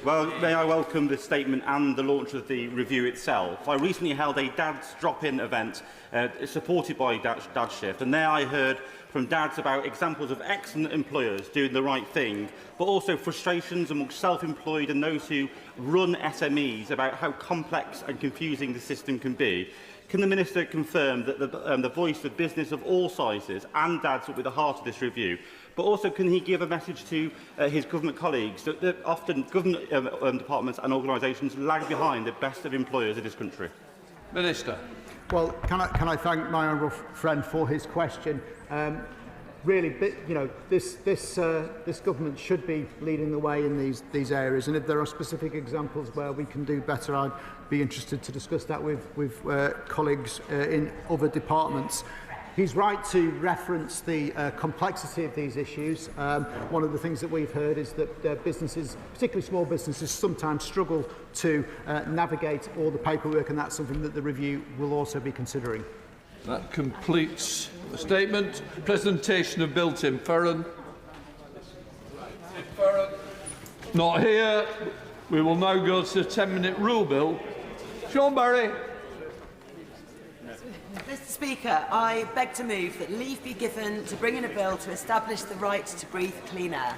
Well, may I welcome the statement and the launch of the review itself. I recently held a Dad's Drop-In event supported by Dad Shift, and there I heard from dads about examples of excellent employers doing the right thing, but also frustrations amongst self-employed and those who run SMEs about how complex and confusing the system can be. Can the Minister confirm that the voice of business of all sizes and dads will be the heart of this review? But also, can he give a message to his government colleagues that often government departments and organisations lag behind the best of employers in this country? Minister. Well, can I thank my honourable friend for his question? Really, this government should be leading the way in these areas, and if there are specific examples where we can do better, I'd be interested to discuss that with colleagues in other departments. He's right to reference the complexity of these issues. One of the things that we've heard is that businesses, particularly small businesses, sometimes struggle to navigate all the paperwork, and that's something that the review will also be considering. That completes the statement. Presentation of Bill Tim Ferran. Not here. We will now go to the 10-minute rule bill. Sean Barry. Mr Speaker, I beg to move that leave be given to bring in a bill to establish the right to breathe clean air,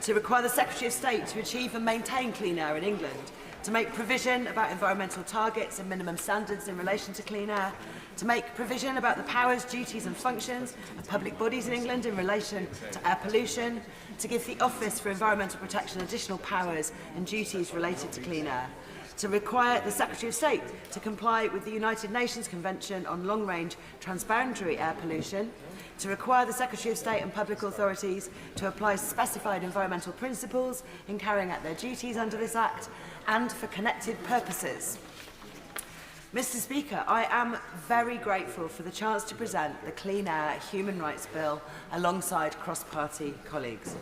to require the Secretary of State to achieve and maintain clean air in England, to make provision about environmental targets and minimum standards in relation to clean air, to make provision about the powers, duties and functions of public bodies in England in relation to air pollution, to give the Office for Environmental Protection additional powers and duties related to clean air, to require the Secretary of State to comply with the United Nations Convention on Long-Range Transboundary Air Pollution, to require the Secretary of State and public authorities to apply specified environmental principles in carrying out their duties under this Act, and for connected purposes. Mr Speaker, I am very grateful for the chance to present the Clean Air Human Rights Bill alongside cross-party colleagues.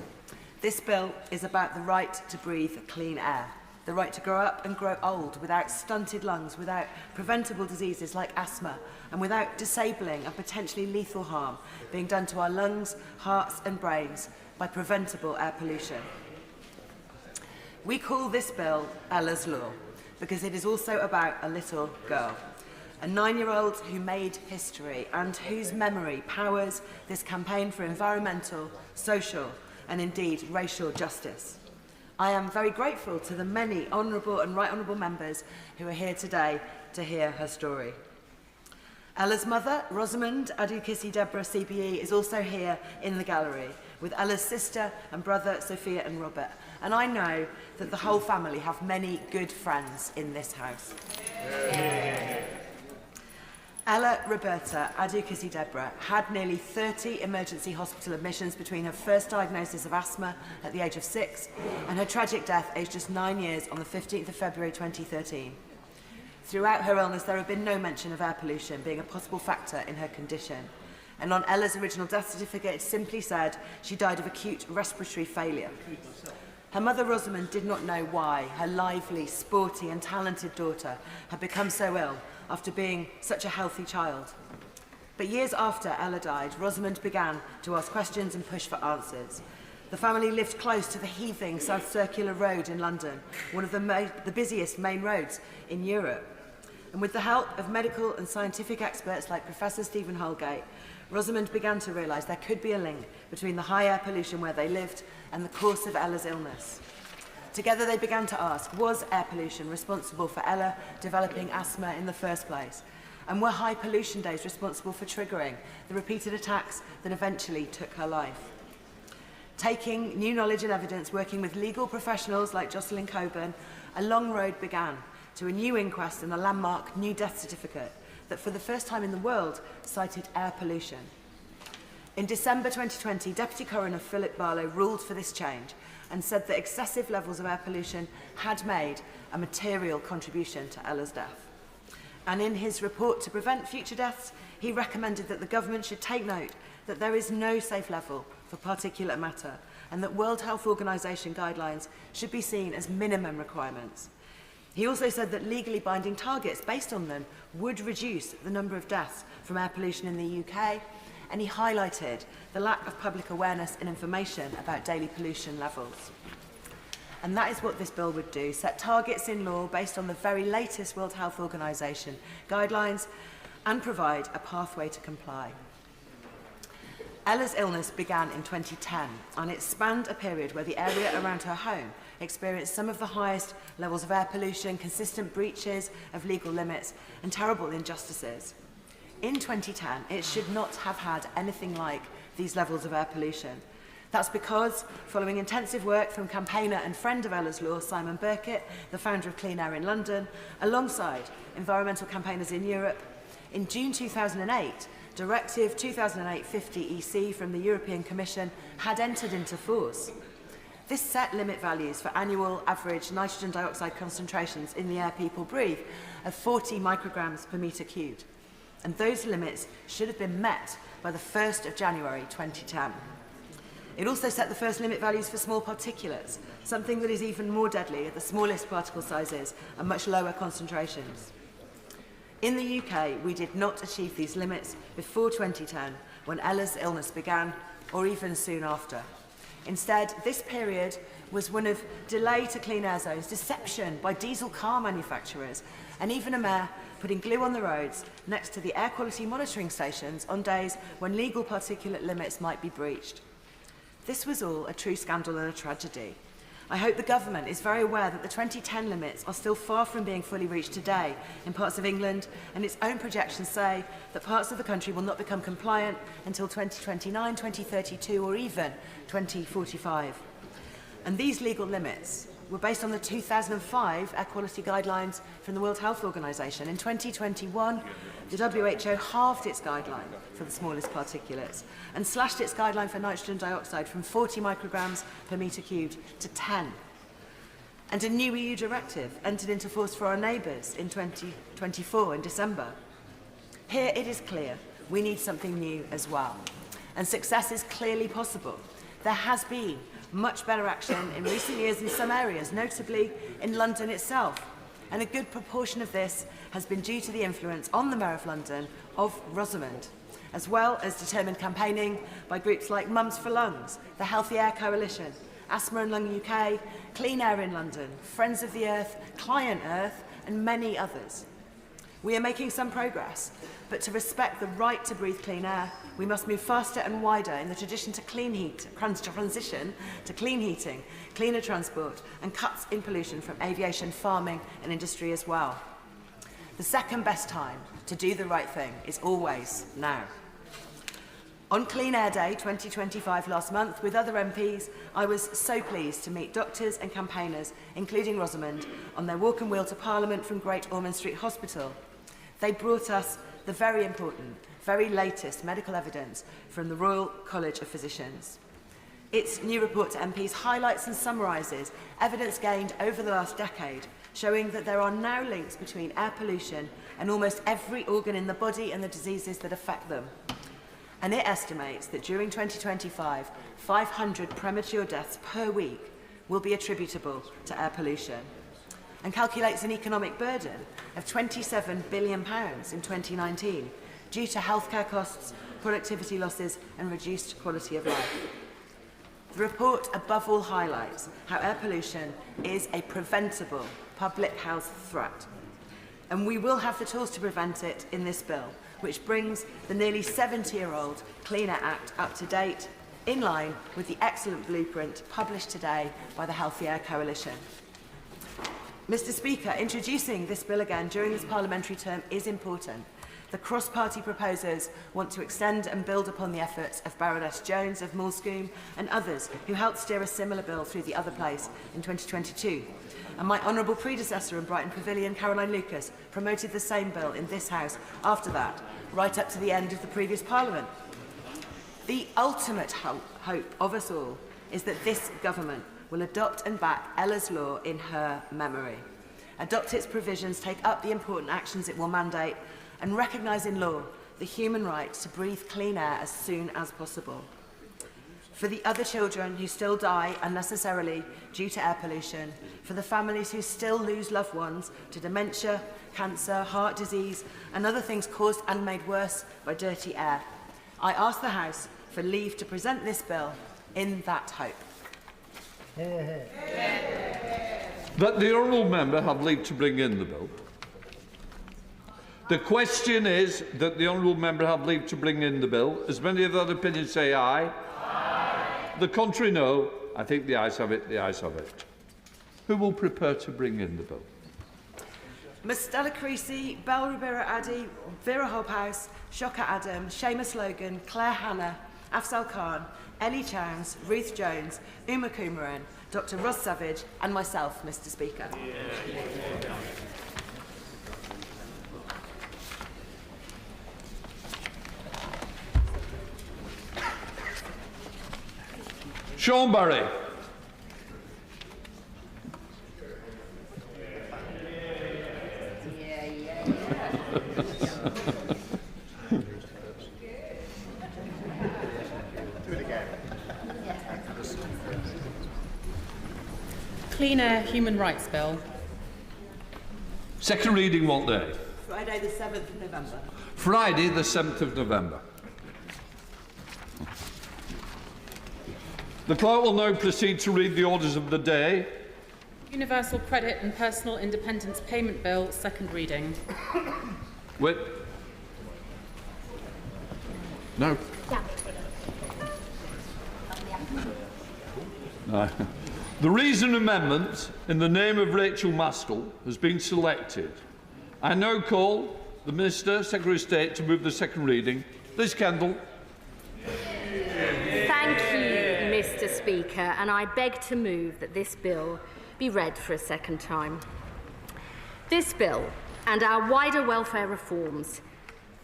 This bill is about the right to breathe clean air, the right to grow up and grow old without stunted lungs, without preventable diseases like asthma, and without disabling and potentially lethal harm being done to our lungs, hearts and brains by preventable air pollution. We call this bill Ella's Law because it is also about a little girl, a 9-year-old who made history and whose memory powers this campaign for environmental, social and indeed racial justice. I am very grateful to the many honourable and right honourable members who are here today to hear her story. Ella's mother, Rosamond Adukisi-Deborah CBE, is also here in the gallery with Ella's sister and brother, Sophia and Robert. And I know that the whole family have many good friends in this house. Ella Roberta Adukisi-Deborah had nearly 30 emergency hospital admissions between her first diagnosis of asthma at the age of 6 and her tragic death aged just 9 years on the 15th of February 2013. Throughout her illness, there had been no mention of air pollution being a possible factor in her condition. And on Ella's original death certificate, it simply said she died of acute respiratory failure. Her mother, Rosamond, did not know why her lively, sporty and talented daughter had become so ill after being such a healthy child. But years after Ella died, Rosamond began to ask questions and push for answers. The family lived close to the heaving South Circular Road in London, one of the busiest main roads in Europe. And with the help of medical and scientific experts like Professor Stephen Holgate, Rosamond began to realise there could be a link between the high air pollution where they lived and the course of Ella's illness. Together they began to ask, was air pollution responsible for Ella developing asthma in the first place? And were high pollution days responsible for triggering the repeated attacks that eventually took her life? Taking new knowledge and evidence, working with legal professionals like Jocelyn Coburn, a long road began to a new inquest and a landmark new death certificate that for the first time in the world cited air pollution. In December 2020, Deputy Coroner Philip Barlow ruled for this change and said that excessive levels of air pollution had made a material contribution to Ella's death. And in his report to prevent future deaths, he recommended that the government should take note that there is no safe level for particulate matter and that World Health Organization guidelines should be seen as minimum requirements. He also said that legally binding targets based on them would reduce the number of deaths from air pollution in the UK, and he highlighted the lack of public awareness and information about daily pollution levels. And that is what this bill would do: set targets in law based on the very latest World Health Organization guidelines and provide a pathway to comply. Ella's illness began in 2010, and it spanned a period where the area around her home experienced some of the highest levels of air pollution, consistent breaches of legal limits, and terrible injustices. In 2010, it should not have had anything like these levels of air pollution. That's because, following intensive work from campaigner and friend of Ella's Law, Simon Birkett, the founder of Clean Air in London, alongside environmental campaigners in Europe, in June 2008, Directive 2008-50-EC from the European Commission had entered into force. This set limit values for annual average nitrogen dioxide concentrations in the air people breathe of 40 micrograms per metre cubed. And those limits should have been met by the 1st of January 2010. It also set the first limit values for small particulates, something that is even more deadly at the smallest particle sizes and much lower concentrations. In the UK, we did not achieve these limits before 2010, when Ella's illness began, or even soon after. Instead, this period was one of delay to clean air zones, deception by diesel car manufacturers, and even a mayor putting glue on the roads next to the air quality monitoring stations on days when legal particulate limits might be breached. This was all a true scandal and a tragedy. I hope the government is very aware that the 2010 limits are still far from being fully reached today in parts of England, and its own projections say that parts of the country will not become compliant until 2029, 2032 or even 2045. And these legal limits were based on the 2005 air quality guidelines from the World Health Organization. In 2021, the WHO halved its guideline for the smallest particulates and slashed its guideline for nitrogen dioxide from 40 micrograms per metre cubed to 10. And a new EU directive entered into force for our neighbours in 2024 in December. Here it is clear we need something new as well. And success is clearly possible. There has been much better action in recent years in some areas, notably in London itself. And a good proportion of this has been due to the influence on the Mayor of London of Rosamond, as well as determined campaigning by groups like Mums for Lungs, the Healthy Air Coalition, Asthma and Lung UK, Clean Air in London, Friends of the Earth, Client Earth, and many others. We are making some progress, but to respect the right to breathe clean air, we must move faster and wider in the transition to clean heating, cleaner transport, and cuts in pollution from aviation, farming, and industry as well. The second best time to do the right thing is always now. On Clean Air Day 2025 last month, with other MPs, I was so pleased to meet doctors and campaigners, including Rosamond, on their walk and wheel to Parliament from Great Ormond Street Hospital. They brought us the very important, very latest medical evidence from the Royal College of Physicians. Its new report to MPs highlights and summarises evidence gained over the last decade, showing that there are now links between air pollution and almost every organ in the body and the diseases that affect them. And it estimates that during 2025, 500 premature deaths per week will be attributable to air pollution, and calculates an economic burden of £27 billion in 2019 due to healthcare costs, productivity losses and reduced quality of life. The report above all highlights how air pollution is a preventable public health threat, and we will have the tools to prevent it in this bill, which brings the nearly 70-year-old Clean Air Act up to date, in line with the excellent blueprint published today by the Healthy Air Coalition. Mr. Speaker, introducing this bill again during this parliamentary term is important. The cross-party proposers want to extend and build upon the efforts of Baroness Jones of Moulscombe and others who helped steer a similar bill through the other place in 2022. And my honourable predecessor in Brighton Pavilion, Caroline Lucas, promoted the same bill in this House after that, right up to the end of the previous Parliament. The ultimate hope of us all is that this government will adopt and back Ella's Law in her memory, adopt its provisions, take up the important actions it will mandate, and recognise in law the human right to breathe clean air as soon as possible. For the other children who still die unnecessarily due to air pollution, for the families who still lose loved ones to dementia, cancer, heart disease, and other things caused and made worse by dirty air, I ask the House for leave to present this bill in that hope. Hear, hear. That the honourable member have leave to bring in the bill. The question is that the honourable member have leave to bring in the bill. As many of that opinion say aye. Aye. The contrary, no. I think the ayes have it. The ayes have it. Who will prepare to bring in the bill? Ms Stella Creasy, Bell Rubira Addy, Vera Hobhouse, Shoka Adam, Seamus Logan, Claire Hannah, Afzal Khan, Ellie Chowns, Ruth Jones, Uma Kumaran, Dr Russ Savage and myself, Mr Speaker. Sean Barry. Clean Air Human Rights Bill. Second reading what day? Friday the 7th of November. Friday the 7th of November. The clerk will now proceed to read the orders of the day. Universal Credit and Personal Independence Payment Bill, second reading. Wait. No. No. The reason amendment in the name of Rachael Maskell has been selected. I now call the Minister, Secretary of State, to move the second reading. Liz Kendall. Thank you, Mr Speaker, and I beg to move that this bill be read for a second time. This bill and our wider welfare reforms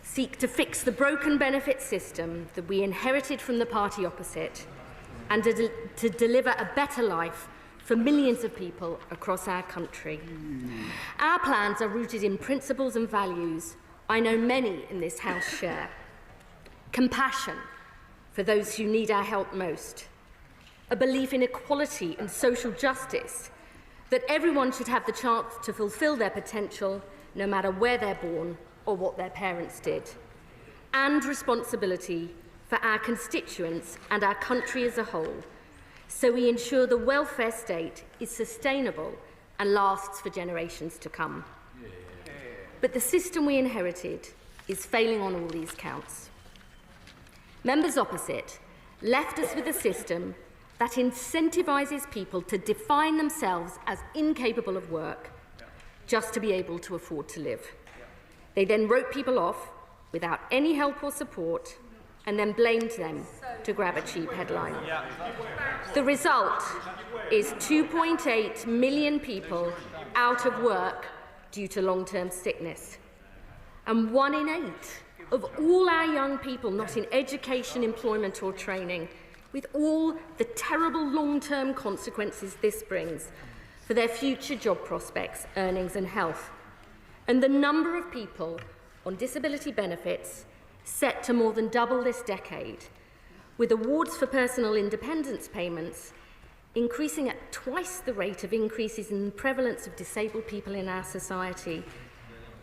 seek to fix the broken benefit system that we inherited from the party opposite and to deliver a better life for millions of people across our country. Our plans are rooted in principles and values I know many in this House share. Compassion for those who need our help most. A belief in equality and social justice, that everyone should have the chance to fulfil their potential no matter where they're born or what their parents did. And responsibility for our constituents and our country as a whole, so we ensure the welfare state is sustainable and lasts for generations to come. But the system we inherited is failing on all these counts. Members opposite left us with a system that incentivises people to define themselves as incapable of work just to be able to afford to live. They then wrote people off without any help or support and then blamed them to grab a cheap headline. The result is 2.8 million people out of work due to long-term sickness. And 1 in 8 of all our young people not in education, employment or training, with all the terrible long-term consequences this brings for their future job prospects, earnings and health. And the number of people on disability benefits set to more than double this decade, with awards for personal independence payments increasing at twice the rate of increases in the prevalence of disabled people in our society,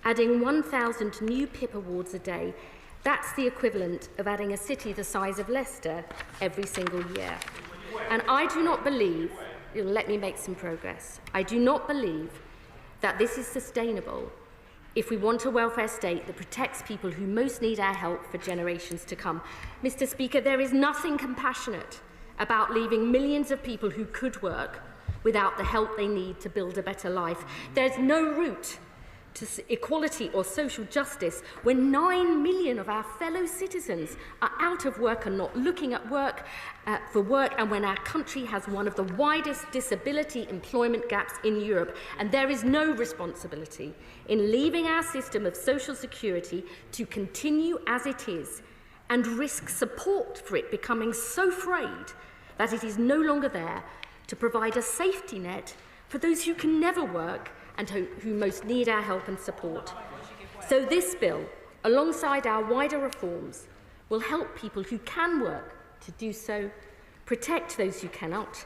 adding 1,000 new PIP awards a day. That's the equivalent of adding a city the size of Leicester every single year. And I do not believe, let me make some progress, I do not believe that this is sustainable if we want a welfare state that protects people who most need our help for generations to come. Mr Speaker, there is nothing compassionate about leaving millions of people who could work without the help they need to build a better life. There's no route to equality or social justice when 9 million of our fellow citizens are out of work and not looking at work for work, and when our country has one of the widest disability employment gaps in Europe. And there is no responsibility in leaving our system of social security to continue as it is and risk support for it becoming so frayed that it is no longer there to provide a safety net for those who can never work and who most need our help and support. So this bill, alongside our wider reforms, will help people who can work to do so, protect those who cannot,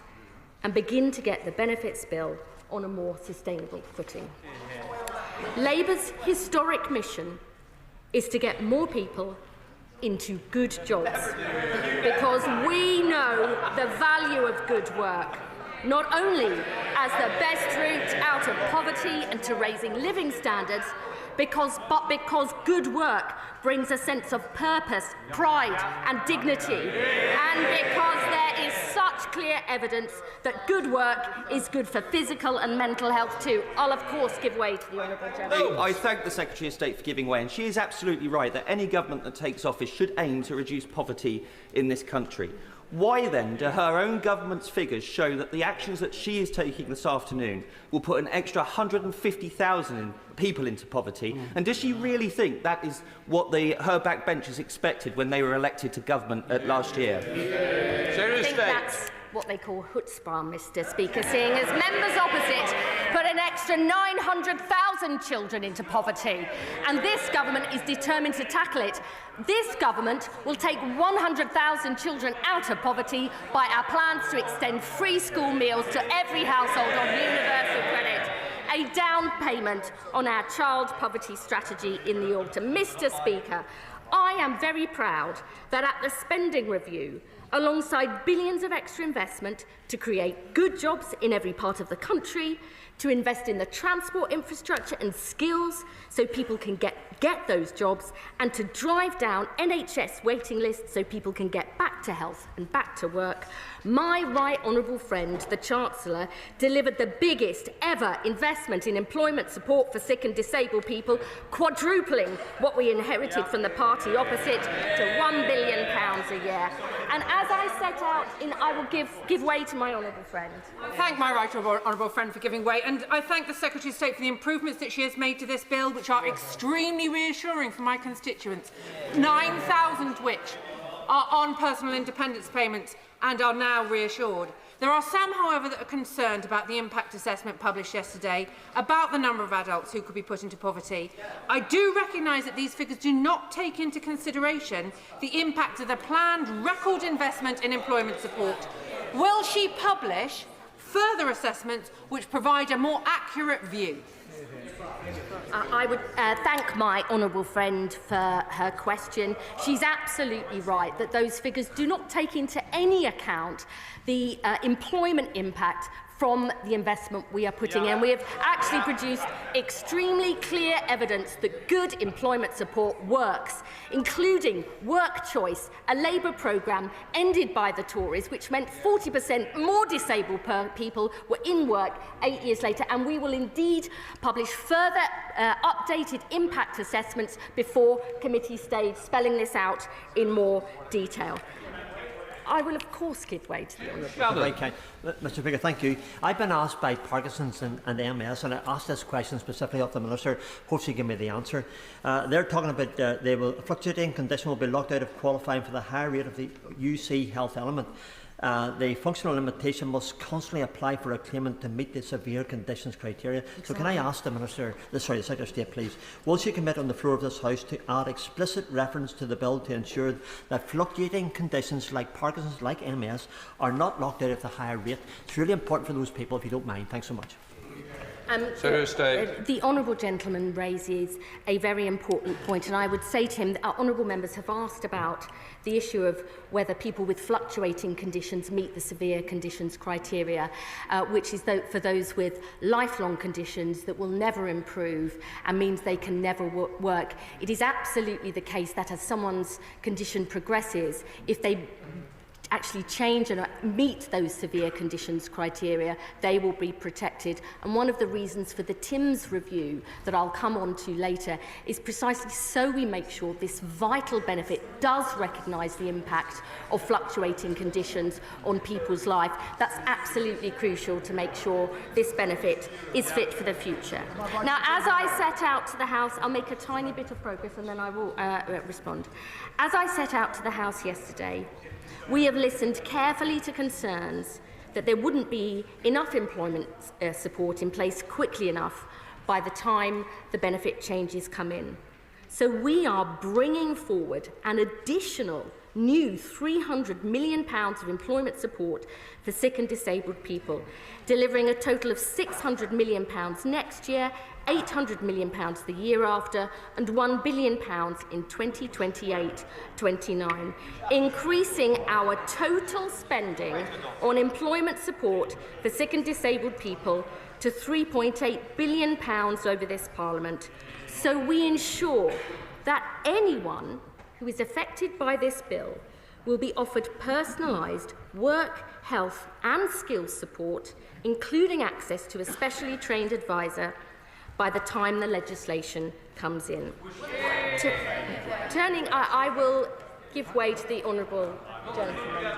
and begin to get the benefits bill on a more sustainable footing. Labour's historic mission is to get more people into good jobs, because we know the value of good work, not only as the best route poverty and to raising living standards, because good work brings a sense of purpose, pride and dignity, and because there is such clear evidence that good work is good for physical and mental health too. I'll of course give way to the Honourable Gentleman. I thank the Secretary of State for giving way, and she is absolutely right that any government that takes office should aim to reduce poverty in this country. Why then do her own government's figures show that the actions that she is taking this afternoon will put an extra 150,000 people into poverty? And does she really think that is what her backbenchers expected when they were elected to government last year? I think that's what they call chutzpah, Mr. Speaker, seeing as members opposite put an extra 900,000 children into poverty, and this government is determined to tackle it. This government will take 100,000 children out of poverty by our plans to extend free school meals to every household on universal credit, a down payment on our child poverty strategy in the autumn. Mr. Speaker, I am very proud that at the spending review, alongside billions of extra investment to create good jobs in every part of the country, to invest in the transport infrastructure and skills so people can get those jobs, and to drive down NHS waiting lists so people can get back to health and back to work, my right honourable friend, the Chancellor, delivered the biggest ever investment in employment support for sick and disabled people, quadrupling what we inherited from the party opposite to £1 billion a year. And as I set out, I will give way to my honourable friend. I thank my right honourable friend for giving way, and I thank the Secretary of State for the improvements that she has made to this bill, which are extremely reassuring for my constituents, 9,000 which are on personal independence payments and are now reassured. There are some, however, that are concerned about the impact assessment published yesterday about the number of adults who could be put into poverty. I do recognise that these figures do not take into consideration the impact of the planned record investment in employment support. Will she publish further assessments which provide a more accurate view? I would thank my honourable friend for her question. She's absolutely right that those figures do not take into any account the employment impact from the investment we are putting in. We have actually produced extremely clear evidence that good employment support works, including Work Choice, a Labour programme ended by the Tories, which meant 40% more disabled people were in work 8 years later, and we will indeed publish further updated impact assessments before committee stage, spelling this out in more detail. I will, of course, give way to the Honourable. Okay. Mr. Speaker, thank you. I've been asked by Parkinson's and MS, and I asked this question specifically of the Minister. Hope she give me the answer. They're talking about a fluctuating condition will be locked out of qualifying for the higher rate of the UC health element. The functional limitation must constantly apply for a claimant to meet the severe conditions criteria. Exactly. So can I ask the Secretary of State, please, will she commit on the floor of this House to add explicit reference to the bill to ensure that fluctuating conditions like Parkinson's, like MS, are not locked out of the higher rate? It's really important for those people, if you don't mind. Thanks so much. The honourable gentleman raises a very important point, and I would say to him that our honourable members have asked about the issue of whether people with fluctuating conditions meet the severe conditions criteria, which is for those with lifelong conditions that will never improve and means they can never work. It is absolutely the case that as someone's condition progresses, if they actually change and meet those severe conditions criteria, they will be protected. And one of the reasons for the TIMS review that I'll come on to later is precisely so we make sure this vital benefit does recognise the impact of fluctuating conditions on people's life. That's absolutely crucial to make sure this benefit is fit for the future. Now, as I set out to the House, I'll make a tiny bit of progress and then I will respond. As I set out to the House yesterday, we have listened carefully to concerns that there wouldn't be enough employment support in place quickly enough by the time the benefit changes come in. So we are bringing forward an additional new £300 million of employment support for sick and disabled people, delivering a total of £600 million next year, £800 million the year after, and £1 billion in 2028-29, increasing our total spending on employment support for sick and disabled people to £3.8 billion over this Parliament, so we ensure that anyone who is affected by this bill will be offered personalised work, health and skills support, including access to a specially trained advisor by the time the legislation comes in. I will give way to the honourable gentleman.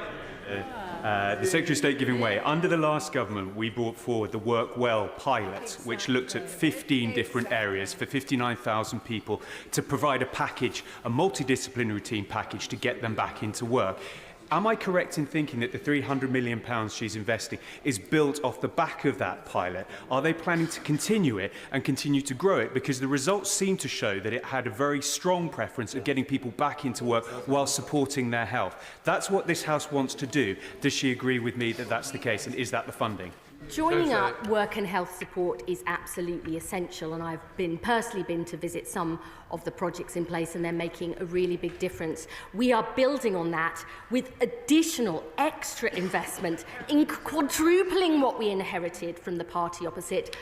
The Secretary of State giving way. Under the last government, we brought forward the Work Well pilot, which looked at 15 different areas for 59,000 people to provide a package, a multidisciplinary team package to get them back into work. Am I correct in thinking that the £300 million she's investing is built off the back of that pilot? Are they planning to continue it and continue to grow it? Because the results seem to show that it had a very strong preference of getting people back into work while supporting their health. That's what this House wants to do. Does she agree with me that that's the case, and is that the funding? Joining up work and health support is absolutely essential, and I've personally been to visit some of the projects in place, and they're making a really big difference. We are building on that with additional extra investment, in quadrupling what we inherited from the party opposite.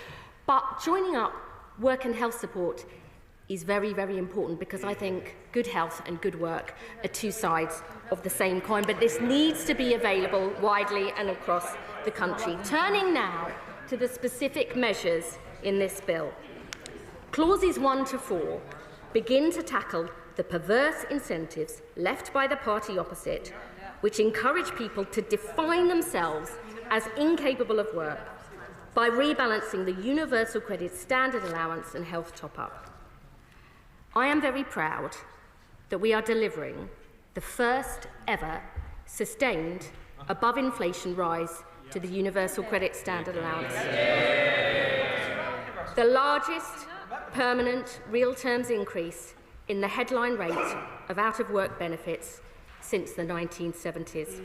But joining up work and health support is very, very important, because I think good health and good work are two sides of the same coin, but this needs to be available widely and across the country. Turning now to the specific measures in this bill. Clauses 1 to 4 begin to tackle the perverse incentives left by the party opposite, which encourage people to define themselves as incapable of work by rebalancing the universal credit standard allowance and health top-up. I am very proud that we are delivering the first ever sustained above-inflation rise to the universal credit standard allowance. The largest permanent real terms increase in the headline rate of out-of-work benefits since the 1970s.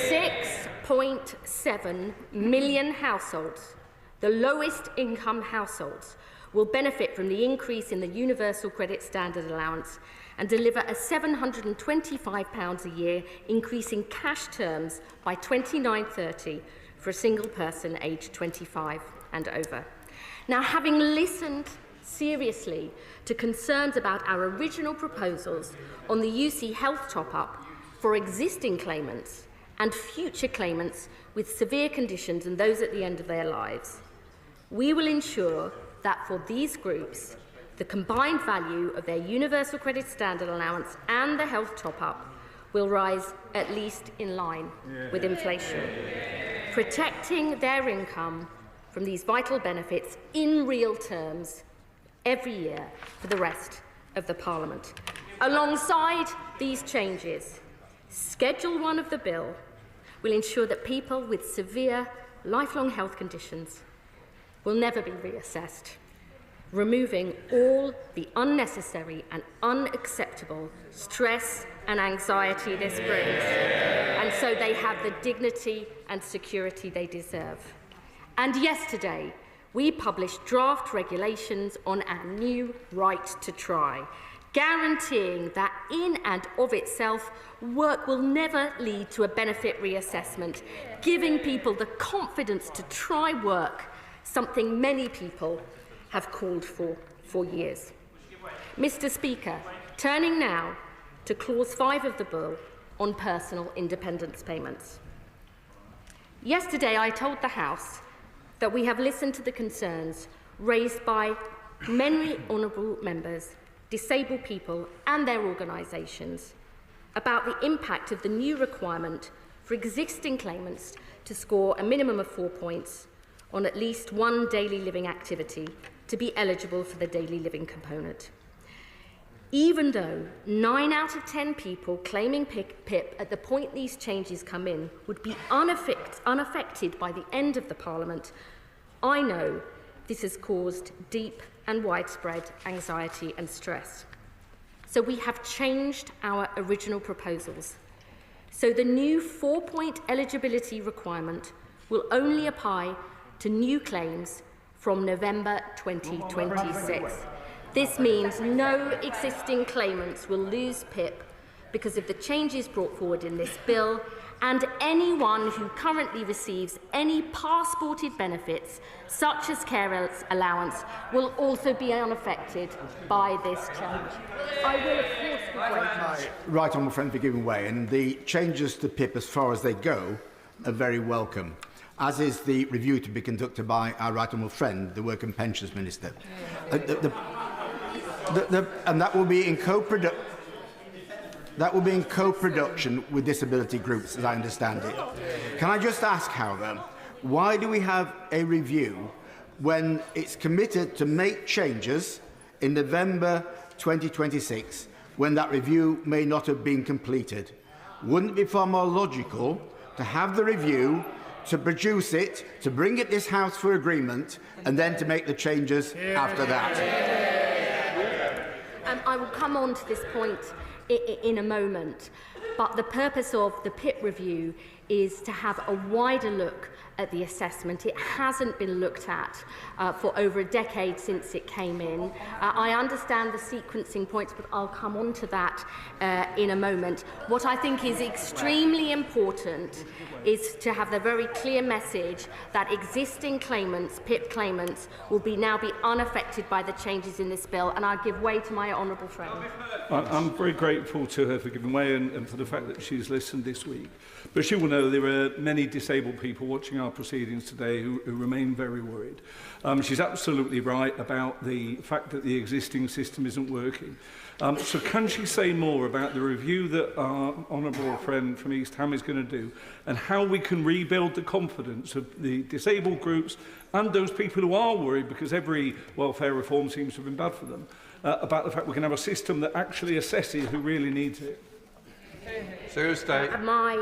6.7 million households, the lowest income households, will benefit from the increase in the universal credit standard allowance and deliver a £725 a year increase in cash terms by 29/30 for a single person aged 25 and over. Now, having listened seriously to concerns about our original proposals on the UC health top-up for existing claimants and future claimants with severe conditions and those at the end of their lives, we will ensure that for these groups, the combined value of their universal credit standard allowance and the health top-up will rise at least in line with inflation, protecting their income from these vital benefits in real terms every year for the rest of the Parliament. Alongside these changes, Schedule 1 of the bill will ensure that people with severe lifelong health conditions will never be reassessed, removing all the unnecessary and unacceptable stress and anxiety this brings, and so they have the dignity and security they deserve. And yesterday, we published draft regulations on our new right to try, guaranteeing that in and of itself, work will never lead to a benefit reassessment, giving people the confidence to try work, something many people have called for years. Mr. Speaker, turning now to Clause 5 of the bill on personal independence payments. Yesterday, I told the House that we have listened to the concerns raised by many honourable members, disabled people and their organisations about the impact of the new requirement for existing claimants to score a minimum of 4 points on at least one daily living activity to be eligible for the daily living component. Even though 9 out of 10 people claiming PIP at the point these changes come in would be unaffected by the end of the Parliament, I know this has caused deep and widespread anxiety and stress. So we have changed our original proposals. So the new 4-point eligibility requirement will only apply to new claims from November 2026. This means no existing claimants will lose PIP because of the changes brought forward in this bill, and anyone who currently receives any passported benefits, such as care allowance, will also be unaffected by this change. I will, of course, give way to my right honourable friend for giving way, and the changes to PIP, as far as they go, are very welcome, as is the review to be conducted by our right honourable friend, the Work and Pensions Minister. And that will be in co-production with disability groups, as I understand it. Can I just ask, however, why do we have a review when it's committed to make changes in November 2026, when that review may not have been completed? Wouldn't it be far more logical to have the review, to produce it, to bring it this House for agreement, and then to make the changes after that? I will come on to this point in a moment, but the purpose of the PIP review is to have a wider look at the assessment. It hasn't been looked at for over a decade since it came in. I understand the sequencing points, but I'll come on to that in a moment. What I think is extremely important is to have the very clear message that existing claimants, PIP claimants, will now be unaffected by the changes in this bill, and I give way to my honourable friend. I'm very grateful to her for giving way and for the fact that she's listened this week. But she will know there are many disabled people watching our proceedings today who remain very worried. She's absolutely right about the fact that the existing system isn't working. So can she say more about the review that our honourable friend from East Ham is going to do, and how we can rebuild the confidence of the disabled groups and those people who are worried, because every welfare reform seems to have been bad for them, about the fact we can have a system that actually assesses who really needs it? My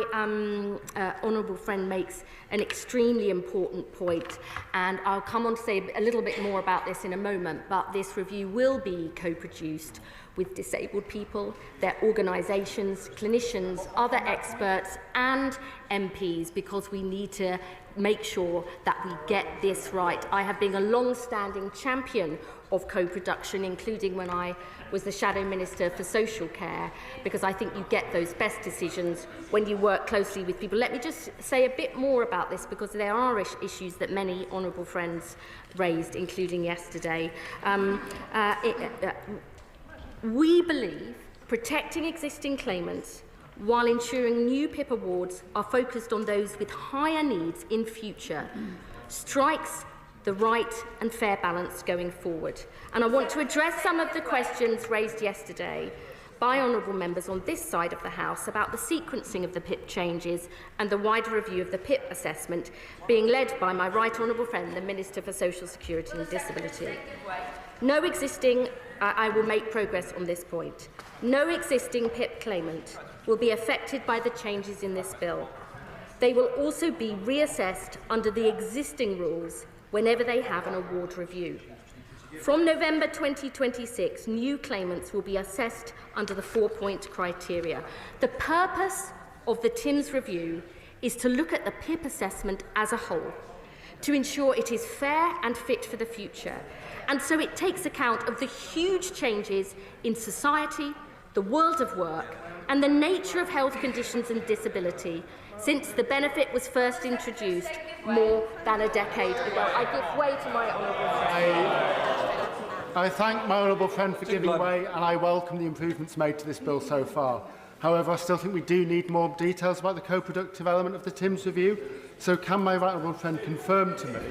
honourable friend makes an extremely important point, and I'll come on to say a little bit more about this in a moment, but this review will be co-produced with disabled people, their organisations, clinicians, other experts and MPs, because we need to make sure that we get this right. I have been a long-standing champion of co-production, including when I was the Shadow Minister for Social Care, because I think you get those best decisions when you work closely with people. Let me just say a bit more about this, because there are issues that many honourable friends raised, including yesterday. We believe protecting existing claimants while ensuring new PIP awards are focused on those with higher needs in future strikes the right and fair balance going forward. And I want to address some of the questions raised yesterday by honourable members on this side of the House about the sequencing of the PIP changes and the wider review of the PIP assessment being led by my right honourable friend, the Minister for Social Security and Disability. I will make progress on this point. No existing PIP claimant will be affected by the changes in this bill. They will also be reassessed under the existing rules whenever they have an award review. From November 2026, new claimants will be assessed under the 4-point criteria. The purpose of the TIMS review is to look at the PIP assessment as a whole, to ensure it is fair and fit for the future, and so it takes account of the huge changes in society, the world of work, and the nature of health conditions and disability since the benefit was first introduced more than a decade ago. I give way to my honourable friend. I thank my honourable friend for giving way, and I welcome the improvements made to this bill so far. However, I still think we do need more details about the co-productive element of the TIMS review. So can my right honourable friend confirm to me,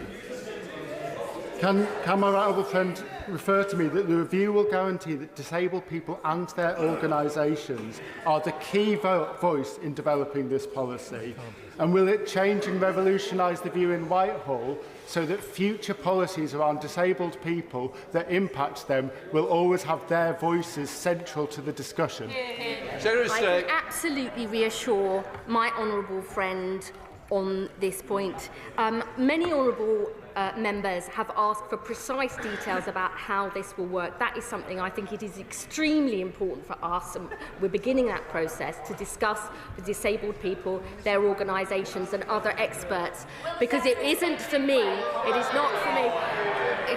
can my right honourable friend refer to me that the review will guarantee that disabled people and their organisations are the key voice in developing this policy? And will it change and revolutionise the view in Whitehall so that future policies around disabled people that impact them will always have their voices central to the discussion? I can absolutely reassure my honourable friend on this point. Many honourable members have asked for precise details about how this will work. That is something I think it is extremely important for us, and we're beginning that process, to discuss with disabled people, their organisations and other experts, because it isn't for me, it is not for me.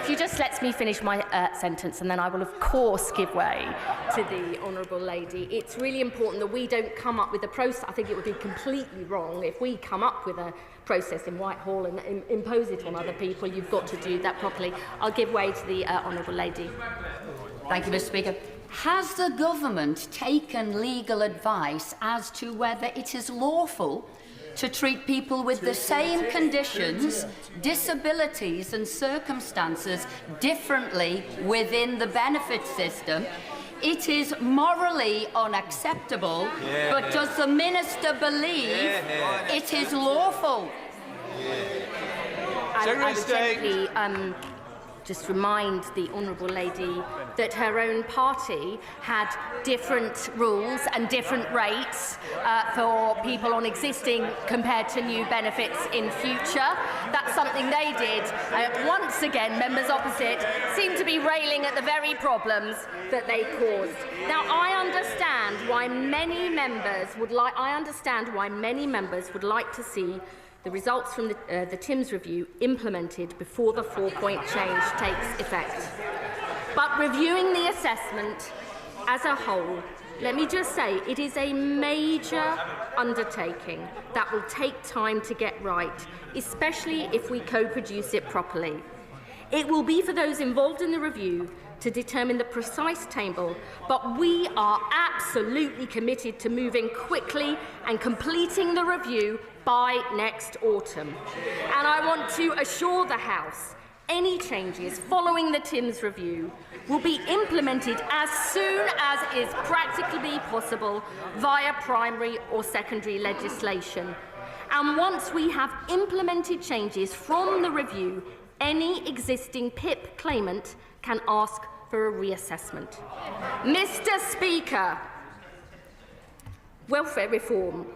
if you just let me finish my sentence, and then I will, of course, give way to the honourable lady. It's really important that we don't come up with a process. I think it would be completely wrong if we come up with a process in Whitehall and impose it on other people. You've got to do that properly. I'll give way to the honourable lady. Thank you, Mr. Speaker. Has the government taken legal advice as to whether it is lawful to treat people with the same conditions, disabilities and circumstances differently within the benefit system? It is morally unacceptable, but does the Minister believe it is lawful? I would gently just remind the honourable lady that her own party had different rules and different rates for people on existing compared to new benefits in future. That's something they did. Once again, members opposite seem to be railing at the very problems that they caused. Now, I understand why many members would like to see the results from the Timms review implemented before the 4-point change takes effect. But reviewing the assessment as a whole, let me just say it is a major undertaking that will take time to get right, especially if we co-produce it properly. It will be for those involved in the review to determine the precise table, but we are absolutely committed to moving quickly and completing the review by next autumn. And I want to assure the House any changes following the Timms review will be implemented as soon as is practically possible via primary or secondary legislation. And once we have implemented changes from the review, any existing PIP claimant can ask for a reassessment. Mr. Speaker, welfare reform,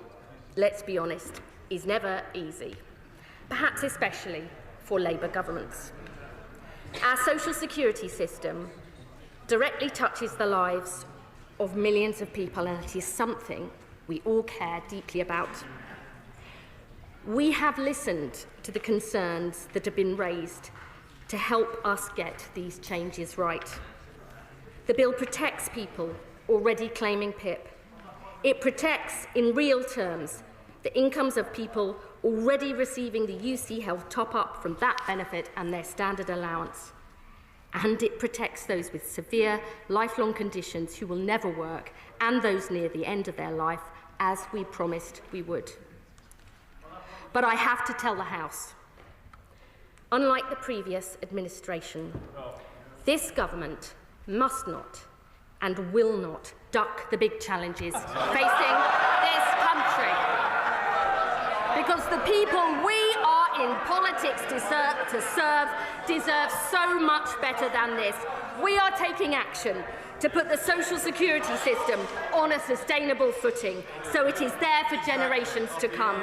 let's be honest, is never easy, perhaps especially for Labour governments. Our social security system directly touches the lives of millions of people, and it is something we all care deeply about. We have listened to the concerns that have been raised to help us get these changes right. The bill protects people already claiming PIP. It protects, in real terms, the incomes of people already receiving the UC Health top-up from that benefit and their standard allowance. And it protects those with severe, lifelong conditions who will never work, and those near the end of their life, as we promised we would. But I have to tell the House, unlike the previous administration, this government must not and will not duck the big challenges facing this country. Because the people we are in politics to serve deserve so much better than this. We are taking action to put the social security system on a sustainable footing so it is there for generations to come.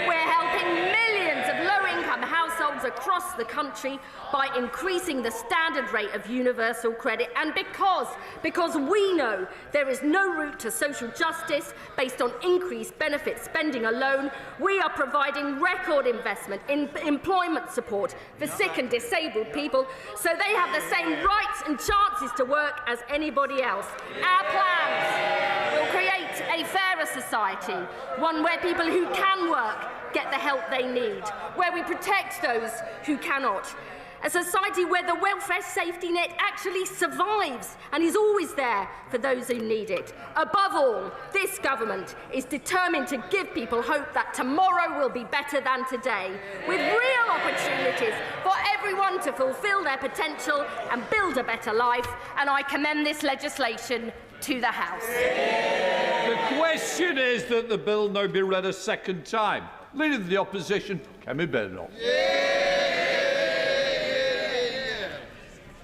We're helping millions of low-income households across the country by increasing the standard rate of universal credit, and because we know there is no route to social justice based on increased benefit spending alone, we are providing record investment in employment support for sick and disabled people so they have the same rights and chances to work as anybody else. Our plans will create a fairer society, one where people who can work get the help they need, where we protect those who cannot. A society where the welfare safety net actually survives and is always there for those who need it. Above all, this government is determined to give people hope that tomorrow will be better than today, with real opportunities for everyone to fulfil their potential and build a better life. And I commend this legislation to the House. The question is that the bill now be read a second time. Leader of the Opposition, Kemi Bednall.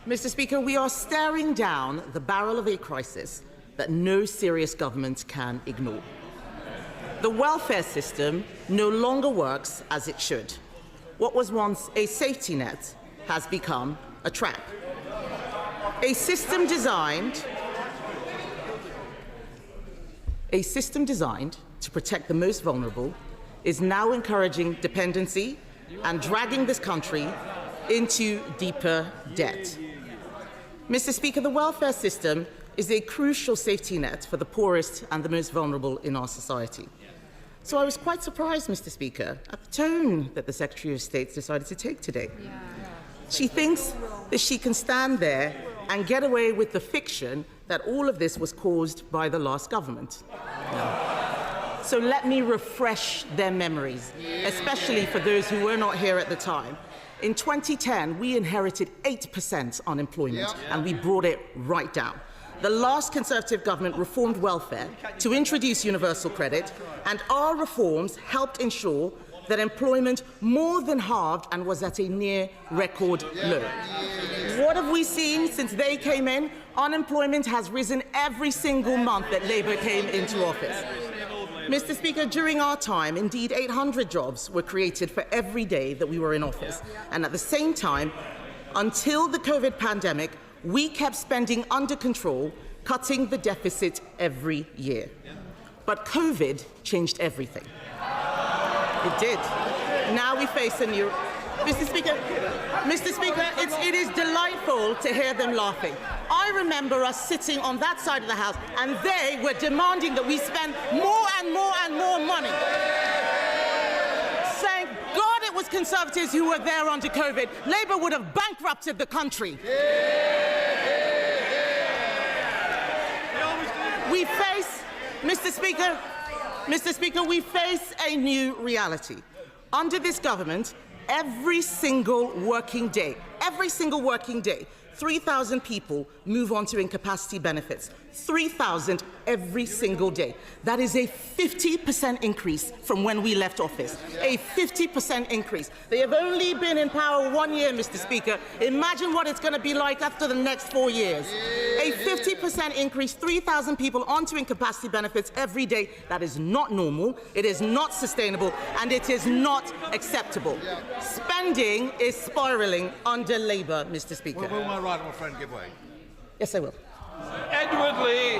Mr. Speaker, we are staring down the barrel of a crisis that no serious government can ignore. The welfare system no longer works as it should. What was once a safety net has become a trap. A system designed to protect the most vulnerable is now encouraging dependency and dragging this country into deeper debt. Mr. Speaker, the welfare system is a crucial safety net for the poorest and the most vulnerable in our society. So I was quite surprised, Mr. Speaker, at the tone that the Secretary of State decided to take today. She thinks that she can stand there and get away with the fiction that all of this was caused by the last government. So let me refresh their memories, especially for those who were not here at the time. In 2010, we inherited 8% unemployment, and we brought it right down. The last Conservative government reformed welfare to introduce universal credit, and our reforms helped ensure that employment more than halved and was at a near record low. What have we seen since they came in? Unemployment has risen every single month that Labour came into office. Mr. Speaker, during our time, indeed 800 jobs were created for every day that we were in office. And at the same time, until the COVID pandemic, we kept spending under control, cutting the deficit every year. But COVID changed everything. It did. Now we face a new... Mr. Speaker, it is delightful to hear them laughing. I remember us sitting on that side of the House, and they were demanding that we spend more and more and more money. Thank God it was Conservatives who were there under COVID. Labour would have bankrupted the country. We face, Mr. Speaker, we face a new reality. Under this government, every single working day, 3,000 people move on to incapacity benefits. 3,000 every single day. That is a 50% increase from when we left office. A 50% increase. They have only been in power 1 year, Mr. Speaker. Imagine what it's going to be like after the next 4 years. A 50% increase, 3,000 people onto incapacity benefits every day. That is not normal, it is not sustainable, and it is not acceptable. Spending is spiralling under Labour, Mr. Speaker. Will my right honourable friend give way? Yes, I will. Edward Lee.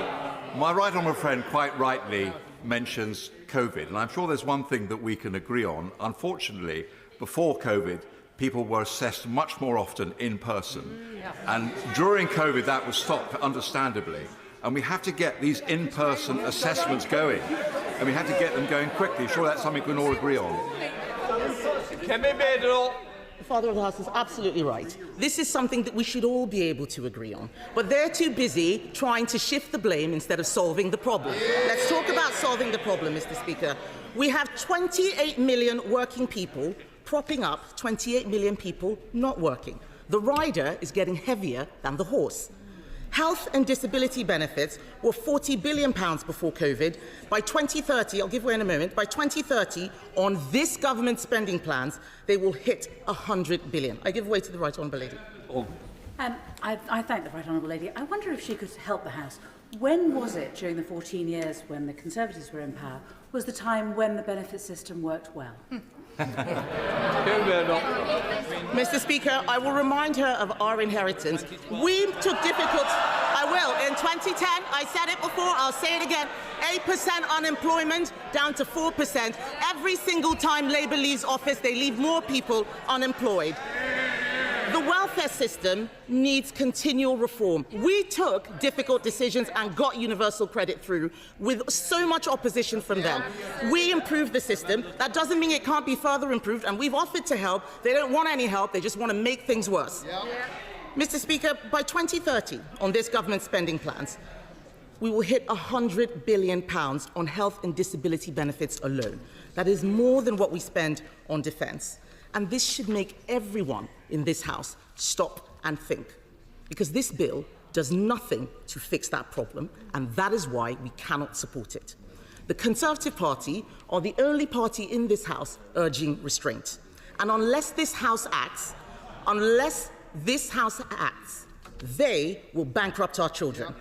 My right honourable friend quite rightly mentions COVID, and I'm sure there's one thing that we can agree on. Unfortunately, before COVID, people were assessed much more often in person. And during COVID, that was stopped, understandably. And we have to get these in-person assessments going. And we have to get them going quickly. Sure, that's something we can all agree on. The Father of the House is absolutely right. This is something that we should all be able to agree on. But they're too busy trying to shift the blame instead of solving the problem. Let's talk about solving the problem, Mr. Speaker. We have 28 million working people propping up 28 million people not working. The rider is getting heavier than the horse. Health and disability benefits were £40 billion before COVID. By 2030, I'll give way in a moment, by 2030, on this government spending plans, they will hit £100 billion. I give way to the Right Honourable Lady. I thank the Right Honourable Lady. I wonder if she could help the House. When was it, during the 14 years when the Conservatives were in power, was the time when the benefit system worked well? Mr. Speaker, I will remind her of our inheritance. We took difficult... I will. In 2010, I said it before, I'll say it again, 8% unemployment down to 4%. Every single time Labour leaves office, they leave more people unemployed. The welfare system needs continual reform. We took difficult decisions and got universal credit through with so much opposition from them. We improved the system. That doesn't mean it can't be further improved, and we've offered to help. They don't want any help. They just want to make things worse. Mr. Speaker, by 2030, on this government spending plans, we will hit £100 billion on health and disability benefits alone. That is more than what we spend on defence. And this should make everyone in this House stop and think, because this bill does nothing to fix that problem, and that is why we cannot support it. The Conservative Party are the only party in this House urging restraint. And unless this House acts, they will bankrupt our children.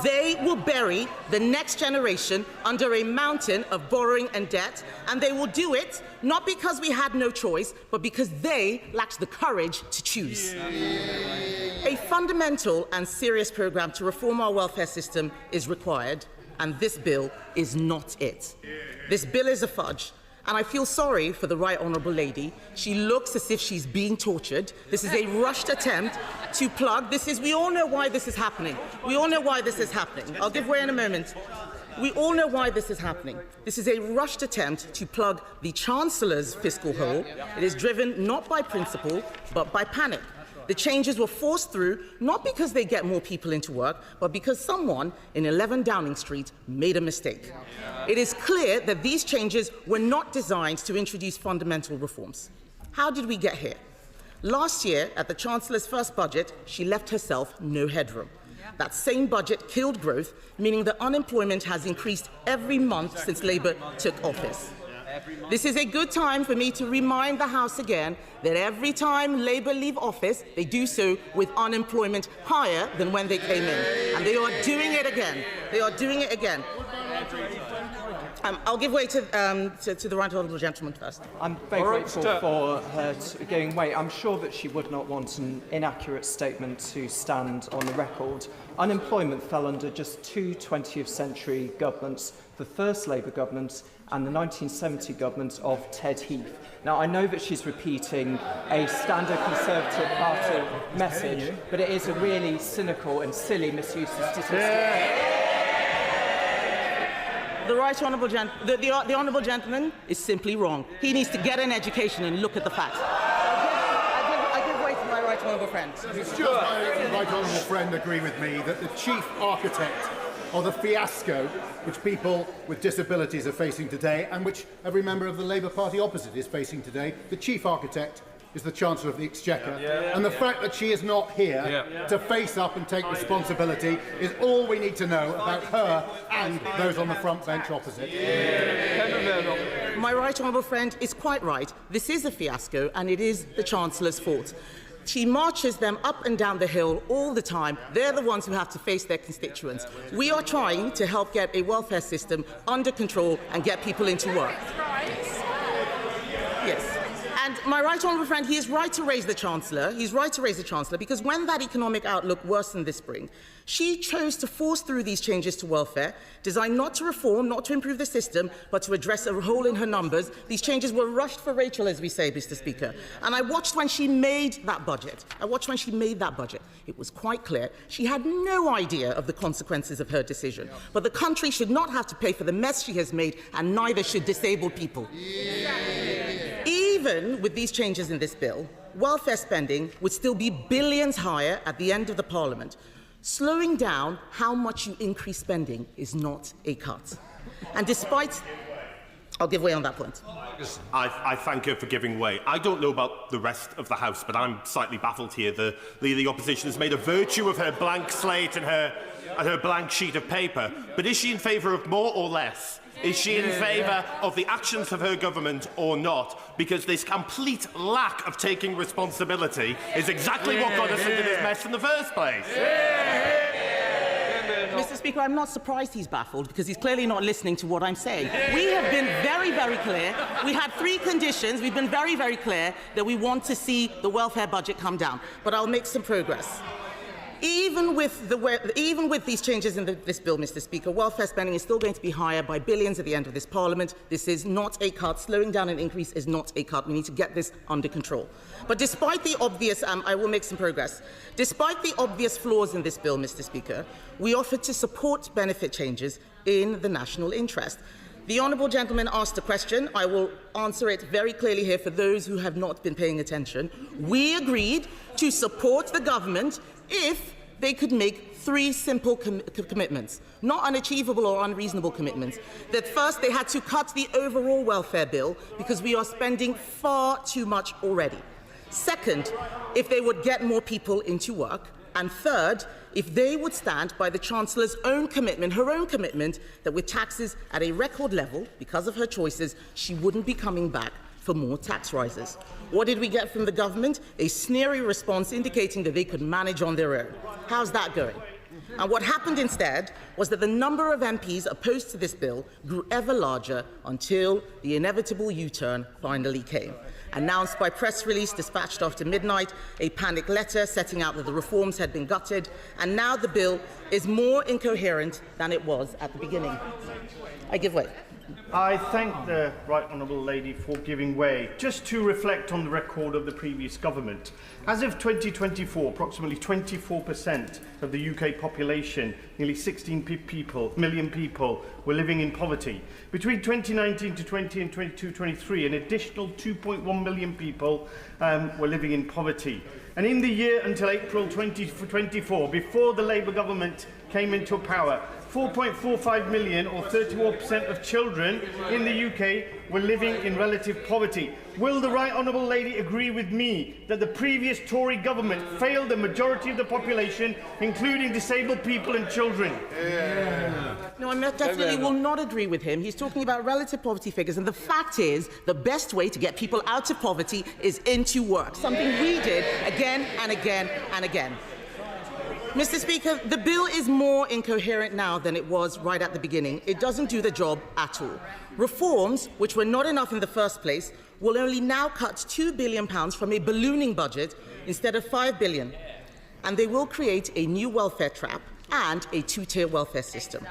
They will bury the next generation under a mountain of borrowing and debt, and they will do it not because we had no choice, but because they lacked the courage to choose. A fundamental and serious programme to reform our welfare system is required, and this bill is not it. This bill is a fudge, And I feel sorry for the Right Honourable Lady. She looks as if she's being tortured. This is a rushed attempt to plug. We all know why this is happening. We all know why this is happening. I'll give way in a moment. We all know why this is happening. This is a rushed attempt to plug the Chancellor's fiscal hole. It is driven not by principle, but by panic. The changes were forced through not because they get more people into work, but because someone in 11 Downing Street made a mistake. It is clear that these changes were not designed to introduce fundamental reforms. How did we get here? Last year, at the Chancellor's first budget, she left herself no headroom. That same budget killed growth, meaning that unemployment has increased every month since Labour took office. This is a good time for me to remind the House again that every time Labour leave office, they do so with unemployment higher than when they came in. And they are doing it again. They are doing it again. I'll give way to the Right Honourable Gentleman first. I'm very grateful for her giving way. I'm sure that she would not want an inaccurate statement to stand on the record. Unemployment fell under just two 20th century governments, the first Labour government and the 1970 government of Ted Heath. Now, I know that she's repeating a standard Conservative Party message, but it is a really cynical and silly misuse of statistics. The Right Honourable the Honourable Gentleman is simply wrong. He needs to get an education and look at the facts. I give way to my Right Honourable friend. Does my Right Honourable friend agree with me that the chief architect of the fiasco which people with disabilities are facing today, and which every member of the Labour Party opposite is facing today, the chief architect is the Chancellor of the Exchequer, and the fact that she is not here to face up and take responsibility is all we need to know about her and those on the front bench opposite. My Right Honourable friend is quite right. This is a fiasco, and it is the Chancellor's fault. She marches them up and down the hill all the time. They're the ones who have to face their constituents. We are trying to help get a welfare system under control and get people into work. Yes. And my Right Honourable friend, he is right to raise the Chancellor. He's right to raise the Chancellor because when that economic outlook worsened this spring, she chose to force through these changes to welfare, designed not to reform, not to improve the system, but to address a hole in her numbers. These changes were rushed for Rachael, as we say, Mr. Speaker. And I watched when she made that budget. It was quite clear she had no idea of the consequences of her decision. But the country should not have to pay for the mess she has made, and neither should disabled people. Even with these changes in this bill, welfare spending would still be billions higher at the end of the Parliament. Slowing down how much you increase spending is not a cut. And despite... I'll give way on that point. I thank her for giving way. I don't know about the rest of the House, but I'm slightly baffled here. The Leader of the Opposition has made a virtue of her blank slate and her blank sheet of paper. But is she in favour of more or less? Is she in favour of the actions of her government or not? Because this complete lack of taking responsibility is exactly what got us into this mess in the first place. Mr. Speaker, I'm not surprised he's baffled because he's clearly not listening to what I'm saying. We have been very, very clear. We had three conditions. We've been very, very clear that we want to see the welfare budget come down. But I'll make some progress. Even with these changes in this bill, Mr. Speaker, welfare spending is still going to be higher by billions at the end of this Parliament. This is not a cut. Slowing down an increase is not a cut. We need to get this under control. But despite the obvious, I will make some progress. Despite the obvious flaws in this bill, Mr. Speaker, we offered to support benefit changes in the national interest. The Honourable Gentleman asked a question. I will answer it very clearly here for those who have not been paying attention. We agreed to support the government if they could make three simple commitments, not unachievable or unreasonable commitments. That first, they had to cut the overall welfare bill because we are spending far too much already. Second, if they would get more people into work. And third, if they would stand by the Chancellor's own commitment, her own commitment, that with taxes at a record level, because of her choices, she wouldn't be coming back for more tax rises. What did we get from the government? A sneery response indicating that they could manage on their own. How's that going? And what happened instead was that the number of MPs opposed to this bill grew ever larger until the inevitable U-turn finally came. Announced by press release dispatched after midnight, a panic letter setting out that the reforms had been gutted, and now the bill is more incoherent than it was at the beginning. I give way. I thank the Right Honourable Lady for giving way. Just to reflect on the record of the previous government, as of 2024, approximately 24% of the UK population, nearly 16 million people, were living in poverty. Between 2019 to 20 and 22-23, an additional 2.1 million people were living in poverty. And in the year until April 2024, before the Labour government came into power, 4.45 million, or 31% of children in the UK, were living in relative poverty. Will the Right Honourable Lady agree with me that the previous Tory government failed the majority of the population, including disabled people and children? No, I definitely will not agree with him. He's talking about relative poverty figures, and the fact is the best way to get people out of poverty is into work, something we did again and again and again. Mr. Speaker, the bill is more incoherent now than it was right at the beginning. It doesn't do the job at all. Reforms, which were not enough in the first place, will only now cut £2 billion from a ballooning budget instead of £5 billion. And they will create a new welfare trap and a two-tier welfare system.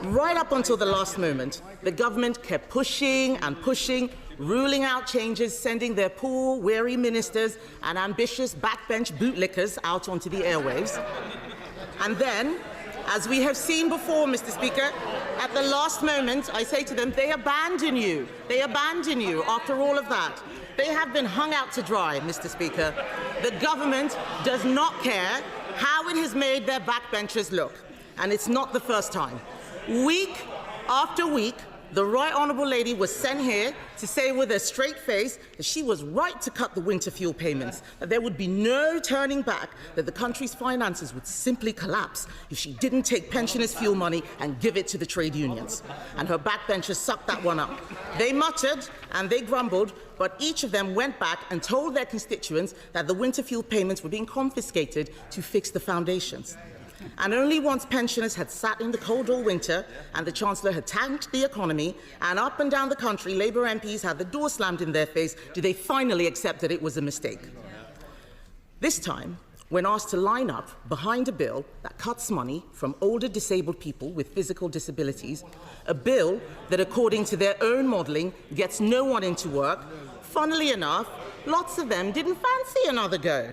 Right up until the last moment, the government kept pushing and pushing, ruling out changes, sending their poor, weary ministers and ambitious backbench bootlickers out onto the airwaves. And then, as we have seen before, Mr. Speaker, at the last moment, I say to them, they abandon you. They abandon you after all of that. They have been hung out to dry, Mr. Speaker. The government does not care how it has made their backbenchers look. And it's not the first time. Week after week, the Right Honourable Lady was sent here to say with a straight face that she was right to cut the winter fuel payments, that there would be no turning back, that the country's finances would simply collapse if she didn't take pensioners' fuel money and give it to the trade unions. And her backbenchers sucked that one up. They muttered and they grumbled, but each of them went back and told their constituents that the winter fuel payments were being confiscated to fix the foundations. And only once pensioners had sat in the cold all winter and the Chancellor had tanked the economy and up and down the country Labour MPs had the door slammed in their face did they finally accept that it was a mistake. This time, when asked to line up behind a bill that cuts money from older disabled people with physical disabilities, a bill that, according to their own modelling, gets no one into work, funnily enough, lots of them didn't fancy another go.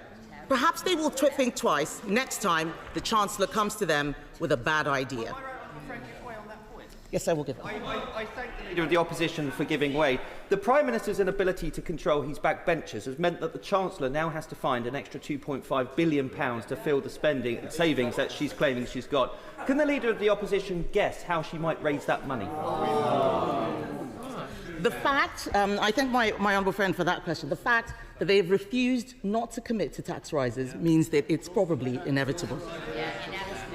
Perhaps they will think twice next time the Chancellor comes to them with a bad idea. Yes, I will give it. I thank the Leader of the Opposition for giving way. The Prime Minister's inability to control his backbenchers has meant that the Chancellor now has to find an extra £2.5 billion to fill the savings that she's claiming she's got. Can the Leader of the Opposition guess how she might raise that money? The fact, I thank my honourable friend for that question, the fact that they have refused not to commit to tax rises means that it's probably inevitable.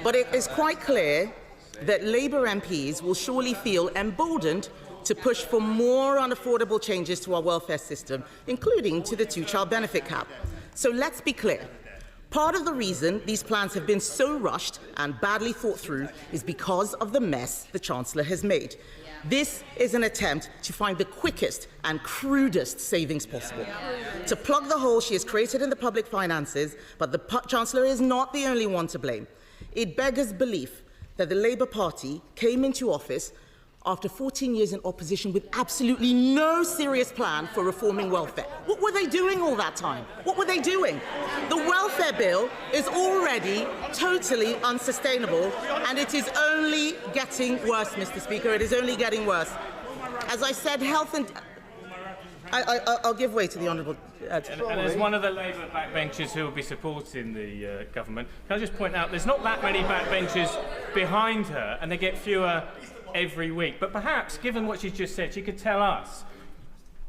But it is quite clear that Labour MPs will surely feel emboldened to push for more unaffordable changes to our welfare system, including to the two-child benefit cap. So let's be clear. Part of the reason these plans have been so rushed and badly thought through is because of the mess the Chancellor has made. This is an attempt to find the quickest and crudest savings possible, to plug the hole she has created in the public finances, but the Chancellor is not the only one to blame. It beggars belief that the Labour Party came into office after 14 years in opposition with absolutely no serious plan for reforming welfare. What were they doing all that time? What were they doing? The welfare bill is already totally unsustainable, and it is only getting worse, Mr. Speaker. It is only getting worse. As I said, health and... I'll give way to the Honourable... And as one of the Labour backbenchers who will be supporting the government, can I just point out there's not that many backbenchers behind her, and they get fewer every week. But perhaps, given what she's just said, she could tell us.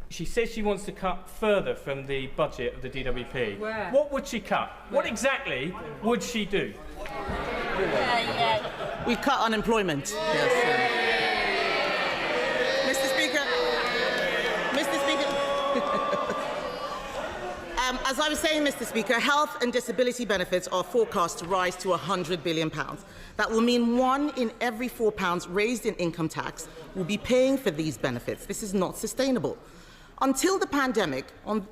She says she wants to cut further from the budget of the DWP. Where? What would she cut? What exactly would she do? We cut unemployment. Yes. Mr. Speaker. As I was saying, Mr. Speaker, health and disability benefits are forecast to rise to £100 billion. That will mean 1 in every £4 raised in income tax will be paying for these benefits. This is not sustainable. Until the pandemic,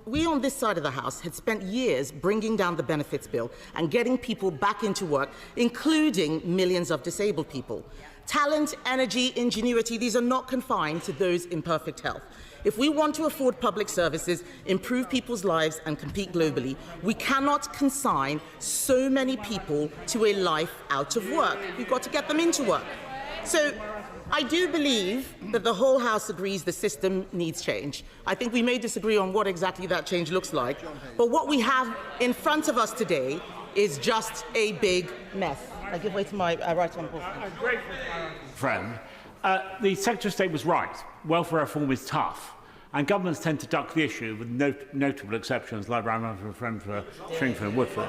we on this side of the House had spent years bringing down the benefits bill and getting people back into work, including millions of disabled people. Talent, energy, ingenuity, these are not confined to those in perfect health. If we want to afford public services, improve people's lives and compete globally, we cannot consign so many people to a life out of work. We've got to get them into work. So I do believe that the whole House agrees the system needs change. I think we may disagree on what exactly that change looks like, but what we have in front of us today is just a big mess. I give way to my right honourable friend. The Secretary of State was right. Welfare reform is tough, and governments tend to duck the issue, with notable exceptions like Rachael friend for Stringford and Woodford.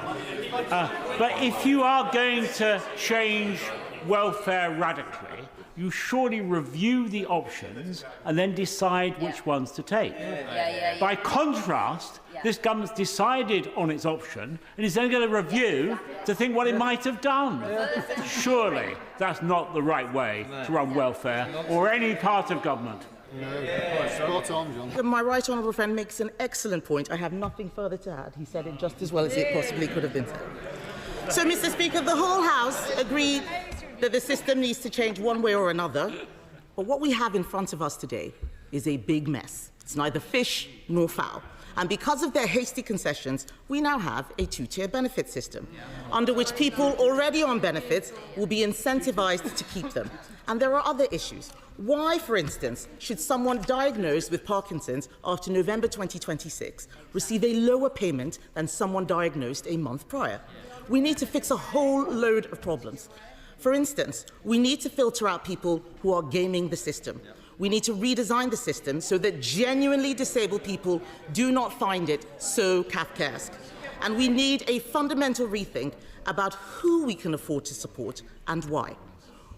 But if you are going to change welfare radically, you surely review the options and then decide which ones to take. By contrast, this government's decided on its option and is then going to review to think what it might have done. Surely that's not the right way to run welfare or any part of government. Spot on, John. My right honourable friend makes an excellent point. I have nothing further to add. He said it just as well as it possibly could have been said. So, Mr. Speaker, the whole House agreed that the system needs to change one way or another, but what we have in front of us today is a big mess. It's neither fish nor fowl. And because of their hasty concessions, we now have a two-tier benefit system, under which people already on benefits will be incentivised to keep them. And there are other issues. Why, for instance, should someone diagnosed with Parkinson's after November 2026 receive a lower payment than someone diagnosed a month prior? We need to fix a whole load of problems. For instance, we need to filter out people who are gaming the system. We need to redesign the system so that genuinely disabled people do not find it so Kafkaesque. And we need a fundamental rethink about who we can afford to support and why.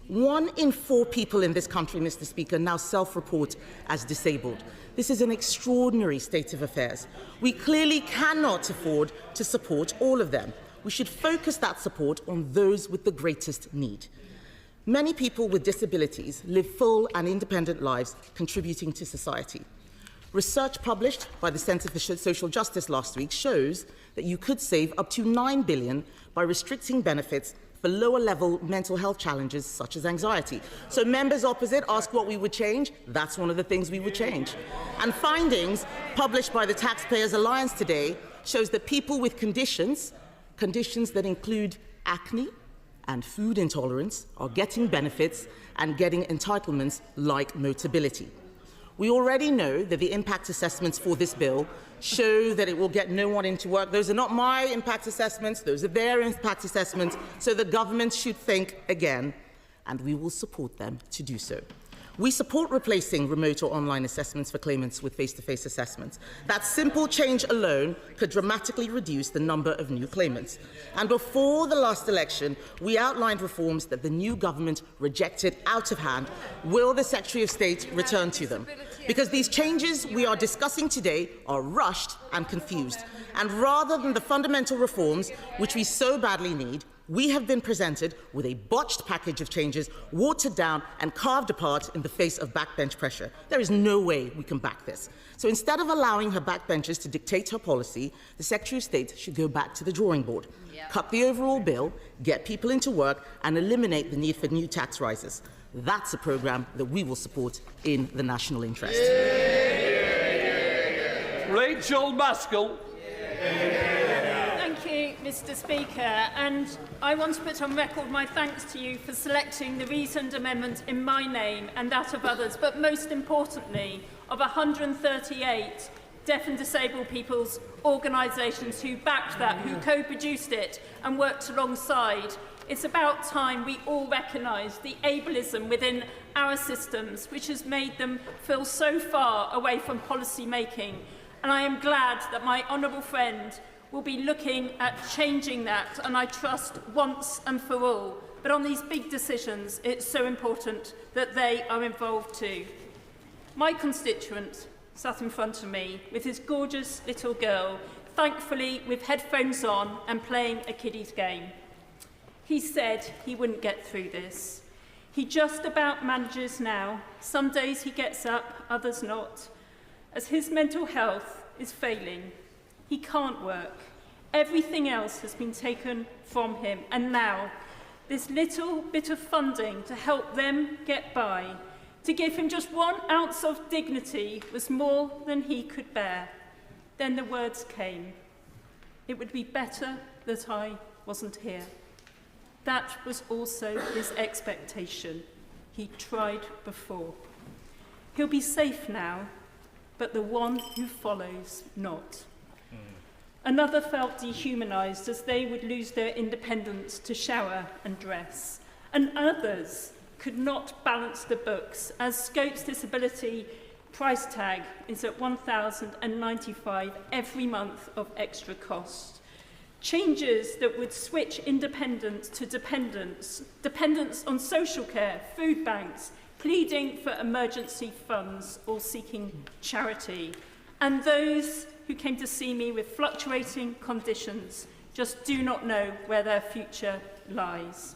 1 in 4 people in this country, Mr. Speaker, now self-report as disabled. This is an extraordinary state of affairs. We clearly cannot afford to support all of them. We should focus that support on those with the greatest need. Many people with disabilities live full and independent lives, contributing to society. Research published by the Centre for Social Justice last week shows that you could save up to £9 billion by restricting benefits for lower-level mental health challenges such as anxiety. So members opposite ask what we would change. That's one of the things we would change. And findings published by the Taxpayers Alliance today shows that people with conditions that include acne and food intolerance are getting benefits and getting entitlements like Motability. We already know that the impact assessments for this bill show that it will get no one into work. Those are not my impact assessments, those are their impact assessments, so the government should think again, and we will support them to do so. We support replacing remote or online assessments for claimants with face-to-face assessments. That simple change alone could dramatically reduce the number of new claimants. And before the last election, we outlined reforms that the new government rejected out of hand. Will the Secretary of State return to them? Because these changes we are discussing today are rushed and confused. And rather than the fundamental reforms which we so badly need, we have been presented with a botched package of changes, watered down and carved apart in the face of backbench pressure. There is no way we can back this. So instead of allowing her backbenchers to dictate her policy, the Secretary of State should go back to the drawing board, cut the overall bill, get people into work and eliminate the need for new tax rises. That's a programme that we will support in the national interest. Rachael Maskell. Thank you, Mr. Speaker, and I want to put on record my thanks to you for selecting the reasoned amendment in my name and that of others, but most importantly, of 138 deaf and disabled people's organisations who backed that, who co-produced it and worked alongside. It's about time we all recognise the ableism within our systems, which has made them feel so far away from policy making. And I am glad that my honourable friend will be looking at changing that, and I trust once and for all. But on these big decisions, it's so important that they are involved too. My constituent sat in front of me with his gorgeous little girl, thankfully with headphones on and playing a kiddie's game. He said he wouldn't get through this. He just about manages now. Some days he gets up, others not. as his mental health is failing. He can't work. Everything else has been taken from him, and now this little bit of funding to help them get by, to give him just 1 ounce of dignity, was more than he could bear. Then the words came. It would be better that I wasn't here. That was also his expectation. He tried before. He'll be safe now, but the one who follows not. Another felt dehumanised as they would lose their independence to shower and dress. And others could not balance the books as Scope's disability price tag is at £1,095 every month of extra cost. Changes that would switch independence to dependence, dependence on social care, food banks, pleading for emergency funds or seeking charity. And those who came to see me with fluctuating conditions just do not know where their future lies.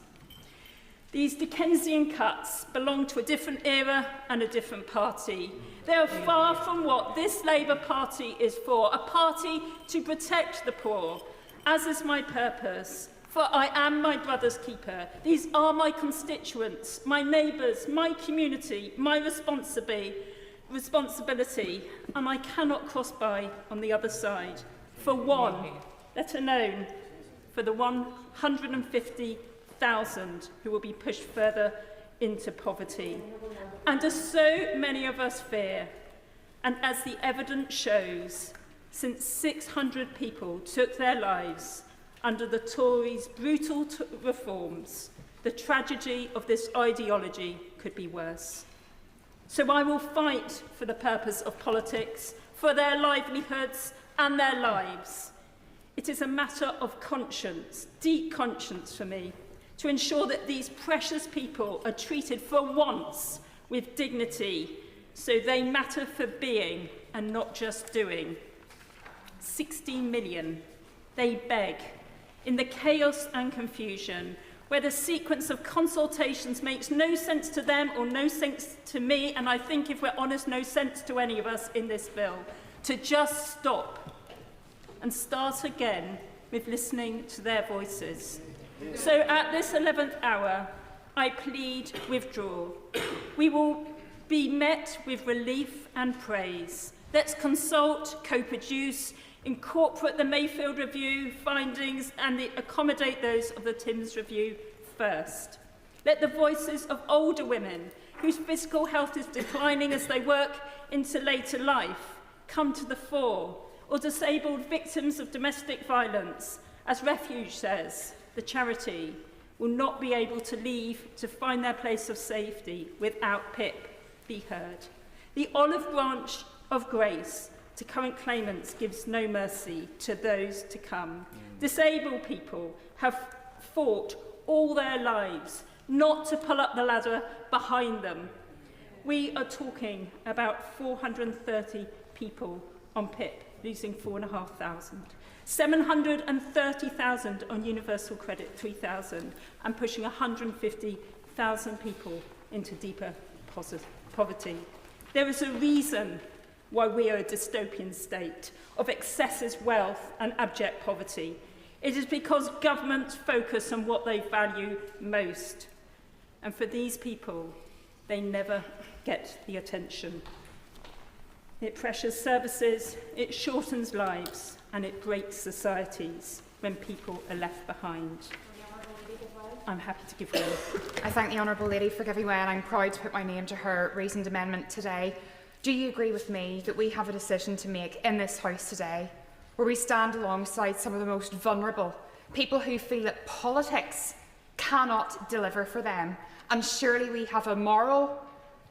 These Dickensian cuts belong to a different era and a different party. They are far from what this Labour Party is for, a party to protect the poor, as is my purpose, for I am my brother's keeper. These are my constituents, my neighbours, my community, my responsibility, and I cannot cross by on the other side. For one, let alone for the 150,000 who will be pushed further into poverty. And as so many of us fear, and as the evidence shows, since 600 people took their lives under the Tories' brutal reforms, the tragedy of this ideology could be worse. So I will fight for the purpose of politics, for their livelihoods and their lives. It is a matter of conscience, deep conscience for me, to ensure that these precious people are treated for once with dignity, so they matter for being and not just doing. 16 million, they beg, in the chaos and confusion, where the sequence of consultations makes no sense to them or no sense to me, and I think, if we're honest, no sense to any of us in this bill, to just stop and start again with listening to their voices. So at this 11th hour, I plead withdrawal. We will be met with relief and praise. Let's consult, co-produce, incorporate the Mayfield Review findings and accommodate those of the Timms Review first. Let the voices of older women whose physical health is declining as they work into later life come to the fore, or disabled victims of domestic violence. As Refuge says, the charity will not be able to leave to find their place of safety without PIP be heard. The olive branch of grace to current claimants gives no mercy to those to come. Disabled people have fought all their lives not to pull up the ladder behind them. We are talking about 430 people on PIP, losing 4,500. 730,000 on universal credit, 3,000, and pushing 150,000 people into deeper poverty. There is a reason why we are a dystopian state of excessive wealth and abject poverty. It is because governments focus on what they value most. And for these people, they never get the attention. It pressures services, it shortens lives, and it breaks societies when people are left behind. I'm happy to give way. I thank the Honourable Lady for giving way, and I'm proud to put my name to her reasoned amendment today. Do you agree with me that we have a decision to make in this House today, where we stand alongside some of the most vulnerable, people who feel that politics cannot deliver for them, and surely we have a moral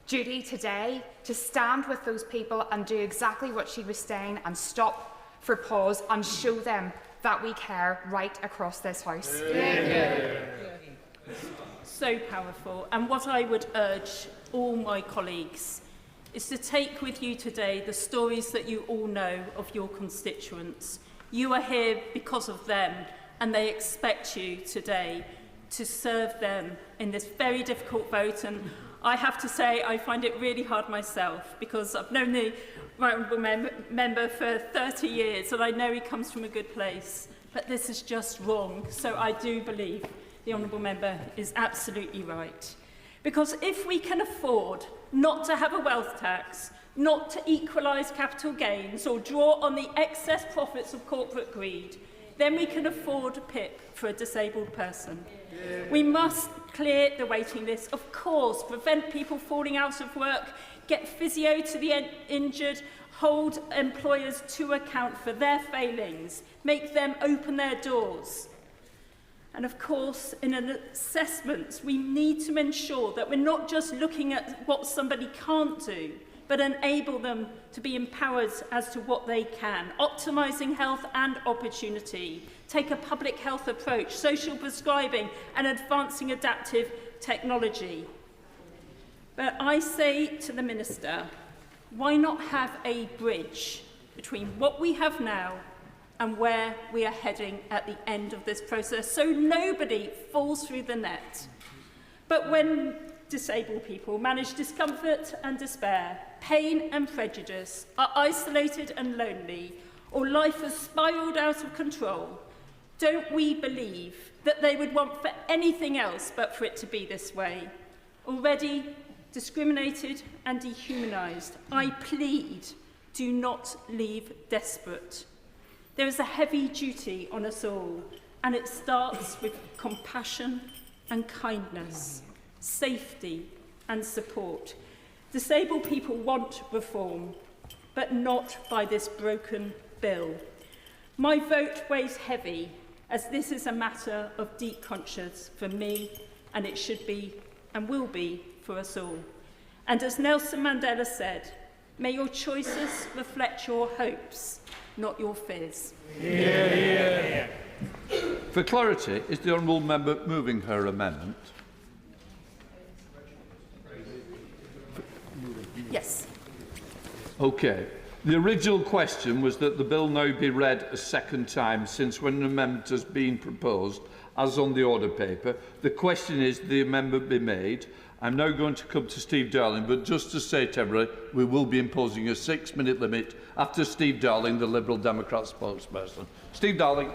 duty today to stand with those people and do exactly what she was saying, and stop for pause and show them that we care right across this House. So powerful. And what I would urge all my colleagues is to take with you today the stories that you all know of your constituents. You are here because of them, and they expect you today to serve them in this very difficult vote. And I have to say I find it really hard myself, because I've known the right honourable member for 30 years and I know he comes from a good place. But this is just wrong. So I do believe the honourable member is absolutely right. Because if we can afford not to have a wealth tax, not to equalise capital gains or draw on the excess profits of corporate greed, then we can afford a PIP for a disabled person. We must clear the waiting list, of course, prevent people falling out of work, get physio to the injured, hold employers to account for their failings, make them open their doors. And of course, in an assessment, we need to ensure that we're not just looking at what somebody can't do, but enable them to be empowered as to what they can, optimising health and opportunity, take a public health approach, social prescribing and advancing adaptive technology. But I say to the Minister, why not have a bridge between what we have now and where we are heading at the end of this process, so nobody falls through the net? But when disabled people manage discomfort and despair, pain and prejudice, are isolated and lonely, or life has spiralled out of control, don't we believe that they would want for anything else but for it to be this way? Already discriminated and dehumanised, I plead, do not leave desperate. There is a heavy duty on us all, and it starts with compassion and kindness, safety and support. Disabled people want reform, but not by this broken bill. My vote weighs heavy, as this is a matter of deep conscience for me, and it should be and will be for us all. And as Nelson Mandela said, may your choices reflect your hopes, not your fears. Yeah. For clarity, is the honourable member moving her amendment? Yes. Okay. The original question was that the bill now be read a second time, since when an amendment has been proposed, as on the order paper. The question is the amendment be made. I'm now going to come to Steve Darling, but just to say to everybody, we will be imposing a 6-minute limit after Steve Darling, the Liberal Democrat spokesperson. Steve Darling.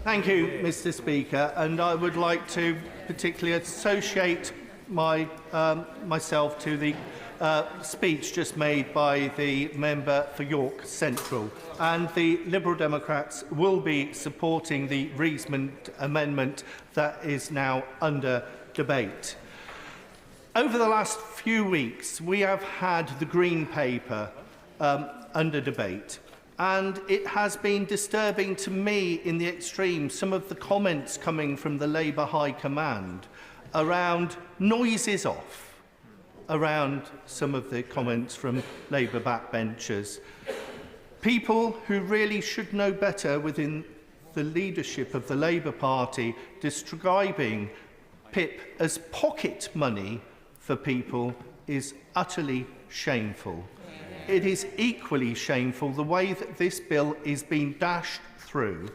Thank you, Mr. Speaker, and I would like to particularly associate myself to the speech just made by the member for York Central, and the Liberal Democrats will be supporting the Reisman amendment that is now under debate. Over the last few weeks, we have had the Green Paper under debate, and it has been disturbing to me in the extreme some of the comments coming from the Labour High Command around noises off, around some of the comments from Labour backbenchers. People who really should know better within the leadership of the Labour Party describing PIP as pocket money for people is utterly shameful. It is equally shameful the way that this bill is being dashed through.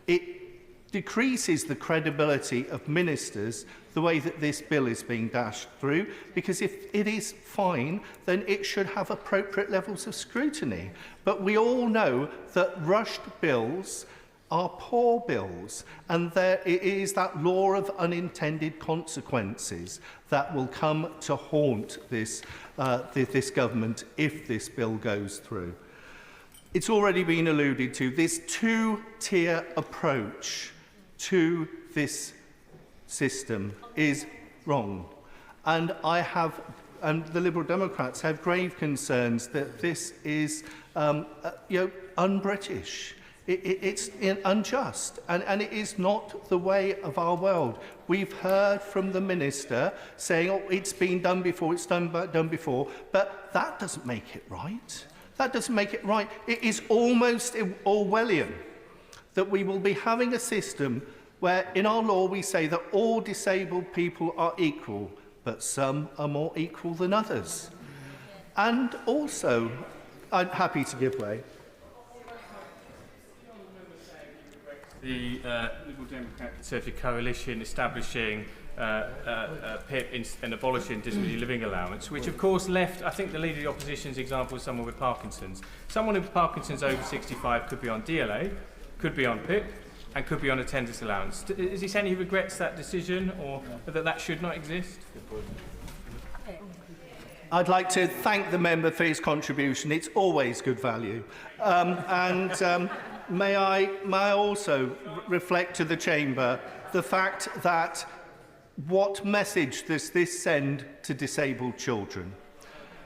It decreases the credibility of ministers the way that this bill is being dashed through, because if it is fine, then it should have appropriate levels of scrutiny. But we all know that rushed bills are poor bills, and it is that law of unintended consequences that will come to haunt this government if this bill goes through. It's already been alluded to, this two-tier approach to this system is wrong, and the Liberal Democrats have grave concerns that this is un-British. It's unjust, and it is not the way of our world. We've heard from the Minister saying, oh, it's been done before, it's done before, but that doesn't make it right. That doesn't make it right. It is almost Orwellian that we will be having a system where in our law we say that all disabled people are equal, but some are more equal than others. And also, I'm happy to give way. the Liberal Democrat Conservative coalition establishing PIP and abolishing disability living allowance, which of course left, I think the Leader of the Opposition's example was someone with Parkinson's. Someone with Parkinson's over 65 could be on DLA, could be on PIP, and could be on attendance allowance. Is he saying he regrets that decision, or that should not exist? I'd like to thank the member for his contribution. It's always good value. May I also reflect to the Chamber the fact that what message does this send to disabled children?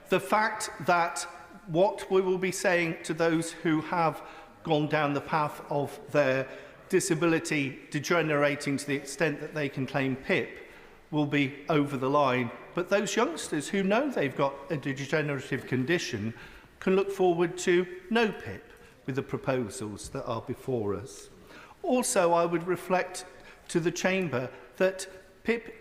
The fact that what we will be saying to those who have gone down the path of their disability degenerating to the extent that they can claim PIP will be over the line. But those youngsters who know they've got a degenerative condition can look forward to no PIP with the proposals that are before us. Also, I would reflect to the Chamber that PIP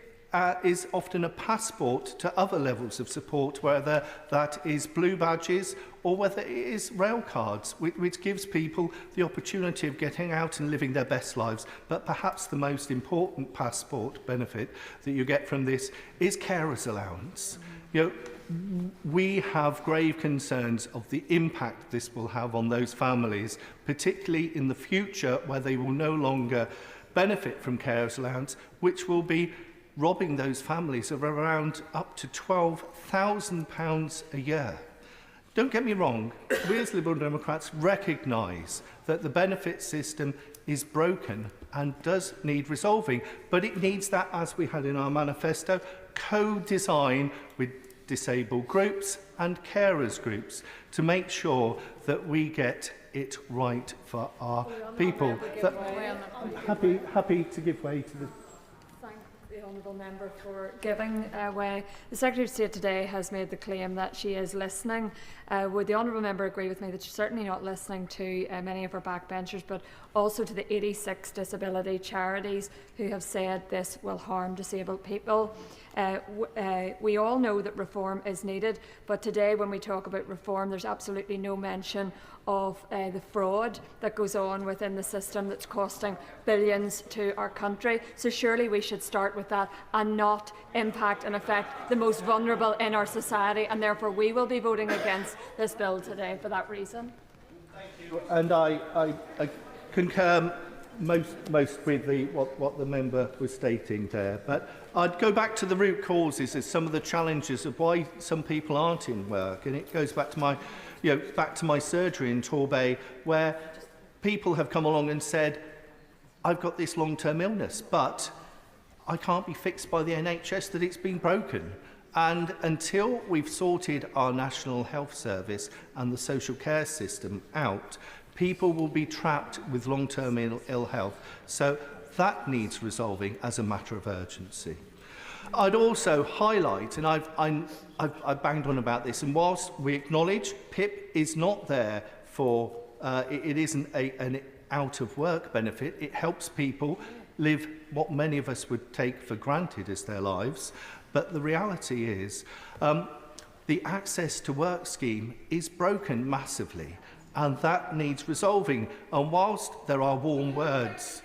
is often a passport to other levels of support, whether that is blue badges or whether it is rail cards, which gives people the opportunity of getting out and living their best lives. But perhaps the most important passport benefit that you get from this is carers allowance. You know, we have grave concerns of the impact this will have on those families, particularly in the future where they will no longer benefit from carers allowance, which will be robbing those families of around up to £12,000 a year. Don't get me wrong, we as Liberal Democrats recognise that the benefit system is broken and does need resolving, but it needs that, as we had in our manifesto, co-design with disabled groups and carers groups to make sure that we get it right for our people. I'm happy to give way to the the honourable member for giving way. The Secretary of State today has made the claim that she is listening. Would the honourable member agree with me that she's certainly not listening to many of her backbenchers, but also to the 86 disability charities who have said this will harm disabled people? We all know that reform is needed, but today when we talk about reform, there's absolutely no mention of the fraud that goes on within the system that's costing billions to our country. So surely we should start with that and not impact and affect the most vulnerable in our society, and therefore we will be voting against this bill today for that reason. And I concur most with what the member was stating there. But I'd go back to the root causes of some of the challenges of why some people aren't in work, and it goes back to my surgery in Torbay, where people have come along and said, I've got this long-term illness, but I can't be fixed by the NHS, that it's been broken. And until we've sorted our National Health Service and the social care system out, people will be trapped with long-term ill health. So that needs resolving as a matter of urgency. I'd also highlight, and I've banged on about this, and whilst we acknowledge PIP is not there for, it isn't an out-of-work benefit, it helps people live what many of us would take for granted as their lives. But the reality is the access to work scheme is broken massively, and that needs resolving. And whilst there are warm words,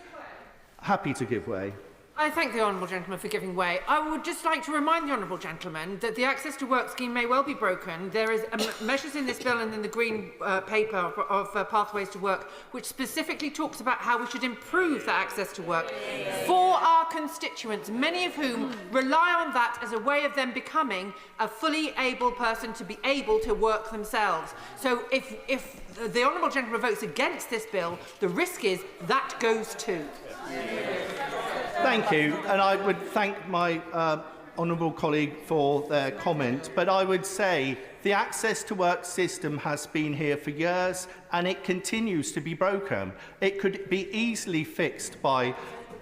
happy to give way. I thank the honourable gentleman for giving way. I would just like to remind the honourable gentleman that the access to work scheme may well be broken. There is measures in this bill and in the Green Paper of Pathways to Work which specifically talks about how we should improve the access to work for our constituents, many of whom rely on that as a way of them becoming a fully able person to be able to work themselves. So if the honourable gentleman votes against this bill, the risk is that goes too. Thank you, and I would thank my honourable colleague for their comment, but I would say the access to work system has been here for years and it continues to be broken. It could be easily fixed by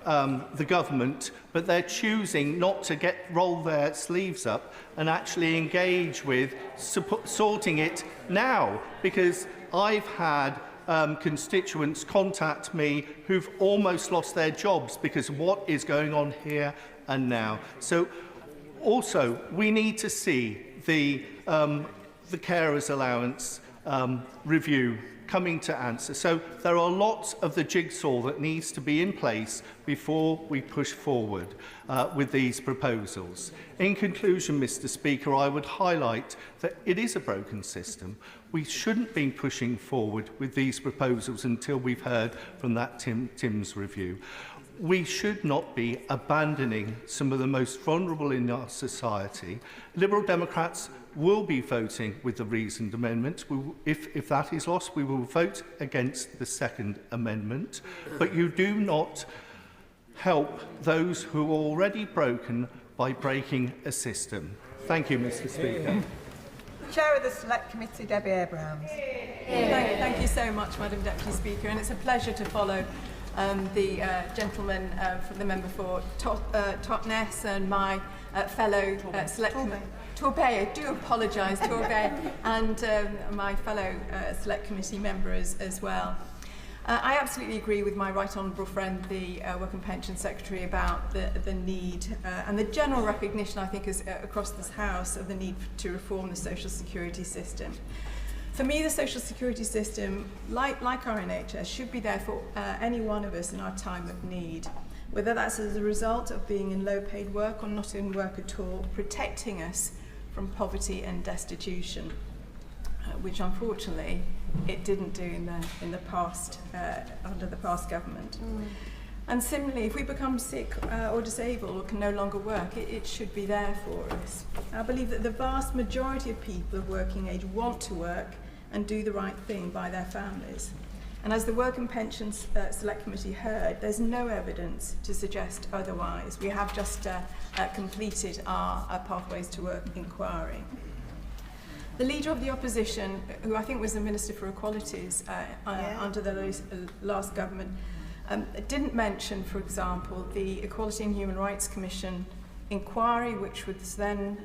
the government, but they're choosing not to roll their sleeves up and actually engage with sorting it now, because I've had constituents contact me who've almost lost their jobs because of what is going on here and now. So also we need to see the carers allowance review coming to answer. So there are lots of the jigsaw that needs to be in place before we push forward with these proposals. In conclusion, Mr. Speaker, I would highlight that it is a broken system. We shouldn't be pushing forward with these proposals until we've heard from that Tim's review. We should not be abandoning some of the most vulnerable in our society. Liberal Democrats will be voting with the reasoned amendment. If that is lost, we will vote against the second amendment. But you do not help those who are already broken by breaking a system. Thank you, Mr. Speaker. Chair of the Select Committee, Debbie Abrahams. Thank you so much, Madam Deputy Speaker, and it's a pleasure to follow the gentleman from the member for Totnes and my fellow Select Committee. Torbay, I do apologise, Torbay, and my fellow Select Committee member as well. I absolutely agree with my right honourable friend, the Work and Pension Secretary, about the need and the general recognition, I think, is across this House of the need to reform the social security system. For me, the social security system, like our NHS, should be there for any one of us in our time of need, whether that's as a result of being in low-paid work or not in work at all, protecting us from poverty and destitution, which unfortunately it didn't do in the past under the past government. And similarly, if we become sick or disabled or can no longer work, it should be there for us. I believe that the vast majority of people of working age want to work and do the right thing by their families. And as the Work and Pensions Select Committee heard, there's no evidence to suggest otherwise. We have just completed our Pathways to Work inquiry. The Leader of the Opposition, who I think was the Minister for Equalities under the last government, didn't mention, for example, the Equality and Human Rights Commission inquiry, which was then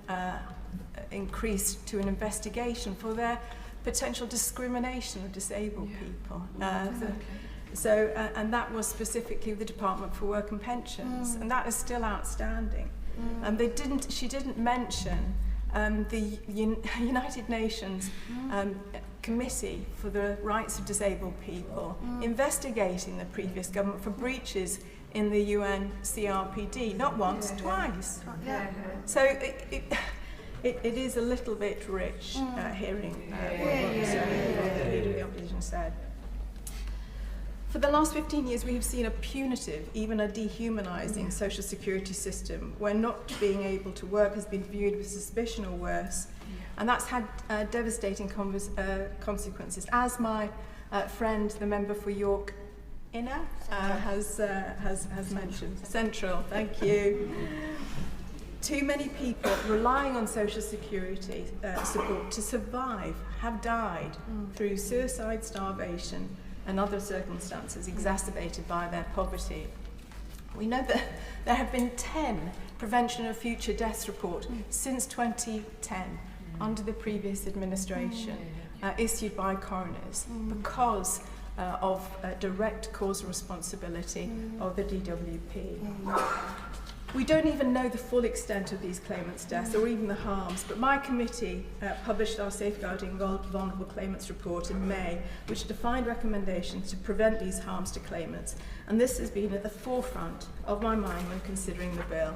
increased to an investigation for their potential discrimination of disabled people. And that was specifically the Department for Work and Pensions, and that is still outstanding. She didn't mention the United Nations Committee for the Rights of Disabled People investigating the previous government for breaches in the UN CRPD, not once, twice. So it is a little bit rich hearing what the Leader of the Opposition said. For the last 15 years, we have seen a punitive, even a dehumanising social security system where not being able to work has been viewed with suspicion or worse. And that's had devastating consequences, as my friend, the member for York Inner, has mentioned. Central, thank you. Too many people relying on social security support to survive have died through suicide, starvation, and other circumstances exacerbated by their poverty. We know that there have been 10 Prevention of Future Deaths report since 2010 under the previous administration issued by coroners because of direct causal responsibility of the DWP. We don't even know the full extent of these claimants' deaths or even the harms, but my committee published our Safeguarding Vulnerable Claimants report in May, which defined recommendations to prevent these harms to claimants, and this has been at the forefront of my mind when considering the bill.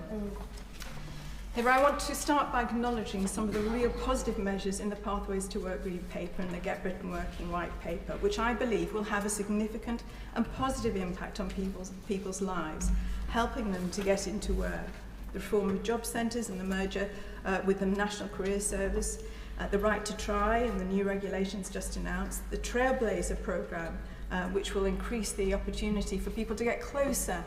Here, I want to start by acknowledging some of the real positive measures in the Pathways to Work Green Paper and the Get Britain Working White Paper, which I believe will have a significant and positive impact on people's lives, helping them to get into work. The reform of job centres and the merger with the National Career Service, the right to try and the new regulations just announced, the Trailblazer programme, which will increase the opportunity for people to get closer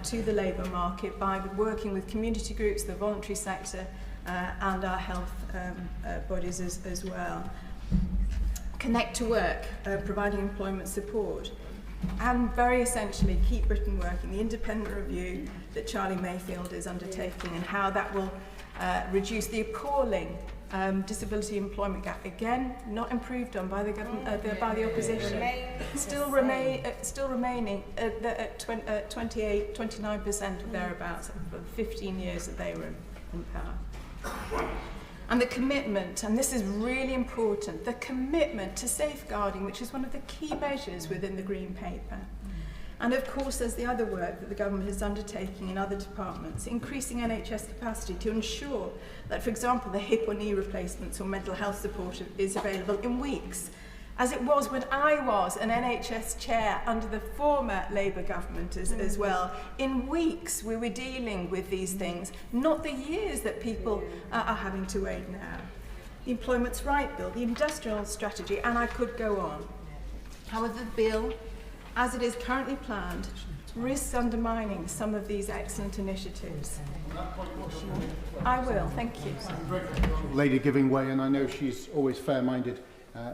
to the labour market by working with community groups, the voluntary sector, and our health bodies as well. Connect to Work, providing employment support. And very essentially, Keep Britain Working, the independent review that Charlie Mayfield is undertaking, and how that will reduce the appalling disability employment gap, again not improved on by the government, by the opposition, still remaining at 29% or thereabouts for the 15 years that they were in power. And the commitment, and this is really important, the commitment to safeguarding, which is one of the key measures within the Green Paper. And of course, there's the other work that the government is undertaking in other departments, increasing NHS capacity to ensure that, for example, the hip or knee replacements or mental health support is available in weeks, as it was when I was an NHS chair under the former Labour government as well. In weeks we were dealing with these things, not the years that people are having to wait now. The Employment's Right Bill, the Industrial Strategy, and I could go on. However, the bill, as it is currently planned, risks undermining some of these excellent initiatives. I will, thank you. Lady giving way, and I know she's always fair-minded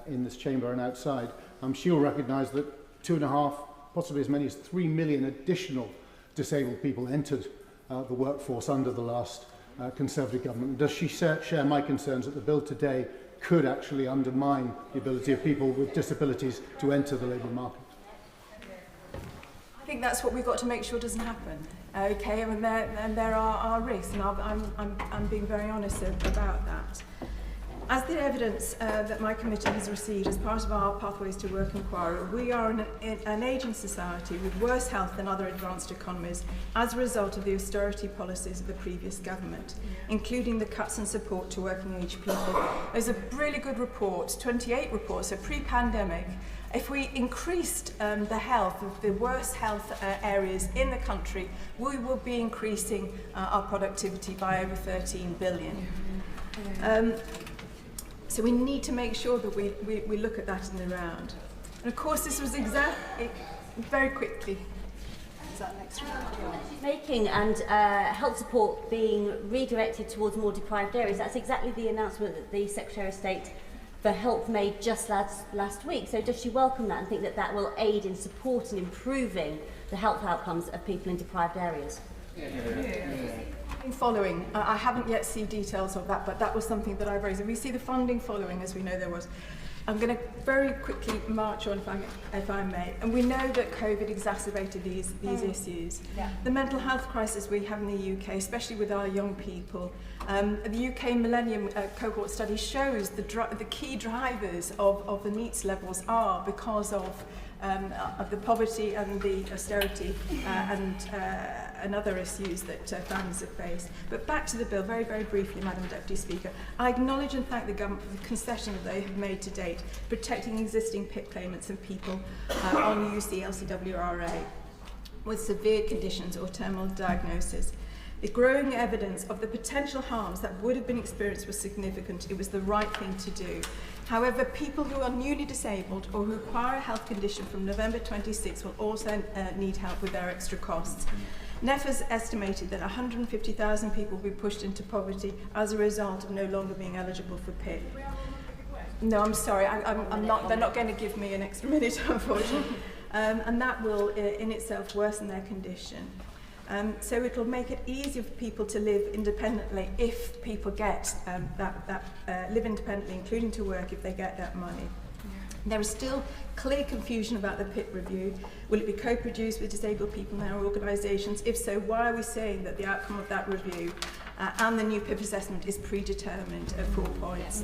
in this chamber and outside. She'll recognise that 2.5, possibly as many as 3 million additional disabled people entered the workforce under the last Conservative government. Does she share my concerns that the bill today could actually undermine the ability of people with disabilities to enter the labour market? I think that's what we've got to make sure doesn't happen. Okay, I mean, there are risks, and I'm being very honest about that. As the evidence that my committee has received as part of our Pathways to Work inquiry, we are an ageing society with worse health than other advanced economies as a result of the austerity policies of the previous government, including the cuts in support to working age people. There's a really good report, 28 reports, so pre-pandemic. If we increased the health of the worst health areas in the country, we will be increasing our productivity by over 13 billion. So we need to make sure that we look at that in the round. And of course, this was very quickly. Is that next round? Making and health support being redirected towards more deprived areas. That's exactly the announcement that the Secretary of State for Health made just last week. So does she welcome that and think that that will aid in supporting and improving the health outcomes of people in deprived areas? Following, I haven't yet seen details of that, but that was something that I raised. And we see the funding following, as we know there was. I'm going to very quickly march on, if I may. And we know that COVID exacerbated these issues. Yeah. The mental health crisis we have in the UK, especially with our young people. The UK Millennium Cohort Study shows the key drivers of the NEETs levels are because of the poverty and the austerity and other issues that families have faced. But back to the bill, very, very briefly, Madam Deputy Speaker. I acknowledge and thank the government for the concession that they have made to date, protecting existing PIP claimants and people on UC LCWRA with severe conditions or terminal diagnosis. The growing evidence of the potential harms that would have been experienced was significant. It was the right thing to do. However, people who are newly disabled or who acquire a health condition from November 26 will also need help with their extra costs. NEF has estimated that 150,000 people will be pushed into poverty as a result of no longer being eligible for PIP. No, I'm sorry, I'm not. They're not going to give me an extra minute, unfortunately, and that will, in itself, worsen their condition. So it'll make it easier for people to live independently if people get live independently, including to work if they get that money. There is still clear confusion about the PIP review. Will it be co-produced with disabled people in our organisations? If so, why are we saying that the outcome of that review and the new PIP assessment is predetermined at 4 points?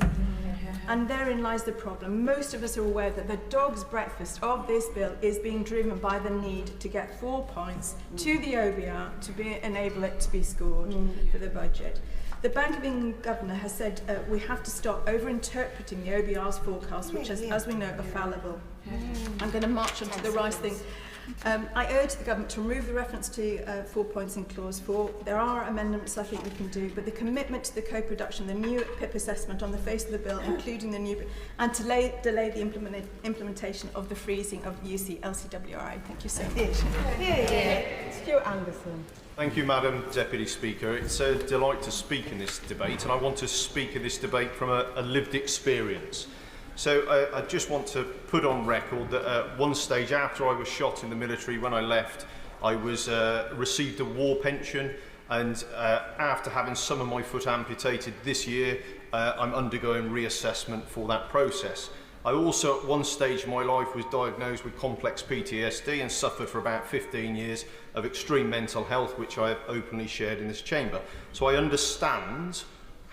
And therein lies the problem. Most of us are aware that the dog's breakfast of this bill is being driven by the need to get 4 points to the OBR to enable it to be scored for the budget. The Bank of England governor has said we have to stop over-interpreting the OBR's forecasts, which, as we know, are fallible. I'm going to march on to the right thing. I urge the government to remove the reference to 4 points in clause 4. There are amendments I think we can do, but the commitment to the co-production, the new PIP assessment on the face of the bill, including the new, and to delay the implementation of the freezing of UC LCWRA. Thank you so much. Stuart Anderson. Thank you, Madam Deputy Speaker. It's a delight to speak in this debate, and I want to speak in this debate from a lived experience. So I just want to put on record that at one stage after I was shot in the military, when I left, I was received a war pension, and after having some of my foot amputated this year, I'm undergoing reassessment for that process. I also, at one stage in my life, was diagnosed with complex PTSD and suffered for about 15 years of extreme mental health, which I have openly shared in this chamber. So I understand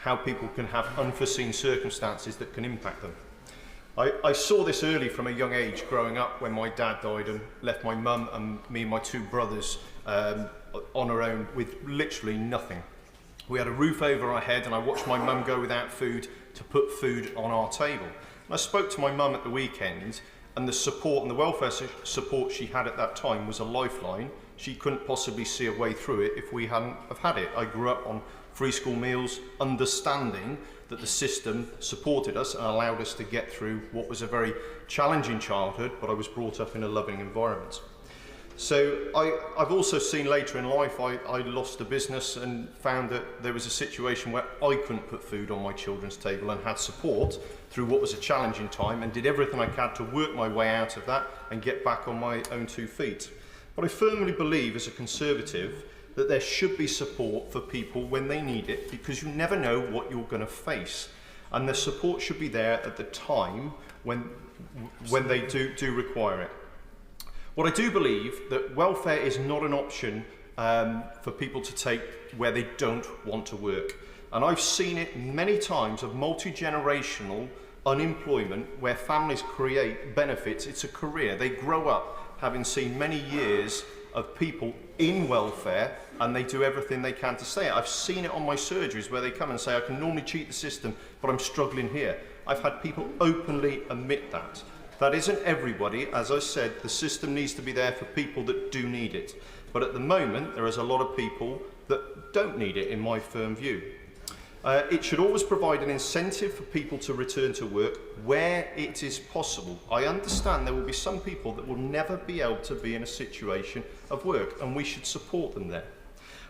how people can have unforeseen circumstances that can impact them. I saw this early from a young age growing up when my dad died and left my mum and me and my two brothers on our own with literally nothing. We had a roof over our head and I watched my mum go without food to put food on our table. And I spoke to my mum at the weekend, and the support and the welfare support she had at that time was a lifeline. She couldn't possibly see a way through it if we hadn't have had it. I grew up on free school meals, understanding that the system supported us and allowed us to get through what was a very challenging childhood, but I was brought up in a loving environment. So I've also seen later in life, I lost a business and found that there was a situation where I couldn't put food on my children's table, and had support through what was a challenging time, and did everything I could to work my way out of that and get back on my own 2 feet. But I firmly believe as a Conservative that there should be support for people when they need it, because you never know what you're going to face. And the support should be there at the time when they do require it. What I do believe that welfare is not an option for people to take where they don't want to work. And I've seen it many times of multi-generational unemployment where families create benefits. It's a career. They grow up having seen many years of people in welfare, and they do everything they can to stay. I've seen it on my surgeries where they come and say, I can normally cheat the system, but I'm struggling here. I've had people openly admit that. That isn't everybody. As I said, the system needs to be there for people that do need it. But at the moment, there is a lot of people that don't need it, in my firm view. It should always provide an incentive for people to return to work where it is possible. I understand there will be some people that will never be able to be in a situation of work, and we should support them there.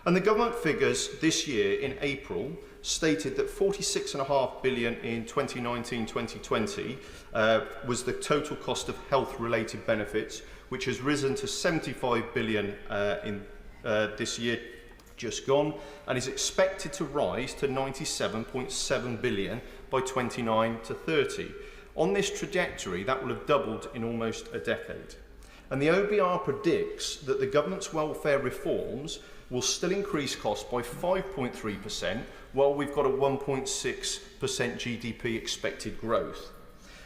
And the government figures this year in April stated that 46.5 billion in 2019-2020 was the total cost of health-related benefits, which has risen to 75 billion in this year just gone, and is expected to rise to 97.7 billion by 29 to 30. On this trajectory, that will have doubled in almost a decade. And the OBR predicts that the government's welfare reforms will still increase costs by 5.3%, while we've got a 1.6% GDP expected growth.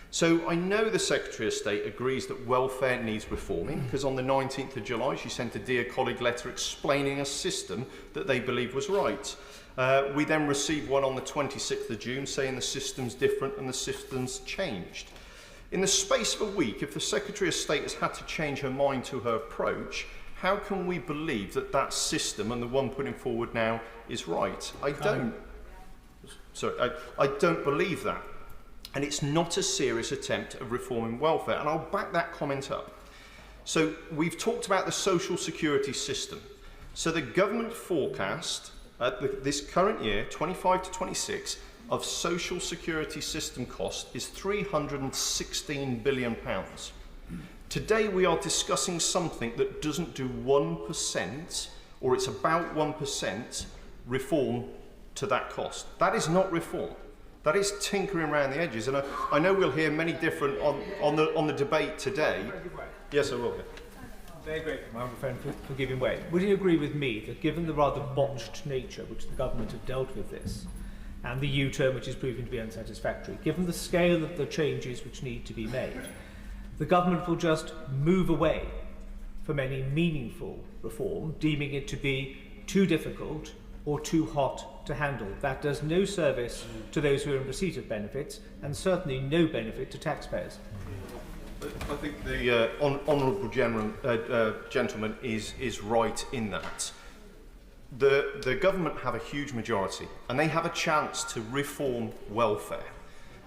So I know the Secretary of State agrees that welfare needs reforming, because on the 19th of July she sent a Dear Colleague letter explaining a system that they believe was right. We then received one on the 26th of June saying the system's different and the system's changed. In the space of a week, if the Secretary of State has had to change her mind to her approach, how can we believe that that system and the one putting forward now is right? I don't believe that. And it's not a serious attempt of reforming welfare. And I'll back that comment up. So we've talked about the social security system. So the government forecast this current year, 25 to 26, of social security system cost is £316 billion. Today we are discussing something that doesn't do 1%, or it's about 1% reform to that cost. That is not reform. That is tinkering around the edges, and I know we'll hear many different on the debate today. Yes, I will. Very grateful, my honourable friend, for giving way. Would you agree with me that given the rather botched nature which the government have dealt with this, and the U-turn which is proving to be unsatisfactory, given the scale of the changes which need to be made, the government will just move away from any meaningful reform, deeming it to be too difficult or too hot to handle? That does no service to those who are in receipt of benefits, and certainly no benefit to taxpayers. I think the honourable gentleman is right in that. The government have a huge majority, and they have a chance to reform welfare.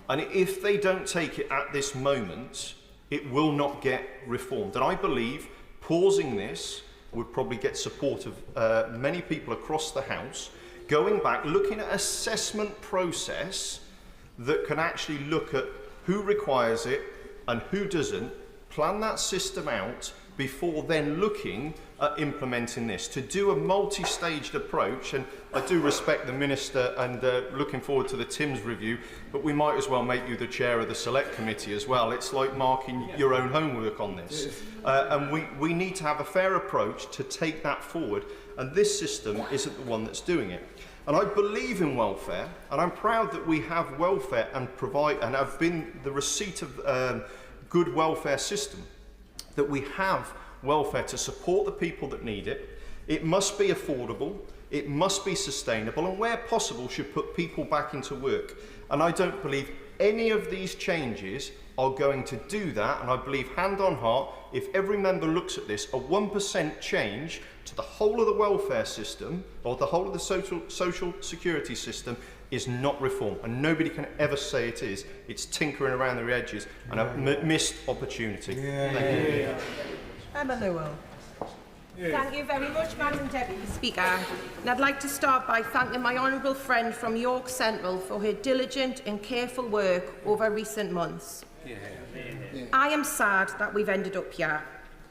And if they don't take it at this moment, it will not get reformed. And I believe pausing this would probably get support of many people across the House, going back, looking at assessment process that can actually look at who requires it and who doesn't, plan that system out before then looking at implementing this, to do a multi-staged approach. And I do respect the Minister and looking forward to the Timms review, but we might as well make you the chair of the Select Committee as well. It's like marking your own homework on this. And we need to have a fair approach to take that forward. and this system isn't the one that's doing it. And I believe in welfare, and I'm proud that we have welfare and have been the receipt of good welfare system, that we have welfare to support the people that need it. It must be affordable, it must be sustainable, and where possible should put people back into work. And I don't believe any of these changes are going to do that, and I believe, hand on heart, if every member looks at this, a 1% change to the whole of the welfare system, or the whole of the social security system, is not reform, and nobody can ever say it is. It's tinkering around the edges and a missed opportunity. Thank you. Emma Newell. Thank you very much, Madam Deputy Speaker. And I'd like to start by thanking my honourable friend from York Central for her diligent and careful work over recent months. I am sad that we've ended up here,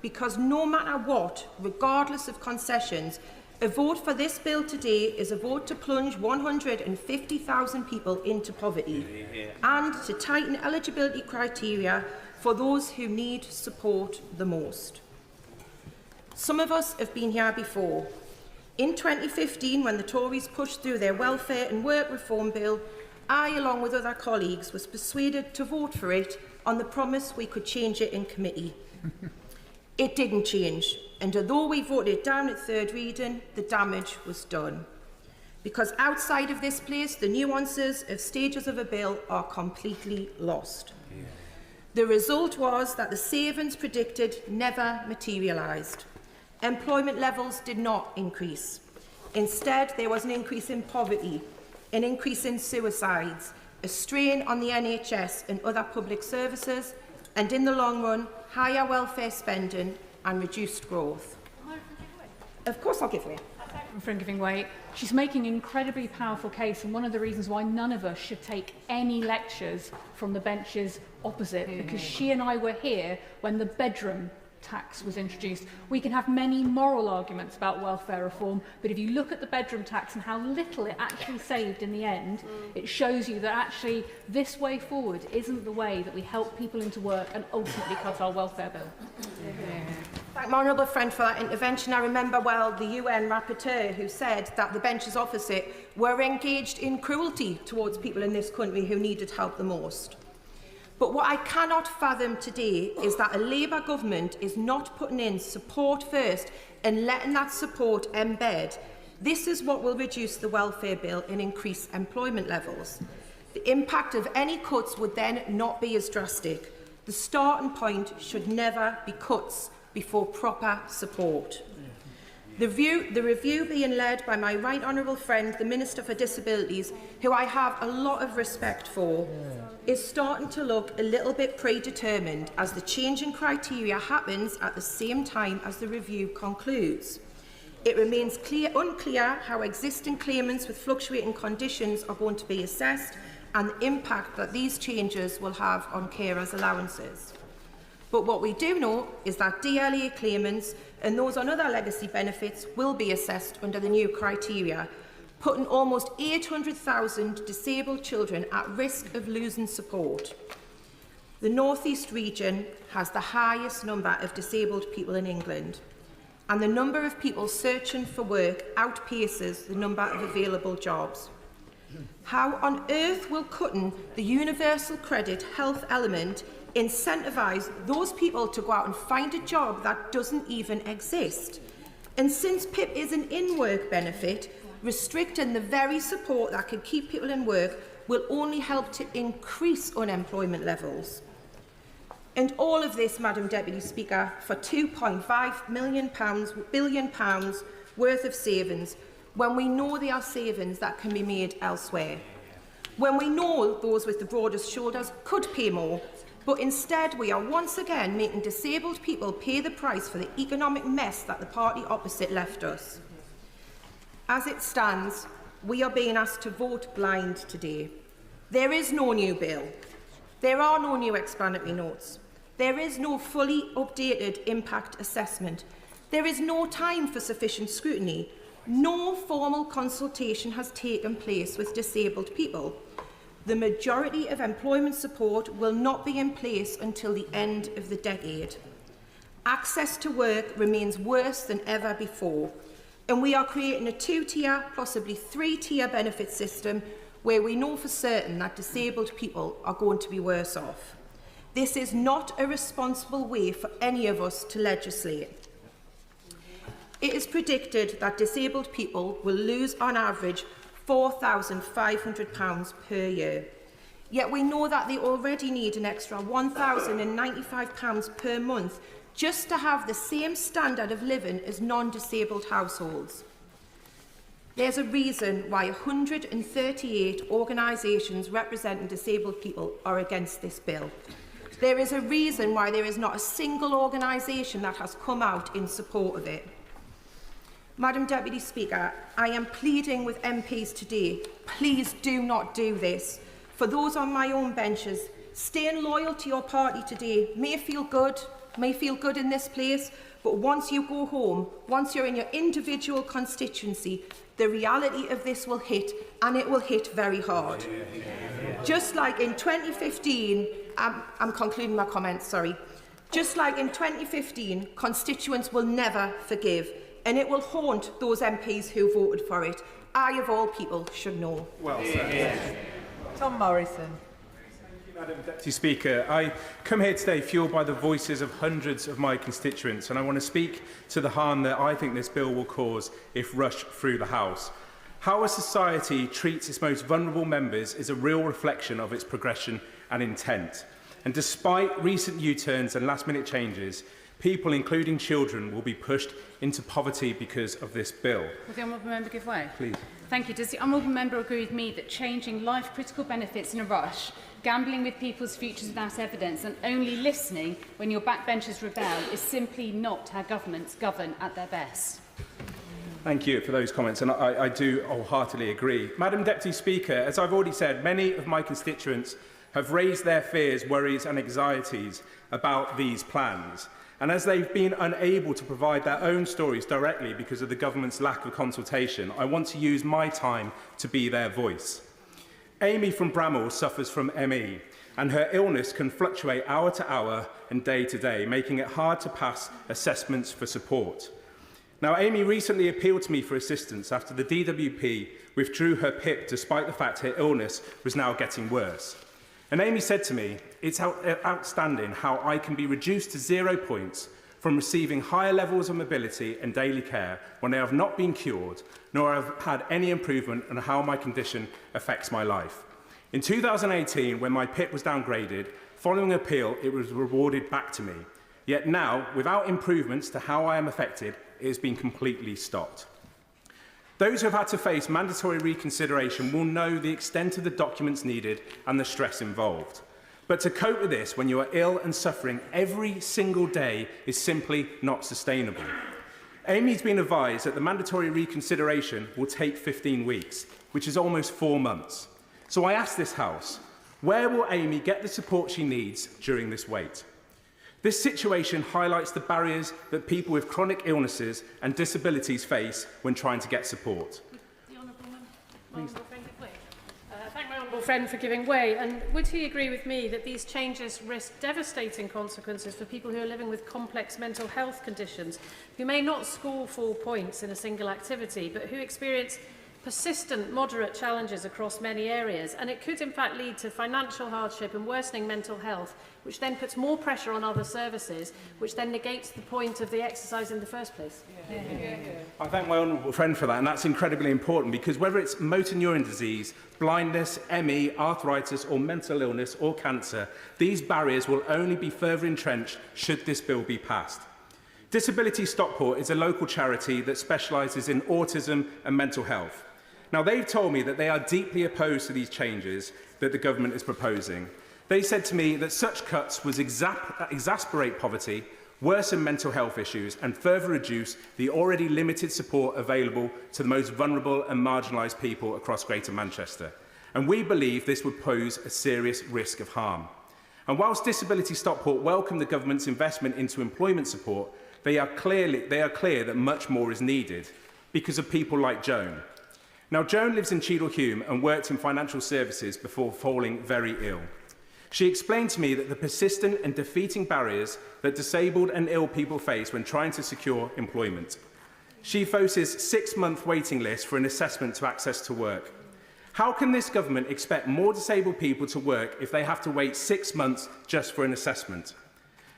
because no matter what, regardless of concessions, a vote for this bill today is a vote to plunge 150,000 people into poverty and to tighten eligibility criteria for those who need support the most. Some of us have been here before. In 2015, when the Tories pushed through their welfare and work reform bill, I, along with other colleagues, was persuaded to vote for it on the promise we could change it in committee. It didn't change, and although we voted it down at third reading, the damage was done. Because outside of this place, the nuances of stages of a bill are completely lost. The result was that the savings predicted never materialised. Employment levels did not increase. Instead, there was an increase in poverty, an increase in suicides, a strain on the NHS and other public services, and in the long run, higher welfare spending and reduced growth. Of course I'll give way. For giving way. She's making an incredibly powerful case, and one of the reasons why none of us should take any lectures from the benches opposite, because she and I were here when the bedroom tax was introduced. We can have many moral arguments about welfare reform, but if you look at the bedroom tax and how little it actually saved in the end, it shows you that actually this way forward isn't the way that we help people into work and ultimately cut our welfare bill. Thank my honourable friend for that intervention. I remember well the UN rapporteur who said that the benches opposite were engaged in cruelty towards people in this country who needed help the most. But what I cannot fathom today is that a Labour government is not putting in support first and letting that support embed. This is what will reduce the welfare bill and increase employment levels. The impact of any cuts would then not be as drastic. The starting point should never be cuts before proper support. The review being led by my right honourable friend, the Minister for Disabilities, who I have a lot of respect for, is starting to look a little bit predetermined as the change in criteria happens at the same time as the review concludes. It remains unclear how existing claimants with fluctuating conditions are going to be assessed and the impact that these changes will have on carers' allowances. But what we do know is that DLA claimants and those on other legacy benefits will be assessed under the new criteria, putting almost 800,000 disabled children at risk of losing support. The North East region has the highest number of disabled people in England, and the number of people searching for work outpaces the number of available jobs. How on earth will cutting the universal credit health element incentivise those people to go out and find a job that doesn't even exist? And since PIP is an in-work benefit, restricting the very support that can keep people in work will only help to increase unemployment levels. And all of this, Madam Deputy Speaker, for £2.5 billion worth of savings, when we know they are savings that can be made elsewhere. When we know those with the broadest shoulders could pay more, but instead we are once again making disabled people pay the price for the economic mess that the party opposite left us. As it stands, we are being asked to vote blind today. There is no new bill. There are no new explanatory notes. There is no fully updated impact assessment. There is no time for sufficient scrutiny. No formal consultation has taken place with disabled people. The majority of employment support will not be in place until the end of the decade. Access to work remains worse than ever before. And we are creating a 2-tier, possibly 3-tier benefit system where we know for certain that disabled people are going to be worse off. This is not a responsible way for any of us to legislate. It is predicted that disabled people will lose on average £4,500 per year. Yet we know that they already need an extra £1,095 per month just to have the same standard of living as non-disabled households. There's a reason why 138 organisations representing disabled people are against this bill. There is a reason why there is not a single organisation that has come out in support of it. Madam Deputy Speaker, I am pleading with MPs today, please do not do this. For those on my own benches, staying loyal to your party today may feel good in this place, but once you go home, once you're in your individual constituency, the reality of this will hit, and it will hit very hard. Just like in 2015, I'm concluding my comments, sorry. Just like in 2015, constituents will never forgive, and it will haunt those MPs who voted for it. I, of all people, should know. Well said. Tom Morrison. Madam Deputy Speaker, I come here today fuelled by the voices of hundreds of my constituents, and I want to speak to the harm that I think this bill will cause if rushed through the House. How a society treats its most vulnerable members is a real reflection of its progression and intent. And despite recent U-turns and last-minute changes, people, including children, will be pushed into poverty because of this bill. Will the honourable member give way? Please. Thank you. Does the honourable member agree with me that changing life-critical benefits in a rush, gambling with people's futures without evidence, and only listening when your backbenchers rebel is simply not how governments govern at their best? Thank you for those comments, and I do wholeheartedly agree. Madam Deputy Speaker, as I've already said, many of my constituents have raised their fears, worries and anxieties about these plans. And as they've been unable to provide their own stories directly because of the government's lack of consultation, I want to use my time to be their voice. Amy from Bramall suffers from ME, and her illness can fluctuate hour to hour and day to day, making it hard to pass assessments for support. Now, Amy recently appealed to me for assistance after the DWP withdrew her PIP despite the fact her illness was now getting worse. And Amy said to me, "It's outstanding how I can be reduced to 0 points from receiving higher levels of mobility and daily care when I have not been cured, nor have had any improvement on how my condition affects my life. In 2018, when my PIP was downgraded, following appeal, it was rewarded back to me. Yet now, without improvements to how I am affected, it has been completely stopped." Those who have had to face mandatory reconsideration will know the extent of the documents needed and the stress involved. But to cope with this when you are ill and suffering every single day is simply not sustainable. Amy's been advised that the mandatory reconsideration will take 15 weeks, which is almost 4 months. So I ask this House, where will Amy get the support she needs during this wait? This situation highlights the barriers that people with chronic illnesses and disabilities face when trying to get support. Thank my honourable friend for giving way. And would he agree with me that these changes risk devastating consequences for people who are living with complex mental health conditions, who may not score 4 points in a single activity, but who experience persistent, moderate challenges across many areas, and it could in fact lead to financial hardship and worsening mental health, which then puts more pressure on other services, which then negates the point of the exercise in the first place? I thank my honourable friend for that, and that's incredibly important because whether it's motor neuron disease, blindness, ME, arthritis or mental illness or cancer, these barriers will only be further entrenched should this bill be passed. Disability Stockport is a local charity that specialises in autism and mental health. Now, they've told me that they are deeply opposed to these changes that the government is proposing. They said to me that such cuts would exacerbate poverty, worsen mental health issues and further reduce the already limited support available to the most vulnerable and marginalised people across Greater Manchester. And we believe this would pose a serious risk of harm. And whilst Disability Stockport welcome the government's investment into employment support, they are clear that much more is needed because of people like Joan. Now, Joan lives in Cheadle-Hulme and worked in financial services before falling very ill. She explained to me that the persistent and defeating barriers that disabled and ill people face when trying to secure employment. She faces 6-month waiting lists for an assessment to access to work. How can this government expect more disabled people to work if they have to wait 6 months just for an assessment?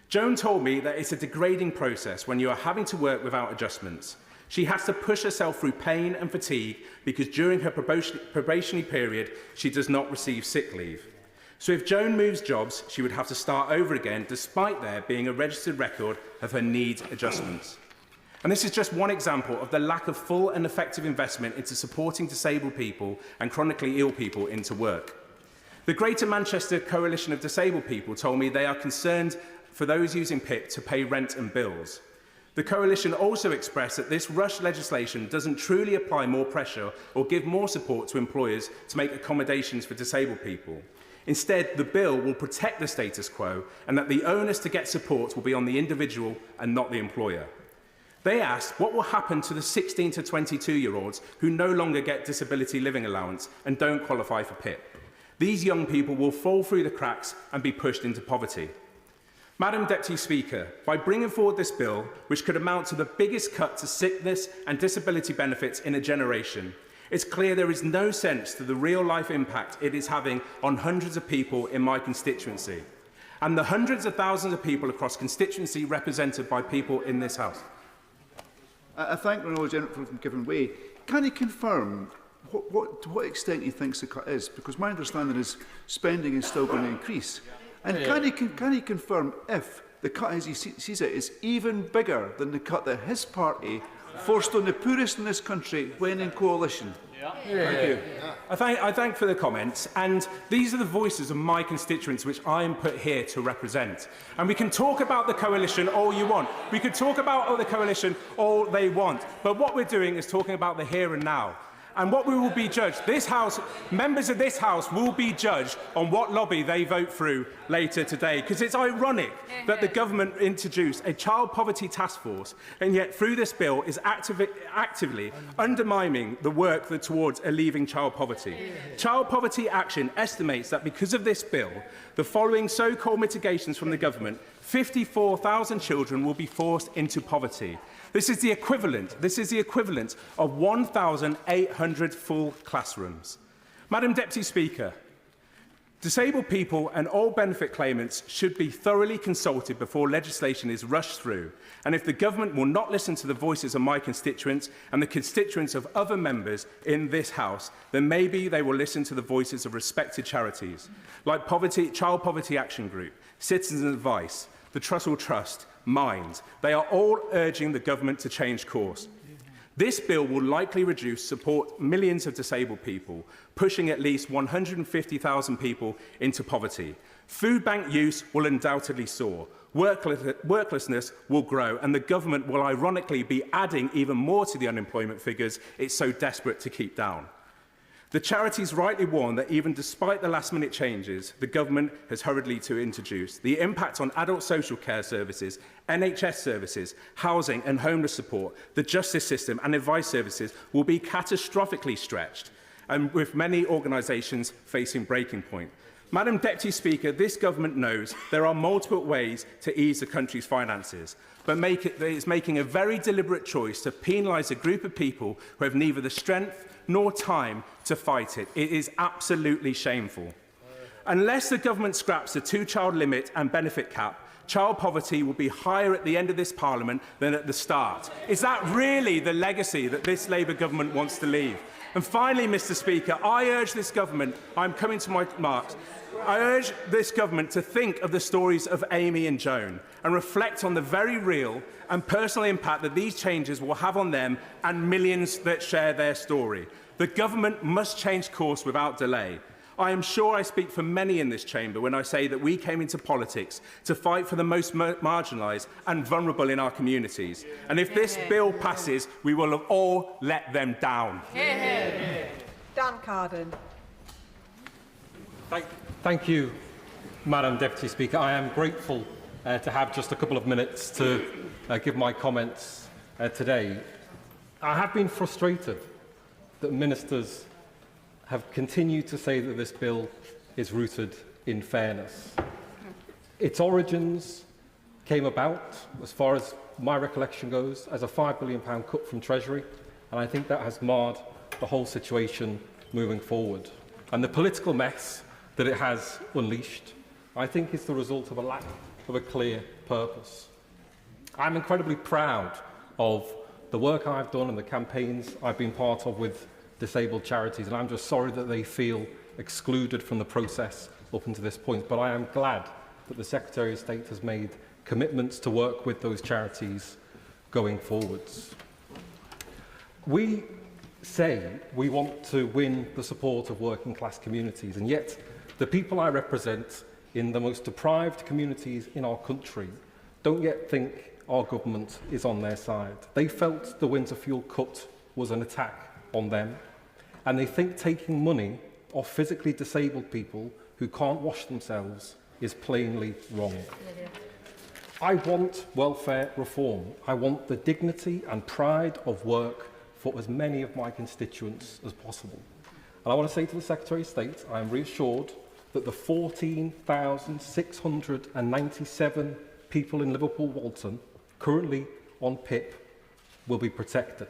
Joan told me that it's a degrading process when you are having to work without adjustments. She has to push herself through pain and fatigue because during her probationary period, she does not receive sick leave. So if Joan moves jobs, she would have to start over again, despite there being a registered record of her needs adjustments. And this is just one example of the lack of full and effective investment into supporting disabled people and chronically ill people into work. The Greater Manchester Coalition of Disabled People told me they are concerned for those using PIP to pay rent and bills. The Coalition also expressed that this rushed legislation doesn't truly apply more pressure or give more support to employers to make accommodations for disabled people. Instead, the bill will protect the status quo and that the onus to get support will be on the individual and not the employer. They asked what will happen to the 16 to 22-year-olds who no longer get disability living allowance and don't qualify for PIP. These young people will fall through the cracks and be pushed into poverty. Madam Deputy Speaker, by bringing forward this bill, which could amount to the biggest cut to sickness and disability benefits in a generation, it's clear there is no sense to the real-life impact it is having on hundreds of people in my constituency and the hundreds of thousands of people across constituency represented by people in this House. I thank the Honourable Gentleman from Given Way. Can he confirm to what extent he thinks the cut is? Because my understanding is spending is still going to increase. And can he confirm if the cut, as he sees it, is even bigger than the cut that his party forced on the poorest in this country when in coalition? Thank you. I thank for the comments, and these are the voices of my constituents which I am put here to represent. And we can talk about the coalition all you want. We could talk about the coalition all they want. But what we're doing is talking about the here and now. And what we will be judged, this House, members of this House will be judged on what lobby they vote through later today. Because it's ironic that the government introduced a child poverty task force, and yet through this bill is actively undermining the work towards alleviating child poverty. Child Poverty Action estimates that because of this bill, the following so-called mitigations from the government, 54,000 children will be forced into poverty. This is the equivalent of 1,800 full classrooms. Madam Deputy Speaker, disabled people and all benefit claimants should be thoroughly consulted before legislation is rushed through. And if the government will not listen to the voices of my constituents and the constituents of other members in this House, then maybe they will listen to the voices of respected charities like Child Poverty Action Group, Citizens Advice, the Trussell Trust, Mind. They are all urging the government to change course. This bill will likely reduce support millions of disabled people, pushing at least 150,000 people into poverty. Food bank use will undoubtedly soar. Worklessness will grow, and the government will ironically be adding even more to the unemployment figures it's so desperate to keep down. The charities rightly warn that even despite the last-minute changes the government has hurriedly to introduce, the impact on adult social care services, NHS services, housing and homeless support, the justice system and advice services will be catastrophically stretched, and with many organisations facing breaking point. Madam Deputy Speaker, this government knows there are multiple ways to ease the country's finances, but it's making a very deliberate choice to penalise a group of people who have neither the strength nor time to fight it. It is absolutely shameful. Unless the government scraps the two-child limit and benefit cap, child poverty will be higher at the end of this Parliament than at the start. Is that really the legacy that this Labour government wants to leave? And finally, Mr Speaker, I urge this government, I'm coming to my marks, I urge this government to think of the stories of Amy and Joan and reflect on the very real and personal impact that these changes will have on them and millions that share their story. The government must change course without delay. I am sure I speak for many in this chamber when I say that we came into politics to fight for the most marginalised and vulnerable in our communities. And if this bill passes, we will have all let them down. Dan Carden. Thank you, Madam Deputy Speaker. I am grateful to have just a couple of minutes to give my comments today. I have been frustrated that ministers have continued to say that this bill is rooted in fairness. Its origins came about, as far as my recollection goes, as a £5 billion cut from Treasury, and I think that has marred the whole situation moving forward. And the political mess that it has unleashed, I think, is the result of a lack of a clear purpose. I'm incredibly proud of the work I've done and the campaigns I've been part of with disabled charities, and I'm just sorry that they feel excluded from the process up until this point. But I am glad that the Secretary of State has made commitments to work with those charities going forwards. We say we want to win the support of working class communities, and yet the people I represent in the most deprived communities in our country don't yet think our government is on their side. They felt the winter fuel cut was an attack on them, and they think taking money off physically disabled people who can't wash themselves is plainly wrong. I want welfare reform. I want the dignity and pride of work for as many of my constituents as possible. And I want to say to the Secretary of State, I am reassured that the 14,697 people in Liverpool Walton currently on PIP will be protected.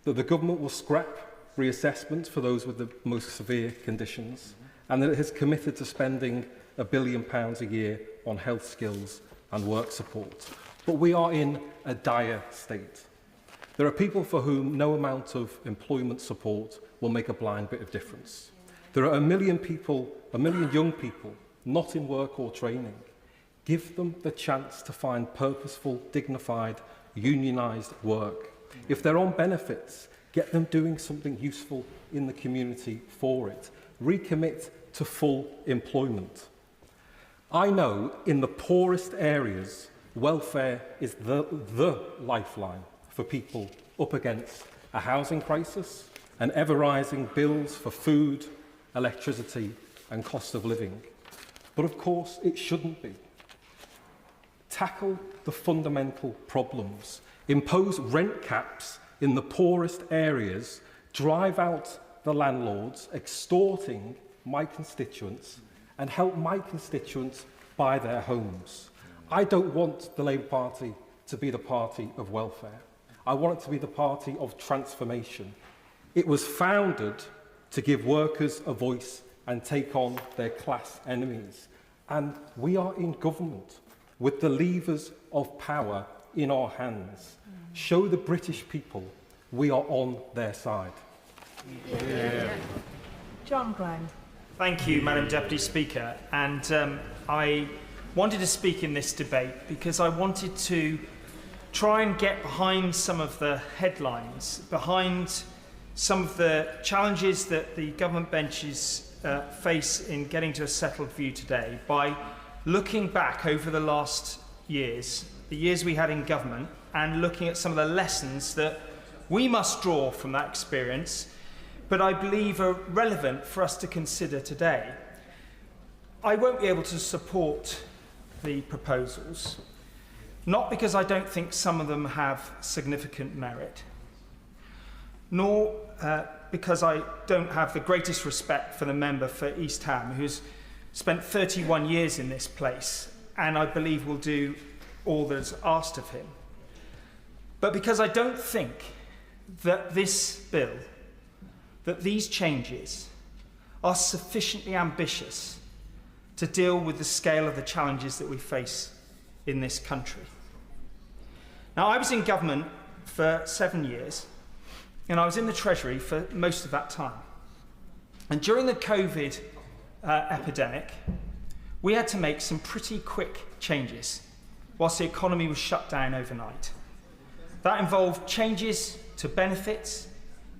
That the government will scrap reassessment for those with the most severe conditions, and that it has committed to spending £1 billion a year on health skills and work support. But we are in a dire state. There are people for whom no amount of employment support will make a blind bit of difference. There are 1 million young people not in work or training. Give them the chance to find purposeful, dignified, unionised work. If they're on benefits, get them doing something useful in the community for it. Recommit to full employment. I know in the poorest areas, welfare is the lifeline for people up against a housing crisis and ever-rising bills for food, electricity and cost of living. But of course, it shouldn't be. Tackle the fundamental problems. Impose rent caps in the poorest areas. Drive out the landlords, extorting my constituents, and help my constituents buy their homes. I don't want the Labour Party to be the party of welfare. I want it to be the party of transformation. It was founded to give workers a voice and take on their class enemies. And we are in government with the levers of power in our hands. Show the British people we are on their side. John Brown. Thank you, Madam Deputy Speaker. And I wanted to speak in this debate because I wanted to try and get behind some of the headlines, behind some of the challenges that the government benches face in getting to a settled view today by looking back over the last years, the years we had in government, and looking at some of the lessons that we must draw from that experience, but I believe are relevant for us to consider today. I won't be able to support the proposals, not because I don't think some of them have significant merit, nor because I don't have the greatest respect for the member for East Ham, who's spent 31 years in this place, and I believe will do all that is asked of him. But because I don't think that this bill, that these changes are sufficiently ambitious to deal with the scale of the challenges that we face in this country. Now, I was in government for 7 years, and I was in the Treasury for most of that time. And during the COVID epidemic, we had to make some pretty quick changes whilst the economy was shut down overnight. That involved changes to benefits,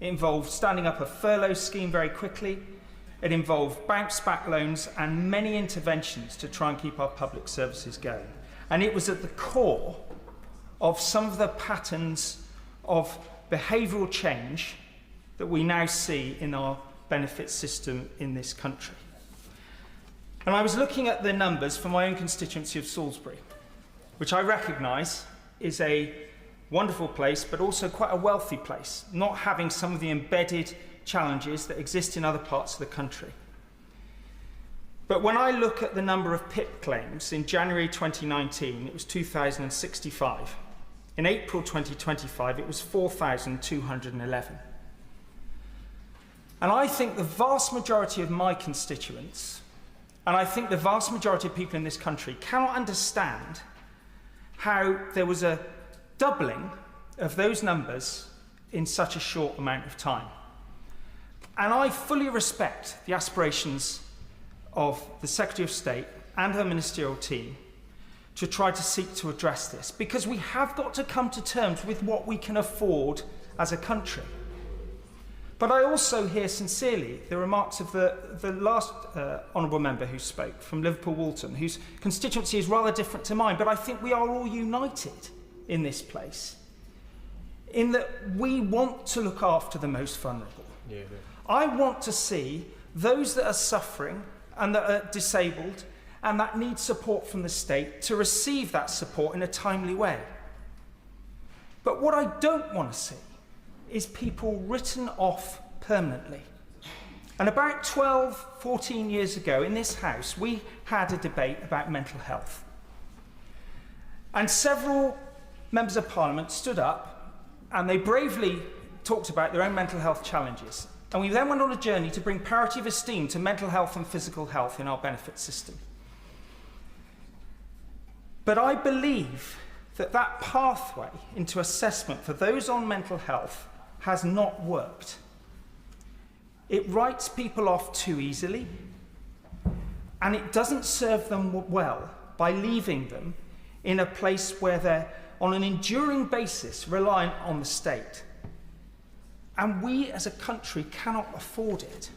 it involved standing up a furlough scheme very quickly, it involved bounce-back loans and many interventions to try and keep our public services going. And it was at the core of some of the patterns of behavioural change that we now see in our benefit system in this country. And I was looking at the numbers for my own constituency of Salisbury, which I recognise is a wonderful place, but also quite a wealthy place, not having some of the embedded challenges that exist in other parts of the country. But when I look at the number of PIP claims in January 2019, it was 2,065. In April 2025, it was 4,211. And I think the vast majority of my constituents, and I think the vast majority of people in this country, cannot understand how there was a doubling of those numbers in such a short amount of time. And I fully respect the aspirations of the Secretary of State and her ministerial team to try to seek to address this, because we have got to come to terms with what we can afford as a country. But I also hear sincerely the remarks of the last honourable member who spoke from Liverpool Walton, whose constituency is rather different to mine, but I think we are all united in this place, in that we want to look after the most vulnerable. Yeah. I want to see those that are suffering and that are disabled and that need support from the state to receive that support in a timely way. But what I don't want to see is people written off permanently. And about 12, 14 years ago in this House, we had a debate about mental health. And several members of Parliament stood up and they bravely talked about their own mental health challenges. And we then went on a journey to bring parity of esteem to mental health and physical health in our benefit system. But I believe that that pathway into assessment for those on mental health has not worked. It writes people off too easily, and it doesn't serve them well by leaving them in a place where they're on an enduring basis reliant on the state. And we as a country cannot afford it.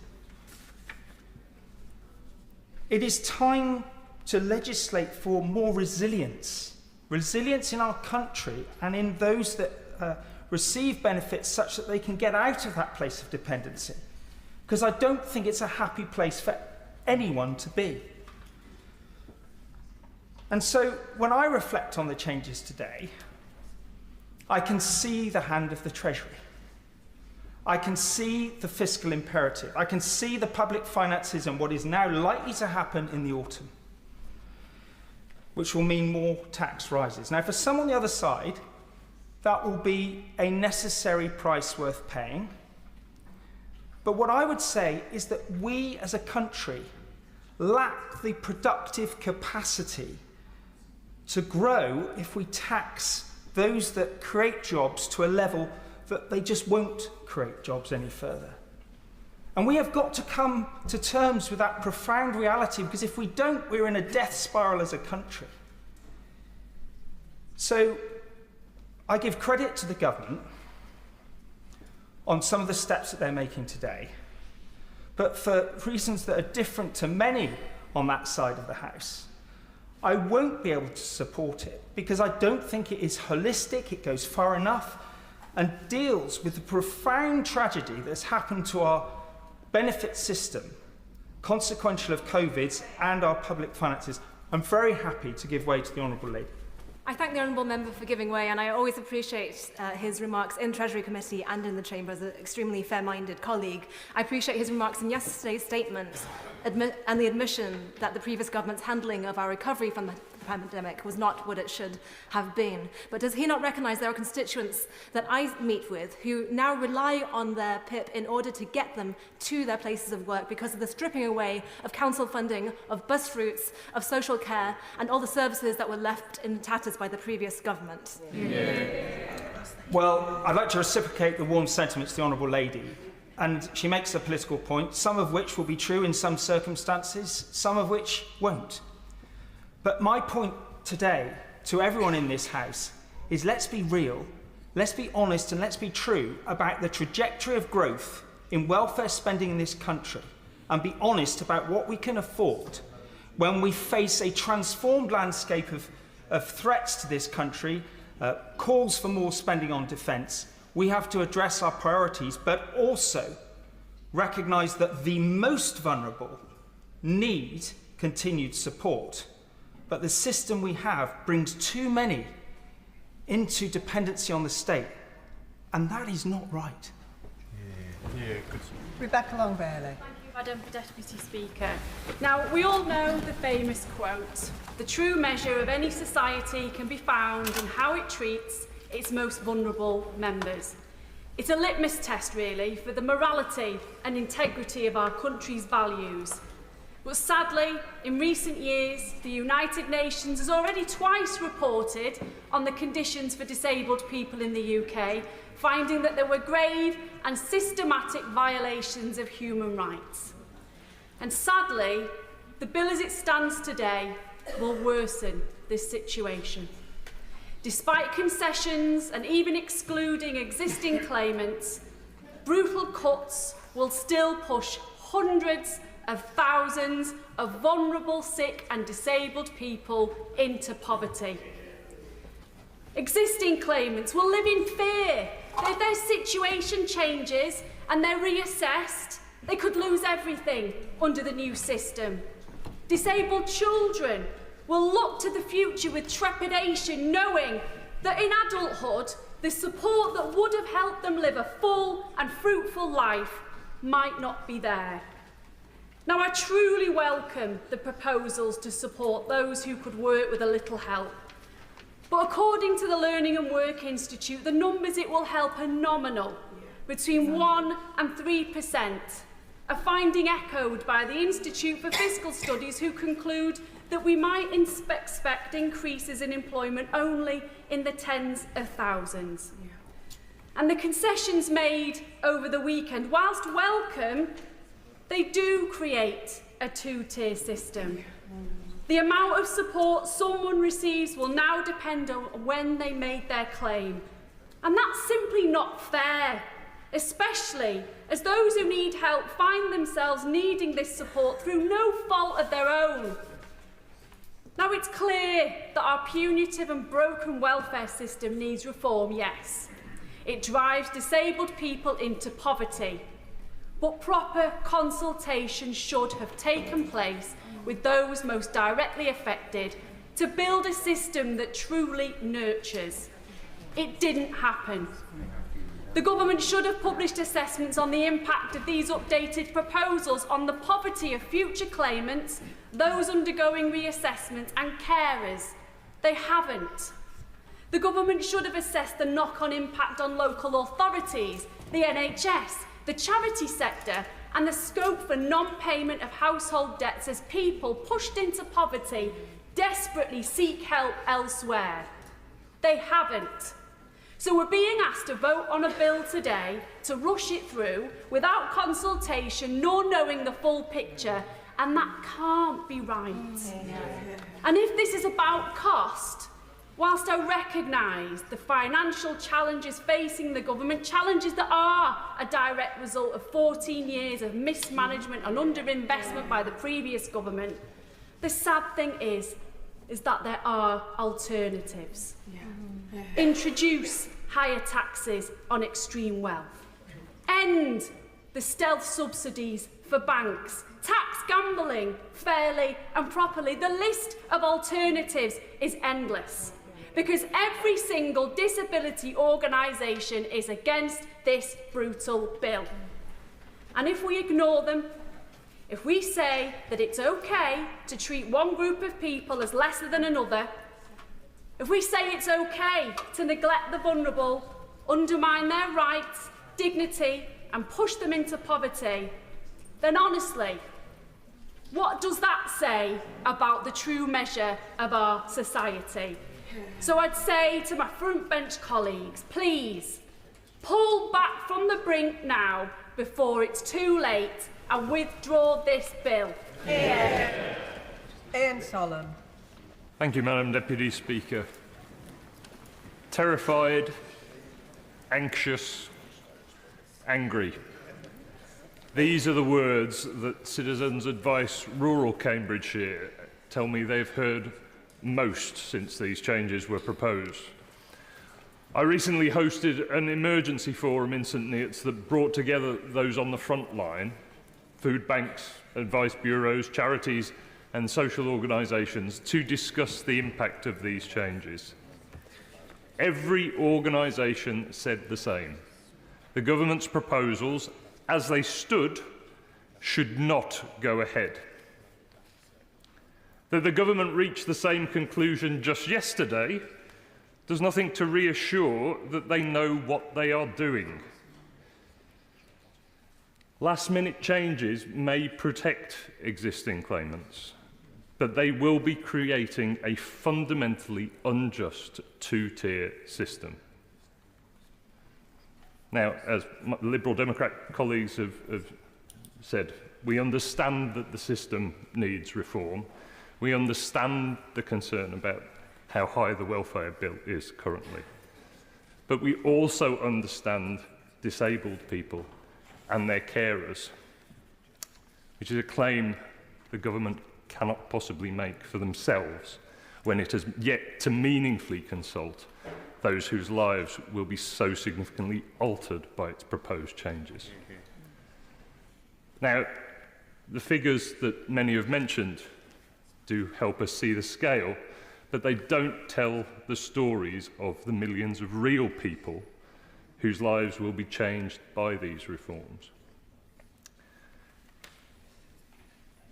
It is time to legislate for more resilience in our country and in those that receive benefits such that they can get out of that place of dependency. Because I don't think it's a happy place for anyone to be. And so when I reflect on the changes today, I can see the hand of the Treasury. I can see the fiscal imperative. I can see the public finances and what is now likely to happen in the autumn, which will mean more tax rises. Now, for some on the other side, that will be a necessary price worth paying. But what I would say is that we as a country lack the productive capacity to grow if we tax those that create jobs to a level that they just won't create jobs any further. And we have got to come to terms with that profound reality, because if we don't, we're in a death spiral as a country. So I give credit to the government on some of the steps that they're making today, but for reasons that are different to many on that side of the House, I won't be able to support it, because I don't think it is holistic, it goes far enough, and deals with the profound tragedy that's happened to our benefit system, consequential of COVID and our public finances. I'm very happy to give way to the Honourable Lady. I thank the Honourable Member for giving way, and I always appreciate his remarks in Treasury Committee and in the Chamber as an extremely fair-minded colleague. I appreciate his remarks in yesterday's statement and the admission that the previous government's handling of our recovery from the pandemic was not what it should have been. But does he not recognise there are constituents that I meet with who now rely on their PIP in order to get them to their places of work because of the stripping away of council funding, of bus routes, of social care, and all the services that were left in tatters by the previous government? Well, I'd like to reciprocate the warm sentiments of the Honourable Lady. And she makes a political point, some of which will be true in some circumstances, some of which won't. But my point today to everyone in this House is, let's be real, let's be honest, and let's be true about the trajectory of growth in welfare spending in this country, and be honest about what we can afford when we face a transformed landscape of threats to this country, calls for more spending on defence. We have to address our priorities, but also recognise that the most vulnerable need continued support. But the system we have brings too many into dependency on the state, and that is not right. Rebecca Long-Bailey. Madam Deputy Speaker. Now, we all know the famous quote, "The true measure of any society can be found in how it treats its most vulnerable members." It's a litmus test, really, for the morality and integrity of our country's values. But sadly, in recent years, the United Nations has already twice reported on the conditions for disabled people in the UK, finding that there were grave and systematic violations of human rights. And sadly, the bill as it stands today will worsen this situation. Despite concessions and even excluding existing claimants, brutal cuts will still push hundreds of thousands of vulnerable, sick and disabled people into poverty. Existing claimants will live in fear that if their situation changes and they're reassessed, they could lose everything under the new system. Disabled children will look to the future with trepidation, knowing that in adulthood, the support that would have helped them live a full and fruitful life might not be there. Now, I truly welcome the proposals to support those who could work with a little help. But according to the Learning and Work Institute, the numbers it will help are nominal, between 1% and 3%, a finding echoed by the Institute for Fiscal Studies, who conclude that we might expect increases in employment only in the tens of thousands. And the concessions made over the weekend, whilst welcome, they do create a two-tier system. The amount of support someone receives will now depend on when they made their claim. And that's simply not fair, especially as those who need help find themselves needing this support through no fault of their own. Now, it's clear that our punitive and broken welfare system needs reform, yes. It drives disabled people into poverty. But proper consultation should have taken place with those most directly affected to build a system that truly nurtures. It didn't happen. The government should have published assessments on the impact of these updated proposals on the poverty of future claimants, those undergoing reassessment and carers. They haven't. The government should have assessed the knock-on impact on local authorities, the NHS, the charity sector and the scope for non-payment of household debts as people pushed into poverty desperately seek help elsewhere. They haven't. So we're being asked to vote on a bill today to rush it through without consultation nor knowing the full picture, and that can't be right. And if this is about cost, whilst I recognise the financial challenges facing the government, challenges that are a direct result of 14 years of mismanagement and underinvestment by the previous government, the sad thing is that there are alternatives. Introduce higher taxes on extreme wealth. End the stealth subsidies for banks. Tax gambling fairly and properly. The list of alternatives is endless, because every single disability organisation is against this brutal bill. And if we ignore them, if we say that it's okay to treat one group of people as lesser than another, if we say it's okay to neglect the vulnerable, undermine their rights, dignity and push them into poverty, then honestly, what does that say about the true measure of our society? So I'd say to my front bench colleagues, please, pull back from the brink now before it's too late and withdraw this bill. Ian Solemn. Thank you, Madam Deputy Speaker. Terrified, anxious, angry. These are the words that Citizens Advice Rural Cambridgeshire tell me they've heard most since these changes were proposed. I recently hosted an emergency forum in St Neots that brought together those on the front line, food banks, advice bureaus, charities and social organisations, to discuss the impact of these changes. Every organisation said the same. The government's proposals, as they stood, should not go ahead. That the government reached the same conclusion just yesterday does nothing to reassure that they know what they are doing. Last-minute changes may protect existing claimants, but they will be creating a fundamentally unjust two-tier system. Now, as my Liberal Democrat colleagues have said, we understand that the system needs reform. We understand the concern about how high the welfare bill is currently. But we also understand disabled people and their carers, which is a claim the government cannot possibly make for themselves when it has yet to meaningfully consult those whose lives will be so significantly altered by its proposed changes. Now, the figures that many have mentioned do help us see the scale, but they don't tell the stories of the millions of real people whose lives will be changed by these reforms.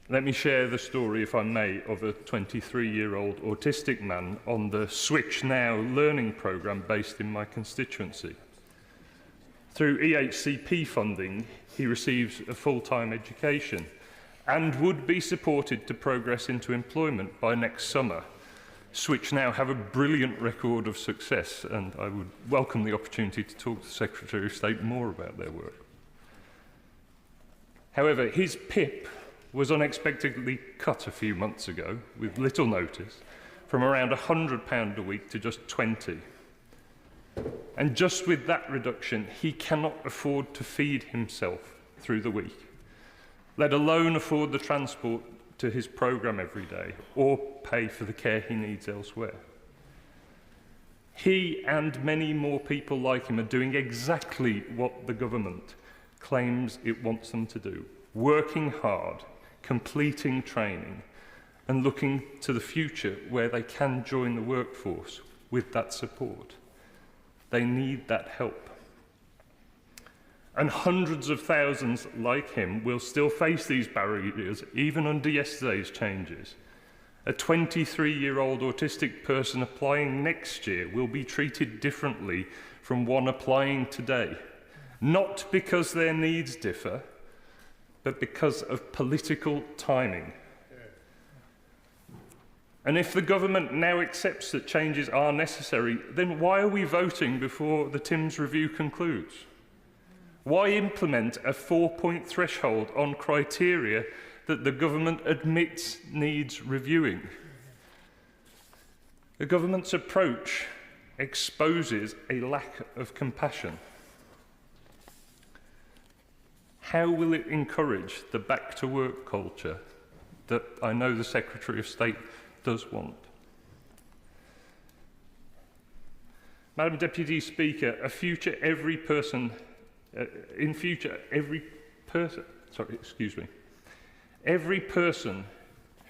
Let me share the story, if I may, of a 23-year-old autistic man on the Switch Now learning programme based in my constituency. Through EHCP funding, he receives a full-time education and would be supported to progress into employment by next summer. Switch Now have a brilliant record of success, and I would welcome the opportunity to talk to the Secretary of State more about their work. However, his PIP was unexpectedly cut a few months ago, with little notice, from around £100 a week to just £20. And just with that reduction, he cannot afford to feed himself through the week, let alone afford the transport to his programme every day or pay for the care he needs elsewhere. He and many more people like him are doing exactly what the government claims it wants them to do, working hard, completing training, and looking to the future where they can join the workforce with that support. They need that help. And hundreds of thousands like him will still face these barriers even under yesterday's changes. A 23-year-old autistic person applying next year will be treated differently from one applying today, not because their needs differ, but because of political timing. And if the government now accepts that changes are necessary, then why are we voting before the Timms review concludes? Why implement a 4-point threshold on criteria that the government admits needs reviewing? The government's approach exposes a lack of compassion. How will it encourage the back-to-work culture that I know the Secretary of State does want? Madam Deputy Speaker, every person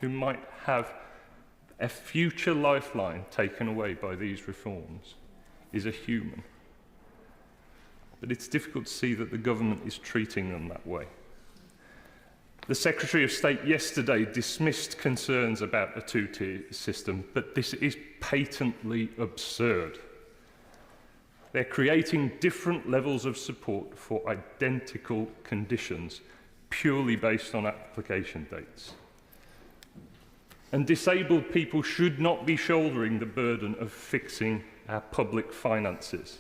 who might have a future lifeline taken away by these reforms is a human. But it's difficult to see that the government is treating them that way. The Secretary of State yesterday dismissed concerns about a two-tier system, but this is patently absurd. They're creating different levels of support for identical conditions, purely based on application dates. And disabled people should not be shouldering the burden of fixing our public finances.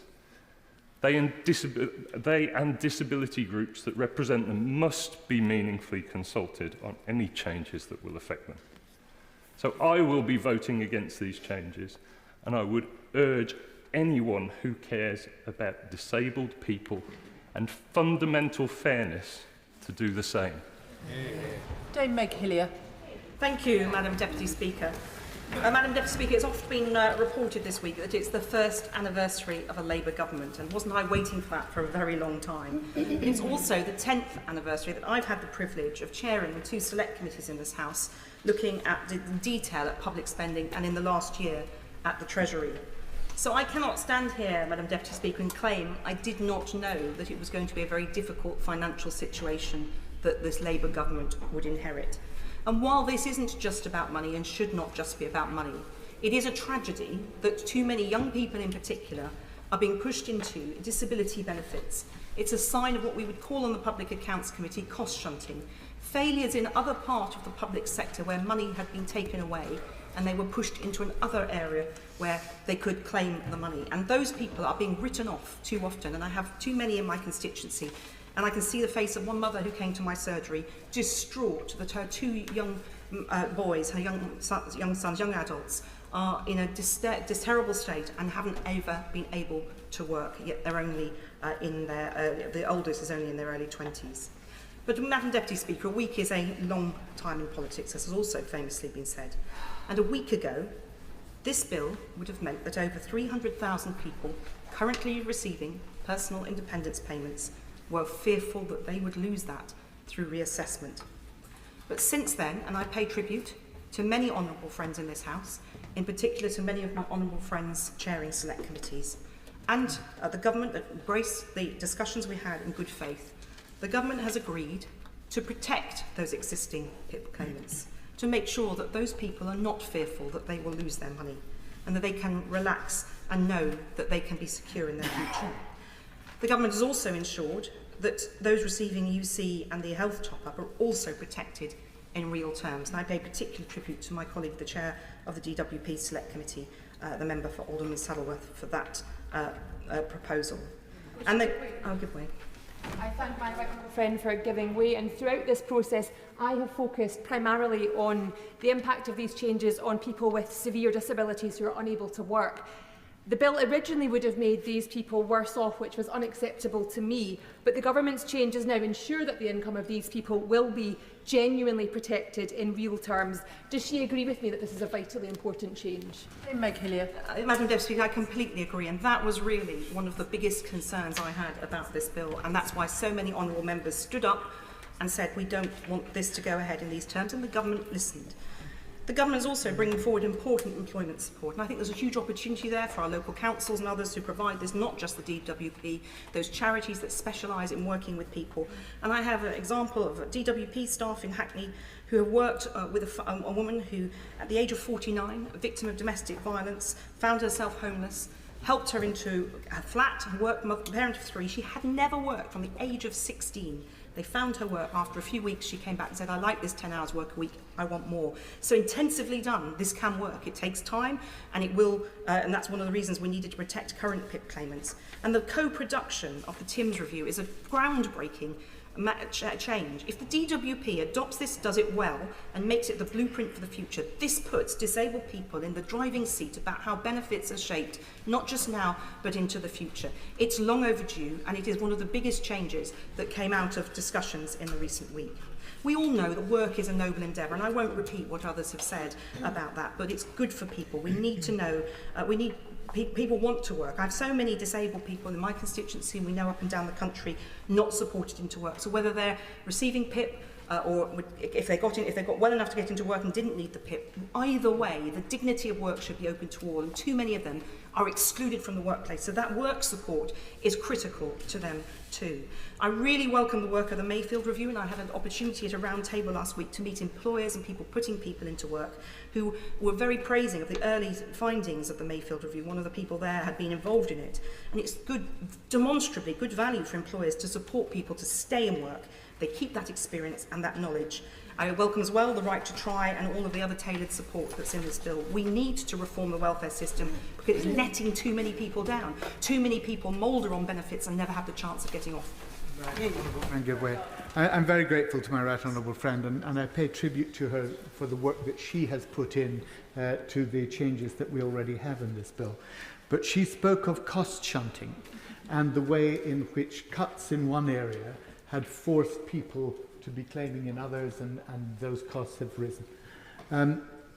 They and disability groups that represent them must be meaningfully consulted on any changes that will affect them. So I will be voting against these changes, and I would urge anyone who cares about disabled people and fundamental fairness to do the same. Dame Meg Hillier. Thank you, Madam Deputy Speaker. Madam Deputy Speaker, it's often been reported this week that it's the first anniversary of a Labour government, and wasn't I waiting for that for a very long time. It's also the 10th anniversary that I've had the privilege of chairing the two select committees in this House, looking at the detail at public spending and in the last year at the Treasury. So I cannot stand here, Madam Deputy Speaker, and claim I did not know that it was going to be a very difficult financial situation that this Labour government would inherit. And while this isn't just about money and should not just be about money, it is a tragedy that too many young people in particular are being pushed into disability benefits. It's a sign of what we would call on the Public Accounts Committee cost shunting, failures in other parts of the public sector where money had been taken away and they were pushed into another area where they could claim the money. And those people are being written off too often, and I have too many in my constituency. And I can see the face of one mother who came to my surgery, distraught that her two young boys, her young sons, young adults, are in a terrible state and haven't ever been able to work, yet they're only in their, the oldest is only in their early 20s. But Madam Deputy Speaker, a week is a long time in politics, as has also famously been said. And a week ago, this bill would have meant that over 300,000 people currently receiving personal independence payments were fearful that they would lose that through reassessment. But since then, and I pay tribute to many honourable friends in this House, in particular to many of my honourable friends chairing select committees, and the government that embraced the discussions we had in good faith, the government has agreed to protect those existing PIP claimants, to make sure that those people are not fearful that they will lose their money and that they can relax and know that they can be secure in their future. The government has also ensured that those receiving UC and the health top-up are also protected in real terms. And I pay particular tribute to my colleague, the chair of the DWP Select Committee, the member for Alderman Saddleworth, for that proposal. And I'll give way. I thank my right friend for giving way, and throughout this process I have focused primarily on the impact of these changes on people with severe disabilities who are unable to work. The bill originally would have made these people worse off, which was unacceptable to me, but the government's changes now ensure that the income of these people will be genuinely protected in real terms. Does she agree with me that this is a vitally important change? Meg Hillier. Madam Deputy Speaker, I completely agree, and that was really one of the biggest concerns I had about this bill, and that's why so many honourable members stood up and said we don't want this to go ahead in these terms, and the government listened. The government is also bringing forward important employment support, and I think there's a huge opportunity there for our local councils and others who provide this, not just the DWP, those charities that specialise in working with people. And I have an example of DWP staff in Hackney who have worked with a woman who, at the age of 49, a victim of domestic violence, found herself homeless, helped her into a flat, worked, parent of 3. She had never worked from the age of 16. They found her work. After a few weeks, she came back and said, I like this 10 hours work a week, I want more. So intensively done, this can work. It takes time, and it will, and that's one of the reasons we needed to protect current PIP claimants. And the co-production of the TIMS review is a groundbreaking change. If the DWP adopts this, does it well, and makes it the blueprint for the future, this puts disabled people in the driving seat about how benefits are shaped, not just now, but into the future. It's long overdue, and it is one of the biggest changes that came out of discussions in the recent week. We all know that work is a noble endeavour, and I won't repeat what others have said about that, but it's good for people. We need to know, people want to work. I have so many disabled people in my constituency, and we know up and down the country, not supported into work. So whether they're receiving PIP or if they got well enough to get into work and didn't need the PIP, either way, the dignity of work should be open to all, and too many of them are excluded from the workplace. So that work support is critical to them too. I really welcome the work of the Mayfield Review, and I had an opportunity at a round table last week to meet employers and people putting people into work who were very praising of the early findings of the Mayfield Review. One of the people there had been involved in it, and it's good, demonstrably good value for employers to support people to stay in work. They keep that experience and that knowledge. I welcome as well the right to try and all of the other tailored support that's in this bill. We need to reform the welfare system because it's letting too many people down. Too many people moulder on benefits and never have the chance of getting off. And give way. I'm very grateful to my right honourable friend, and I pay tribute to her for the work that she has put in to the changes that we already have in this bill. But she spoke of cost shunting and the way in which cuts in one area had forced people to be claiming in others, and those costs have risen.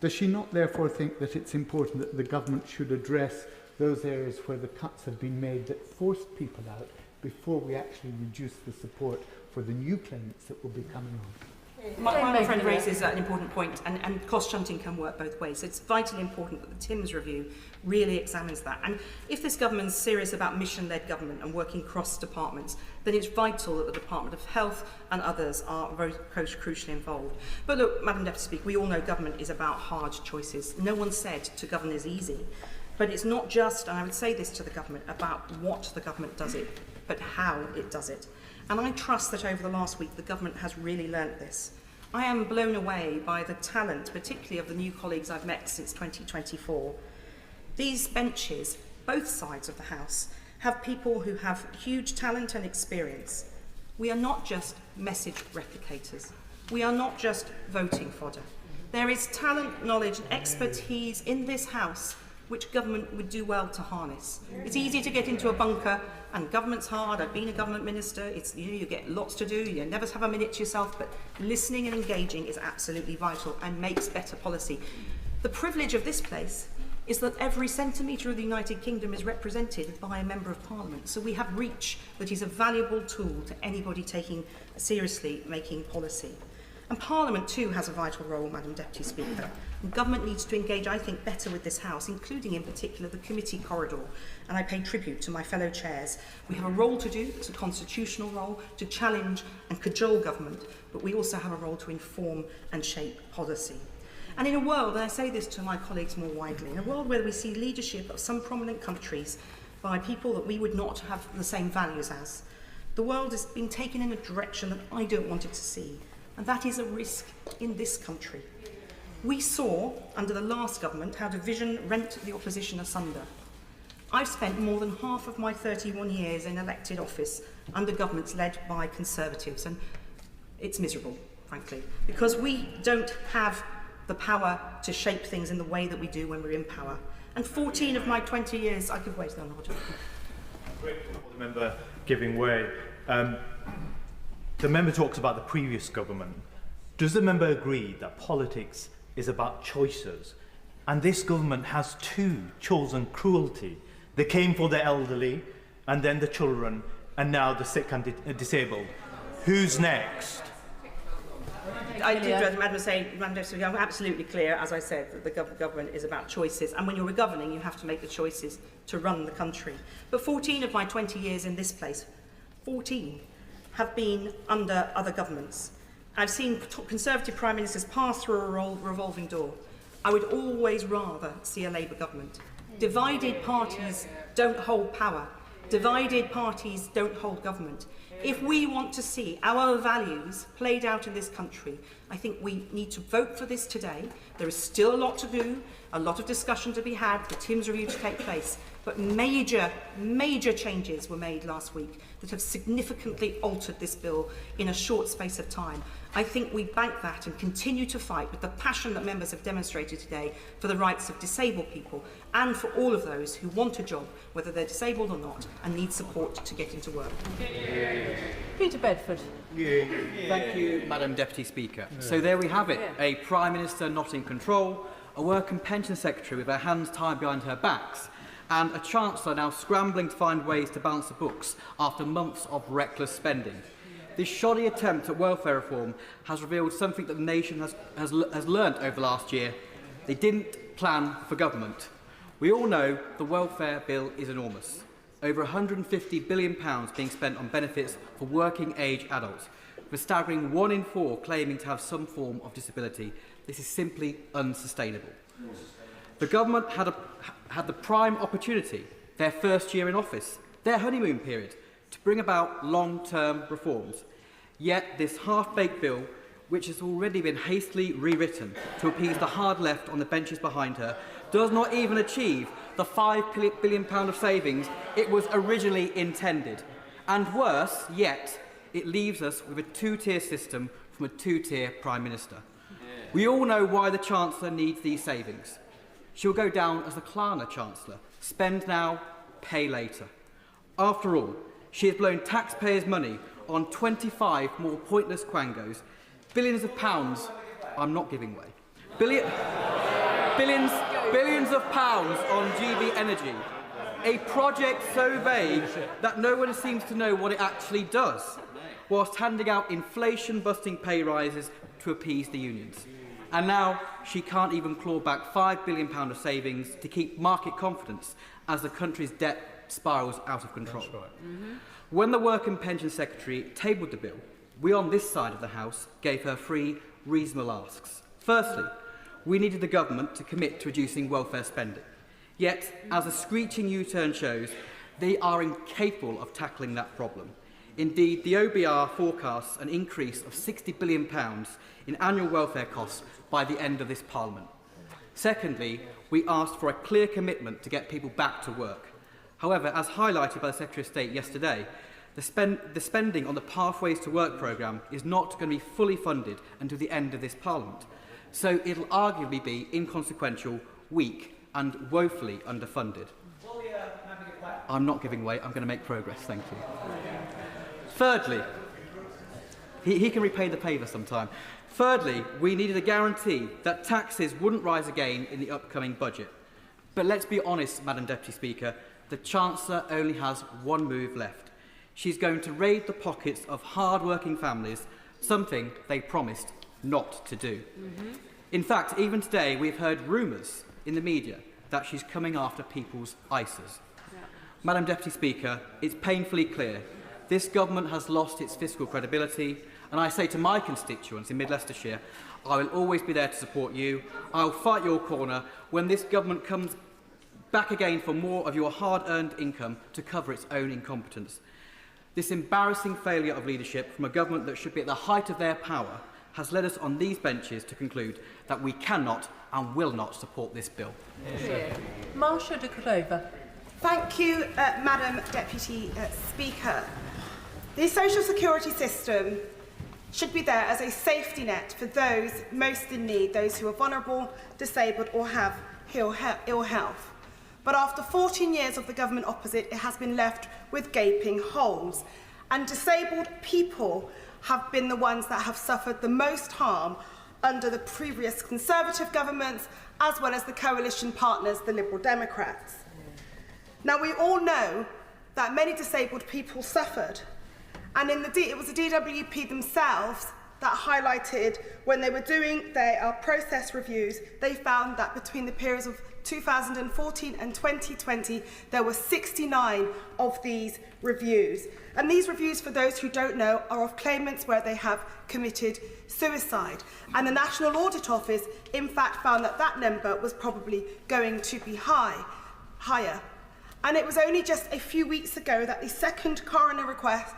Does she not therefore think that it's important that the government should address those areas where the cuts have been made that forced people out before we actually reduce the support for the new claimants that will be coming on? My friend raises an important point, and cost shunting can work both ways. So it's vitally important that the Timms review really examines that. And if this government is serious about mission-led government and working cross-departments, then it's vital that the Department of Health and others are very crucially involved. But look, Madam Deputy Speaker, we all know government is about hard choices. No one said to govern is easy. But it's not just, and I would say this to the government, about what the government does it, but how it does it. And I trust that over the last week the government has really learnt this. I am blown away by the talent, particularly of the new colleagues I've met since 2024. These benches, both sides of the House, have people who have huge talent and experience. We are not just message replicators. We are not just voting fodder. There is talent, knowledge and expertise in this House which government would do well to harness. It's easy to get into a bunker, and government's hard. I've been a government minister. It's, you get lots to do. You never have a minute to yourself, but listening and engaging is absolutely vital and makes better policy. The privilege of this place is that every centimetre of the United Kingdom is represented by a Member of Parliament. So we have reach that is a valuable tool to anybody taking seriously making policy. And Parliament too has a vital role, Madam Deputy Speaker. And government needs to engage, I think, better with this House, including in particular the committee corridor. And I pay tribute to my fellow chairs. We have a role to do, it's a constitutional role, to challenge and cajole government, but we also have a role to inform and shape policy. And in a world, and I say this to my colleagues more widely, in a world where we see leadership of some prominent countries by people that we would not have the same values as, the world is being taken in a direction that I don't want it to see. And that is a risk in this country. We saw, under the last government, how division rent the opposition asunder. I've spent more than half of my 31 years in elected office under governments led by Conservatives, and it's miserable, frankly, because we don't have the power to shape things in the way that we do when we're in power. And 14 of my 20 years, I could wait on Roger. Great, the member giving way. The member talks about the previous government. Does the member agree that politics is about choices? And this government has too chosen cruelty. They came for the elderly, and then the children, and now the sick and disabled. Who's next? I did, Madam Deputy, I'm absolutely clear, as I said, that the government is about choices. And when you're governing, you have to make the choices to run the country. But 14 of my 20 years in this place, 14, have been under other governments. I've seen Conservative Prime Ministers pass through a revolving door. I would always rather see a Labour government. Divided parties don't hold power. Divided parties don't hold government. If we want to see our values played out in this country, I think we need to vote for this today. There is still a lot to do, a lot of discussion to be had, the Timms review to take place, but major changes were made last week that have significantly altered this bill in a short space of time. I think we bank that and continue to fight with the passion that members have demonstrated today for the rights of disabled people and for all of those who want a job, whether they're disabled or not, and need support to get into work. Peter Bedford. Thank you, Madam Deputy Speaker. So there we have it, a Prime Minister not in control, a Work and Pension Secretary with her hands tied behind her backs, and a Chancellor now scrambling to find ways to balance the books after months of reckless spending. This shoddy attempt at welfare reform has revealed something that the nation has learnt over the last year. They didn't plan for government. We all know the welfare bill is enormous. Over £150 billion being spent on benefits for working-age adults, with a staggering 1 in 4 claiming to have some form of disability. This is simply unsustainable. The government had the prime opportunity, their first year in office, their honeymoon period, to bring about long-term reforms. Yet this half-baked bill, which has already been hastily rewritten to appease the hard left on the benches behind her, does not even achieve the £5 billion of savings it was originally intended. And worse yet, it leaves us with a two-tier system from a two-tier Prime Minister. We all know why the Chancellor needs these savings. She'll go down as the Klarna Chancellor. Spend now, pay later. After all, she has blown taxpayers' money on 25 more pointless quangos. Billions of pounds, I'm not giving way. Billions of pounds on GB Energy. A project so vague that no one seems to know what it actually does. whilst handing out inflation-busting pay rises to appease the unions. And now she can't even claw back £5 billion of savings to keep market confidence as the country's debt spirals out of control. That's right. When the Work and Pension Secretary tabled the bill, we on this side of the House gave her 3 reasonable asks. Firstly, we needed the government to commit to reducing welfare spending. Yet, as a screeching U-turn shows, they are incapable of tackling that problem. Indeed, the OBR forecasts an increase of £60 billion in annual welfare costs by the end of this Parliament. Secondly, we asked for a clear commitment to get people back to work. However, as highlighted by the Secretary of State yesterday, the spending on the Pathways to Work programme is not going to be fully funded until the end of this Parliament. So it'll arguably be inconsequential, weak and woefully underfunded. I'm not giving way, I'm going to make progress, thank you. Thirdly, he can repay the favour sometime. Thirdly, we needed a guarantee that taxes wouldn't rise again in the upcoming budget. But let's be honest, Madam Deputy Speaker, the Chancellor only has one move left. She's going to raid the pockets of hard-working families, something they promised not to do. In fact, even today, we've heard rumours in the media that she's coming after people's ISAs. Madam Deputy Speaker, it's painfully clear this government has lost its fiscal credibility, and I say to my constituents in Mid-Leicestershire, I will always be there to support you. I will fight your corner when this government comes back again for more of your hard-earned income to cover its own incompetence. This embarrassing failure of leadership from a government that should be at the height of their power has led us on these benches to conclude that we cannot and will not support this bill. Marsha de Cordova. Thank you, Madam Deputy Speaker. The social security system should be there as a safety net for those most in need, those who are vulnerable, disabled or have ill health. But after 14 years of the government opposite, it has been left with gaping holes. And disabled people have been the ones that have suffered the most harm under the previous Conservative governments, as well as the coalition partners, the Liberal Democrats. Now, we all know that many disabled people suffered, and it was the DWP themselves that highlighted when they were doing their process reviews, they found that between the periods of 2014 and 2020, there were 69 of these reviews. And these reviews, for those who don't know, are of claimants where they have committed suicide. And the National Audit Office, in fact, found that that number was probably going to be higher. And it was only just a few weeks ago that the second coroner request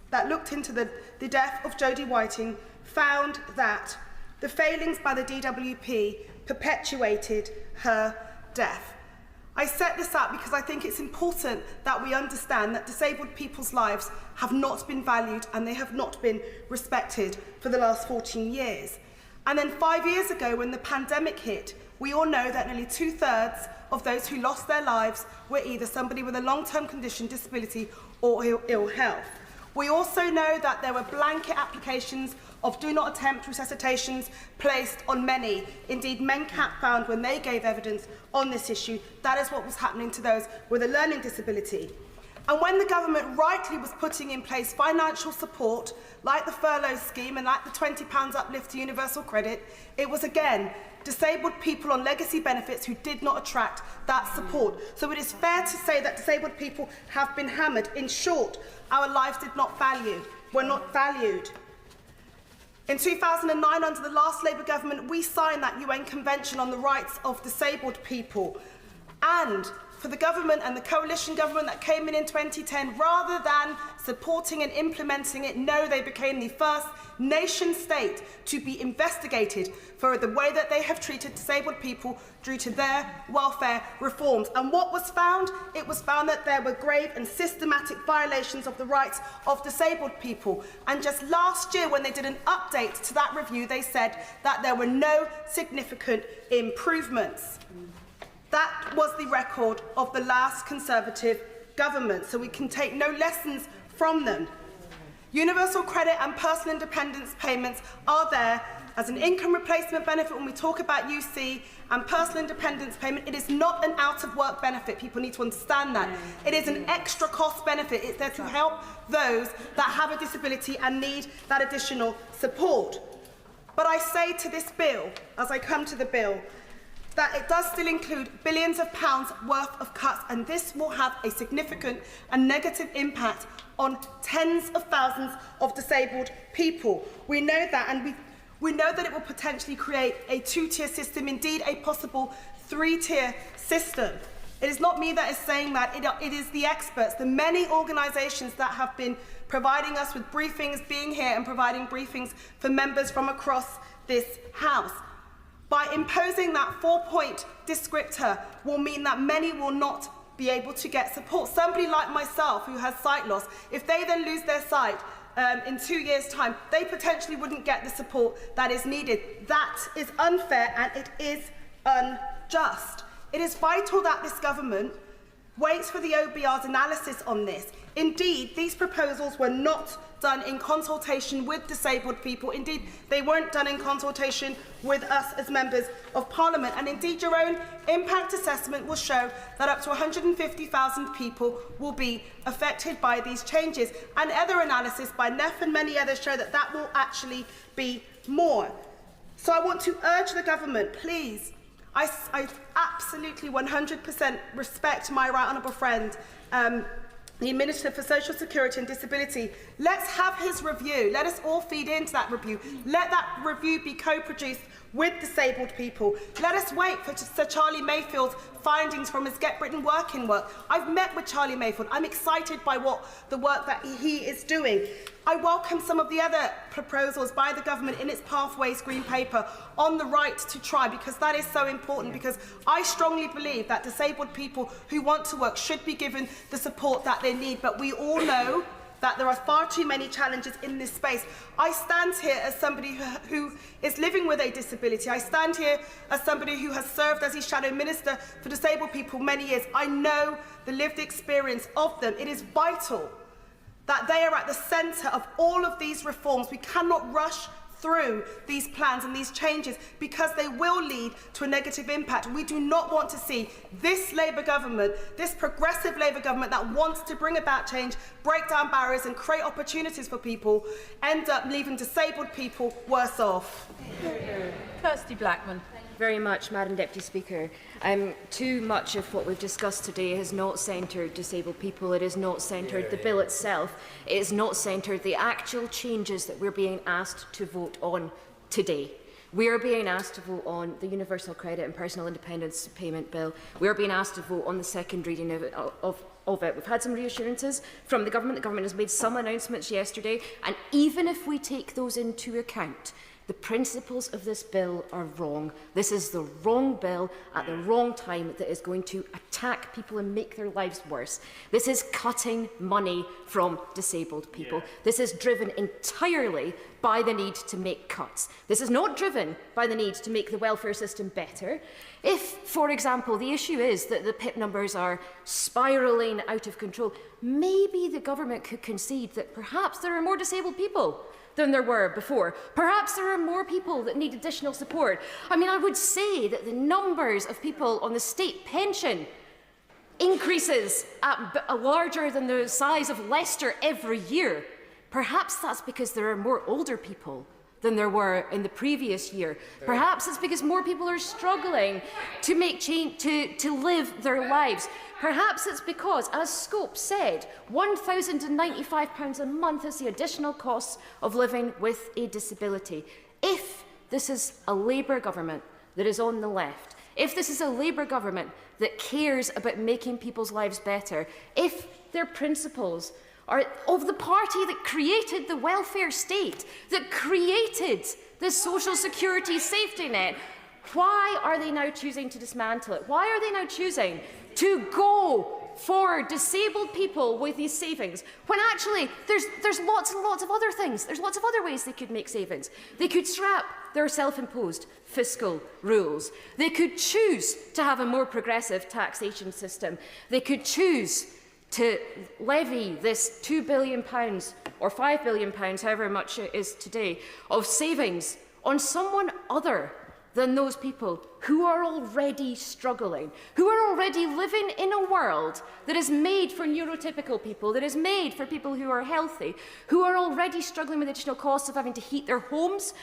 that looked into the death of Jodie Whiting found that the failings by the DWP perpetuated her death. I set this up because I think it's important that we understand that disabled people's lives have not been valued and they have not been respected for the last 14 years. And then 5 years ago, when the pandemic hit, we all know that nearly 2/3 of those who lost their lives were either somebody with a long-term condition, disability or ill health. We also know that there were blanket applications of do not attempt resuscitations placed on many. Indeed, MenCat found when they gave evidence on this issue, that is what was happening to those with a learning disability. And when the government rightly was putting in place financial support, like the furlough scheme and like the £20 uplift to universal credit, it was again disabled people on legacy benefits who did not attract that support. So it is fair to say that disabled people have been hammered. In short, our lives were not valued. In 2009, under the last Labour government, we signed that UN Convention on the Rights of Disabled People. And for the government and the coalition government that came in 2010, rather than supporting and implementing it, no, they became the first nation state to be investigated for the way that they have treated disabled people due to their welfare reforms. And what was found? It was found that there were grave and systematic violations of the rights of disabled people. And just last year, when they did an update to that review, they said that there were no significant improvements. That was the record of the last Conservative government, so we can take no lessons from them. Universal credit and personal independence payments are there as an income replacement benefit when we talk about UC and personal independence payment. It is not an out-of-work benefit. People need to understand that. It is an extra cost benefit. It's there to help those that have a disability and need that additional support. But I say to this bill, as I come to the bill, that it does still include billions of pounds worth of cuts, and this will have a significant and negative impact on tens of thousands of disabled people. We know that, and we know that it will potentially create a two-tier system, indeed a possible three-tier system. It is not me that is saying that, it is the experts, the many organisations that have been providing us with briefings, being here and providing briefings for members from across this House. By imposing that 4-point descriptor will mean that many will not be able to get support. Somebody like myself who has sight loss, if they then lose their sight in 2 years' time, they potentially wouldn't get the support that is needed. That is unfair and it is unjust. It is vital that this government waits for the OBR's analysis on this. Indeed, these proposals were not done in consultation with disabled people. Indeed, they weren't done in consultation with us as members of Parliament. And indeed, your own impact assessment will show that up to 150,000 people will be affected by these changes. And other analysis by NEF and many others show that that will actually be more. So I want to urge the government, please, I absolutely 100% respect my right honourable friend, the Minister for Social Security and Disability. Let's have his review. Let us all feed into that review. Let that review be co-produced with disabled people. Let us wait for Sir Charlie Mayfield's findings from his Get Britain Working work. I've met with Charlie Mayfield. I'm excited by the work that he is doing. I welcome some of the other proposals by the government in its Pathways Green Paper on the right to try, because that is so important, because I strongly believe that disabled people who want to work should be given the support that they need. But we all know that there are far too many challenges in this space. I stand here as somebody who is living with a disability. I stand here as somebody who has served as his Shadow Minister for disabled people many years. I know the lived experience of them. It is vital that they are at the centre of all of these reforms. We cannot rush through these plans and these changes because they will lead to a negative impact. We do not want to see this Labour government, this progressive Labour government that wants to bring about change, break down barriers and create opportunities for people, end up leaving disabled people worse off. Kirsty Blackman. Very much, Madam Deputy Speaker. Too much of what we've discussed today has not centred disabled people. It has not centred the bill itself. It has not centred the actual changes that we're being asked to vote on today. We are being asked to vote on the Universal Credit and Personal Independence Payment Bill. We are being asked to vote on the second reading of it. We've had some reassurances from the government. The government has made some announcements yesterday, and even if we take those into account, the principles of this bill are wrong. This is the wrong bill at the wrong time that is going to attack people and make their lives worse. This is cutting money from disabled people. This is driven entirely by the need to make cuts. This is not driven by the need to make the welfare system better. If, for example, the issue is that the PIP numbers are spiralling out of control, maybe the government could concede that perhaps there are more disabled people than there were before. Perhaps there are more people that need additional support. I mean, I would say that the numbers of people on the state pension increases at larger than the size of Leicester every year. Perhaps that's because there are more older people than there were in the previous year. Perhaps it's because more people are struggling to make change, to live their lives. Perhaps it's because, as Scope said, £1,095 a month is the additional cost of living with a disability. If this is a Labour government that is on the left, if this is a Labour government that cares about making people's lives better, if their principles are of the party that created the welfare state, that created the social security safety net, why are they now choosing to dismantle it? Why are they now choosing to go for disabled people with these savings, when actually there's lots and lots of other things. There's lots of other ways they could make savings. They could scrap their self-imposed fiscal rules. They could choose to have a more progressive taxation system. They could choose to levy this £2 billion or £5 billion, however much it is today, of savings on someone other than those people who are already struggling, who are already living in a world that is made for neurotypical people, that is made for people who are healthy, who are already struggling with additional costs of having to heat their homes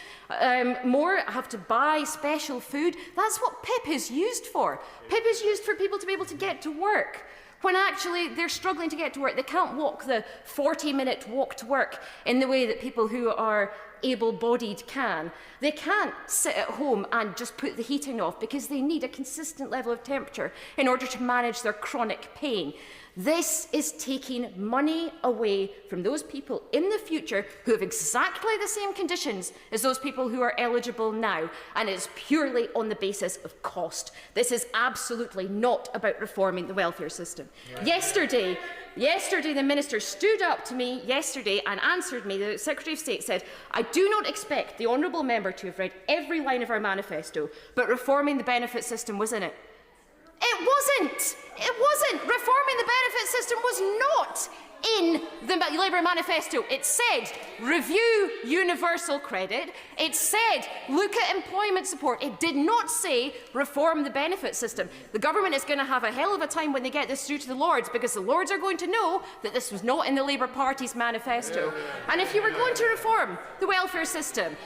more, have to buy special food. That's what PIP is used for. PIP is used for people to be able to get to work, when actually they're struggling to get to work. They can't walk the 40-minute walk to work in the way that people who are able-bodied can. They can't sit at home and just put the heating off because they need a consistent level of temperature in order to manage their chronic pain. This is taking money away from those people in the future who have exactly the same conditions as those people who are eligible now, and it's purely on the basis of cost. This is absolutely not about reforming the welfare system. Yeah. Yesterday, the Minister stood up to me and answered me. The Secretary of State said, "I do not expect the honourable member to have read every line of our manifesto, but reforming the benefit system was in it." It wasn't. It wasn't. Reforming the benefit system was not in the Labour manifesto. It said review universal credit. It said look at employment support. It did not say reform the benefit system. The government is going to have a hell of a time when they get this through to the Lords, because the Lords are going to know that this was not in the Labour Party's manifesto. And if you were going to reform the welfare system,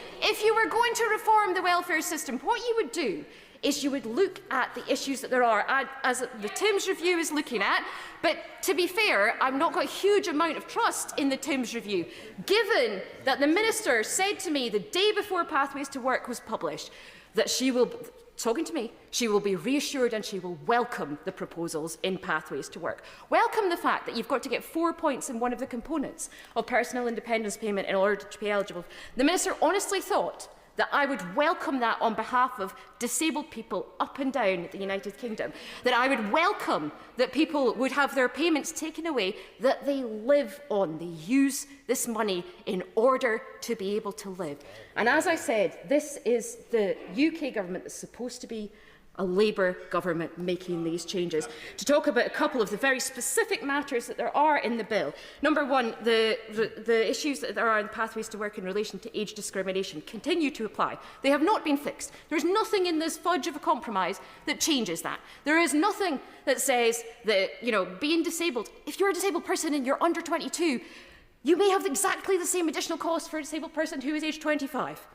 what you would do is you would look at the issues that there are, as the Timms Review is looking at. But to be fair, I've not got a huge amount of trust in the Timms Review, given that the Minister said to me the day before Pathways to Work was published that she will, talking to me, she will be reassured and she will welcome the proposals in Pathways to Work. Welcome the fact that you've got to get 4 points in one of the components of personal independence payment in order to be eligible. The Minister honestly thought that I would welcome that on behalf of disabled people up and down the United Kingdom, that I would welcome that people would have their payments taken away that they live on. They use this money in order to be able to live. And as I said, this is the UK government that's supposed to be a Labour government making these changes. To talk about a couple of the very specific matters that there are in the bill. Number one, the issues that there are in Pathways to Work in relation to age discrimination continue to apply. They have not been fixed. There's nothing in this fudge of a compromise that changes that. There is nothing that says that, being disabled, if you're a disabled person and you're under 22, you may have exactly the same additional cost for a disabled person who is age 25.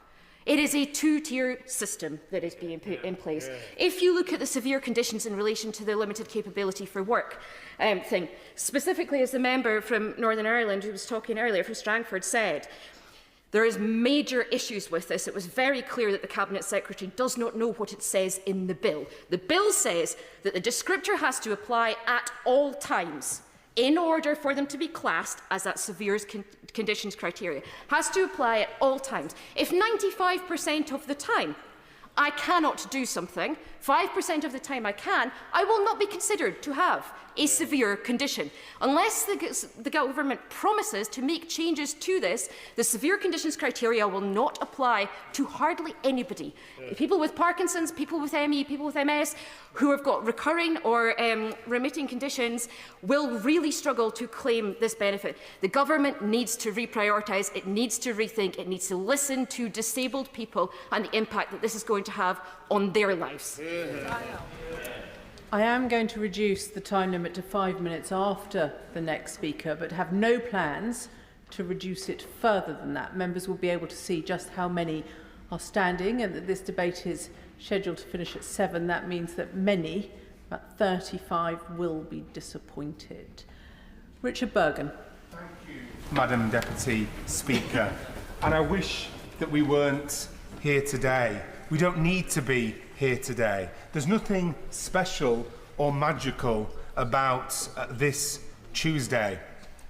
It is a two-tier system that is being put in place. If you look at the severe conditions in relation to the limited capability for work thing, specifically as the member from Northern Ireland who was talking earlier from Strangford said, there is major issues with this. It was very clear that the Cabinet Secretary does not know what it says in the bill. The bill says that the descriptor has to apply at all times in order for them to be classed as that severe conditions criteria. Has to apply at all times. If 95% of the time I cannot do something, 5% of the time I can, I will not be considered to have a severe condition. Unless the government promises to make changes to this, the severe conditions criteria will not apply to hardly anybody. People with Parkinson's, people with ME, people with MS, who have got recurring or remitting conditions will really struggle to claim this benefit. The government needs to reprioritise, it needs to rethink, it needs to listen to disabled people and the impact that this is going to have on their lives. I am going to reduce the time limit to 5 minutes after the next speaker, but have no plans to reduce it further than that. Members will be able to see just how many are standing, and that this debate is scheduled to finish at 7. That means that many, about 35, will be disappointed. Richard Bergen. Thank you, Madam Deputy Speaker. And I wish that we weren't here today. We don't need to be here today. There's nothing special or magical about this Tuesday.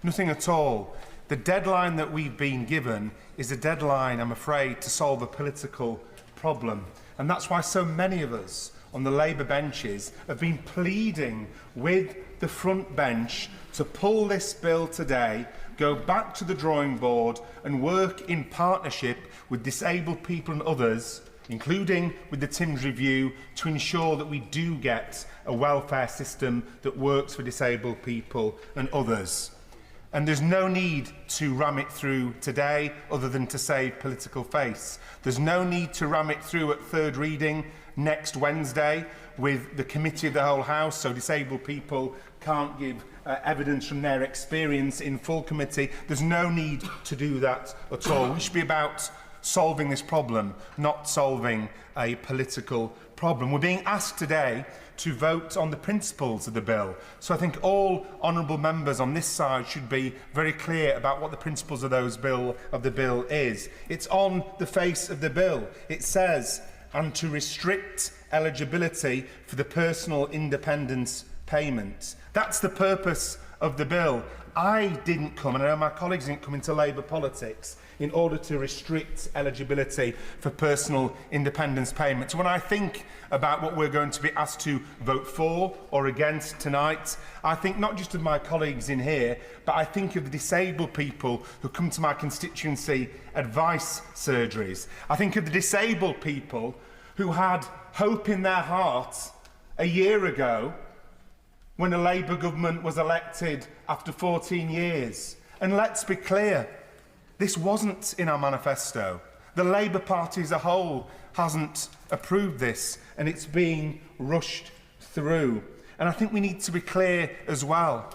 Nothing at all. The deadline that we've been given is a deadline, I'm afraid, to solve a political problem. And that's why so many of us on the Labour benches have been pleading with the front bench to pull this bill today, go back to the drawing board and work in partnership with disabled people and others including with the Timms review, to ensure that we do get a welfare system that works for disabled people and others. And there's no need to ram it through today other than to save political face. There's no need to ram it through at third reading next Wednesday with the committee of the whole House, so disabled people can't give evidence from their experience in full committee. There's no need to do that at all. We should be about solving this problem, not solving a political problem. We're being asked today to vote on the principles of the bill. So I think all honourable members on this side should be very clear about what the principles of the bill is. It's on the face of the bill. It says, and to restrict eligibility for the personal independence payment. That's the purpose of the bill. I didn't come, and I know my colleagues didn't come into Labour politics in order to restrict eligibility for personal independence payments. When I think about what we're going to be asked to vote for or against tonight, I think not just of my colleagues in here, but I think of the disabled people who come to my constituency advice surgeries. I think of the disabled people who had hope in their hearts a year ago when a Labour government was elected after 14 years. And let's be clear, this wasn't in our manifesto. The Labour Party as a whole hasn't approved this, and it's being rushed through. And I think we need to be clear as well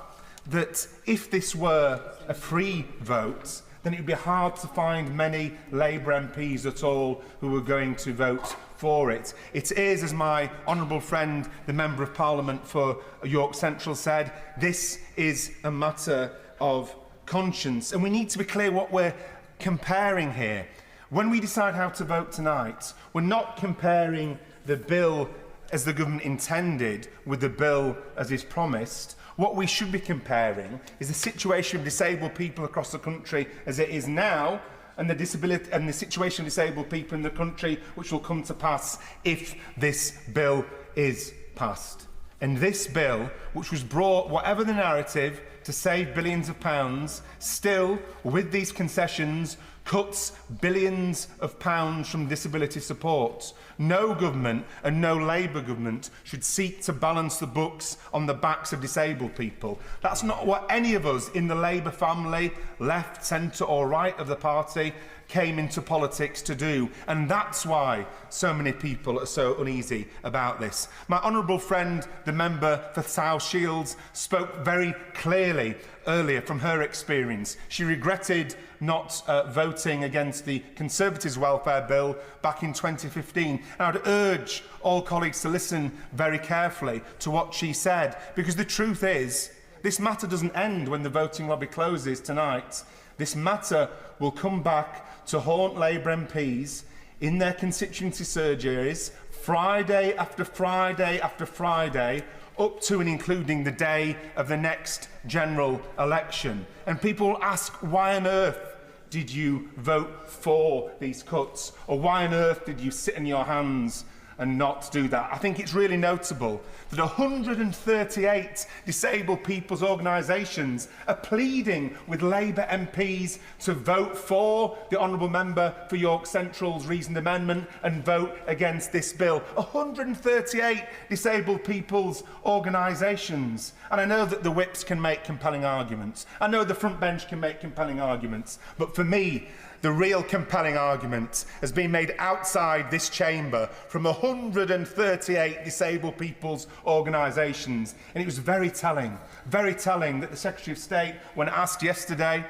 that if this were a free vote, then it would be hard to find many Labour MPs at all who were going to vote for it. It is, as my honourable friend, the Member of Parliament for York Central said, this is a matter of conscience. And we need to be clear what we're comparing here. When we decide how to vote tonight, we're not comparing the bill as the government intended with the bill as is promised. What we should be comparing is the situation of disabled people across the country as it is now, and the situation of disabled people in the country which will come to pass if this bill is passed. And this bill, which was brought, whatever the narrative, to save billions of pounds, still, with these concessions, cuts billions of pounds from disability support. No government, and no Labour government, should seek to balance the books on the backs of disabled people. That's not what any of us in the Labour family, left, centre or right of the party, came into politics to do. And that's why so many people are so uneasy about this. My honourable friend, the member for South Shields, spoke very clearly earlier from her experience. She regretted not voting against the Conservatives' welfare bill back in 2015. And I'd urge all colleagues to listen very carefully to what she said, because the truth is, this matter doesn't end when the voting lobby closes tonight. This matter will come back to haunt Labour MPs in their constituency surgeries Friday after Friday after Friday, up to and including the day of the next general election. And people will ask, why on earth did you vote for these cuts? Or why on earth did you sit in your hands and not do that? I think it's really notable that 138 disabled people's organisations are pleading with Labour MPs to vote for the honourable member for York Central's reasoned amendment and vote against this bill. 138 disabled people's organisations. And I know that the whips can make compelling arguments. I know the front bench can make compelling arguments. But for me, the real compelling argument has been made outside this chamber from 138 disabled people's organisations. And it was very telling that the Secretary of State, when asked yesterday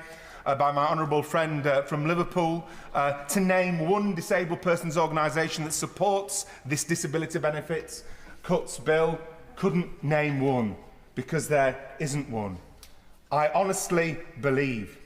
by my honourable friend from Liverpool to name one disabled person's organisation that supports this disability benefits cuts bill, couldn't name one, because there isn't one. I honestly believe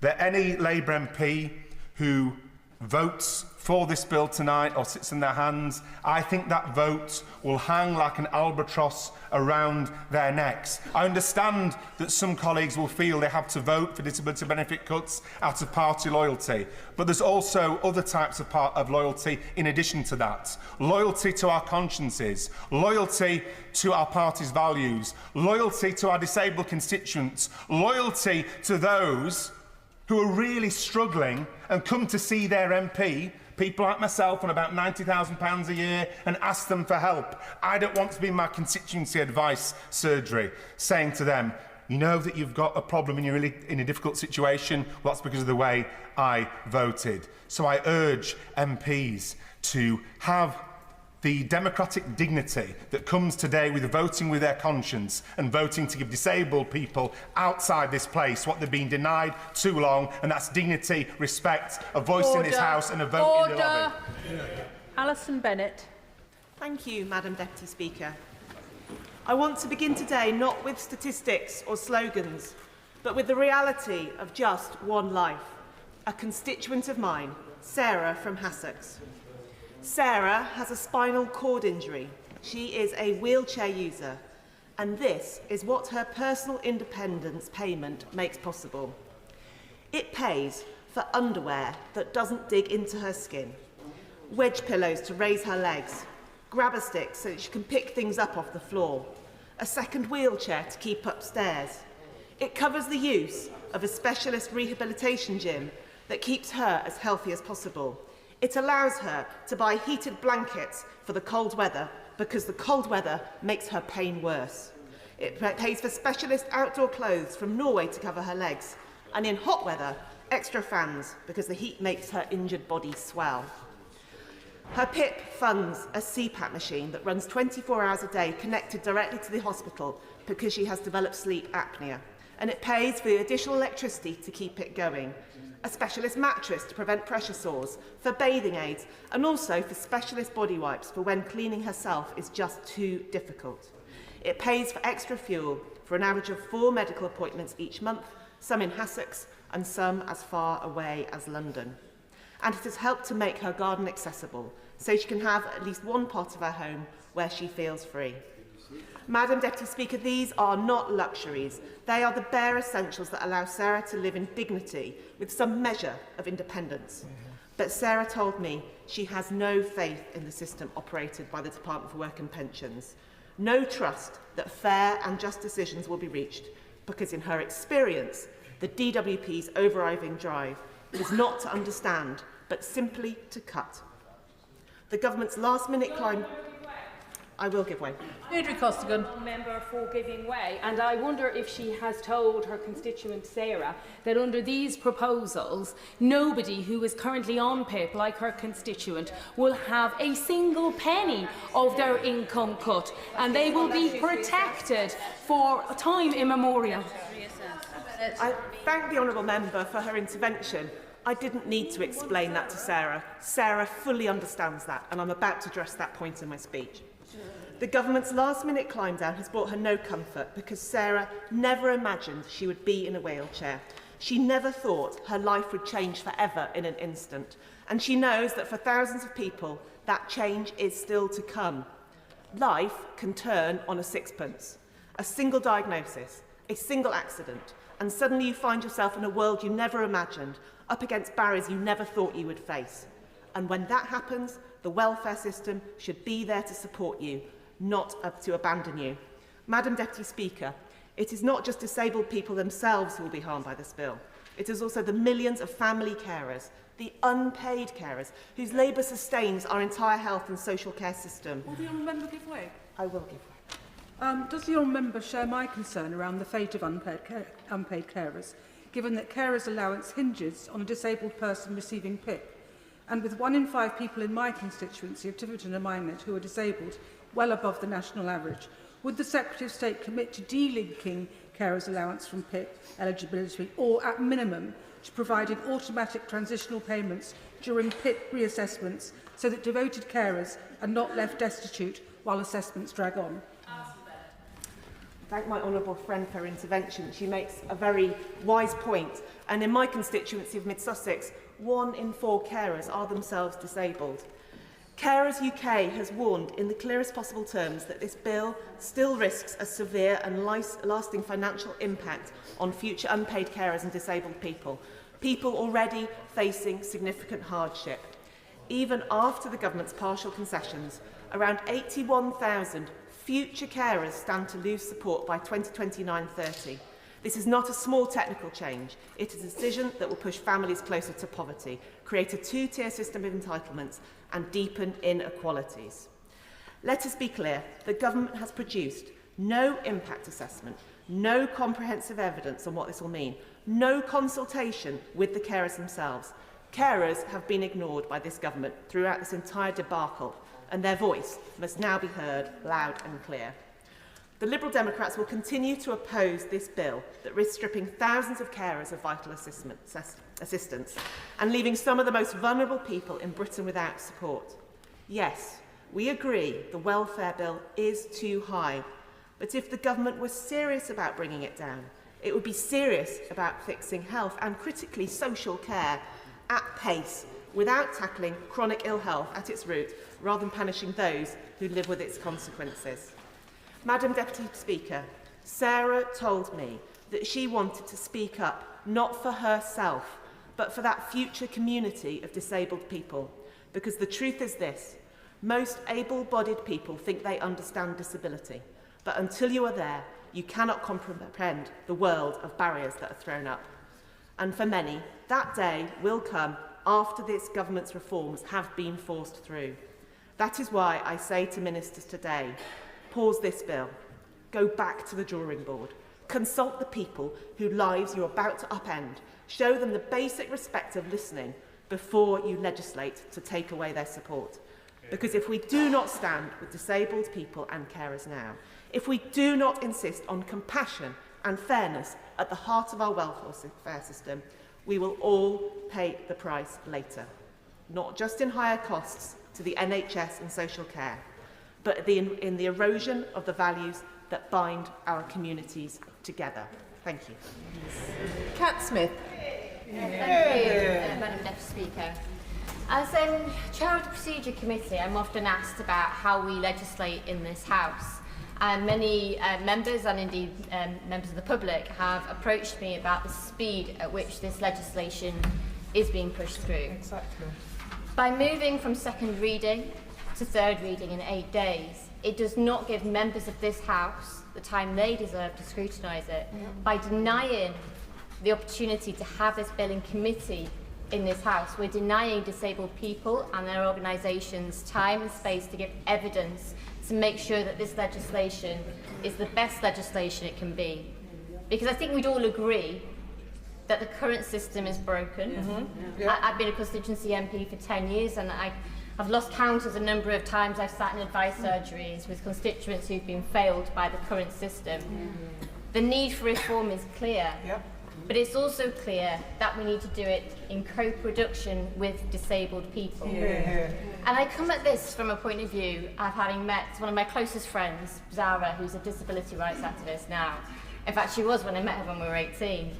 that any Labour MP who votes for this bill tonight or sits in their hands, I think that vote will hang like an albatross around their necks. I understand that some colleagues will feel they have to vote for disability benefit cuts out of party loyalty, but there's also other types of loyalty in addition to that. Loyalty to our consciences, loyalty to our party's values, loyalty to our disabled constituents, loyalty to those who are really struggling and come to see their MP people like myself on about £90,000 a year and ask them for help. I don't want to be in my constituency advice surgery saying to them, you know that you've got a problem and you're really in a difficult situation. Well, that's because of the way I voted. So I urge MPs to have the democratic dignity that comes today with voting with their conscience and voting to give disabled people outside this place what they've been denied too long, and that's dignity, respect, a voice in this House and a vote in the lobby. Alison Bennett. Thank you, Madam Deputy Speaker. I want to begin today not with statistics or slogans, but with the reality of just one life. A constituent of mine, Sarah from Hassocks. Sarah has a spinal cord injury. She is a wheelchair user, and this is what her personal independence payment makes possible. It pays for underwear that doesn't dig into her skin, wedge pillows to raise her legs, grabber sticks so that she can pick things up off the floor, a second wheelchair to keep upstairs. It covers the use of a specialist rehabilitation gym that keeps her as healthy as possible. It allows her to buy heated blankets for the cold weather because the cold weather makes her pain worse. It pays for specialist outdoor clothes from Norway to cover her legs, and in hot weather, extra fans because the heat makes her injured body swell. Her PIP funds a CPAP machine that runs 24 hours a day connected directly to the hospital because she has developed sleep apnea, and it pays for the additional electricity to keep it going. A specialist mattress to prevent pressure sores, for bathing aids, and also for specialist body wipes for when cleaning herself is just too difficult. It pays for extra fuel for an average of 4 medical appointments each month, some in Hassocks and some as far away as London. And it has helped to make her garden accessible, so she can have at least one part of her home where she feels free. Madam Deputy Speaker, these are not luxuries. They are the bare essentials that allow Sarah to live in dignity with some measure of independence. But Sarah told me she has no faith in the system operated by the Department for Work and Pensions. No trust that fair and just decisions will be reached, because in her experience, the DWP's overriding drive is not to understand, but simply to cut. The government's last-minute climb... I will give way. Deirdre Costigan. Member for giving way, and I wonder if she has told her constituent Sarah that under these proposals, nobody who is currently on PIP, like her constituent, will have a single penny of their income cut, and they will be protected for time immemorial. I thank the honourable member for her intervention. I didn't need to explain that to Sarah. Sarah fully understands that, and I'm about to address that point in my speech. The government's last-minute climb down has brought her no comfort because Sarah never imagined she would be in a wheelchair. She never thought her life would change forever in an instant. And she knows that for thousands of people, that change is still to come. Life can turn on a sixpence. A single diagnosis, a single accident, and suddenly you find yourself in a world you never imagined, up against barriers you never thought you would face. And when that happens, the welfare system should be there to support you, not up to abandon you. Madam Deputy Speaker, it is not just disabled people themselves who will be harmed by this bill. It is also the millions of family carers, the unpaid carers, whose labour sustains our entire health and social care system. Will the honourable member give way? I will give way. Does the honourable member share my concern around the fate of unpaid carers, given that carers' allowance hinges on a disabled person receiving PIP? And with 1 in 5 people in my constituency of Tiverton and Minelet who are disabled, well above the national average, would the Secretary of State commit to delinking carers' allowance from PIP eligibility, or at minimum to providing automatic transitional payments during PIP reassessments so that devoted carers are not left destitute while assessments drag on? Thank my honourable friend for her intervention. She makes a very wise point. And in my constituency of Mid Sussex, 1 in 4 carers are themselves disabled. Carers UK has warned in the clearest possible terms that this bill still risks a severe and lasting financial impact on future unpaid carers and disabled people, people already facing significant hardship. Even after the government's partial concessions, around 81,000 future carers stand to lose support by 2029-30. This is not a small technical change. It is a decision that will push families closer to poverty, create a two-tier system of entitlements and deepen inequalities. Let us be clear, the government has produced no impact assessment, no comprehensive evidence on what this will mean, no consultation with the carers themselves. Carers have been ignored by this government throughout this entire debacle, and their voice must now be heard loud and clear. The Liberal Democrats will continue to oppose this bill that risks stripping thousands of carers of vital assistance and leaving some of the most vulnerable people in Britain without support. Yes, we agree the welfare bill is too high, but if the government was serious about bringing it down, it would be serious about fixing health and, critically, social care at pace without tackling chronic ill health at its root rather than punishing those who live with its consequences. Madam Deputy Speaker, Sarah told me that she wanted to speak up not for herself but for that future community of disabled people, because the truth is this: most able-bodied people think they understand disability, but until you are there, you cannot comprehend the world of barriers that are thrown up. And for many, that day will come after this government's reforms have been forced through. That is why I say to ministers today, pause this bill, go back to the drawing board, consult the people whose lives you're about to upend, show them the basic respect of listening before you legislate to take away their support. Because if we do not stand with disabled people and carers now, if we do not insist on compassion and fairness at the heart of our welfare system, we will all pay the price later, not just in higher costs to the NHS and social care, but in the erosion of the values that bind our communities together. Thank you. Cat Smith. Thank you, Madam Deputy Speaker. As Chair of the Procedure Committee, I'm often asked about how we legislate in this House. And many members and indeed members of the public have approached me about the speed at which this legislation is being pushed through. Exactly. By moving from second reading to third reading in 8 days, it does not give members of this House the time they deserve to scrutinise it. By denying the opportunity to have this bill in committee in this House, we're denying disabled people and their organisations time and space to give evidence to make sure that this legislation is the best legislation it can be. Because I think we'd all agree that the current system is broken. I've been a constituency MP for 10 years and I've lost count of the number of times I've sat in advice surgeries with constituents who've been failed by the current system. The need for reform is clear, but it's also clear that we need to do it in co-production with disabled people. And I come at this from a point of view of having met one of my closest friends, Zara, who's a disability rights activist now. In fact, she was when I met her when we were 18.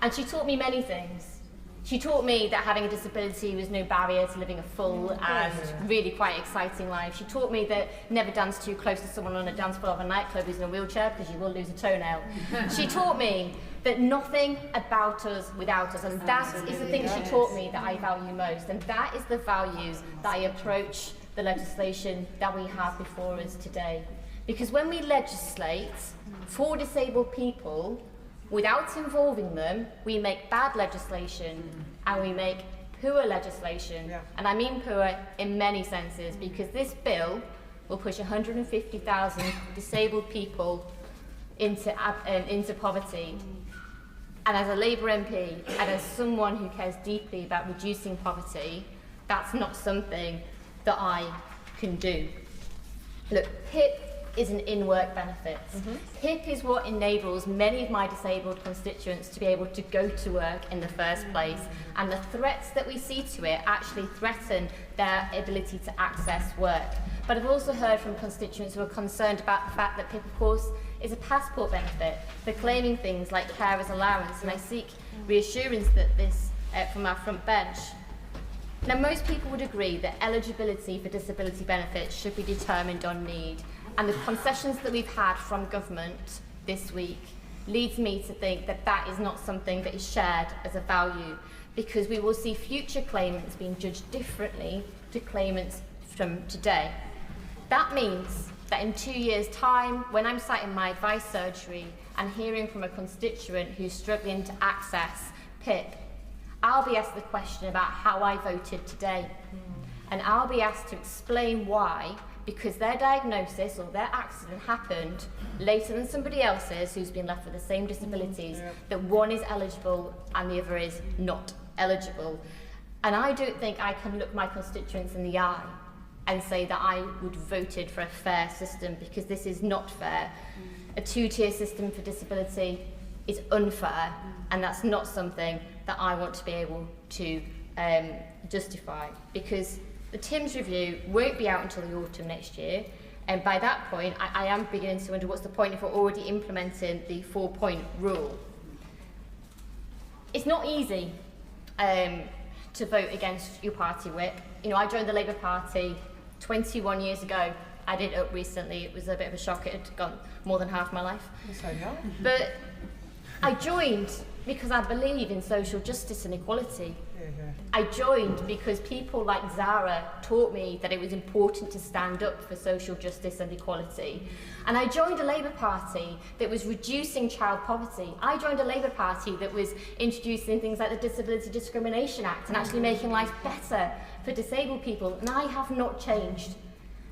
And she taught me many things. She taught me that having a disability was no barrier to living a full and really quite exciting life. She taught me that never dance too close to someone on a dance floor of a nightclub who's in a wheelchair because you will lose a toenail. She taught me that nothing about us without us, and that is the thing she taught me that I value most, and that is the values that I approach the legislation that we have before us today. Because when we legislate for disabled people, without involving them, we make bad legislation and we make poor legislation. And I mean poor in many senses, because this bill will push 150,000 disabled people into poverty. And as a Labour MP and as someone who cares deeply about reducing poverty, that's not something that I can do. Look, PIP is an in-work benefit. PIP is what enables many of my disabled constituents to be able to go to work in the first place, and the threats that we see to it actually threaten their ability to access work. But I've also heard from constituents who are concerned about the fact that PIP, of course, is a passport benefit for claiming things like carer's allowance, and I seek reassurance that this from our front bench. Now, most people would agree that eligibility for disability benefits should be determined on need. And the concessions that we've had from government this week leads me to think that that is not something that is shared as a value, because we will see future claimants being judged differently to claimants from today. That means that in 2 years' time, when I'm sat in my advice surgery and hearing from a constituent who's struggling to access PIP, I'll be asked the question about how I voted today. And I'll be asked to explain why, because their diagnosis or their accident happened later than somebody else's who's been left with the same disabilities, that one is eligible and the other is not eligible. And I don't think I can look my constituents in the eye and say that I would have voted for a fair system, because this is not fair. A two-tier system for disability is unfair, and that's not something that I want to be able to justify, because the TIMS review won't be out until the autumn next year, and by that point I am beginning to wonder what's the point if we're already implementing the 4-point rule. It's not easy to vote against your party whip. You know, I joined the Labour Party 21 years ago. I did it up recently. It was a bit of a shock. It had gone more than half my life. But I joined because I believe in social justice and equality. I joined because people like Zara taught me that it was important to stand up for social justice and equality. And I joined a Labour Party that was reducing child poverty. I joined a Labour Party that was introducing things like the Disability Discrimination Act and actually making life better for disabled people. And I have not changed.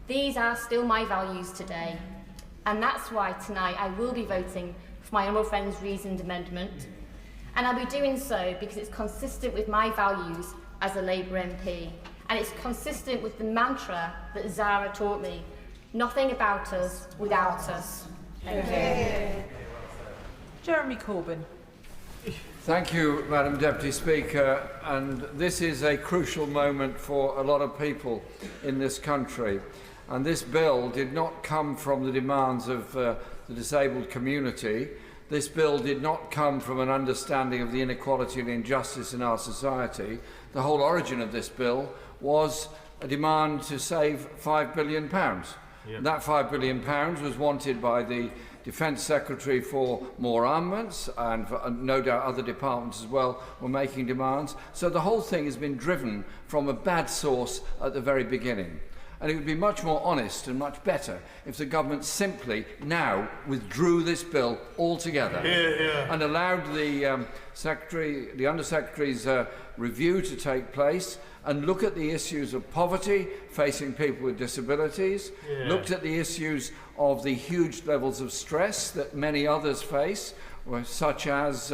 These are still my values today. And that's why tonight I will be voting for my honourable friend's reasoned amendment. And I'll be doing so because it's consistent with my values as a Labour MP. And it's consistent with the mantra that Zara taught me. Nothing about us without us. Thank you. Jeremy Corbyn. Thank you, Madam Deputy Speaker. And this is a crucial moment for a lot of people in this country. And this bill did not come from the demands of the disabled community. This bill did not come from an understanding of the inequality and injustice in our society. The whole origin of this bill was a demand to save £5 billion. Yep. That £5 billion was wanted by the Defence Secretary for more armaments, and no doubt other departments as well were making demands. So the whole thing has been driven from a bad source at the very beginning. And it would be much more honest and much better if the government simply now withdrew this bill altogether and allowed the Undersecretary's review to take place and look at the issues of poverty facing people with disabilities, looked at the issues of the huge levels of stress that many others face, such as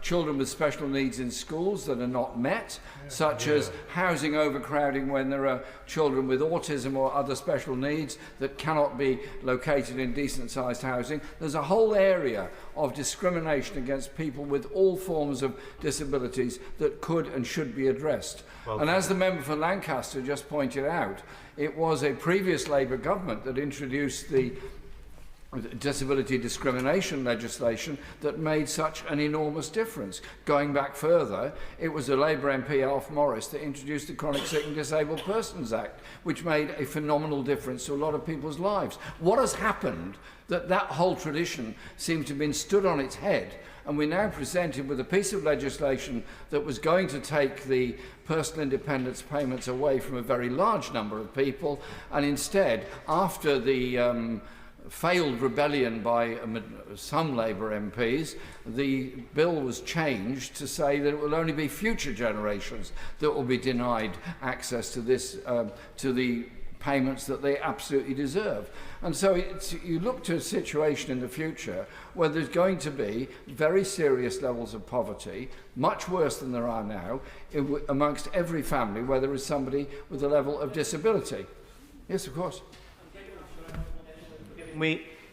children with special needs in schools that are not met, such as housing overcrowding when there are children with autism or other special needs that cannot be located in decent-sized housing. There's a whole area of discrimination against people with all forms of disabilities that could and should be addressed. And as the member for Lancaster just pointed out, it was a previous Labour government that introduced the disability discrimination legislation that made such an enormous difference. Going back further, it was a Labour MP, Alf Morris, that introduced the Chronic Sick and Disabled Persons Act, which made a phenomenal difference to a lot of people's lives. What has happened that whole tradition seems to have been stood on its head, and we're now presented with a piece of legislation that was going to take the personal independence payments away from a very large number of people, and instead, after the failed rebellion by some Labour MPs, the bill was changed to say that it will only be future generations that will be denied access to this, to the payments that they absolutely deserve. And so you look to a situation in the future where there's going to be very serious levels of poverty, much worse than there are now, amongst every family where there is somebody with a level of disability. Yes, of course.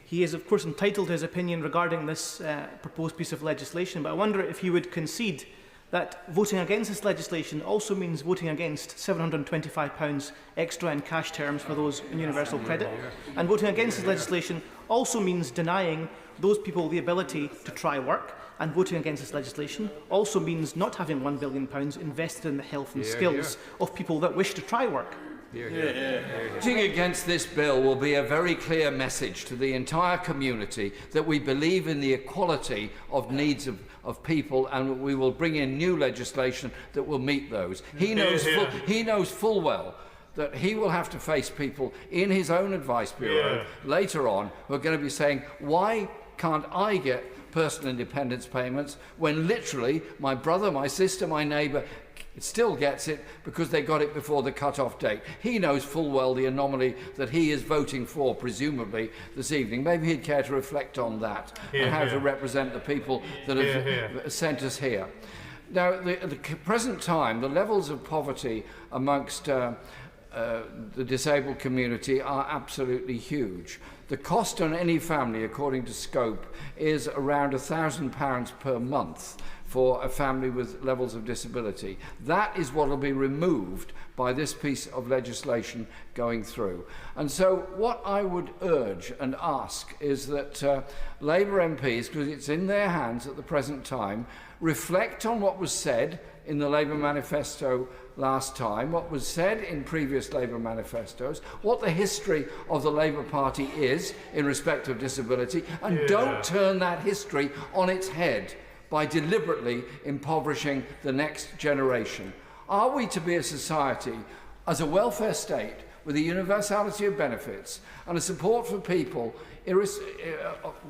He is, of course, entitled to his opinion regarding this proposed piece of legislation, but I wonder if he would concede that voting against this legislation also means voting against £725 extra in cash terms for those in universal credit, and voting against this legislation also means denying those people the ability to try work, and voting against this legislation also means not having £1 billion invested in the health and skills of people that wish to try work. Voting against this bill will be a very clear message to the entire community that we believe in the equality of needs of people, and we will bring in new legislation that will meet those. He knows full well that he will have to face people in his own advice bureau later on who are going to be saying, why can't I get personal independence payments when literally my brother, my sister, my neighbour still gets it because they got it before the cut-off date. He knows full well the anomaly that he is voting for, presumably, this evening. Maybe he'd care to reflect on that and how to represent the people that have sent us here. Now, at the present time, the levels of poverty amongst the disabled community are absolutely huge. The cost on any family, according to Scope, is around £1,000 per month for a family with levels of disability. That is what will be removed by this piece of legislation going through. And so what I would urge and ask is that Labour MPs, because it's in their hands at the present time, reflect on what was said in the Labour manifesto last time, what was said in previous Labour manifestos, what the history of the Labour Party is in respect of disability, and don't turn that history on its head by deliberately impoverishing the next generation. Are we to be a society, as a welfare state, with a universality of benefits and a support for people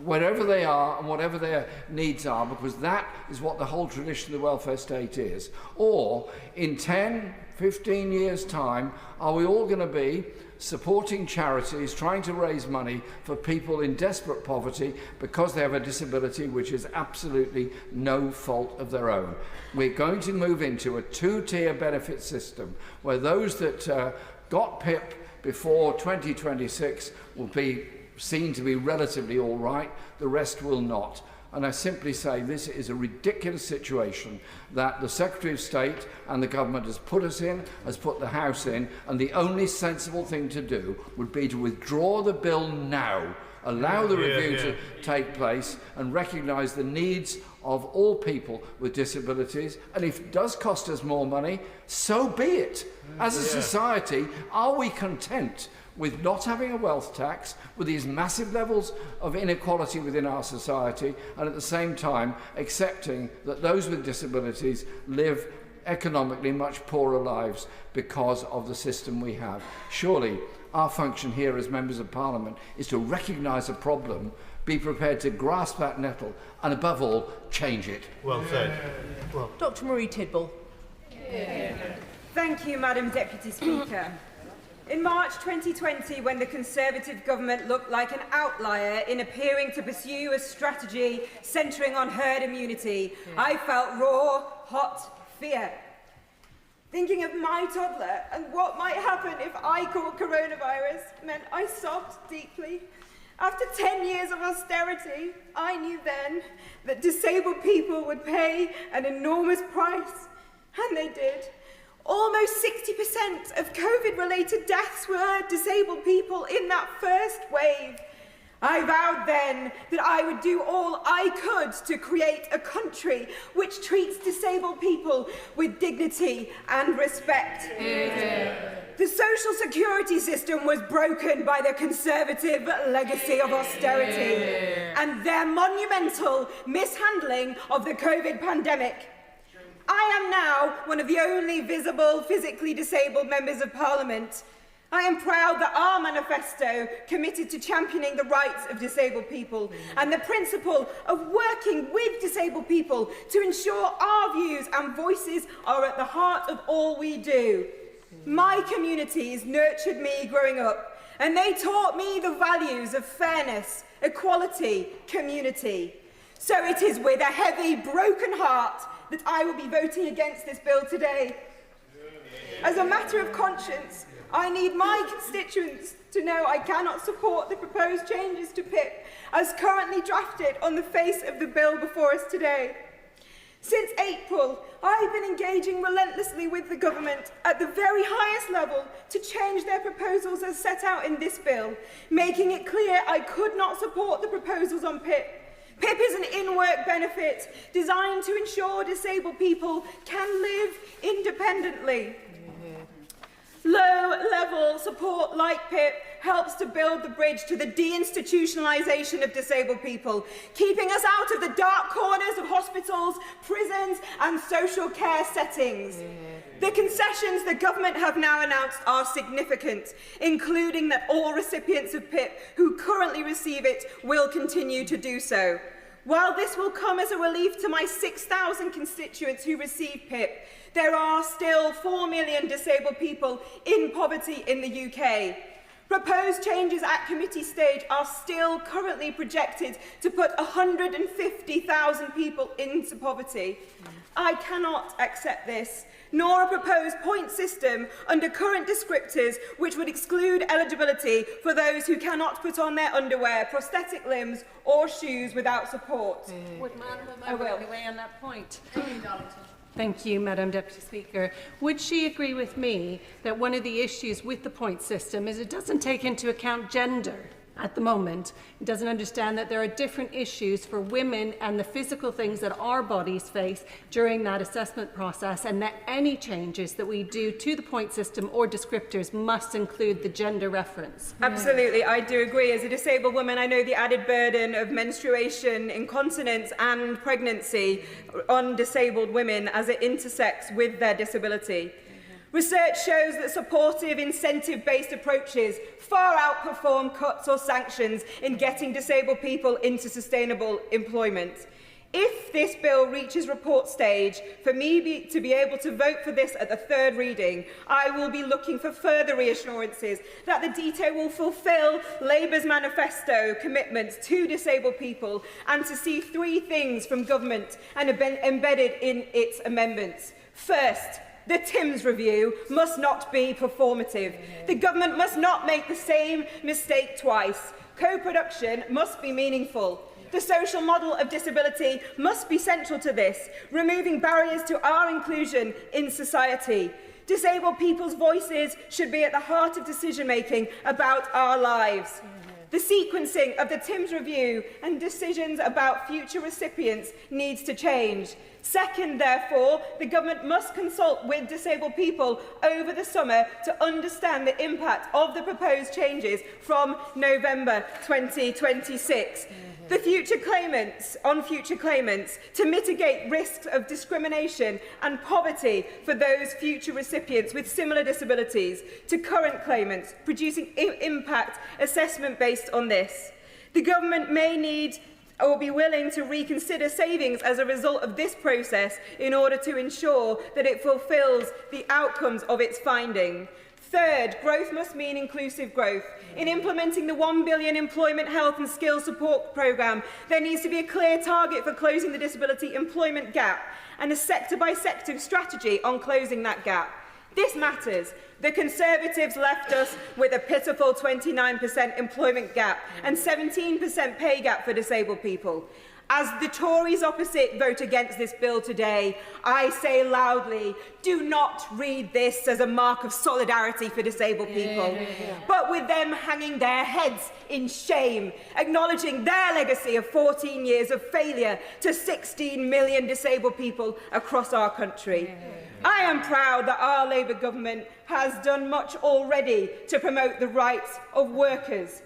wherever they are and whatever their needs are, because that is what the whole tradition of the welfare state is? Or in 10, 15 years' time, are we all going to be supporting charities, trying to raise money for people in desperate poverty because they have a disability which is absolutely no fault of their own? We're going to move into a two-tier benefit system where those that got PIP before 2026 will be seen to be relatively all right, the rest will not. And I simply say this is a ridiculous situation that the Secretary of State and the government has put us in, has put the House in, and the only sensible thing to do would be to withdraw the bill now, allow the review to take place, and recognise the needs of all people with disabilities. And if it does cost us more money, so be it. As a society, are we content with not having a wealth tax, with these massive levels of inequality within our society, and at the same time accepting that those with disabilities live economically much poorer lives because of the system we have? Surely our function here as members of Parliament is to recognise a problem, be prepared to grasp that nettle, and above all, change it. Well said. Well, Dr. Marie Tidball. Thank you, Madam Deputy Speaker. In March 2020, when the Conservative government looked like an outlier in appearing to pursue a strategy centring on herd immunity, I felt raw, hot fear. Thinking of my toddler and what might happen if I caught coronavirus meant I sobbed deeply. After 10 years of austerity, I knew then that disabled people would pay an enormous price, and they did. Almost 60% of COVID-related deaths were disabled people in that first wave. I vowed then that I would do all I could to create a country which treats disabled people with dignity and respect. The social security system was broken by the Conservative legacy of austerity and their monumental mishandling of the COVID pandemic. I am now one of the only visible physically disabled members of Parliament. I am proud that our manifesto committed to championing the rights of disabled people and the principle of working with disabled people to ensure our views and voices are at the heart of all we do. My communities nurtured me growing up, and they taught me the values of fairness, equality, community. So it is with a heavy, broken heart that I will be voting against this bill today. As a matter of conscience, I need my constituents to know I cannot support the proposed changes to PIP as currently drafted on the face of the bill before us today. Since April, I've been engaging relentlessly with the government at the very highest level to change their proposals as set out in this bill, making it clear I could not support the proposals on PIP. PIP is an in-work benefit designed to ensure disabled people can live independently. Low-level support like PIP helps to build the bridge to the deinstitutionalisation of disabled people, keeping us out of the dark corners of hospitals, prisons and social care settings. The concessions the government have now announced are significant, including that all recipients of PIP who currently receive it will continue to do so. While this will come as a relief to my 6,000 constituents who receive PIP, there are still 4 million disabled people in poverty in the UK. Proposed changes at committee stage are still currently projected to put 150,000 people into poverty. I cannot accept this, nor a proposed point system under current descriptors which would exclude eligibility for those who cannot put on their underwear, prosthetic limbs or shoes without support. Would Madam Member weigh on that point? Thank you, Madam Deputy Speaker. Would she agree with me that one of the issues with the point system is it doesn't take into account gender at the moment? It doesn't understand that there are different issues for women and the physical things that our bodies face during that assessment process, and that any changes that we do to the point system or descriptors must include the gender reference. Absolutely, I do agree. As a disabled woman, I know the added burden of menstruation, incontinence and pregnancy on disabled women as it intersects with their disability. Research shows that supportive, incentive-based approaches far outperform cuts or sanctions in getting disabled people into sustainable employment. If this bill reaches report stage, for me to be able to vote for this at the third reading, I will be looking for further reassurances that the detail will fulfil Labour's manifesto commitments to disabled people, and to see 3 things from government and embedded in its amendments. First, the Timms review must not be performative. The government must not make the same mistake twice. Co-production must be meaningful. The social model of disability must be central to this, removing barriers to our inclusion in society. Disabled people's voices should be at the heart of decision-making about our lives. The sequencing of the Timms review and decisions about future recipients needs to change. Second, therefore, the government must consult with disabled people over the summer to understand the impact of the proposed changes from November 2026. The future claimants to mitigate risks of discrimination and poverty for those future recipients with similar disabilities to current claimants, producing impact assessment based on this. The government may need or be willing to reconsider savings as a result of this process in order to ensure that it fulfills the outcomes of its finding. Third, growth must mean inclusive growth. In implementing the £1 billion Employment, Health and Skills Support Programme, there needs to be a clear target for closing the disability employment gap and a sector-by-sector strategy on closing that gap. This matters. The Conservatives left us with a pitiful 29% employment gap and 17% pay gap for disabled people. As the Tories opposite vote against this bill today, I say loudly, do not read this as a mark of solidarity for disabled people, but with them hanging their heads in shame, acknowledging their legacy of 14 years of failure to 16 million disabled people across our country. I am proud that our Labour government has done much already to promote the rights of workers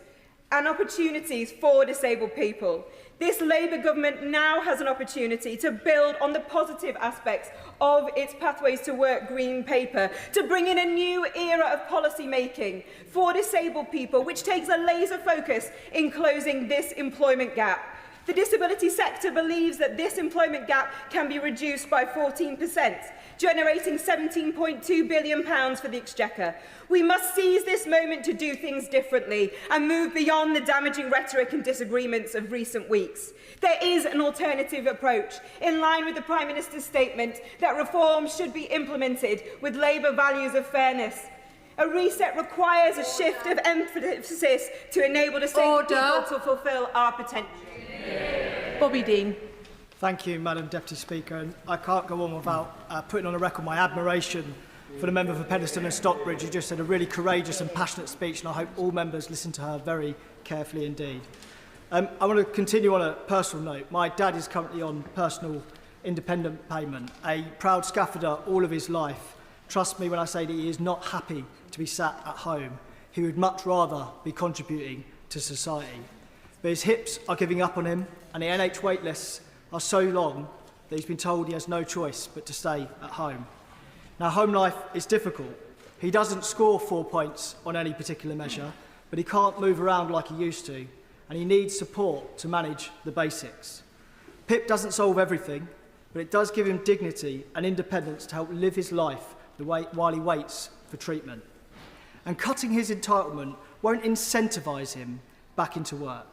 and opportunities for disabled people. This Labour government now has an opportunity to build on the positive aspects of its Pathways to Work Green Paper, to bring in a new era of policy making for disabled people, which takes a laser focus in closing this employment gap. The disability sector believes that this employment gap can be reduced by 14%, generating £17.2 billion for the Exchequer. We must seize this moment to do things differently and move beyond the damaging rhetoric and disagreements of recent weeks. There is an alternative approach, in line with the Prime Minister's statement that reform should be implemented with Labour values of fairness. A reset requires a shift of emphasis to enable disabled people to fulfil our potential. Bobby Dean. Thank you, Madam Deputy Speaker. And I can't go on without putting on a record my admiration for the member for Penistone and Stockbridge, who just said a really courageous and passionate speech, and I hope all members listen to her very carefully indeed. I want to continue on a personal note. My dad is currently on personal independent payment, a proud scaffolder all of his life. Trust me when I say that he is not happy to be sat at home. He would much rather be contributing to society. But his hips are giving up on him, and the NH wait lists are so long that he's been told he has no choice but to stay at home. Now, home life is difficult. He doesn't score 4 points on any particular measure, but he can't move around like he used to, and he needs support to manage the basics. PIP doesn't solve everything, but it does give him dignity and independence to help live his life while he waits for treatment. And cutting his entitlement won't incentivise him back into work.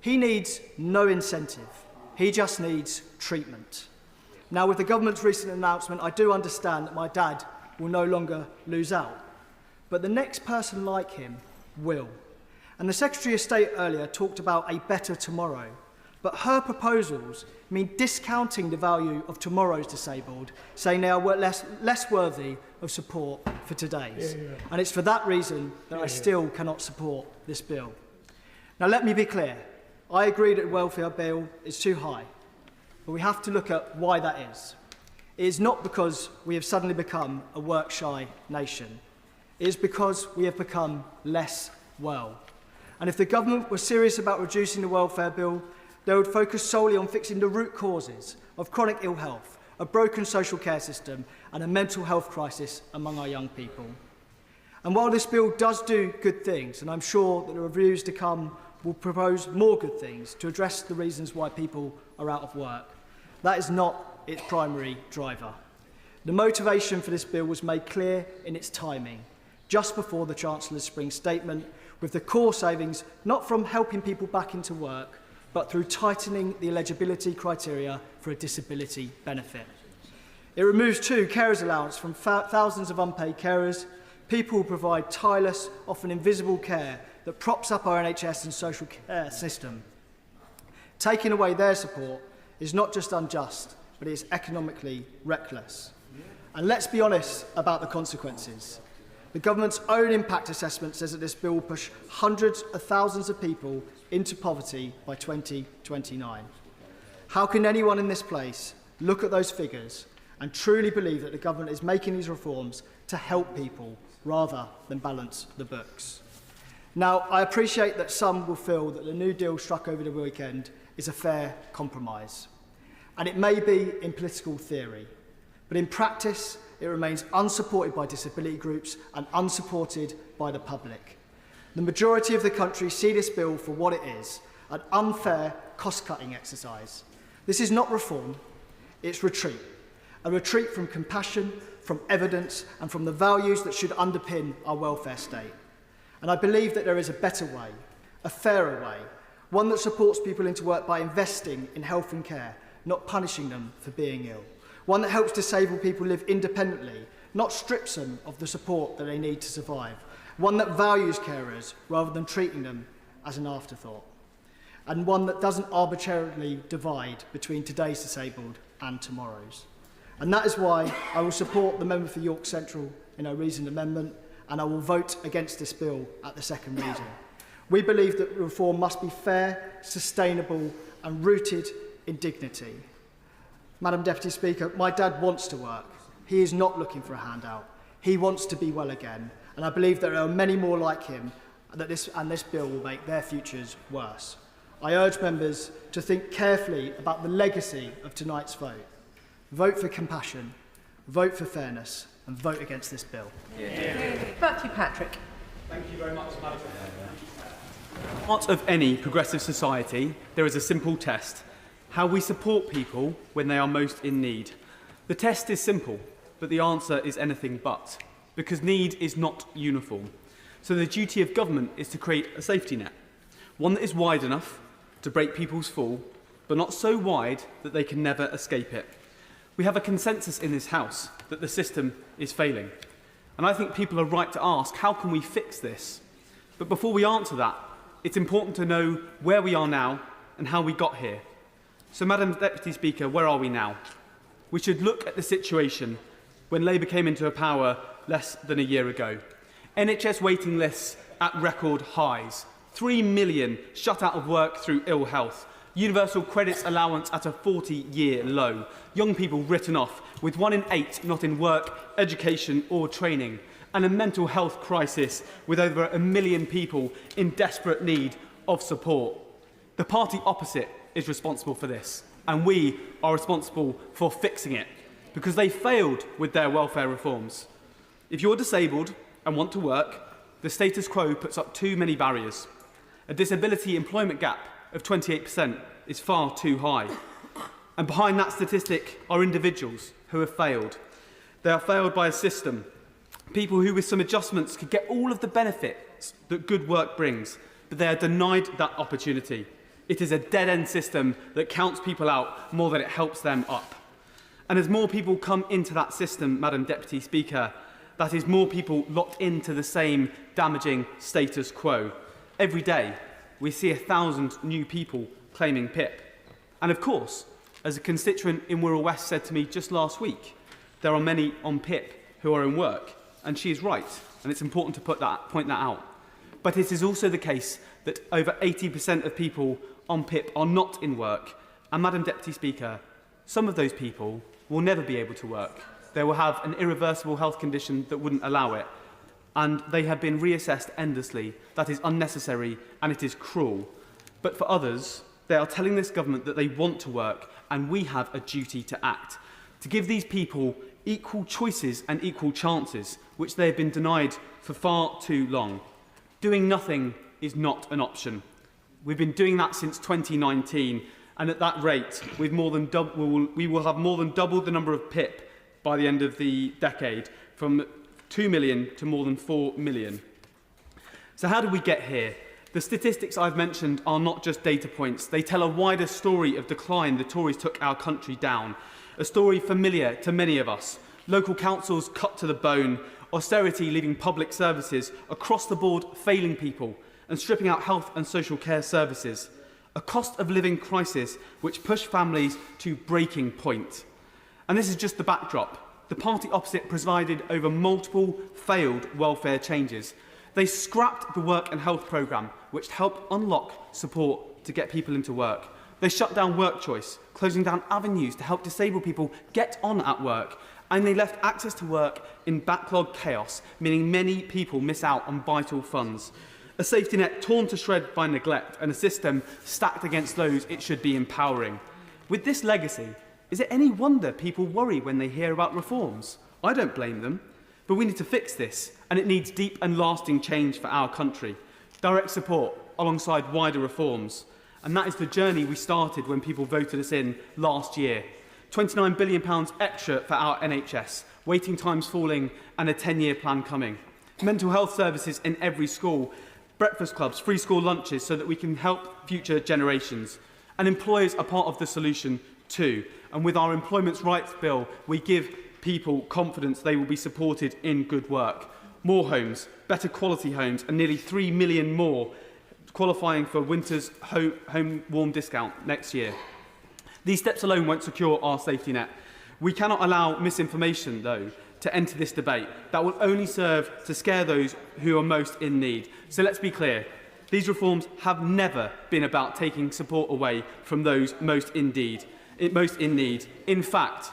He needs no incentive. He just needs treatment. Now, with the government's recent announcement, I do understand that my dad will no longer lose out. But the next person like him will. And the Secretary of State earlier talked about a better tomorrow. But her proposals mean discounting the value of tomorrow's disabled, saying they are less worthy of support for today's. And it's for that reason that I still cannot support this bill. Now, let me be clear. I agree that the welfare bill is too high. But we have to look at why that is. It is not because we have suddenly become a work-shy nation. It is because we have become less well. And if the government were serious about reducing the welfare bill, they would focus solely on fixing the root causes of chronic ill health, a broken social care system, and a mental health crisis among our young people. And while this bill does do good things, and I'm sure that the reviews to come will propose more good things to address the reasons why people are out of work, that is not its primary driver. The motivation for this bill was made clear in its timing, just before the Chancellor's spring statement, with the core savings not from helping people back into work, but through tightening the eligibility criteria for a disability benefit. It removes too carers allowance from thousands of unpaid carers, people who provide tireless, often invisible care that props up our NHS and social care system. Taking away their support is not just unjust, but it is economically reckless. And let's be honest about the consequences. The government's own impact assessment says that this bill will push hundreds of thousands of people into poverty by 2029. How can anyone in this place look at those figures and truly believe that the government is making these reforms to help people rather than balance the books? Now, I appreciate that some will feel that the new deal struck over the weekend is a fair compromise. And it may be in political theory, but in practice, it remains unsupported by disability groups and unsupported by the public. The majority of the country see this bill for what it is, an unfair cost-cutting exercise. This is not reform, it's retreat. A retreat from compassion, from evidence, and from the values that should underpin our welfare state. And I believe that there is a better way, a fairer way, one that supports people into work by investing in health and care, not punishing them for being ill. One that helps disabled people live independently, not strips them of the support that they need to survive. One that values carers rather than treating them as an afterthought. And one that doesn't arbitrarily divide between today's disabled and tomorrow's. And that is why I will support the member for York Central in her reasoned amendment, and I will vote against this bill at the second reading. We believe that reform must be fair, sustainable and rooted in dignity. Madam Deputy Speaker, my dad wants to work. He is not looking for a handout. He wants to be well again. And I believe there are many more like him and this bill will make their futures worse. I urge members to think carefully about the legacy of tonight's vote. Vote for compassion, vote for fairness and vote against this bill. Matthew Patrick. Thank you very much, Madam Part of any progressive society, there is a simple test: how we support people when they are most in need. The test is simple, but the answer is anything but, because need is not uniform. So the duty of government is to create a safety net, one that is wide enough to break people's fall, but not so wide that they can never escape it. We have a consensus in this House that the system is failing. And I think people are right to ask, how can we fix this? But before we answer that, it's important to know where we are now and how we got here. So, Madam Deputy Speaker, where are we now? We should look at the situation when Labour came into power less than a year ago. NHS waiting lists at record highs, 3 million shut out of work through ill health, universal credits allowance at a 40-year low, young people written off, with 1 in 8 not in work, education or training, and a mental health crisis with over 1 million people in desperate need of support. The party opposite is responsible for this, and we are responsible for fixing it. because they failed with their welfare reforms. If you're disabled and want to work, the status quo puts up too many barriers. A disability employment gap of 28% is far too high. And behind that statistic are individuals who have failed. They are failed by a system. People who with some adjustments could get all of the benefits that good work brings, but they are denied that opportunity. It is a dead-end system that counts people out more than it helps them up. And as more people come into that system, Madam Deputy Speaker, that is more people locked into the same damaging status quo. Every day, we see 1,000 new people claiming PIP. And of course, as a constituent in Wirral West said to me just last week, there are many on PIP who are in work, and she is right, and it's important to point that out. But it is also the case that over 80% of people on PIP are not in work, and Madam Deputy Speaker, some of those people will never be able to work. They will have an irreversible health condition that wouldn't allow it, and they have been reassessed endlessly. That is unnecessary and it is cruel. But for others, they are telling this government that they want to work, and we have a duty to act, to give these people equal choices and equal chances, which they have been denied for far too long. Doing nothing is not an option. We've been doing that since 2019, and at that rate, we will have more than doubled the number of PIP by the end of the decade, from 2 million to more than 4 million. So how did we get here? The statistics I've mentioned are not just data points. They tell a wider story of decline the Tories took our country down, a story familiar to many of us. Local councils cut to the bone, austerity leaving public services across the board failing people and stripping out health and social care services, a cost of living crisis which pushed families to breaking point. And this is just the backdrop. The party opposite presided over multiple failed welfare changes. They scrapped the work and health programme, which helped unlock support to get people into work. They shut down work choice, closing down avenues to help disabled people get on at work. And they left access to work in backlog chaos, meaning many people miss out on vital funds. A safety net torn to shreds by neglect and a system stacked against those it should be empowering. With this legacy, is it any wonder people worry when they hear about reforms? I don't blame them. But we need to fix this, and it needs deep and lasting change for our country. Direct support alongside wider reforms. And that is the journey we started when people voted us in last year. £29 billion extra for our NHS, waiting times falling and a 10-year plan coming. Mental health services in every school, breakfast clubs, free school lunches so that we can help future generations. And employers are part of the solution too. And with our Employment Rights Bill, we give people confidence they will be supported in good work. More homes, better quality homes, and nearly 3 million more qualifying for winter's home warm discount next year. These steps alone won't secure our safety net. We cannot allow misinformation, though, to enter this debate. That will only serve to scare those who are most in need. So let's be clear. These reforms have never been about taking support away from those most in need. In fact,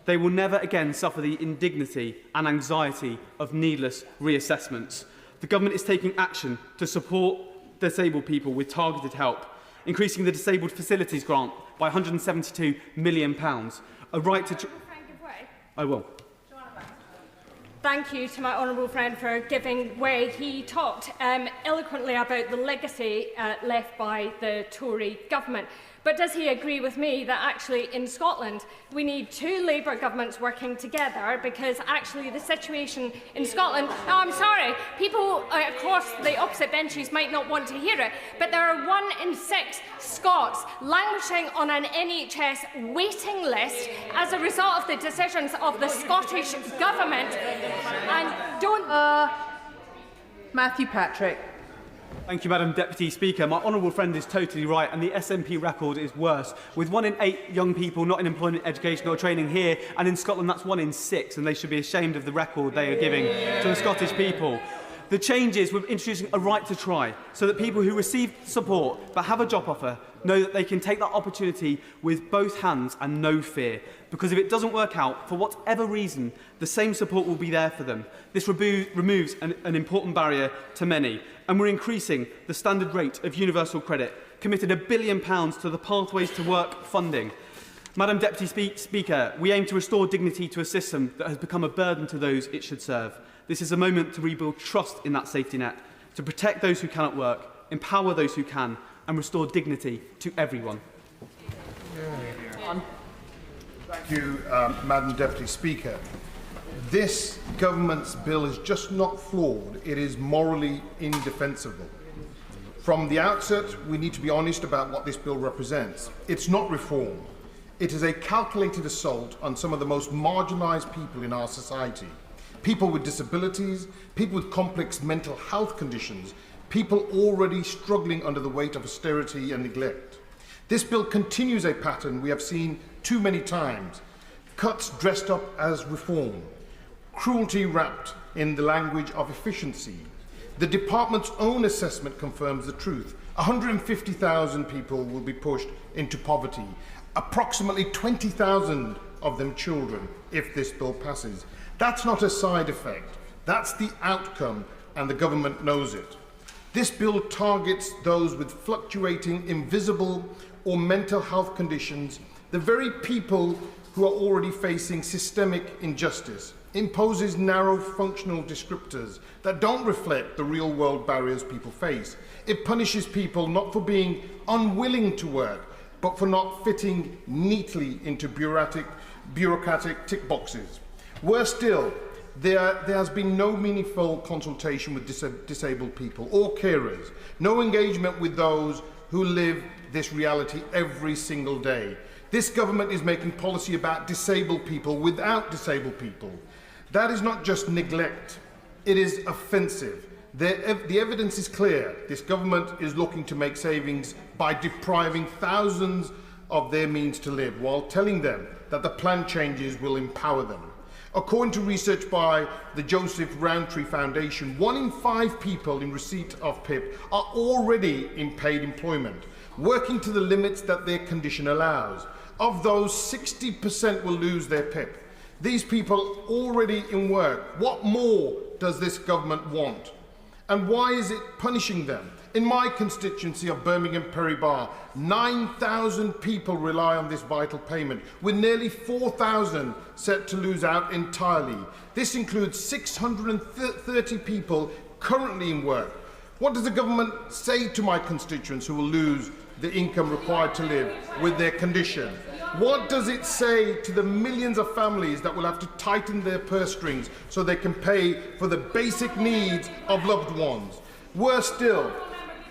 they will never again suffer the indignity and anxiety of needless reassessments. The government is taking action to support disabled people with targeted help, increasing the Disabled Facilities Grant by £172 million. A right to... I will. Thank you to my honourable friend for giving way. He talked eloquently about the legacy left by the Tory government. But does he agree with me that actually in Scotland we need two Labour governments working together, because actually the situation in Scotland... No, I'm sorry, people across the opposite benches might not want to hear it, but there are 1 in 6 Scots languishing on an NHS waiting list as a result of the decisions of the Scottish Government. And don't... Matthew Patrick. Thank you, Madam Deputy Speaker. My honourable friend is totally right, and the SNP record is worse. With 1 in 8 young people not in employment, education or training here, and in Scotland that's 1 in 6, and they should be ashamed of the record they are giving to the Scottish people. The changes, we're introducing a right to try, so that people who receive support but have a job offer know that they can take that opportunity with both hands and no fear. Because if it doesn't work out, for whatever reason, the same support will be there for them. This removes an important barrier to many. And we're increasing the standard rate of universal credit, committed £1 billion to the Pathways to Work funding. Madam Deputy Speaker, we aim to restore dignity to a system that has become a burden to those it should serve. This is a moment to rebuild trust in that safety net, to protect those who cannot work, empower those who can, and restore dignity to everyone. Thank you, Madam Deputy Speaker. This government's bill is just not flawed, it is morally indefensible. From the outset, we need to be honest about what this bill represents. It's not reform. It is a calculated assault on some of the most marginalised people in our society. People with disabilities, people with complex mental health conditions, people already struggling under the weight of austerity and neglect. This bill continues a pattern we have seen too many times. Cuts dressed up as reform. Cruelty wrapped in the language of efficiency. The department's own assessment confirms the truth. 150,000 people will be pushed into poverty. Approximately 20,000 of them children if this bill passes. That's not a side effect. That's the outcome, and the government knows it. This bill targets those with fluctuating, invisible or mental health conditions, the very people who are already facing systemic injustice, imposes narrow functional descriptors that don't reflect the real-world barriers people face. It punishes people not for being unwilling to work, but for not fitting neatly into bureaucratic tick boxes. Worse still, there has been no meaningful consultation with disabled people or carers, no engagement with those who live this reality every single day. This government is making policy about disabled people without disabled people. That is not just neglect, it is offensive. The evidence is clear. This government is looking to make savings by depriving thousands of their means to live, while telling them that the plan changes will empower them. According to research by the Joseph Rowntree Foundation, 1 in 5 people in receipt of PIP are already in paid employment, working to the limits that their condition allows. Of those, 60% will lose their PIP. These people already in work. What more does this government want? And why is it punishing them? In my constituency of Birmingham Perry-Barr, 9,000 people rely on this vital payment, with nearly 4,000 set to lose out entirely. This includes 630 people currently in work. What does the government say to my constituents who will lose the income required to live with their condition? What does it say to the millions of families that will have to tighten their purse strings so they can pay for the basic needs of loved ones? Worse still,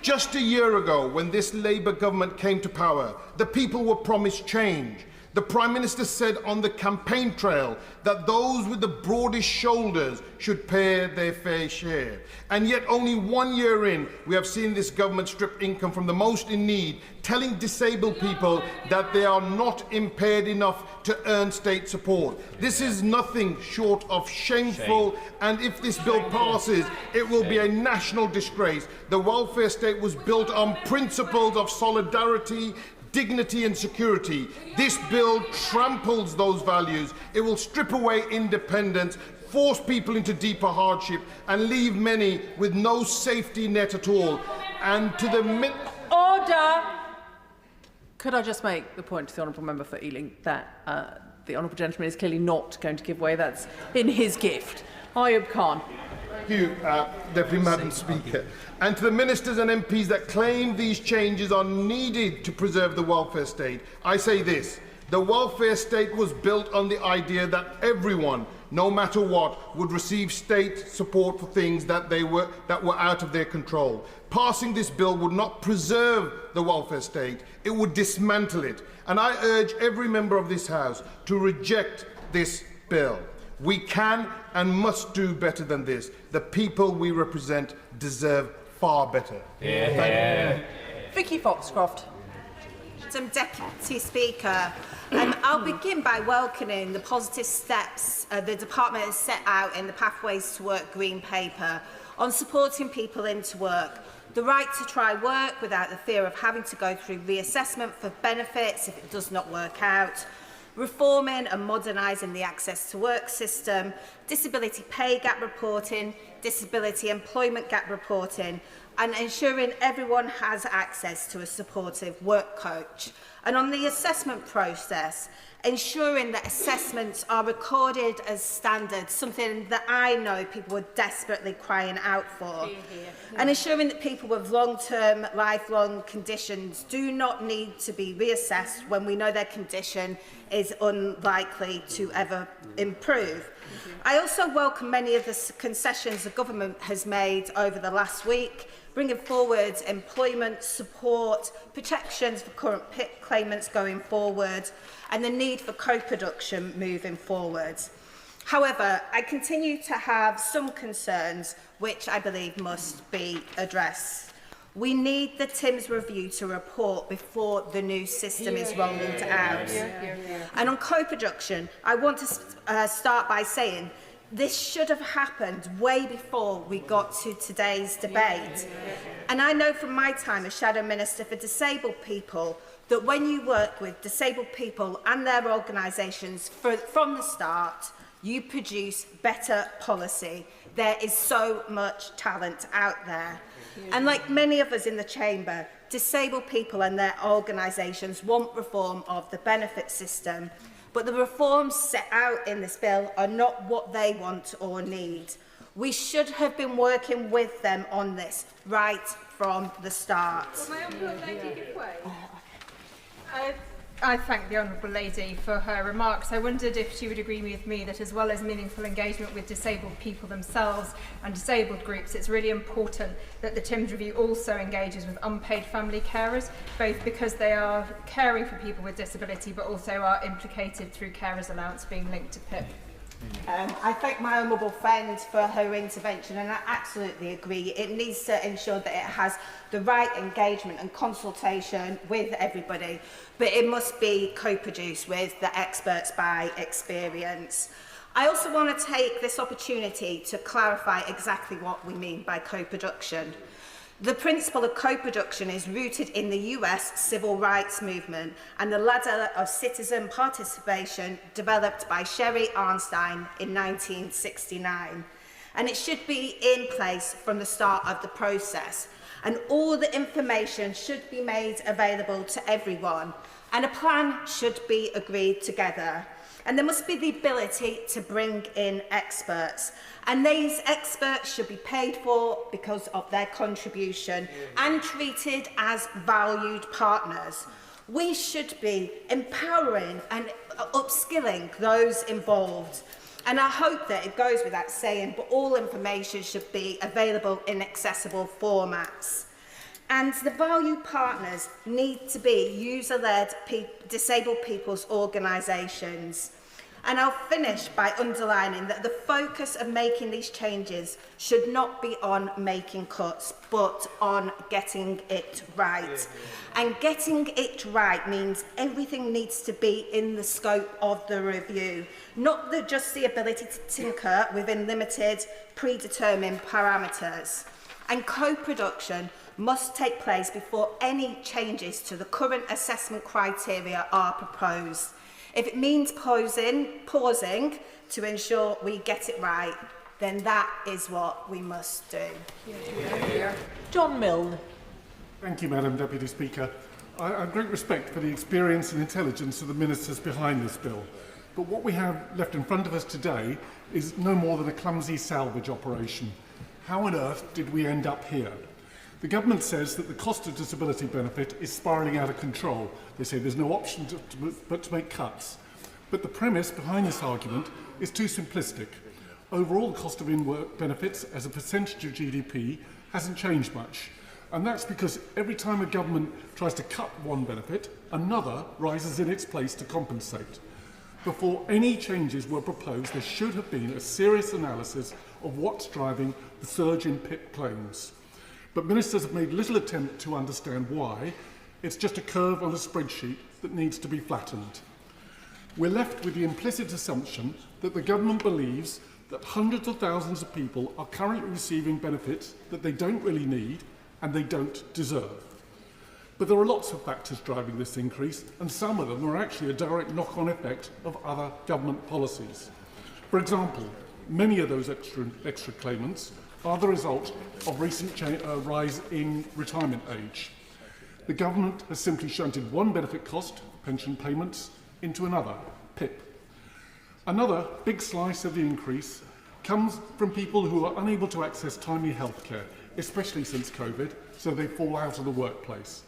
just a year ago, when this Labour government came to power, the people were promised change. The Prime Minister said on the campaign trail that those with the broadest shoulders should pay their fair share. And yet only 1 year in, we have seen this government strip income from the most in need, telling disabled people that they are not impaired enough to earn state support. This is nothing short of shameful, and if this bill passes, it will be a national disgrace. The welfare state was built on principles of solidarity, dignity and security. This bill tramples those values. It will strip away independence, force people into deeper hardship, and leave many with no safety net at all. And to the Order! Could I just make the point to the honourable member for Ealing that the honourable gentleman is clearly not going to give way. That's in his gift. Ayub Khan. Thank you, Deputy Madam Speaker. And to the ministers and MPs that claim these changes are needed to preserve the welfare state, I say this: the welfare state was built on the idea that everyone, no matter what, would receive state support for things that were out of their control. Passing this bill would not preserve the welfare state, it would dismantle it. And I urge every member of this House to reject this bill. We can and must do better than this. The people we represent deserve far better. Yeah. Vicky Foxcroft. Madam Deputy Speaker, I'll begin by welcoming the positive steps the Department has set out in the Pathways to Work Green Paper on supporting people into work. The right to try work without the fear of having to go through reassessment for benefits if it does not work out, reforming and modernising the access to work system, disability pay gap reporting, disability employment gap reporting, and ensuring everyone has access to a supportive work coach. And on the assessment process, ensuring that assessments are recorded as standard, something that I know people are desperately crying out for. And ensuring that people with long-term, lifelong conditions do not need to be reassessed when we know their condition is unlikely to ever improve. I also welcome many of the concessions the government has made over the last week, bringing forward employment support, protections for current PIP claimants going forward, and the need for co-production moving forward. However, I continue to have some concerns which I believe must be addressed. We need the TIMS review to report before the new system is rolled out. And on co-production, I want to start by saying this should have happened way before we got to today's debate. And I know from my time as Shadow Minister for Disabled People that when you work with disabled people and their organisations from the start, you produce better policy. There is so much talent out there. And like many of us in the chamber, disabled people and their organisations want reform of the benefit system. But the reforms set out in this bill are not what they want or need. We should have been working with them on this right from the start. I thank the Honourable Lady for her remarks. I wondered if she would agree with me that as well as meaningful engagement with disabled people themselves and disabled groups, it's really important that the TIMS review also engages with unpaid family carers, both because they are caring for people with disability but also are implicated through carers allowance being linked to PIP. I thank my honourable friend for her intervention, and I absolutely agree. It needs to ensure that it has the right engagement and consultation with everybody, but it must be co-produced with the experts by experience. I also want to take this opportunity to clarify exactly what we mean by co-production. The principle of co-production is rooted in the US civil rights movement and the ladder of citizen participation developed by Sherry Arnstein in 1969. And it should be in place from the start of the process. And all the information should be made available to everyone. And a plan should be agreed together. And there must be the ability to bring in experts. And these experts should be paid for because of their contribution and treated as valued partners. We should be empowering and upskilling those involved. And I hope that it goes without saying, but all information should be available in accessible formats. And the valued partners need to be user-led disabled people's organisations. And I'll finish by underlining that the focus of making these changes should not be on making cuts, but on getting it right. And getting it right means everything needs to be in the scope of the review, not just the ability to tinker within limited, predetermined parameters. And co-production must take place before any changes to the current assessment criteria are proposed. If it means pausing to ensure we get it right, then that is what we must do. John Milne. Thank you, Madam Deputy Speaker. I have great respect for the experience and intelligence of the ministers behind this bill. But what we have left in front of us today is no more than a clumsy salvage operation. How on earth did we end up here? The government says that the cost of disability benefit is spiralling out of control. They say there's no option but to make cuts. But the premise behind this argument is too simplistic. Overall, the cost of in-work benefits as a percentage of GDP hasn't changed much. And that's because every time a government tries to cut one benefit, another rises in its place to compensate. Before any changes were proposed, there should have been a serious analysis of what's driving the surge in PIP claims. But ministers have made little attempt to understand why. It's just a curve on a spreadsheet that needs to be flattened. We're left with the implicit assumption that the government believes that hundreds of thousands of people are currently receiving benefits that they don't really need and they don't deserve. But there are lots of factors driving this increase, and some of them are actually a direct knock-on effect of other government policies. For example, many of those extra claimants are the result of recent rise in retirement age. the government has simply shunted one benefit cost, pension payments, into another, PIP. Another big slice of the increase comes from people who are unable to access timely healthcare, especially since COVID, so they fall out of the workplace.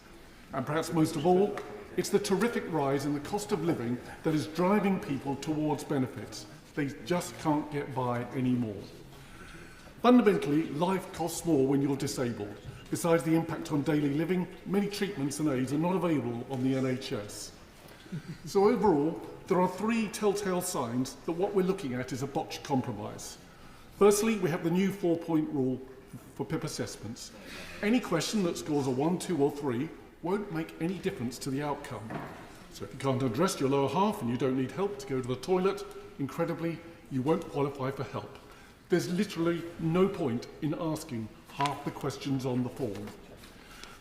And perhaps most of all, it's the terrific rise in the cost of living that is driving people towards benefits. They just can't get by anymore. Fundamentally, life costs more when you're disabled. Besides the impact on daily living, many treatments and aids are not available on the NHS. So overall, there are three telltale signs that what we're looking at is a botched compromise. Firstly, we have the new 4-point rule for PIP assessments. Any question that scores a 1, 2 or 3 won't make any difference to the outcome. So if you can't undress your lower half and you don't need help to go to the toilet, incredibly, you won't qualify for help. There's literally no point in asking half the questions on the form.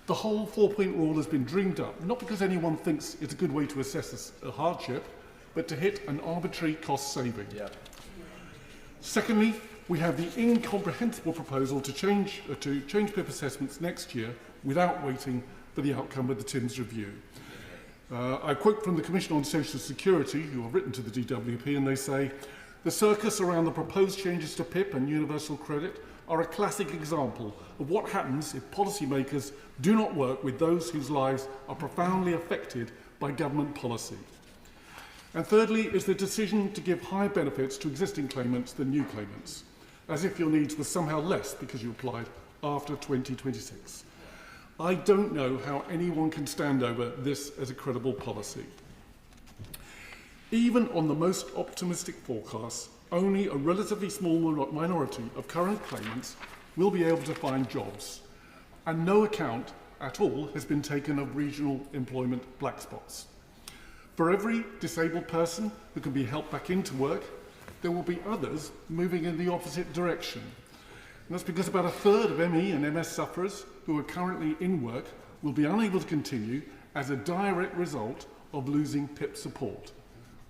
The whole 4-point rule has been dreamed up, not because anyone thinks it's a good way to assess a hardship, but to hit an arbitrary cost saving. Secondly, we have the incomprehensible proposal to change PIP assessments next year without waiting for the outcome of the TIMS review. I quote from the Commission on Social Security, who have written to the DWP, and they say, "The circus around the proposed changes to PIP and universal credit are a classic example of what happens if policymakers do not work with those whose lives are profoundly affected by government policy." And thirdly is the decision to give higher benefits to existing claimants than new claimants, as if your needs were somehow less because you applied after 2026. I don't know how anyone can stand over this as a credible policy. Even on the most optimistic forecasts, only a relatively small minority of current claimants will be able to find jobs, and no account at all has been taken of regional employment black spots. For every disabled person who can be helped back into work, there will be others moving in the opposite direction. And that's because about a third of ME and MS sufferers who are currently in work will be unable to continue as a direct result of losing PIP support.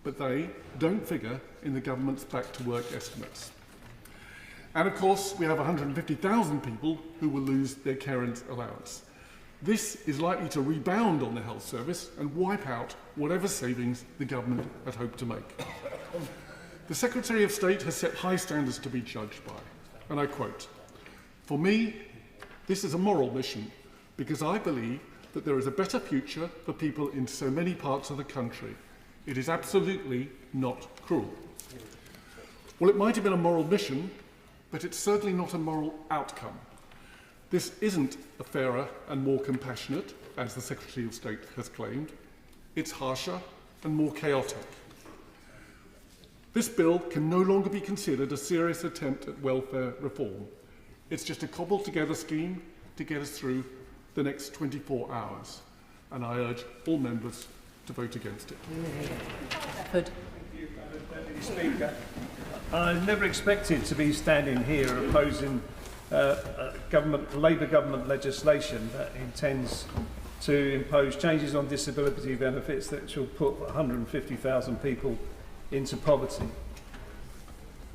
But they don't figure in the government's back-to-work estimates. And of course, we have 150,000 people who will lose their carers allowance. This is likely to rebound on the health service and wipe out whatever savings the government had hoped to make. The Secretary of State has set high standards to be judged by, and I quote, "For me, this is a moral mission because I believe that there is a better future for people in so many parts of the country. It is absolutely not cruel." Well, it might have been a moral mission, but it's certainly not a moral outcome. This isn't a fairer and more compassionate, as the Secretary of State has claimed. It's harsher and more chaotic. This bill can no longer be considered a serious attempt at welfare reform. It's just a cobbled-together scheme to get us through the next 24 hours. And I urge all members to vote against it. Deferred. Deputy Speaker, I never expected to be standing here opposing Labour government legislation that intends to impose changes on disability benefits that will put 150,000 people into poverty.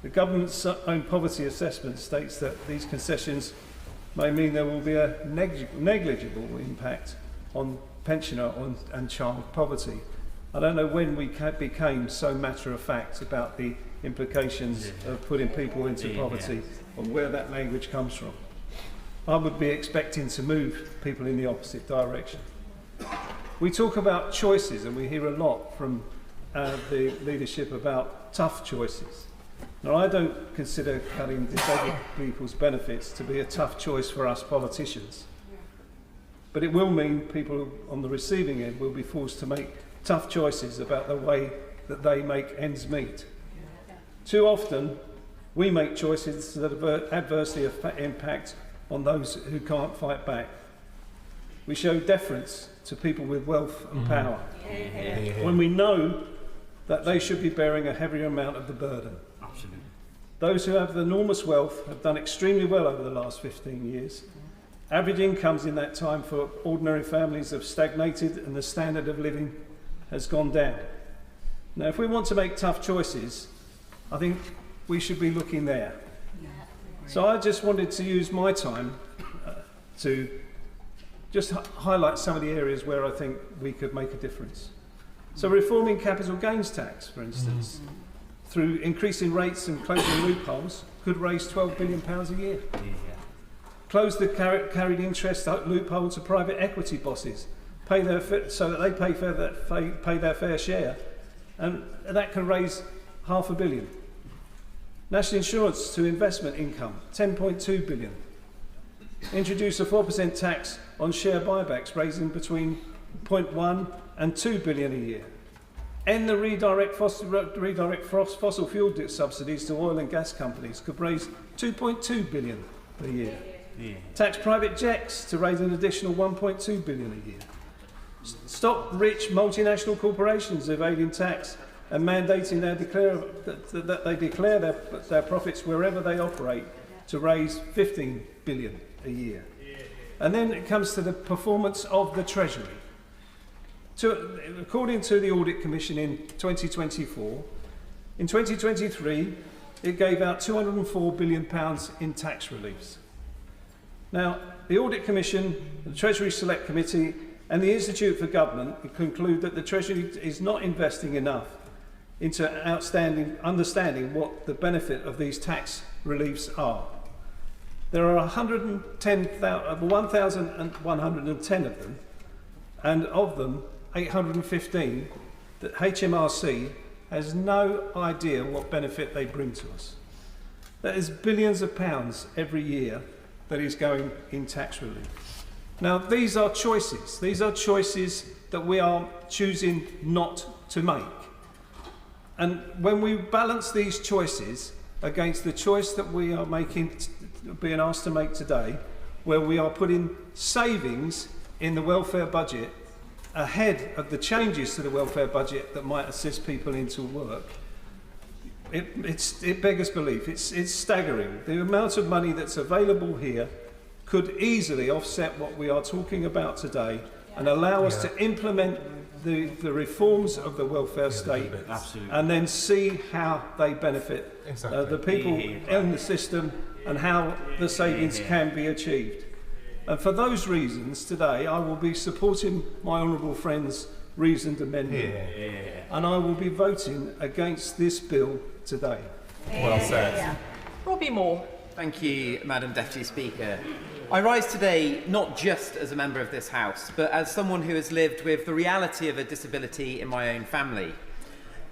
The government's own poverty assessment states that these concessions may mean there will be a negligible impact on pensioner and child poverty. I don't know when we became so matter-of-fact about the implications of putting people into poverty and where that language comes from. I would be expecting to move people in the opposite direction. We talk about choices, and we hear a lot from the leadership about tough choices. Now, I don't consider cutting disabled people's benefits to be a tough choice for us politicians. But it will mean people on the receiving end will be forced to make tough choices about the way that they make ends meet. Too often, we make choices that adversely impact on those who can't fight back. We show deference to people with wealth and power when we know that they should be bearing a heavier amount of the burden. Absolutely. Those who have enormous wealth have done extremely well over the last 15 years. Average incomes in that time for ordinary families have stagnated and the standard of living has gone down. Now, if we want to make tough choices, I think we should be looking there. So I just wanted to use my time to just highlight some of the areas where I think we could make a difference. So reforming capital gains tax, for instance, through increasing rates and closing loopholes, could raise £12 billion a year. Close the carried interest loophole to private equity bosses, so that they pay their fair share, and that can raise £500 million. National insurance to investment income, £10.2 billion. Introduce a 4% tax on share buybacks, raising between 0.1 and £2 billion a year. End the redirect fossil fuel subsidies to oil and gas companies, could raise £2.2 billion per year. Tax private jets to raise an additional £1.2 billion a year. Stop rich multinational corporations evading tax and mandating that they declare their profits wherever they operate, to raise £15 billion a year. And then it comes to the performance of the Treasury. According to the Audit Commission in 2024, in 2023 it gave out £204 billion in tax reliefs. Now, the Audit Commission, the Treasury Select Committee and the Institute for Government conclude that the Treasury is not investing enough into understanding what the benefit of these tax reliefs are. There are 1,110 of them, and of them 815 that HMRC has no idea what benefit they bring to us. That is billions of pounds every year that is going in tax relief. Now, these are choices. These are choices that we are choosing not to make. And when we balance these choices against the choice that we are being asked to make today, where we are putting savings in the welfare budget ahead of the changes to the welfare budget that might assist people into work, it beggars belief. It's staggering. The amount of money that's available here could easily offset what we are talking about today and allow us to implement the reforms of the welfare state, and then see how they benefit the people in the system and how the savings can be achieved. And for those reasons, today I will be supporting my honourable friend's reasoned amendment, and I will be voting against this bill today. Well said. Robbie Moore. Thank you, Madam Deputy Speaker. I rise today not just as a member of this House, but as someone who has lived with the reality of a disability in my own family.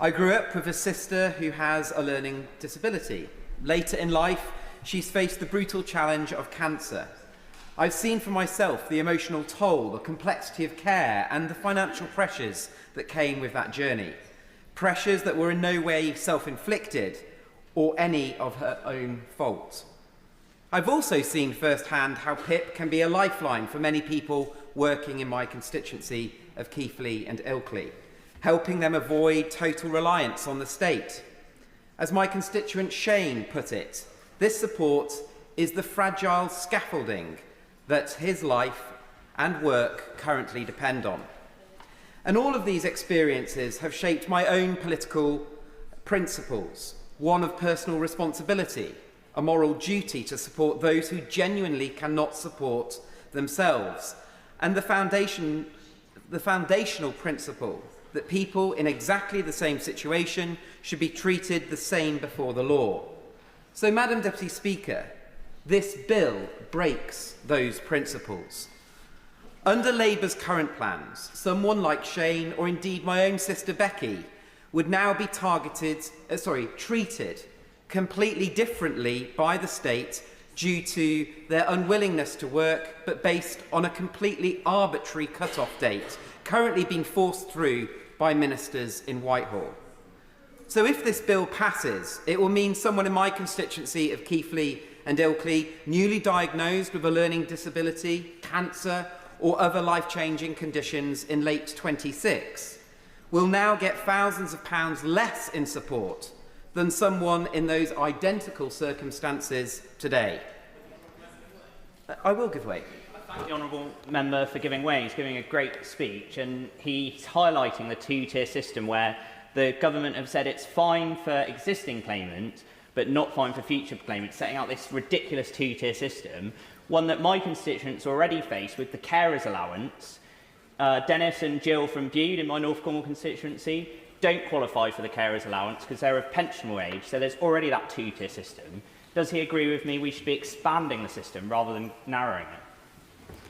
I grew up with a sister who has a learning disability. Later in life, she's faced the brutal challenge of cancer. I've seen for myself the emotional toll, the complexity of care, and the financial pressures that came with that journey. Pressures that were in no way self-inflicted or any of her own fault. I've also seen firsthand how PIP can be a lifeline for many people working in my constituency of Keighley and Ilkley, helping them avoid total reliance on the state. As my constituent Shane put it, this support is the fragile scaffolding that his life and work currently depend on. And all of these experiences have shaped my own political principles, one of personal responsibility, a moral duty to support those who genuinely cannot support themselves, and the foundational principle that people in exactly the same situation should be treated the same before the law. So, Madam Deputy Speaker, this bill breaks those principles. Under Labour's current plans, someone like Shane, or indeed my own sister Becky, would now be treated completely differently by the state due to their unwillingness to work, but based on a completely arbitrary cut-off date currently being forced through by ministers in Whitehall. So if this bill passes, it will mean someone in my constituency of Keighley and Ilkley, newly diagnosed with a learning disability, cancer, or other life-changing conditions in late 26, will now get thousands of pounds less in support than someone in those identical circumstances today. I will give way. I thank the honourable member for giving way. He's giving a great speech, and he's highlighting the two-tier system where the government have said it's fine for existing claimants, but not fine for future claimants, setting out this ridiculous two-tier system one that my constituents already face with the carers allowance. Dennis and Jill from Bude in my North Cornwall constituency don't qualify for the carers allowance because they're of pensionable age, so there's already that two-tier system. Does he agree with me we should be expanding the system rather than narrowing it?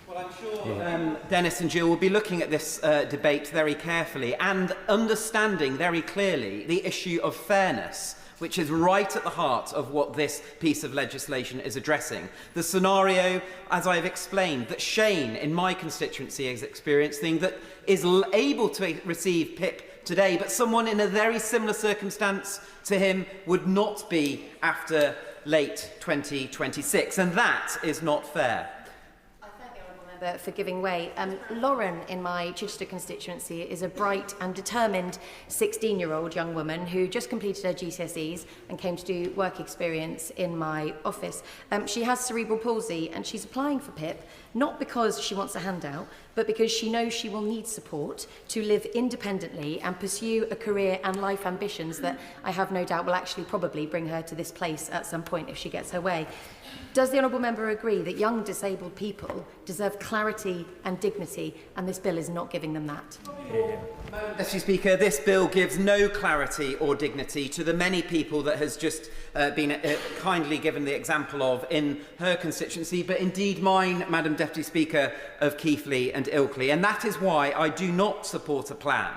Well, I'm sure Dennis and Jill will be looking at this debate very carefully and understanding very clearly the issue of fairness, which is right at the heart of what this piece of legislation is addressing. The scenario, as I've explained, that Shane in my constituency is experiencing, that is able to receive PIP today, but someone in a very similar circumstance to him would not be after late 2026, and that is not fair. For giving way. Lauren in my Chichester constituency is a bright and determined 16-year-old young woman who just completed her GCSEs and came to do work experience in my office. She has cerebral palsy and she's applying for PIP not because she wants a handout, but because she knows she will need support to live independently and pursue a career and life ambitions that I have no doubt will actually probably bring her to this place at some point if she gets her way. Does the honourable member agree that young disabled people deserve clarity and dignity, and this bill is not giving them that? Mr. Speaker, this bill gives no clarity or dignity to the many people that has just been kindly given the example of in her constituency, but indeed mine, Madam Deputy Speaker, of Keighley and Ilkley. And that is why I do not support a plan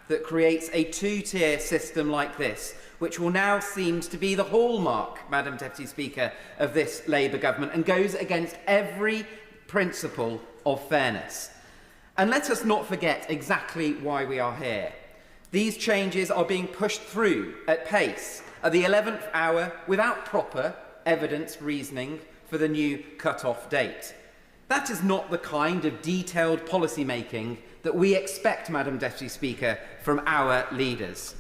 that creates a two-tier system like this, which will now seem to be the hallmark, Madam Deputy Speaker, of this Labour government and goes against every principle of fairness. And let us not forget exactly why we are here. These changes are being pushed through at pace at the 11th hour without proper evidence reasoning for the new cut-off date. That is not the kind of detailed policy making that we expect, Madam Deputy Speaker, from our leaders.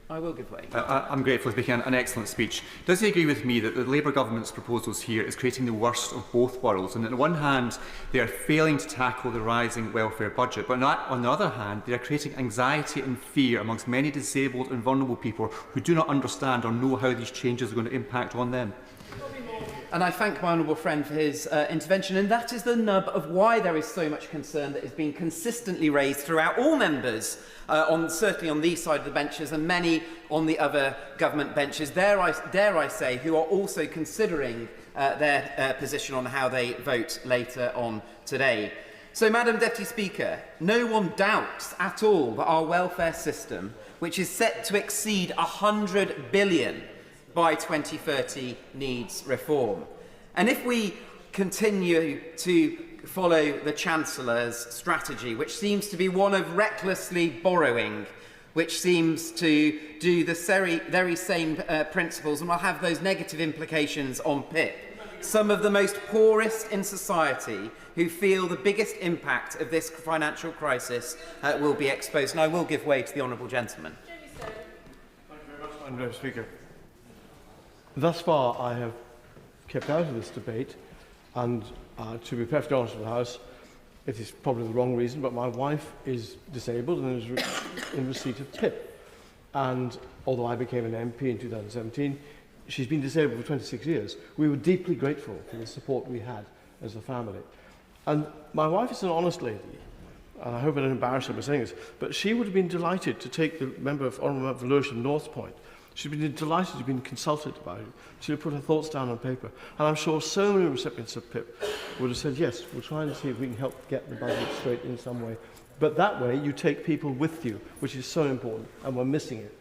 I will give way. I'm grateful for making an excellent speech. Does he agree with me that the Labour government's proposals here is creating the worst of both worlds? And on the one hand, they are failing to tackle the rising welfare budget, but on the other hand, they are creating anxiety and fear amongst many disabled and vulnerable people who do not understand or know how these changes are going to impact on them. And I thank my honourable friend for his intervention, and that is the nub of why there is so much concern that is being consistently raised throughout all members, certainly on these side of the benches and many on the other government benches, dare I say, who are also considering their position on how they vote later on today. So, Madam Deputy Speaker, no one doubts at all that our welfare system, which is set to exceed £100 billion by 2030, needs reform. And if we continue to follow the Chancellor's strategy, which seems to be one of recklessly borrowing, which seems to do the very same principles and will have those negative implications on PIP, some of the most poorest in society who feel the biggest impact of this financial crisis will be exposed. And I will give way to the honourable gentleman. Thank you very much, Madam Speaker. Thus far, I have kept out of this debate, and to be perfectly honest with the House, it is probably the wrong reason, but my wife is disabled and is in receipt of PIP. And although I became an MP in 2017, she's been disabled for 26 years. We were deeply grateful for the support we had as a family. And my wife is an honest lady, and I hope I don't embarrass her by saying this, but she would have been delighted to take the Honourable Member Lewisham North Point. She'd been delighted to have been consulted about it. She would put her thoughts down on paper. And I'm sure so many recipients of PIP would have said, yes, we'll try and see if we can help get the budget straight in some way. But that way, you take people with you, which is so important, and we're missing it.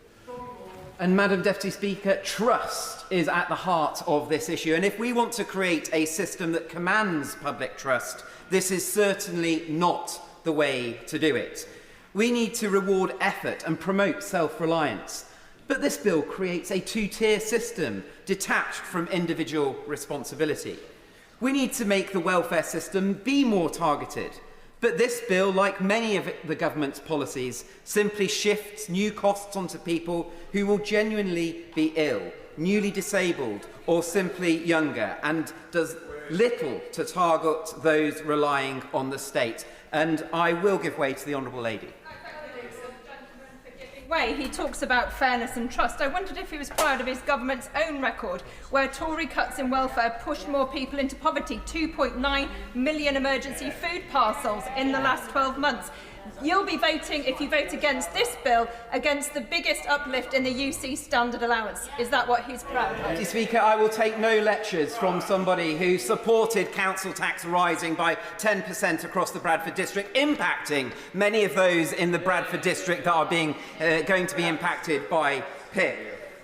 And Madam Deputy Speaker, trust is at the heart of this issue. And if we want to create a system that commands public trust, this is certainly not the way to do it. We need to reward effort and promote self-reliance. But this bill creates a two-tier system detached from individual responsibility. We need to make the welfare system be more targeted. But this bill, like many of the government's policies, simply shifts new costs onto people who will genuinely be ill, newly disabled, or simply younger, and does little to target those relying on the state. And I will give way to the honourable lady. way, he talks about fairness and trust. I wondered if he was proud of his government's own record, where Tory cuts in welfare pushed more people into poverty, 2.9 million emergency food parcels in the last 12 months. You'll be voting, if you vote against this bill, against the biggest uplift in the UC standard allowance. Is that what he's proud of? Mr. Speaker, I will take no lectures from somebody who supported council tax rising by 10% across the Bradford district, impacting many of those in the Bradford district that are going to be impacted by PIP.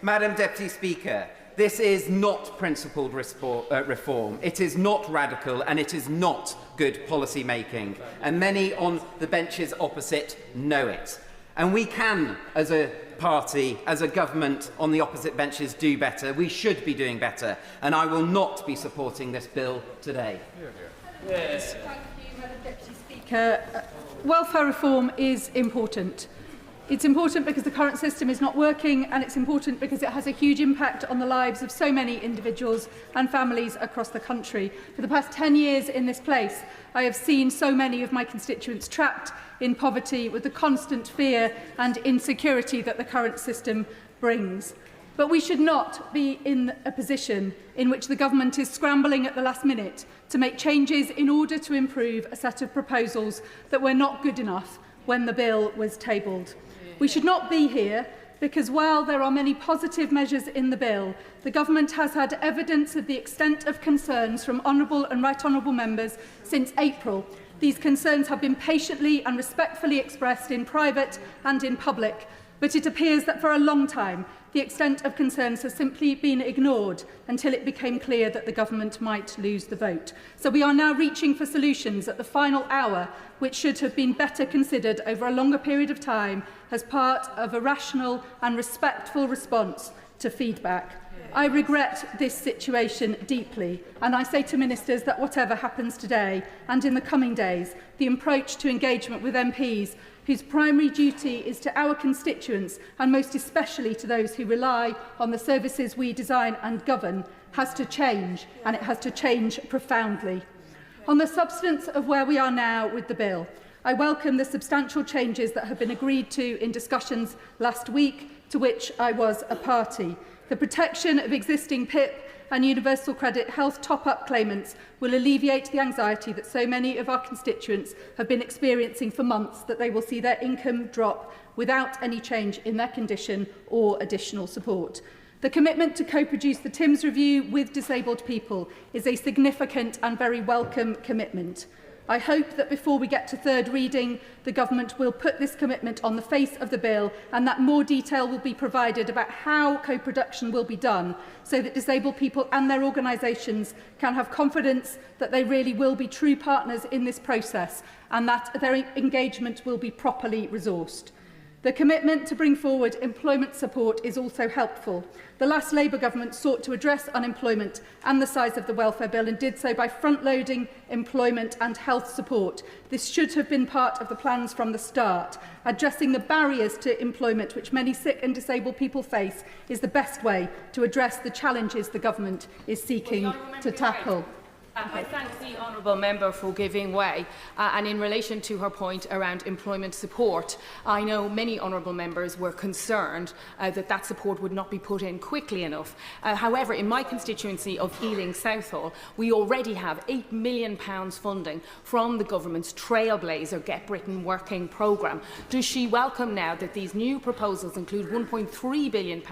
Madam Deputy Speaker, this is not principled reform. It is not radical, and it is not good policy making. And many on the benches opposite know it. And we can, as a party, as a government on the opposite benches, do better. We should be doing better. And I will not be supporting this bill today. Yes. Thank you, Madam Deputy Speaker. Welfare reform is important. It's important because the current system is not working, and it's important because it has a huge impact on the lives of so many individuals and families across the country. For the past 10 years in this place, I have seen so many of my constituents trapped in poverty with the constant fear and insecurity that the current system brings. But we should not be in a position in which the government is scrambling at the last minute to make changes in order to improve a set of proposals that were not good enough when the bill was tabled. We should not be here because while there are many positive measures in the bill, the government has had evidence of the extent of concerns from honourable and right honourable members since April. These concerns have been patiently and respectfully expressed in private and in public, but it appears that for a long time the extent of concerns has simply been ignored until it became clear that the government might lose the vote. So we are now reaching for solutions at the final hour, which should have been better considered over a longer period of time as part of a rational and respectful response to feedback. I regret this situation deeply, and I say to ministers that whatever happens today and in the coming days, the approach to engagement with MPs whose primary duty is to our constituents, and most especially to those who rely on the services we design and govern, has to change, and it has to change profoundly. On the substance of where we are now with the bill, I welcome the substantial changes that have been agreed to in discussions last week, to which I was a party. The protection of existing PIP and universal credit health top-up claimants will alleviate the anxiety that so many of our constituents have been experiencing for months, that they will see their income drop without any change in their condition or additional support. The commitment to co-produce the TIMS review with disabled people is a significant and very welcome commitment. I hope that before we get to third reading, the government will put this commitment on the face of the bill, and that more detail will be provided about how co-production will be done, so that disabled people and their organisations can have confidence that they really will be true partners in this process, and that their engagement will be properly resourced. The commitment to bring forward employment support is also helpful. The last Labour government sought to address unemployment and the size of the welfare bill, and did so by front-loading employment and health support. This should have been part of the plans from the start. Addressing the barriers to employment which many sick and disabled people face is the best way to address the challenges the government is seeking to tackle. I thank the honourable member for giving way, and in relation to her point around employment support, I know many honourable members were concerned that that support would not be put in quickly enough. However, in my constituency of Ealing Southall, we already have £8 million funding from the government's Trailblazer Get Britain Working programme. Does she welcome now that these new proposals include £1.3 billion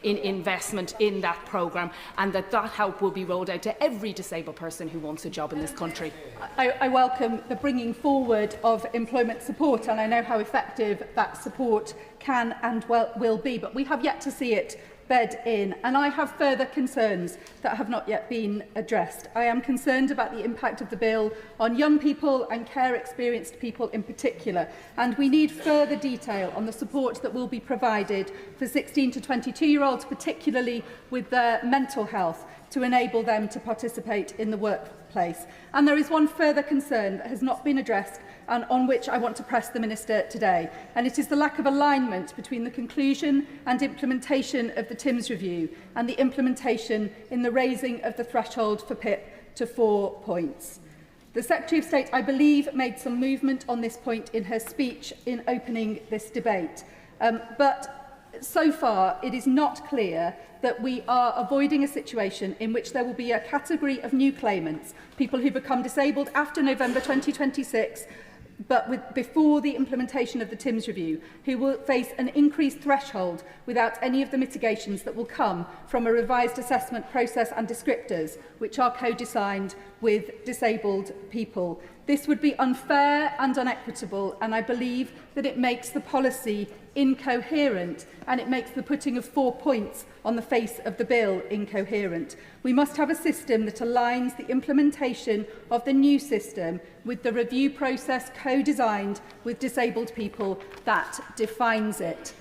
in investment in that programme, and that that help will be rolled out to every disabled person who wants a job in this country? I welcome the bringing forward of employment support, and I know how effective that support can and will be, but we have yet to see it bed in, and I have further concerns that have not yet been addressed. I am concerned about the impact of the bill on young people and care-experienced people in particular, and we need further detail on the support that will be provided for 16 to 22-year-olds, particularly with their mental health, to enable them to participate in the workplace. And there is one further concern that has not been addressed, and on which I want to press the Minister today, and it is the lack of alignment between the conclusion and implementation of the TIMS review and the implementation in the raising of the threshold for PIP to 4 points. The Secretary of State, I believe, made some movement on this point in her speech in opening this debate. But so far, it is not clear that we are avoiding a situation in which there will be a category of new claimants, people who become disabled after November 2026, but before the implementation of the TIMS review, who will face an increased threshold without any of the mitigations that will come from a revised assessment process and descriptors, which are co-designed with disabled people. This would be unfair and unequitable, and I believe that it makes the policy incoherent, and it makes the putting of 4 points on the face of the bill incoherent. We must have a system that aligns the implementation of the new system with the review process co-designed with disabled people that defines it.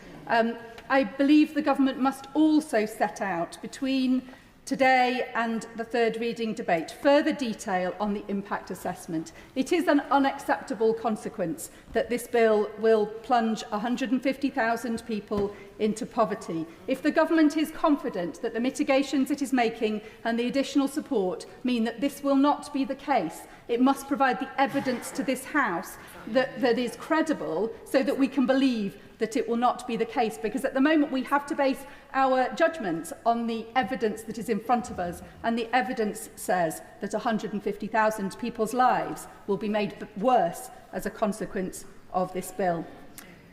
I believe the government must also set out between today and the third reading debate further detail on the impact assessment. It is an unacceptable consequence that this bill will plunge 150,000 people into poverty. If the government is confident that the mitigations it is making and the additional support mean that this will not be the case, it must provide the evidence to this House that is credible, so that we can believe that it will not be the case, because at the moment we have to base our judgments on the evidence that is in front of us, and the evidence says that 150,000 people's lives will be made worse as a consequence of this bill.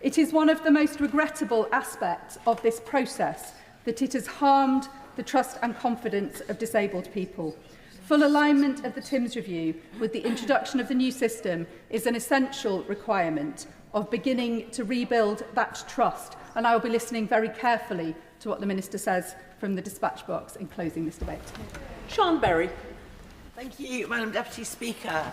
It is one of the most regrettable aspects of this process that it has harmed the trust and confidence of disabled people. Full alignment of the TIMS review with the introduction of the new system is an essential requirement of beginning to rebuild that trust, and I will be listening very carefully to what the Minister says from the dispatch box in closing this debate. Sean Berry. Thank you, Madam Deputy Speaker.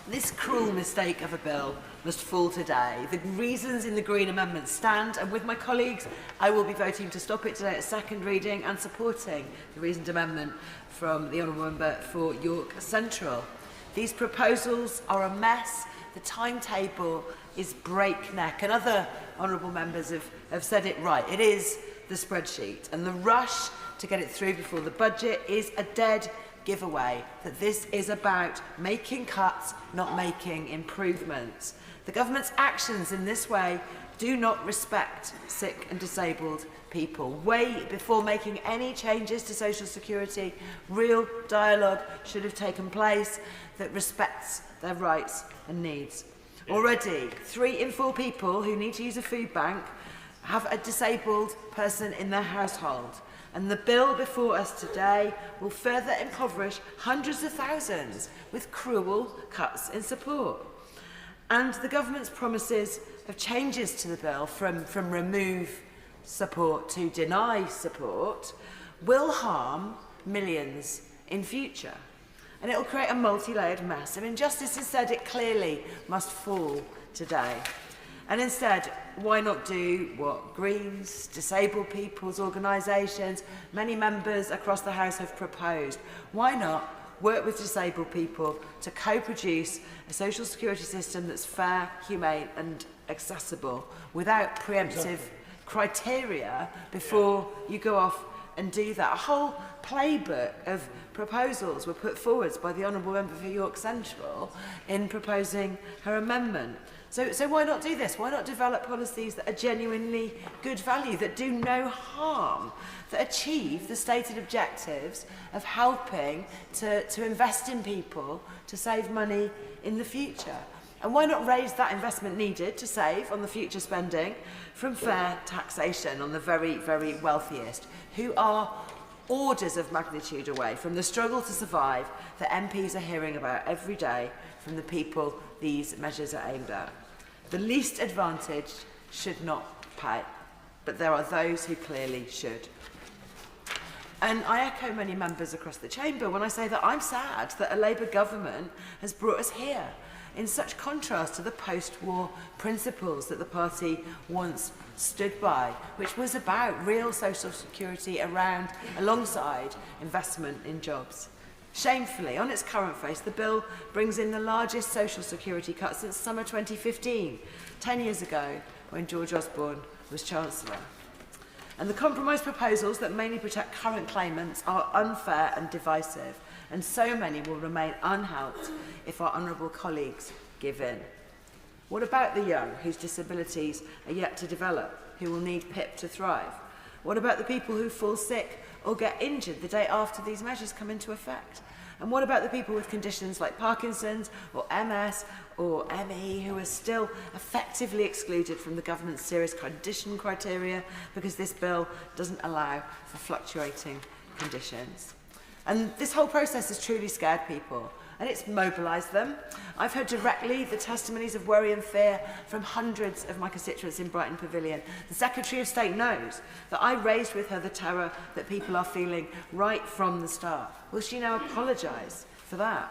This cruel mistake of a bill must fall today. The reasons in the Green Amendment stand, and with my colleagues, I will be voting to stop it today at second reading and supporting the reasoned amendment from the Honourable Member for York Central. These proposals are a mess. The timetable is breakneck, and other honourable members have said it right. It is the spreadsheet, and the rush to get it through before the budget is a dead giveaway that this is about making cuts, not making improvements. The government's actions in this way do not respect sick and disabled people. Way before making any changes to social security, real dialogue should have taken place that respects their rights and needs. Already, 3 in 4 people who need to use a food bank have a disabled person in their household. And the bill before us today will further impoverish hundreds of thousands with cruel cuts in support. And the government's promises of changes to the bill from remove support to deny support will harm millions in future. And it will create a multi-layered mess. If injustice is said, it clearly must fall today. And instead, why not do what Greens, disabled people's organisations, many members across the House have proposed? Why not work with disabled people to co-produce a social security system that's fair, humane and accessible without preemptive criteria before you go off and do that? A whole playbook of proposals were put forward by the Honourable Member for York Central in proposing her amendment. So why not do this? Why not develop policies that are genuinely good value, that do no harm, that achieve the stated objectives of helping to invest in people, to save money in the future? And why not raise that investment needed to save on the future spending from fair taxation on the very, very wealthiest, who are orders of magnitude away from the struggle to survive that MPs are hearing about every day from the people these measures are aimed at? The least advantaged should not pay, but there are those who clearly should. And I echo many members across the chamber when I say that I'm sad that a Labour government has brought us here, in such contrast to the post-war principles that the party once stood by, which was about real social security alongside investment in jobs. Shamefully, on its current face, the bill brings in the largest social security cut since summer 2015, 10 years ago, when George Osborne was Chancellor. And the compromise proposals that mainly protect current claimants are unfair and divisive, and so many will remain unhelped if our honourable colleagues give in. What about the young whose disabilities are yet to develop, who will need PIP to thrive? What about the people who fall sick or get injured the day after these measures come into effect? And what about the people with conditions like Parkinson's or MS or ME who are still effectively excluded from the government's serious condition criteria because this bill doesn't allow for fluctuating conditions? And this whole process has truly scared people, and it's mobilised them. I've heard directly the testimonies of worry and fear from hundreds of my constituents in Brighton Pavilion. The Secretary of State knows that I raised with her the terror that people are feeling right from the start. Will she now apologise for that?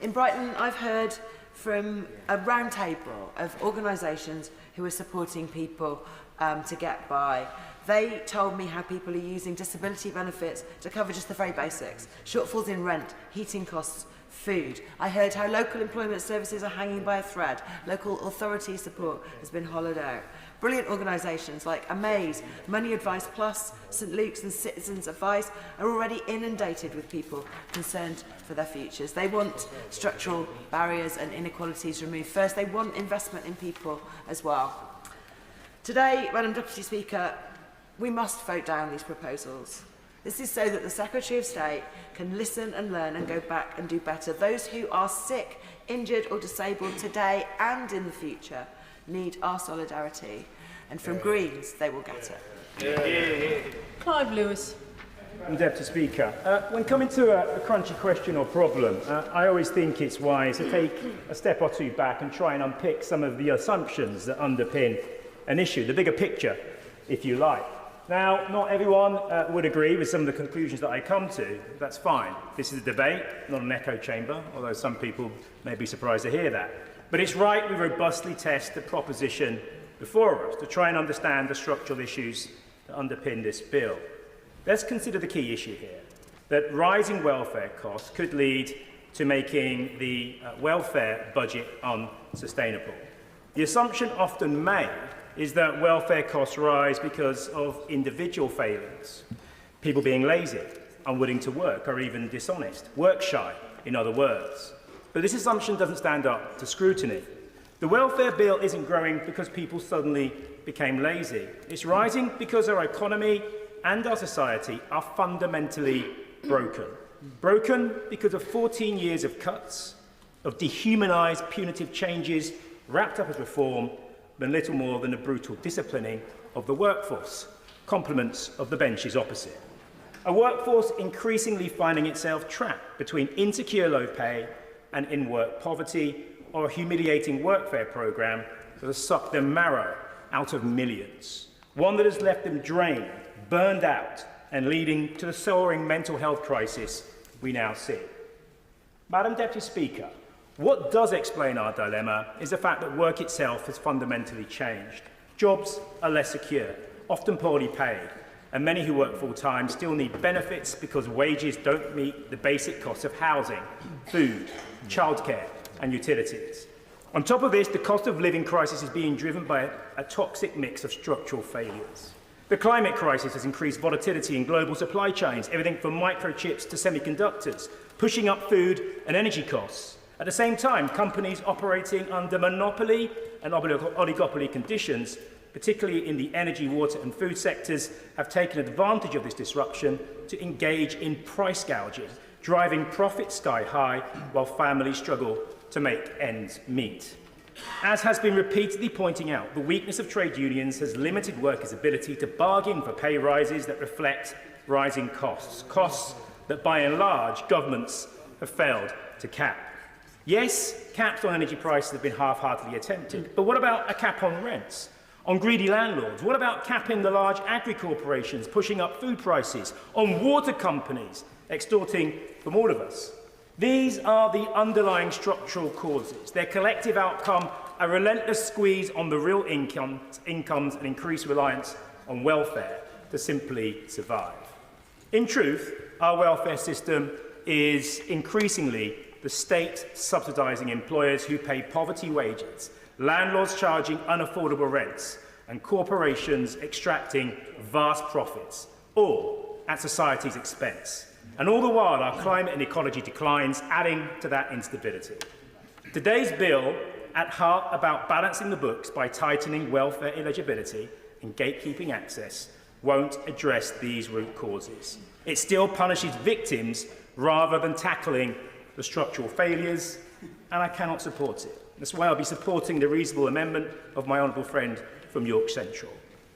In Brighton, I've heard from a round table of organisations who are supporting people to get by. They told me how people are using disability benefits to cover just the very basics: shortfalls in rent, heating costs, food. I heard how local employment services are hanging by a thread. Local authority support has been hollowed out. Brilliant organisations like Amaze, Money Advice Plus, St Luke's and Citizens Advice are already inundated with people concerned for their futures. They want structural barriers and inequalities removed first. They want investment in people as well. Today, Madam Deputy Speaker, we must vote down these proposals. This is so that the Secretary of State can listen and learn and go back and do better. Those who are sick, injured or disabled today and in the future need our solidarity. And from Greens, they will get it. Clive Lewis. Madam Deputy Speaker, when coming to a crunchy question or problem, I always think it's wise to take a step or two back and try and unpick some of the assumptions that underpin an issue, the bigger picture, if you like. Now, not everyone would agree with some of the conclusions that I come to. That's fine. This is a debate, not an echo chamber, although some people may be surprised to hear that. But it's right we robustly test the proposition before us to try and understand the structural issues that underpin this bill. Let's consider the key issue here, that rising welfare costs could lead to making the welfare budget unsustainable. The assumption often made is that welfare costs rise because of individual failings, people being lazy, unwilling to work, or even dishonest, work shy, in other words. But this assumption doesn't stand up to scrutiny. The welfare bill isn't growing because people suddenly became lazy. It's rising because our economy and our society are fundamentally broken. Broken because of 14 years of cuts, of dehumanised punitive changes wrapped up as reform, than little more than a brutal disciplining of the workforce, complements of the benches opposite. A workforce increasingly finding itself trapped between insecure low pay and in-work poverty, or a humiliating workfare programme that has sucked the marrow out of millions. One that has left them drained, burned out, and leading to the soaring mental health crisis we now see. Madam Deputy Speaker, what does explain our dilemma is the fact that work itself has fundamentally changed. Jobs are less secure, often poorly paid, and many who work full-time still need benefits because wages don't meet the basic costs of housing, food, childcare and utilities. On top of this, the cost of living crisis is being driven by a toxic mix of structural failures. The climate crisis has increased volatility in global supply chains, everything from microchips to semiconductors, pushing up food and energy costs. At the same time, companies operating under monopoly and oligopoly conditions, particularly in the energy, water and food sectors, have taken advantage of this disruption to engage in price gouging, driving profits sky high while families struggle to make ends meet. As has been repeatedly pointing out, the weakness of trade unions has limited workers' ability to bargain for pay rises that reflect rising costs, costs that by and large governments have failed to cap. Yes, caps on energy prices have been half-heartedly attempted, but what about a cap on rents, on greedy landlords? What about capping the large agri-corporations pushing up food prices, on water companies extorting from all of us? These are the underlying structural causes. Their collective outcome, a relentless squeeze on the real incomes and increased reliance on welfare to simply survive. In truth, our welfare system is increasingly the state subsidising employers who pay poverty wages, landlords charging unaffordable rents, and corporations extracting vast profits, all at society's expense. And all the while, our climate and ecology declines, adding to that instability. Today's bill at heart about balancing the books by tightening welfare eligibility and gatekeeping access, won't address these root causes. It still punishes victims rather than tackling the structural failures, and I cannot support it. That's why I'll be supporting the reasonable amendment of my honourable friend from York Central.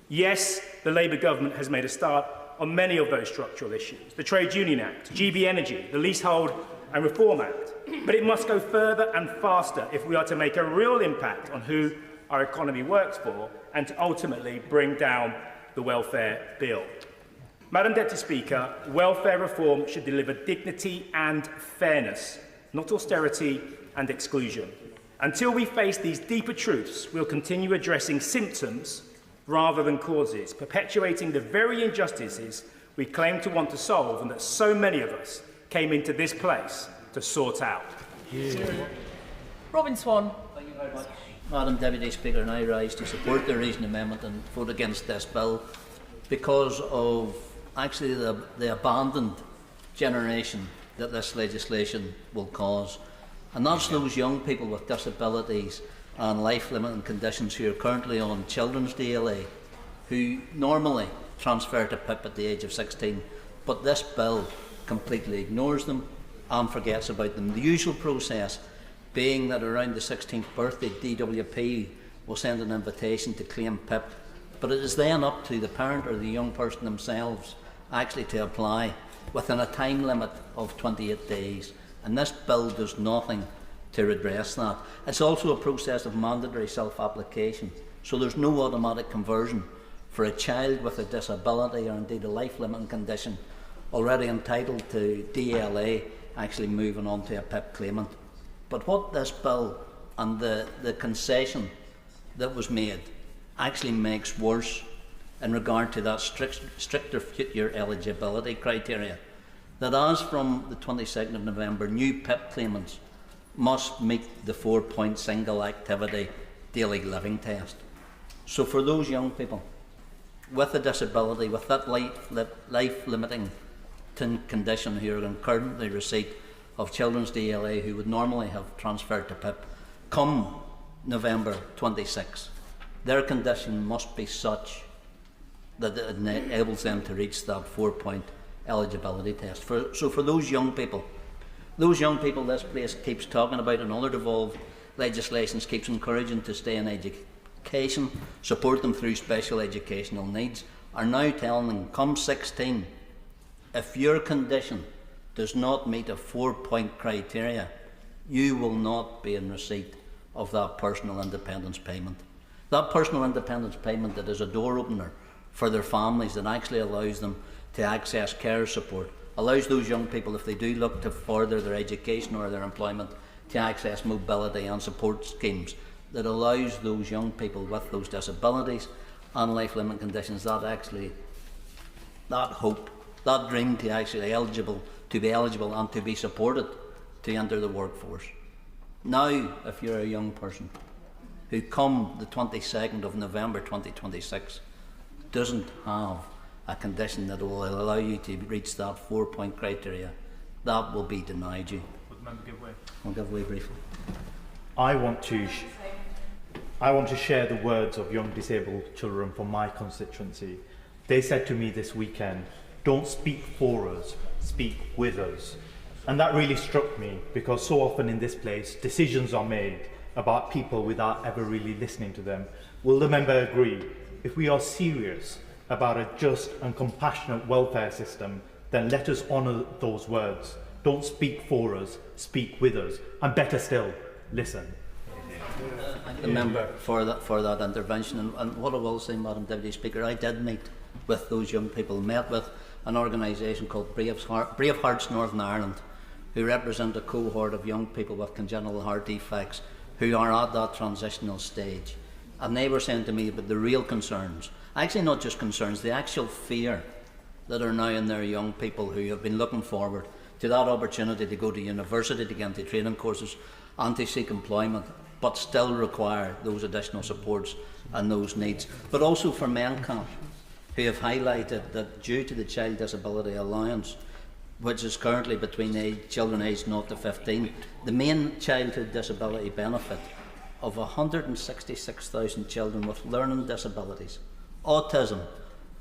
Yes, the Labour government has made a start on many of those structural issues, the Trade Union Act, GB Energy, the Leasehold and Reform Act, but it must go further and faster if we are to make a real impact on who our economy works for and to ultimately bring down the welfare bill. Madam Deputy Speaker, welfare reform should deliver dignity and fairness, not austerity and exclusion. Until we face these deeper truths, we'll continue addressing symptoms rather than causes, perpetuating the very injustices we claim to want to solve and that so many of us came into this place to sort out. Robin Swan. Thank you very much. Madam Deputy Speaker, and I rise to support the reasoned amendment and vote against this bill because of actually the abandoned generation that this legislation will cause. And that's those young people with disabilities and life-limiting conditions who are currently on children's DLA, who normally transfer to PIP at the age of 16, but this bill completely ignores them and forgets about them. The usual process being that around the 16th birthday, DWP will send an invitation to claim PIP, but it is then up to the parent or the young person themselves actually to apply within a time limit of 28 days, and this bill does nothing to redress that. It's also a process of mandatory self-application, so there's no automatic conversion for a child with a disability or indeed a life-limiting condition already entitled to DLA actually moving on to a PIP claimant. But what this bill and the concession that was made actually makes worse in regard to that stricter future eligibility criteria, that as from the 22nd of November, new PIP claimants must meet the 4-point single activity daily living test. So for those young people with a disability, with that life-limiting condition who are in currently receipt of children's DLA who would normally have transferred to PIP, come November 26, their condition must be such that it enables them to reach that 4-point eligibility test. So for those young people this place keeps talking about and other devolved legislations keeps encouraging to stay in education, support them through special educational needs, are now telling them, come 16, if your condition does not meet a 4-point criteria, you will not be in receipt of that personal independence payment. That personal independence payment that is a door opener for their families, that actually allows them to access care support, allows those young people, if they do look to further their education or their employment, to access mobility and support schemes, that allows those young people with those disabilities and life-limiting conditions that hope, that dream to actually be eligible and to be supported to enter the workforce. Now, if you're a young person who come the 22nd of November 2026 doesn't have a condition that will allow you to reach that 4-point criteria, that will be denied you. Would the member give way? I'll give way briefly. I want to share the words of young disabled children from my constituency. They said to me this weekend, "Don't speak for us, speak with us." And that really struck me, because so often in this place decisions are made about people without ever really listening to them. Will the member agree, if we are serious about a just and compassionate welfare system, then let us honour those words. Don't speak for us, speak with us, and better still, listen. Thank the member for that intervention. And what I will say, Madam Deputy Speaker, I did meet with those young people, met with an organisation called Brave Hearts Northern Ireland, who represent a cohort of young people with congenital heart defects who are at that transitional stage. And they were saying to me about the real concerns, actually not just concerns, the actual fear that are now in their young people who have been looking forward to that opportunity to go to university, to get into training courses and to seek employment, but still require those additional supports and those needs. But also for MENCAP, who have highlighted that due to the Child Disability Allowance, which is currently between children aged 0 to 15, the main childhood disability benefit of 166,000 children with learning disabilities, autism,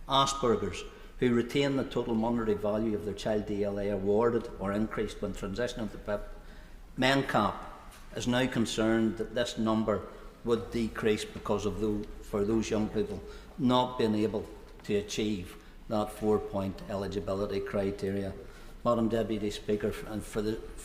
Asperger's, who retain the total monetary value of their child DLA awarded or increased when transitioning to PIP. MENCAP is now concerned that this number would decrease because of for those young people not being able to achieve that 4-point eligibility criteria. Madam Deputy Speaker, and for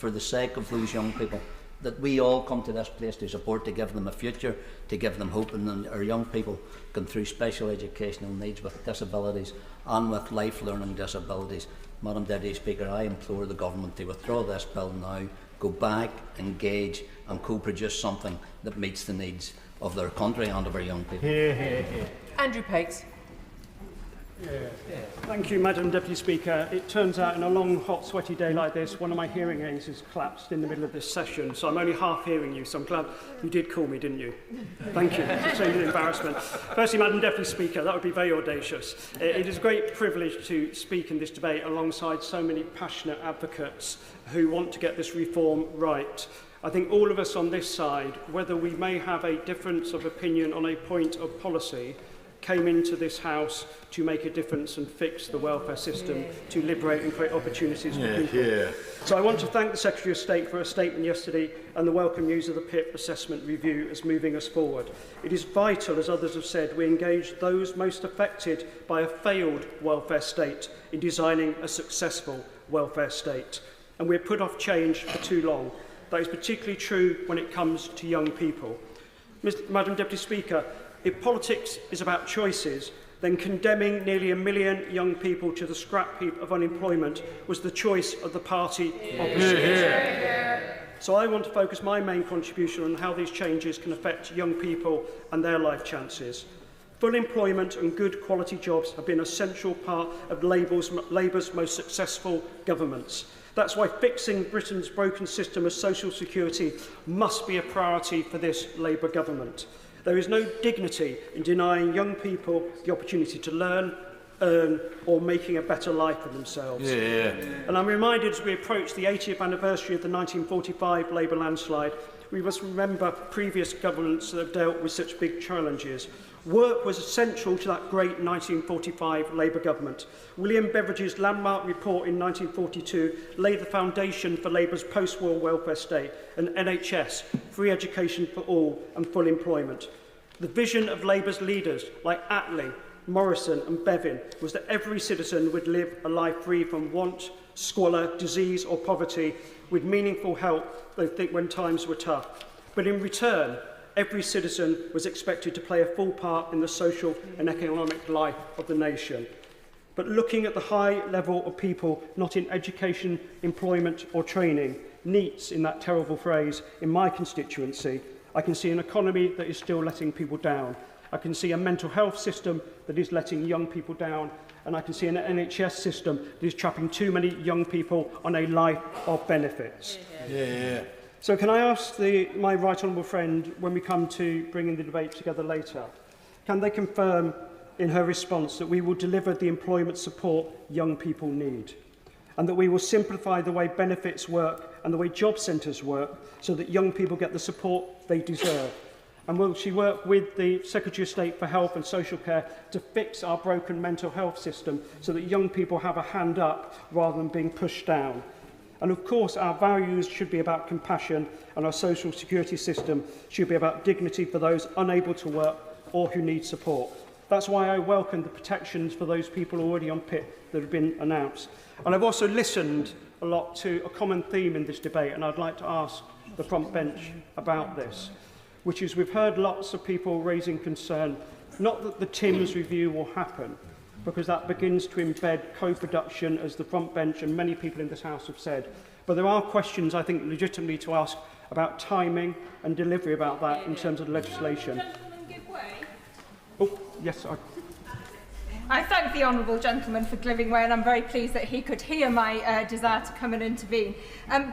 the sake of those young people that we all come to this place to support, to give them a future, to give them hope, and our young people going through special educational needs with disabilities and with life learning disabilities. Madam Deputy Speaker, I implore the Government to withdraw this bill now, go back, engage and co-produce something that meets the needs of their country and of our young people. Andrew Pakes. Thank you, Madam Deputy Speaker. It turns out in a long, hot, sweaty day like this, one of my hearing aids has collapsed in the middle of this session, so I'm only half hearing you, so I'm glad you did call me, didn't you? Thank you. It's an embarrassment. Firstly, Madam Deputy Speaker, that would be very audacious. It is a great privilege to speak in this debate alongside so many passionate advocates who want to get this reform right. I think all of us on this side, whether we may have a difference of opinion on a point of policy, came into this House to make a difference and fix the welfare system, to liberate and create opportunities for people. So I want to thank the Secretary of State for her statement yesterday and the welcome news of the PIP assessment review as moving us forward. It is vital, as others have said, we engage those most affected by a failed welfare state in designing a successful welfare state. And we've put off change for too long. That is particularly true when it comes to young people. Madam Deputy Speaker, if politics is about choices, then condemning nearly 1 million young people to the scrap heap of unemployment was the choice of the party opposite. So I want to focus my main contribution on how these changes can affect young people and their life chances. Full employment and good quality jobs have been a central part of Labour's most successful governments. That's why fixing Britain's broken system of social security must be a priority for this Labour government. There is no dignity in denying young people the opportunity to learn, earn or making a better life for themselves. And I'm reminded as we approach the 80th anniversary of the 1945 Labour landslide, we must remember previous governments that have dealt with such big challenges. Work was essential to that great 1945 Labour government. William Beveridge's landmark report in 1942 laid the foundation for Labour's post-war welfare state, an NHS, free education for all and full employment. The vision of Labour's leaders like Attlee, Morrison and Bevin was that every citizen would live a life free from want, squalor, disease or poverty with meaningful help when times were tough. But in return, every citizen was expected to play a full part in the social and economic life of the nation. But looking at the high level of people not in education, employment or training, NEETs in that terrible phrase, in my constituency, I can see an economy that is still letting people down. I can see a mental health system that is letting young people down, and I can see an NHS system that is trapping too many young people on a life of benefits. So can I ask my right honourable friend, when we come to bringing the debate together later, can they confirm in her response that we will deliver the employment support young people need, and that we will simplify the way benefits work and the way job centres work so that young people get the support they deserve? And will she work with the Secretary of State for Health and Social Care to fix our broken mental health system so that young people have a hand up rather than being pushed down? And of course, our values should be about compassion, and our social security system should be about dignity for those unable to work or who need support. That's why I welcome the protections for those people already on PIP that have been announced. And I've also listened a lot to a common theme in this debate, and I'd like to ask the front bench about this, which is we've heard lots of people raising concern, not that the TIMS review will happen, because that begins to embed co-production, as the front bench and many people in this House have said. But there are questions, I think, legitimately to ask about timing and delivery about that in terms of legislation. Oh, yes, I thank the honourable gentleman for giving way, and I'm very pleased that he could hear my desire to come and intervene.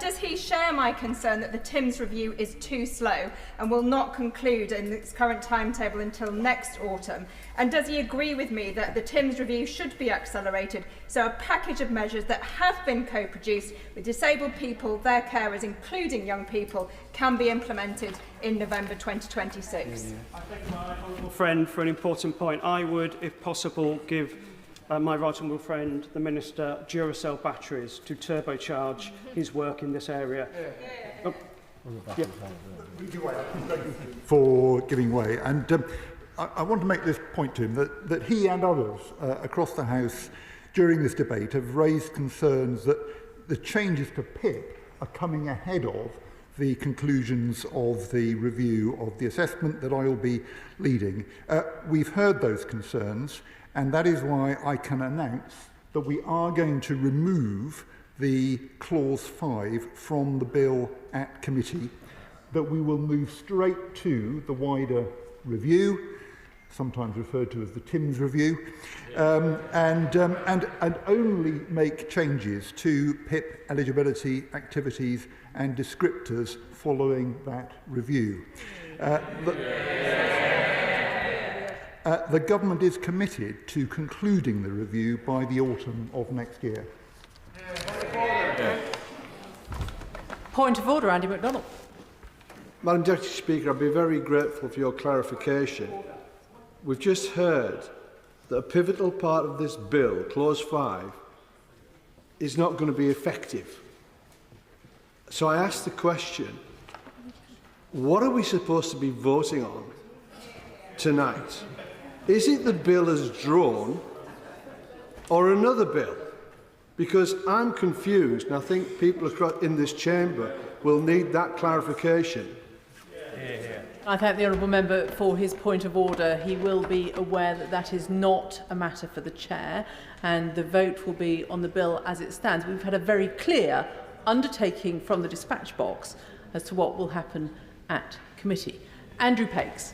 Does he share my concern that the TIMS review is too slow and will not conclude in its current timetable until next autumn? And does he agree with me that the TIMS review should be accelerated so a package of measures that have been co-produced with disabled people, their carers, including young people, can be implemented in November 2026. I thank my honourable friend for an important point. I would, if possible, give my right honourable friend, the Minister, Duracell batteries to turbocharge his work in this area. For giving way. And I want to make this point to him that he and others across the House during this debate have raised concerns that the changes to PIP are coming ahead of the conclusions of the review of the assessment that I will be leading. We've heard those concerns, and that is why I can announce that we are going to remove the clause 5 from the bill at committee, that we will move straight to the wider review, sometimes referred to as the Timms review, and only make changes to PIP eligibility activities and descriptors following that review. The government is committed to concluding the review by the autumn of next year. Point of order, Andy MacDonald. Madam Deputy Speaker, I'd be very grateful for your clarification. We've just heard that a pivotal part of this bill, Clause 5, is not going to be effective. So I ask the question, what are we supposed to be voting on tonight? Is it the bill as drawn or another bill? Because I'm confused, and I think people in this chamber will need that clarification. I thank the honourable member for his point of order. He will be aware that that is not a matter for the chair, and the vote will be on the bill as it stands. We've had a very clear undertaking from the dispatch box as to what will happen at committee. Andrew Pakes.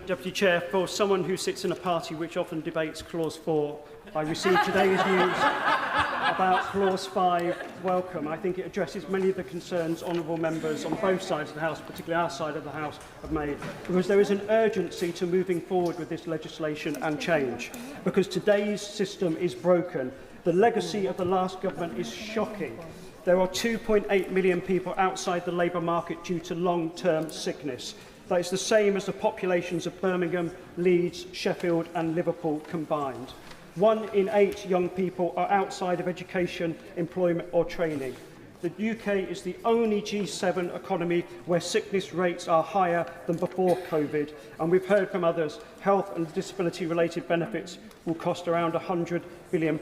Deputy Chair, for someone who sits in a party which often debates Clause 4, I received today's news about Clause 5 welcome. I think it addresses many of the concerns honourable members on both sides of the House, particularly our side of the House, have made, because there is an urgency to moving forward with this legislation and change, because today's system is broken. The legacy of the last government is shocking. There are 2.8 million people outside the labour market due to long-term sickness. That is the same as the populations of Birmingham, Leeds, Sheffield and Liverpool combined. 1 in 8 young people are outside of education, employment or training. The UK is the only G7 economy where sickness rates are higher than before COVID, and we've heard from others, health and disability-related benefits will cost around £100 billion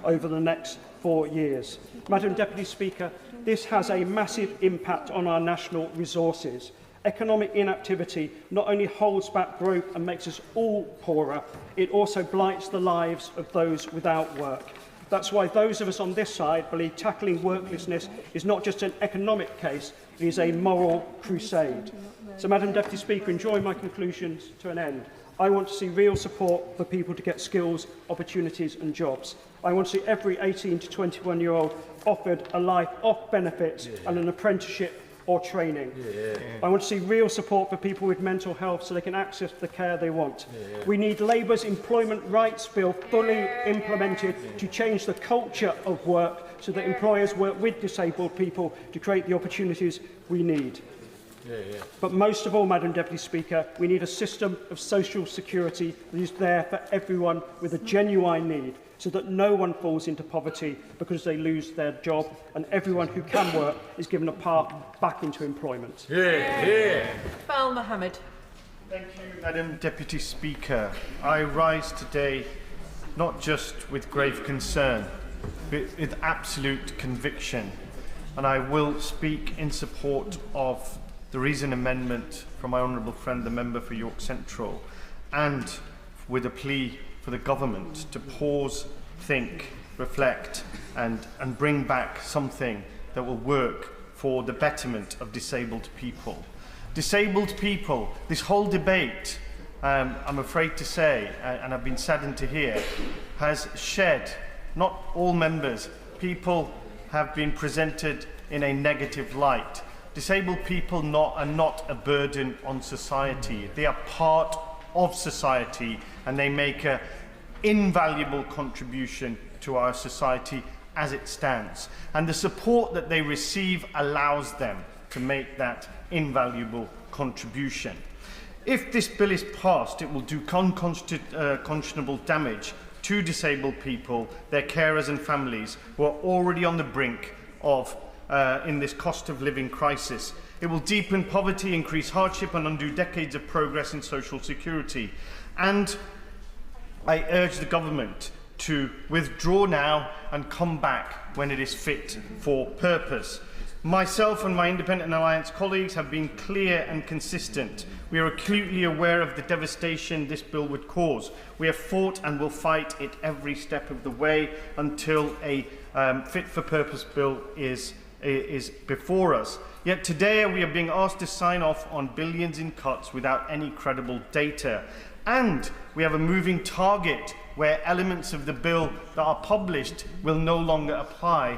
over the next 4 years. Madam Deputy Speaker, this has a massive impact on our national resources. Economic inactivity not only holds back growth and makes us all poorer, it also blights the lives of those without work. That's why those of us on this side believe tackling worklessness is not just an economic case, it is a moral crusade. So, Madam Deputy Speaker, enjoying my conclusions to an end, I want to see real support for people to get skills, opportunities and jobs. I want to see every 18 to 21-year-old offered a life off benefits and an apprenticeship or training. I want to see real support for people with mental health so they can access the care they want. We need Labour's employment rights bill fully implemented to change the culture of work so that employers work with disabled people to create the opportunities we need. But most of all, Madam Deputy Speaker, we need a system of social security that is there for everyone with a genuine need, so that no one falls into poverty because they lose their job, and everyone who can work is given a path back into employment. Bal Mohammed. Thank you, Madam Deputy Speaker. I rise today not just with grave concern, but with absolute conviction, and I will speak in support of the reason amendment from my honourable friend, the member for York Central, and with a plea for the government to pause, think, reflect and bring back something that will work for the betterment of disabled people. Disabled people, this whole debate, I'm afraid to say, and I've been saddened to hear, has shed, not all members, people have been presented in a negative light. Disabled people are not a burden on society. They are part of society and they make an invaluable contribution to our society as it stands. And the support that they receive allows them to make that invaluable contribution. If this bill is passed, it will do unconscionable damage to disabled people, their carers and families who are already on the brink of in this cost of living crisis. It will deepen poverty, increase hardship and undo decades of progress in social security. And I urge the government to withdraw now and come back when it is fit for purpose. Myself and my Independent Alliance colleagues have been clear and consistent. We are acutely aware of the devastation this bill would cause. We have fought and will fight it every step of the way until a fit-for-purpose bill is before us. Yet today we are being asked to sign off on billions in cuts without any credible data. And we have a moving target where elements of the bill that are published will no longer apply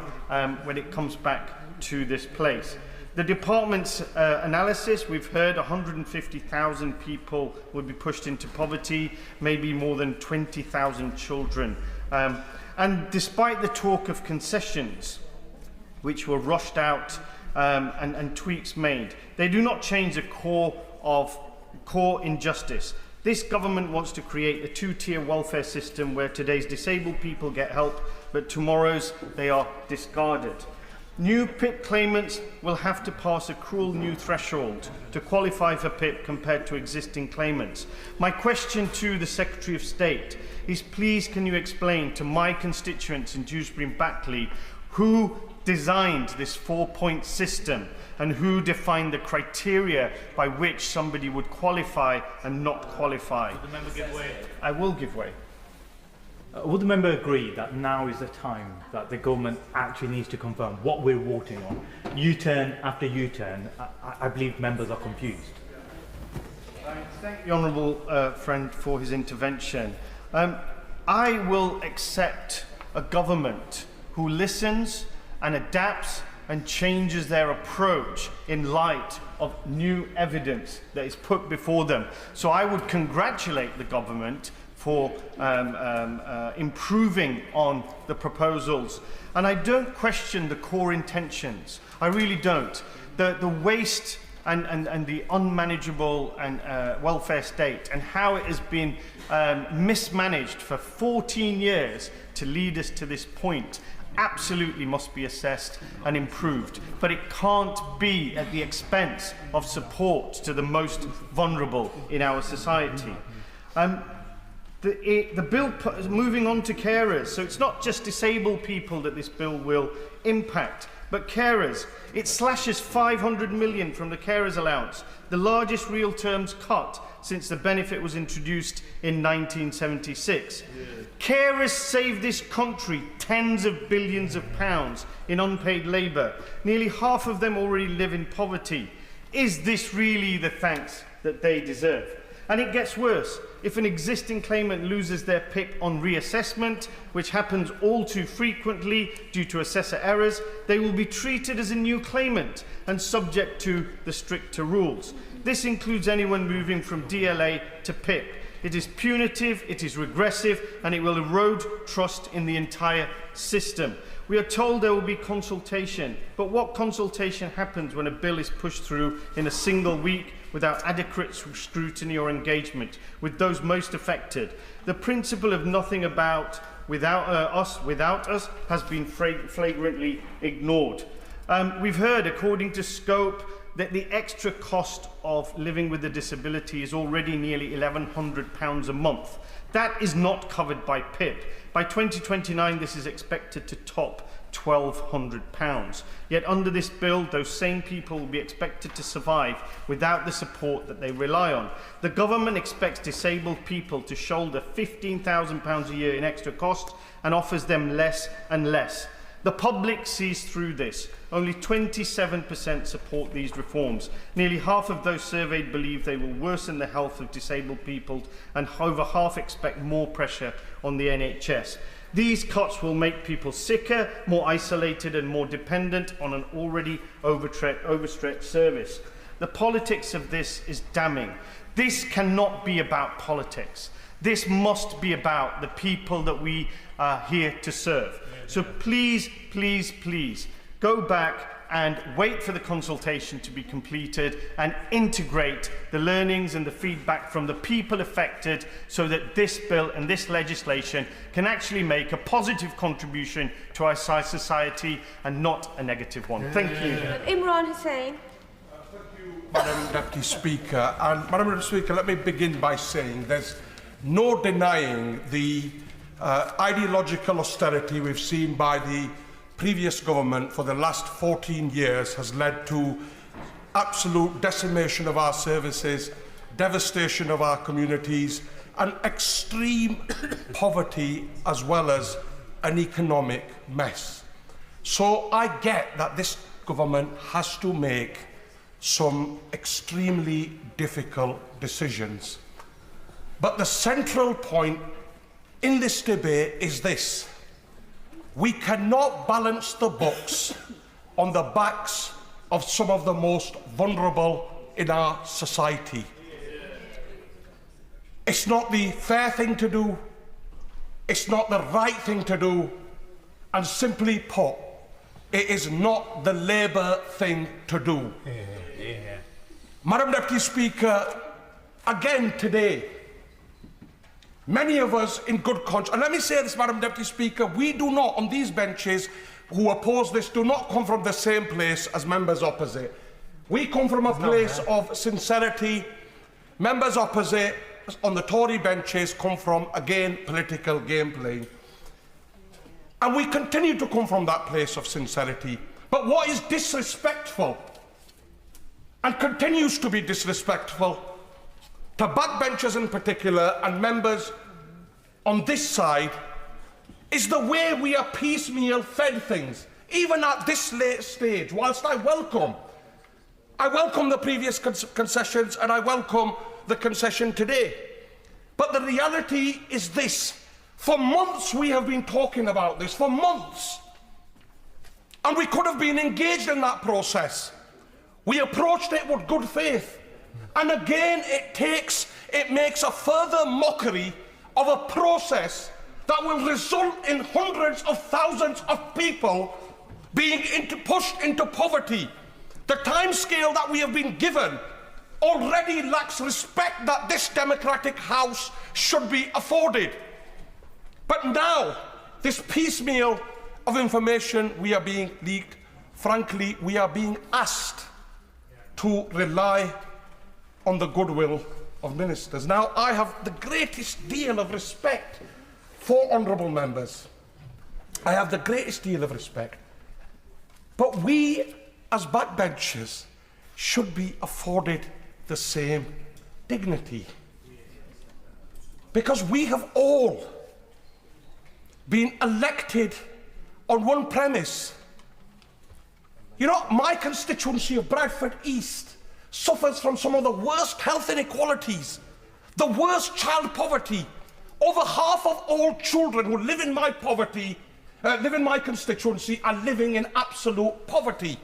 when it comes back to this place. The department's analysis, we've heard 150,000 people would be pushed into poverty, maybe more than 20,000 children. And despite the talk of concessions, which were rushed out and tweaks made, they do not change the core injustice. This government wants to create a two-tier welfare system where today's disabled people get help, but tomorrow's they are discarded. New PIP claimants will have to pass a cruel new threshold to qualify for PIP compared to existing claimants. My question to the Secretary of State is, please can you explain to my constituents in Dewsbury and Backley who designed this 4-point system and who defined the criteria by which somebody would qualify and not qualify? Would the member give way? I will give way. Would the member agree that now is the time that the government actually needs to confirm what we're voting on? U-turn after U-turn, I believe members are confused. I thank the honourable friend for his intervention. I will accept a government who listens and adapts and changes their approach in light of new evidence that is put before them. So I would congratulate the government for improving on the proposals. And I don't question the core intentions. I really don't. The waste and the unmanageable and welfare state and how it has been mismanaged for 14 years to lead us to this point absolutely must be assessed and improved. But it can't be at the expense of support to the most vulnerable in our society. The bill, moving on to carers, so it's not just disabled people that this bill will impact, but carers. It slashes 500 million from the carers allowance, the largest real terms cut since the benefit was introduced in 1976. Carers save this country tens of billions of pounds in unpaid labour. Nearly half of them already live in poverty. Is this really the thanks that they deserve? And it gets worse. If an existing claimant loses their PIP on reassessment, which happens all too frequently due to assessor errors, they will be treated as a new claimant and subject to the stricter rules. This includes anyone moving from DLA to PIP. It is punitive, it is regressive, and it will erode trust in the entire system. We are told there will be consultation, but what consultation happens when a bill is pushed through in a single week without adequate scrutiny or engagement with those most affected? The principle of nothing about without us has been flagrantly ignored. We've heard, according to Scope, that the extra cost of living with a disability is already nearly £1,100 a month. That is not covered by PIP. By 2029, this is expected to top £1,200. Yet under this bill, those same people will be expected to survive without the support that they rely on. The government expects disabled people to shoulder £15,000 a year in extra cost and offers them less and less. The public sees through this. Only 27% support these reforms. Nearly half of those surveyed believe they will worsen the health of disabled people, and over half expect more pressure on the NHS. These cuts will make people sicker, more isolated and more dependent on an already overstretched service. The politics of this is damning. This cannot be about politics. This must be about the people that we are here to serve. So please, please, please, go back and wait for the consultation to be completed and integrate the learnings and the feedback from the people affected so that this bill and this legislation can actually make a positive contribution to our society and not a negative one. Thank you. Imran Hussain. Madam Deputy Speaker. And Madam Deputy Speaker, let me begin by saying there's no denying the ideological austerity we've seen by the previous government for the last 14 years has led to absolute decimation of our services, devastation of our communities, and extreme poverty as well as an economic mess. So I get that this government has to make some extremely difficult decisions. But the central point in this debate is this: we cannot balance the books on the backs of some of the most vulnerable in our society. It's not the fair thing to do, it's not the right thing to do, and simply put, it is not the Labour thing to do. Madam Deputy Speaker, again today, many of us in good conscience, and let me say this, Madam Deputy Speaker, we do not, on these benches, who oppose this, do not come from the same place as members opposite. We come from a place of sincerity. Members opposite on the Tory benches come from, again, political game playing. And we continue to come from that place of sincerity. But what is disrespectful, and continues to be disrespectful, to backbenchers in particular and members on this side, is the way we are piecemeal fed things. Even at this late stage, whilst I welcome the previous concessions and I welcome the concession today. But the reality is this: for months we have been talking about this, for months. And we could have been engaged in that process. We approached it with good faith. And again, it makes a further mockery of a process that will result in hundreds of thousands of people being pushed into poverty. The timescale that we have been given already lacks respect that this democratic House should be afforded. But now, this piecemeal of information we are being leaked, frankly, we are being asked to rely on the goodwill of ministers. Now, I have the greatest deal of respect for honourable members. I have the greatest deal of respect. But we, as backbenchers, should be afforded the same dignity. Because we have all been elected on one premise. You know, my constituency of Bradford East suffers from some of the worst health inequalities, the worst child poverty. Over half of all children who live in my constituency are living in absolute poverty.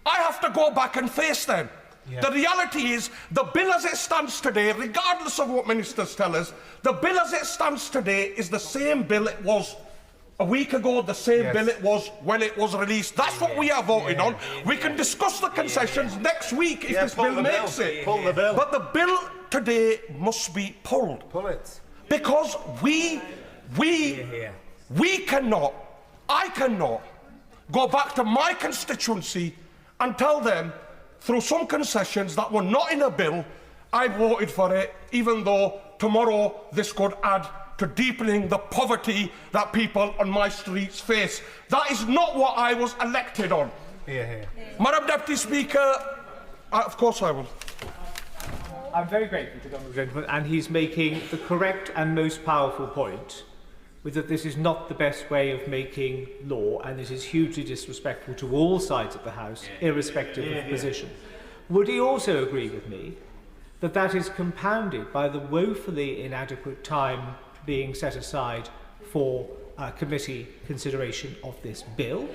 I have to go back and face them. Yeah. The reality is, the bill as it stands today, regardless of what ministers tell us, the bill as it stands today is the same bill it was a week ago, the same bill it was when it was released. That's what we are voting on. We can discuss the concessions next week if this bill makes it. Pull the bill. But the bill today must be pulled. Pull it. Because I cannot go back to my constituency and tell them, through some concessions that were not in a bill, I voted for it, even though tomorrow this could add to deepening the poverty that people on my streets face. That is not what I was elected on. Madam Deputy Speaker, of course I will. I'm very grateful to the honourable gentleman, and he's making the correct and most powerful point, with that this is not the best way of making law, and this is hugely disrespectful to all sides of the House, irrespective of position. Would he also agree with me that that is compounded by the woefully inadequate time being set aside for committee consideration of this bill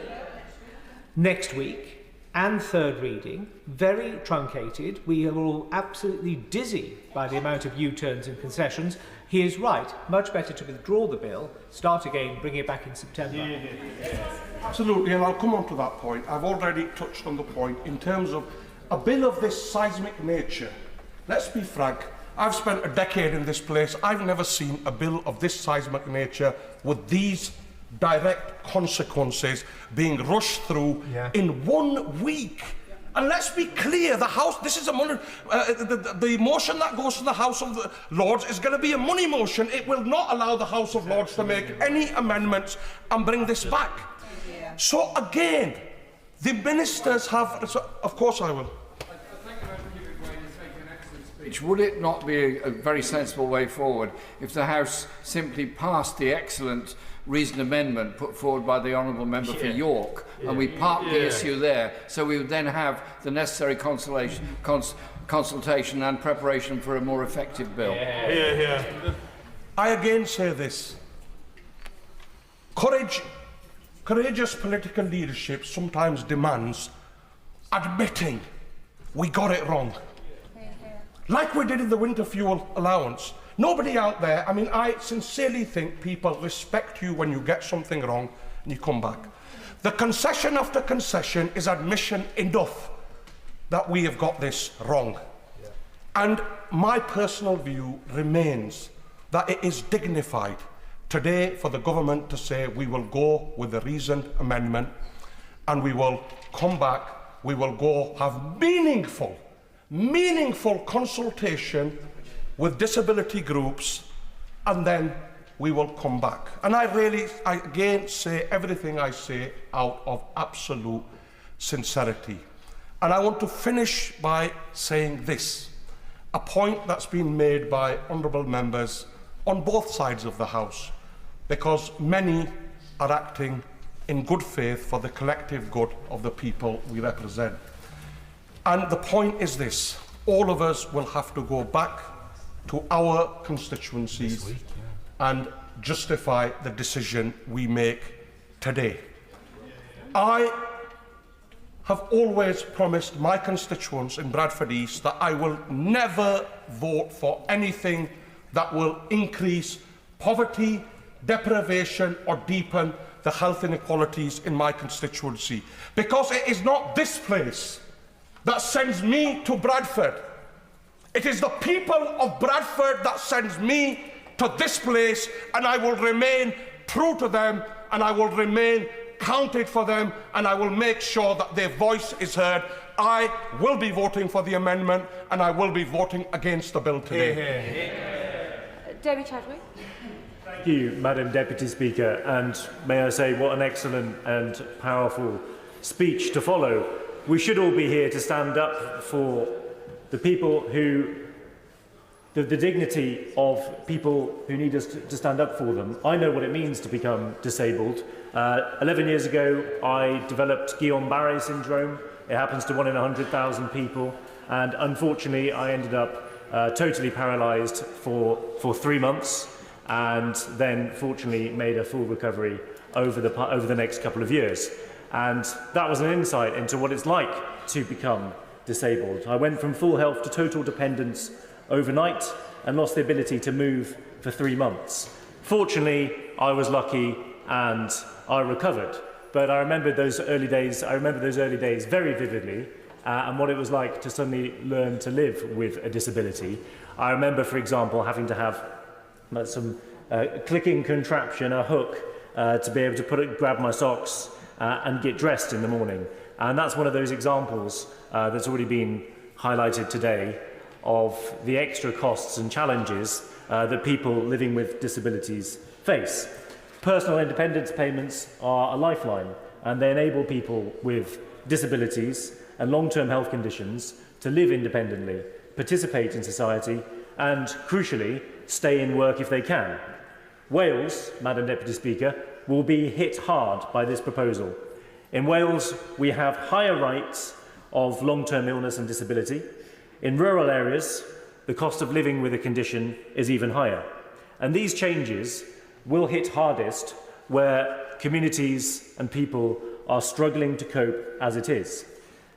next week, and third reading, very truncated. We are all absolutely dizzy by the amount of U-turns and concessions. He is right. Much better to withdraw the bill, start again, bring it back in September. Absolutely, and I'll come on to that point. I've already touched on the point in terms of a bill of this seismic nature. Let's be frank, I've spent a decade in this place. I've never seen a bill of this seismic nature with these direct consequences being rushed through in 1 week. And let's be clear, the House, this is a money, the motion that goes to the House of the Lords is going to be a money motion. It will not allow the House of Lords to make any amendments and bring this back. So again, the ministers have, of course I will. Would it not be a very sensible way forward if the House simply passed the excellent reasoned amendment put forward by the Honourable Member for York, and we parked the issue there, so we would then have the necessary consultation and preparation for a more effective bill? I again say this. Courageous political leadership sometimes demands admitting we got it wrong. Like we did in the winter fuel allowance. Nobody out there, I mean, I sincerely think people respect you when you get something wrong and you come back. The concession after concession is admission enough that we have got this wrong. And my personal view remains that it is dignified today for the government to say we will go with the reasoned amendment and we will come back, we will go have meaningful consultation with disability groups, and then we will come back. And I again say everything I say out of absolute sincerity. And I want to finish by saying this, a point that's been made by honourable members on both sides of the House, because many are acting in good faith for the collective good of the people we represent. And the point is this: all of us will have to go back to our constituencies and justify the decision we make today. I have always promised my constituents in Bradford East that I will never vote for anything that will increase poverty, deprivation or deepen the health inequalities in my constituency, because it is not this place that sends me to Bradford. It is the people of Bradford that sends me to this place, and I will remain true to them, and I will remain counted for them, and I will make sure that their voice is heard. I will be voting for the amendment, and I will be voting against the bill today. Debbie Chadwick. Thank you, Madam Deputy Speaker, and may I say what an excellent and powerful speech to follow. We should all be here to stand up for the people who, the dignity of people who need us to stand up for them. I know what it means to become disabled. 11 years ago, I developed Guillain-Barré syndrome. It happens to 1 in 100,000 people, and unfortunately, I ended up totally paralysed for 3 months, and then fortunately made a full recovery over the next couple of years. And that was an insight into what it's like to become disabled. I went from full health to total dependence overnight and lost the ability to move for 3 months. Fortunately, I was lucky and I recovered. But I remember those early days very vividly, and what it was like to suddenly learn to live with a disability. I remember, for example, having to have some clicking contraption, a hook, to be able to grab my socks and get dressed in the morning. And that's one of those examples that's already been highlighted today of the extra costs and challenges that people living with disabilities face. Personal independence payments are a lifeline, and they enable people with disabilities and long-term health conditions to live independently, participate in society, and, crucially, stay in work if they can. Wales, Madam Deputy Speaker, will be hit hard by this proposal. In Wales, we have higher rates of long-term illness and disability. In rural areas, the cost of living with a condition is even higher. And these changes will hit hardest where communities and people are struggling to cope as it is.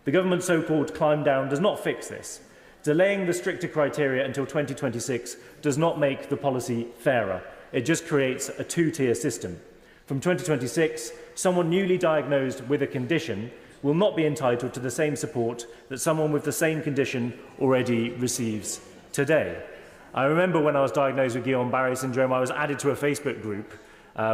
The government's so-called climb-down does not fix this. Delaying the stricter criteria until 2026 does not make the policy fairer. It just creates a two-tier system. From 2026, someone newly diagnosed with a condition will not be entitled to the same support that someone with the same condition already receives today. I remember when I was diagnosed with Guillain-Barré syndrome, I was added to a Facebook group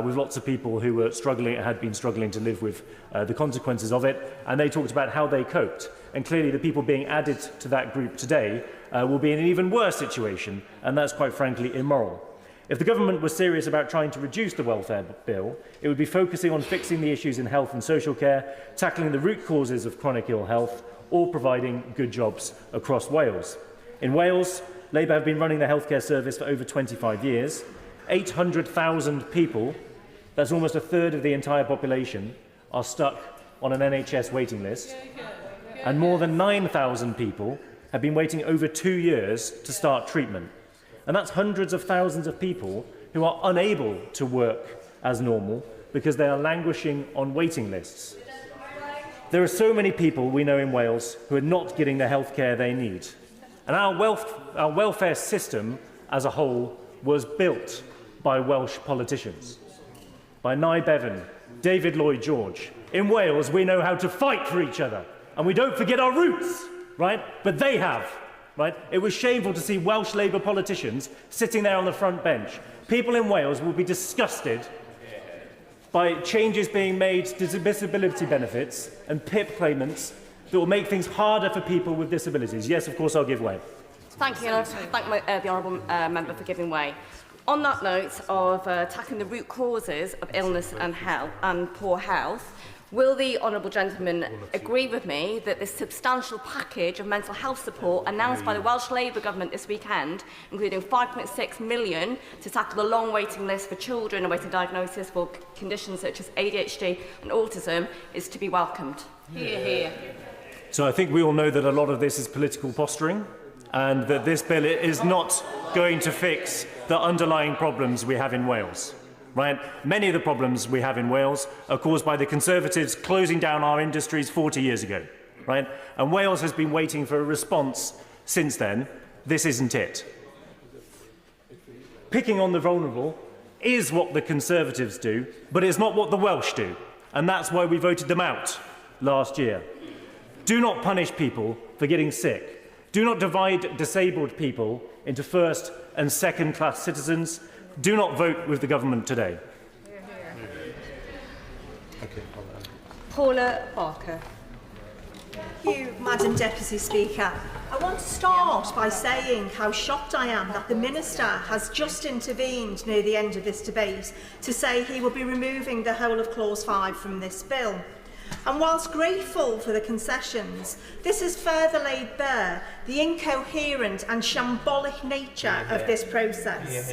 with lots of people who were had been struggling to live with the consequences of it, and they talked about how they coped. And clearly the people being added to that group today will be in an even worse situation, and that's quite frankly immoral. If the government was serious about trying to reduce the welfare bill, it would be focusing on fixing the issues in health and social care, tackling the root causes of chronic ill health, or providing good jobs across Wales. In Wales, Labour have been running the healthcare service for over 25 years. 800,000 people, that's almost a third of the entire population, are stuck on an NHS waiting list. And more than 9,000 people have been waiting over 2 years to start treatment. And that's hundreds of thousands of people who are unable to work as normal because they are languishing on waiting lists. There are so many people we know in Wales who are not getting the health care they need. And our welfare system as a whole was built by Welsh politicians, by Nye Bevan, David Lloyd George. In Wales, we know how to fight for each other, and we don't forget our roots, right? But they have. Right? It was shameful to see Welsh Labour politicians sitting there on the front bench. People in Wales will be disgusted by changes being made to disability benefits and PIP claimants that will make things harder for people with disabilities. Yes, of course, I'll give way. Thank you, and I thank the honourable member for giving way. On that note of tackling the root causes of illness and poor health, will the honourable gentleman agree with me that this substantial package of mental health support announced by the Welsh Labour government this weekend, including £5.6 million to tackle the long waiting list for children awaiting diagnosis for conditions such as ADHD and autism, is to be welcomed? Hear, hear. So I think we all know that a lot of this is political posturing, and that this bill is not going to fix the underlying problems we have in Wales. Right? Many of the problems we have in Wales are caused by the Conservatives closing down our industries 40 years ago. Right? And Wales has been waiting for a response since then. This isn't it. Picking on the vulnerable is what the Conservatives do, but it's not what the Welsh do. And that's why we voted them out last year. Do not punish people for getting sick. Do not divide disabled people into first and second class citizens. Do not vote with the government today. Paula Barker. Thank you, Madam Deputy Speaker. I want to start by saying how shocked I am that the Minister has just intervened near the end of this debate to say he will be removing the whole of Clause 5 from this bill. And whilst grateful for the concessions, this has further laid bare the incoherent and shambolic nature of this process.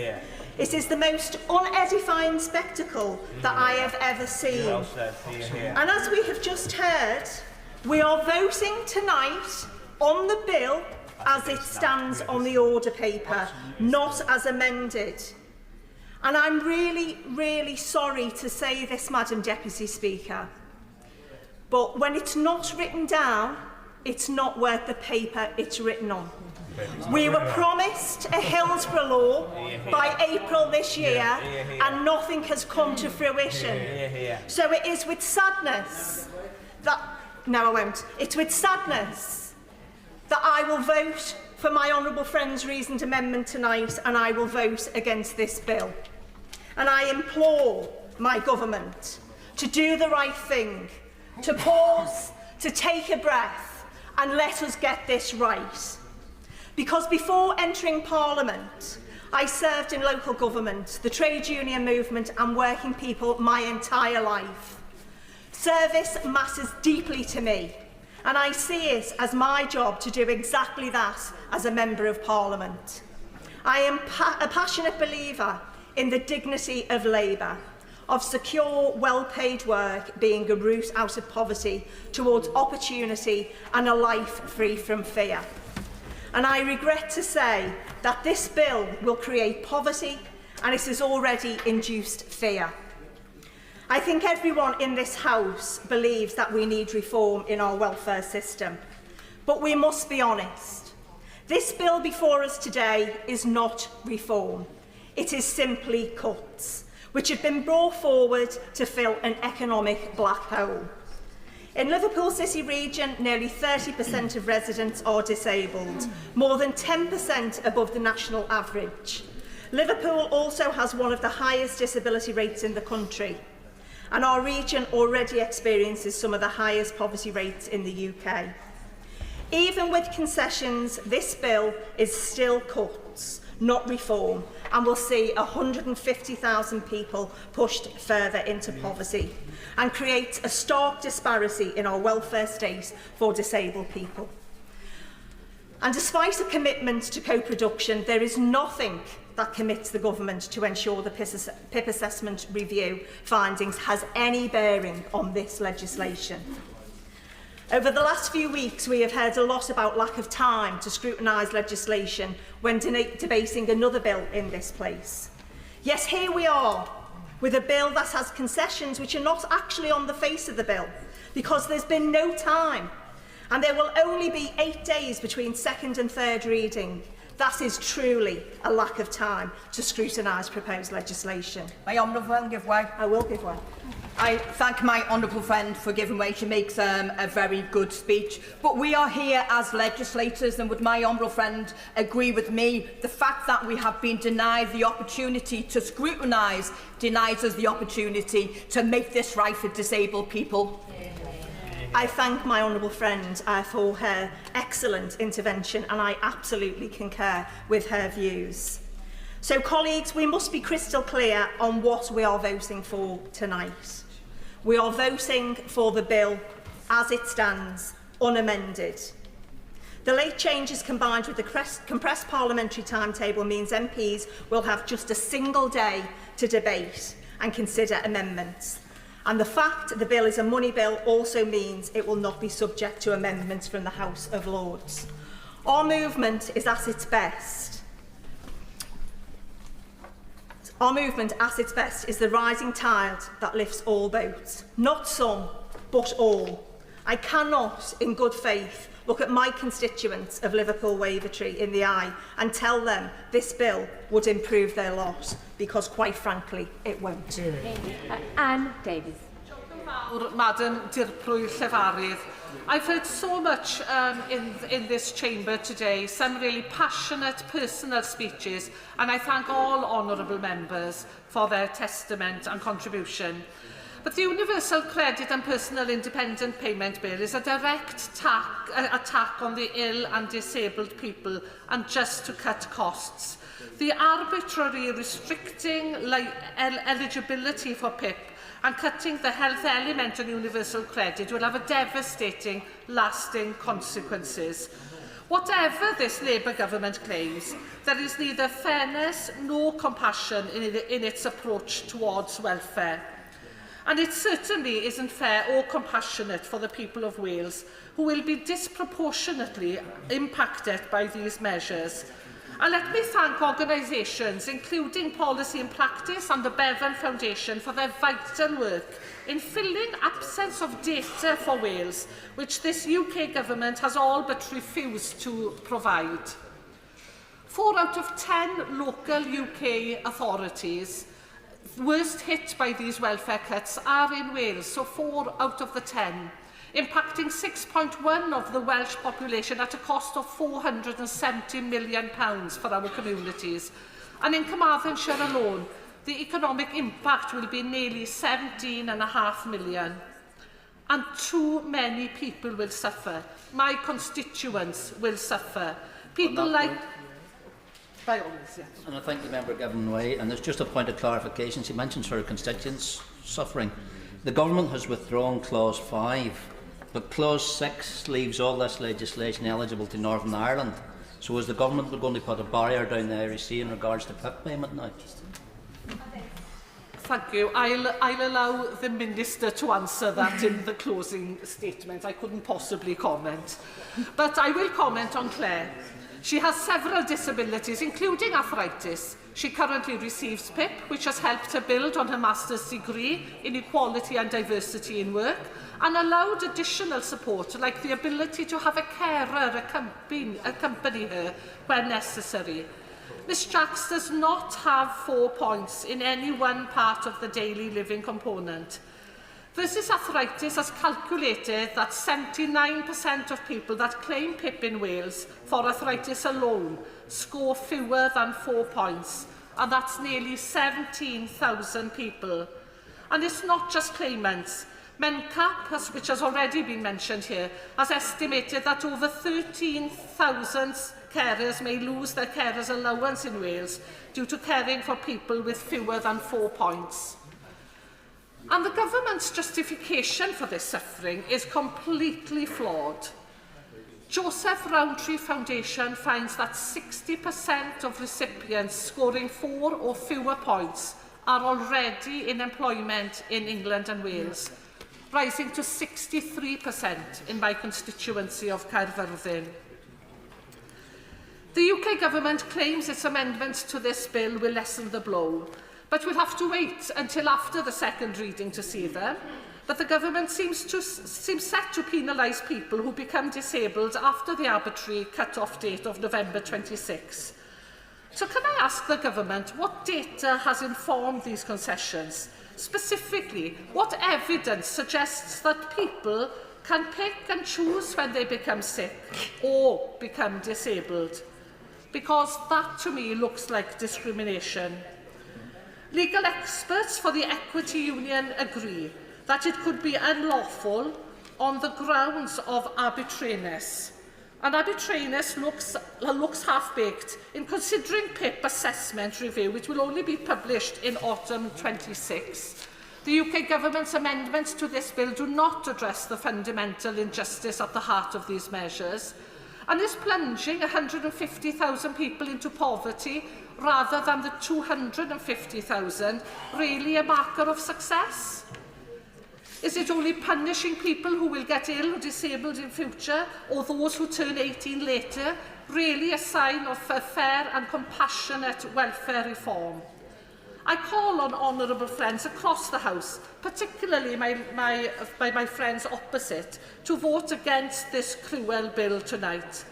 It is the most unedifying spectacle that I have ever seen. And as we have just heard, we are voting tonight on the bill as it stands on the order paper, not as amended. And I'm really, really sorry to say this, Madam Deputy Speaker, but when it's not written down, it's not worth the paper it's written on. We were promised a Hillsborough law by April this year, and nothing has come to fruition. So it is with sadness that... No, I won't. It's with sadness that I will vote for my honourable friend's reasoned amendment tonight, and I will vote against this bill. And I implore my government to do the right thing, to pause, to take a breath, and let us get this right. Because before entering Parliament, I served in local government, the trade union movement and working people my entire life. Service matters deeply to me, and I see it as my job to do exactly that as a Member of Parliament. I am a passionate believer in the dignity of labour, of secure, well-paid work being a route out of poverty towards opportunity and a life free from fear. And I regret to say that this bill will create poverty, and it has already induced fear. I think everyone in this House believes that we need reform in our welfare system. But we must be honest. This bill before us today is not reform. It is simply cuts, which have been brought forward to fill an economic black hole. In Liverpool City region, nearly 30% of residents are disabled, more than 10% above the national average. Liverpool also has one of the highest disability rates in the country, and our region already experiences some of the highest poverty rates in the UK. Even with concessions, this bill is still cuts, not reform, and will see 150,000 people pushed further into poverty and create a stark disparity in our welfare state for disabled people. And despite a commitment to co-production, there is nothing that commits the government to ensure the PIP assessment review findings has any bearing on this legislation. Over the last few weeks, we have heard a lot about lack of time to scrutinise legislation when debating another bill in this place. Yes, here we are, with a bill that has concessions which are not actually on the face of the bill, because there's been no time, and there will only be 8 days between second and third reading. That is truly a lack of time to scrutinise proposed legislation. My honourable friend give way. I will give way. I thank my honourable friend for giving way. She makes a very good speech. But we are here as legislators, and would my honourable friend agree with me? The fact that we have been denied the opportunity to scrutinise denies us the opportunity to make this right for disabled people. I thank my honourable friend for her excellent intervention, and I absolutely concur with her views. So, colleagues, we must be crystal clear on what we are voting for tonight. We are voting for the bill as it stands, unamended. The late changes combined with the compressed parliamentary timetable means MPs will have just a single day to debate and consider amendments. And the fact the bill is a money bill also means it will not be subject to amendments from the House of Lords. Our movement is at its best. Our movement at its best is the rising tide that lifts all boats. Not some, but all. I cannot, in good faith, look at my constituents of Liverpool Wavertree in the eye and tell them this bill would improve their lot, because quite frankly, it won't. Anne Davies. Madam Dirprwy Llefarydd. I've heard so much in this chamber today, some really passionate personal speeches, and I thank all honourable members for their testament and contribution. But the Universal Credit and Personal Independent Payment Bill is a direct attack on the ill and disabled people, and just to cut costs. The arbitrary restricting eligibility for PIP and cutting the health element on universal credit will have a devastating, lasting consequences. Whatever this Labour government claims, there is neither fairness nor compassion in its approach towards welfare. And it certainly isn't fair or compassionate for the people of Wales, who will be disproportionately impacted by these measures. And let me thank organisations, including Policy and Practice and the Bevan Foundation, for their vital work in filling absence of data for Wales, which this UK government has all but refused to provide. 4 out of 10 local UK authorities worst hit by these welfare cuts are in Wales, so 4 out of the 10, impacting 6.1% of the Welsh population at a cost of £470 million for our communities. And in Carmarthenshire alone, the economic impact will be nearly £17.5 million. And too many people will suffer. My constituents will suffer. People like... By all means, yes. And I thank the member giving way. And there's just a point of clarification. She mentions her constituents suffering. The government has withdrawn clause 5, but clause 6 leaves all this legislation eligible to Northern Ireland. So is the government going to put a barrier down the Irish Sea in regards to PIP payment now? Thank you. I'll allow the Minister to answer that in the closing statement. I couldn't possibly comment. But I will comment on Claire. She has several disabilities, including arthritis. She currently receives PIP, which has helped her build on her master's degree in equality and diversity in work, and allowed additional support, like the ability to have a carer accompany her when necessary. Ms Jacks does not have 4 points in any one part of the daily living component. Versus Arthritis has calculated that 79% of people that claim PIP in Wales for arthritis alone score fewer than 4 points, and that's nearly 17,000 people. And it's not just claimants. MENCAP, which has already been mentioned here, has estimated that over 13,000 carers may lose their carers allowance in Wales due to caring for people with fewer than 4 points. And the government's justification for this suffering is completely flawed. Joseph Rowntree Foundation finds that 60% of recipients scoring 4 or fewer points are already in employment in England and Wales, rising to 63% in my constituency of Caerfyrddin. The UK government claims its amendments to this bill will lessen the blow, but we'll have to wait until after the second reading to see them. But the government seems set to penalise people who become disabled after the arbitrary cut-off date of November 26. So can I ask the government what data has informed these concessions? Specifically, what evidence suggests that people can pick and choose when they become sick or become disabled? Because that, to me, looks like discrimination. Legal experts for the Equity Union agree that it could be unlawful on the grounds of arbitrariness. And arbitrariness looks half-baked in considering PIP assessment review, which will only be published in autumn 26. The UK government's amendments to this bill do not address the fundamental injustice at the heart of these measures, and is plunging 150,000 people into poverty rather than the 250,000 really a marker of success? Is it only punishing people who will get ill or disabled in future, or those who turn 18 later, really a sign of a fair and compassionate welfare reform? I call on honourable friends across the House, particularly my friends opposite, to vote against this cruel bill tonight.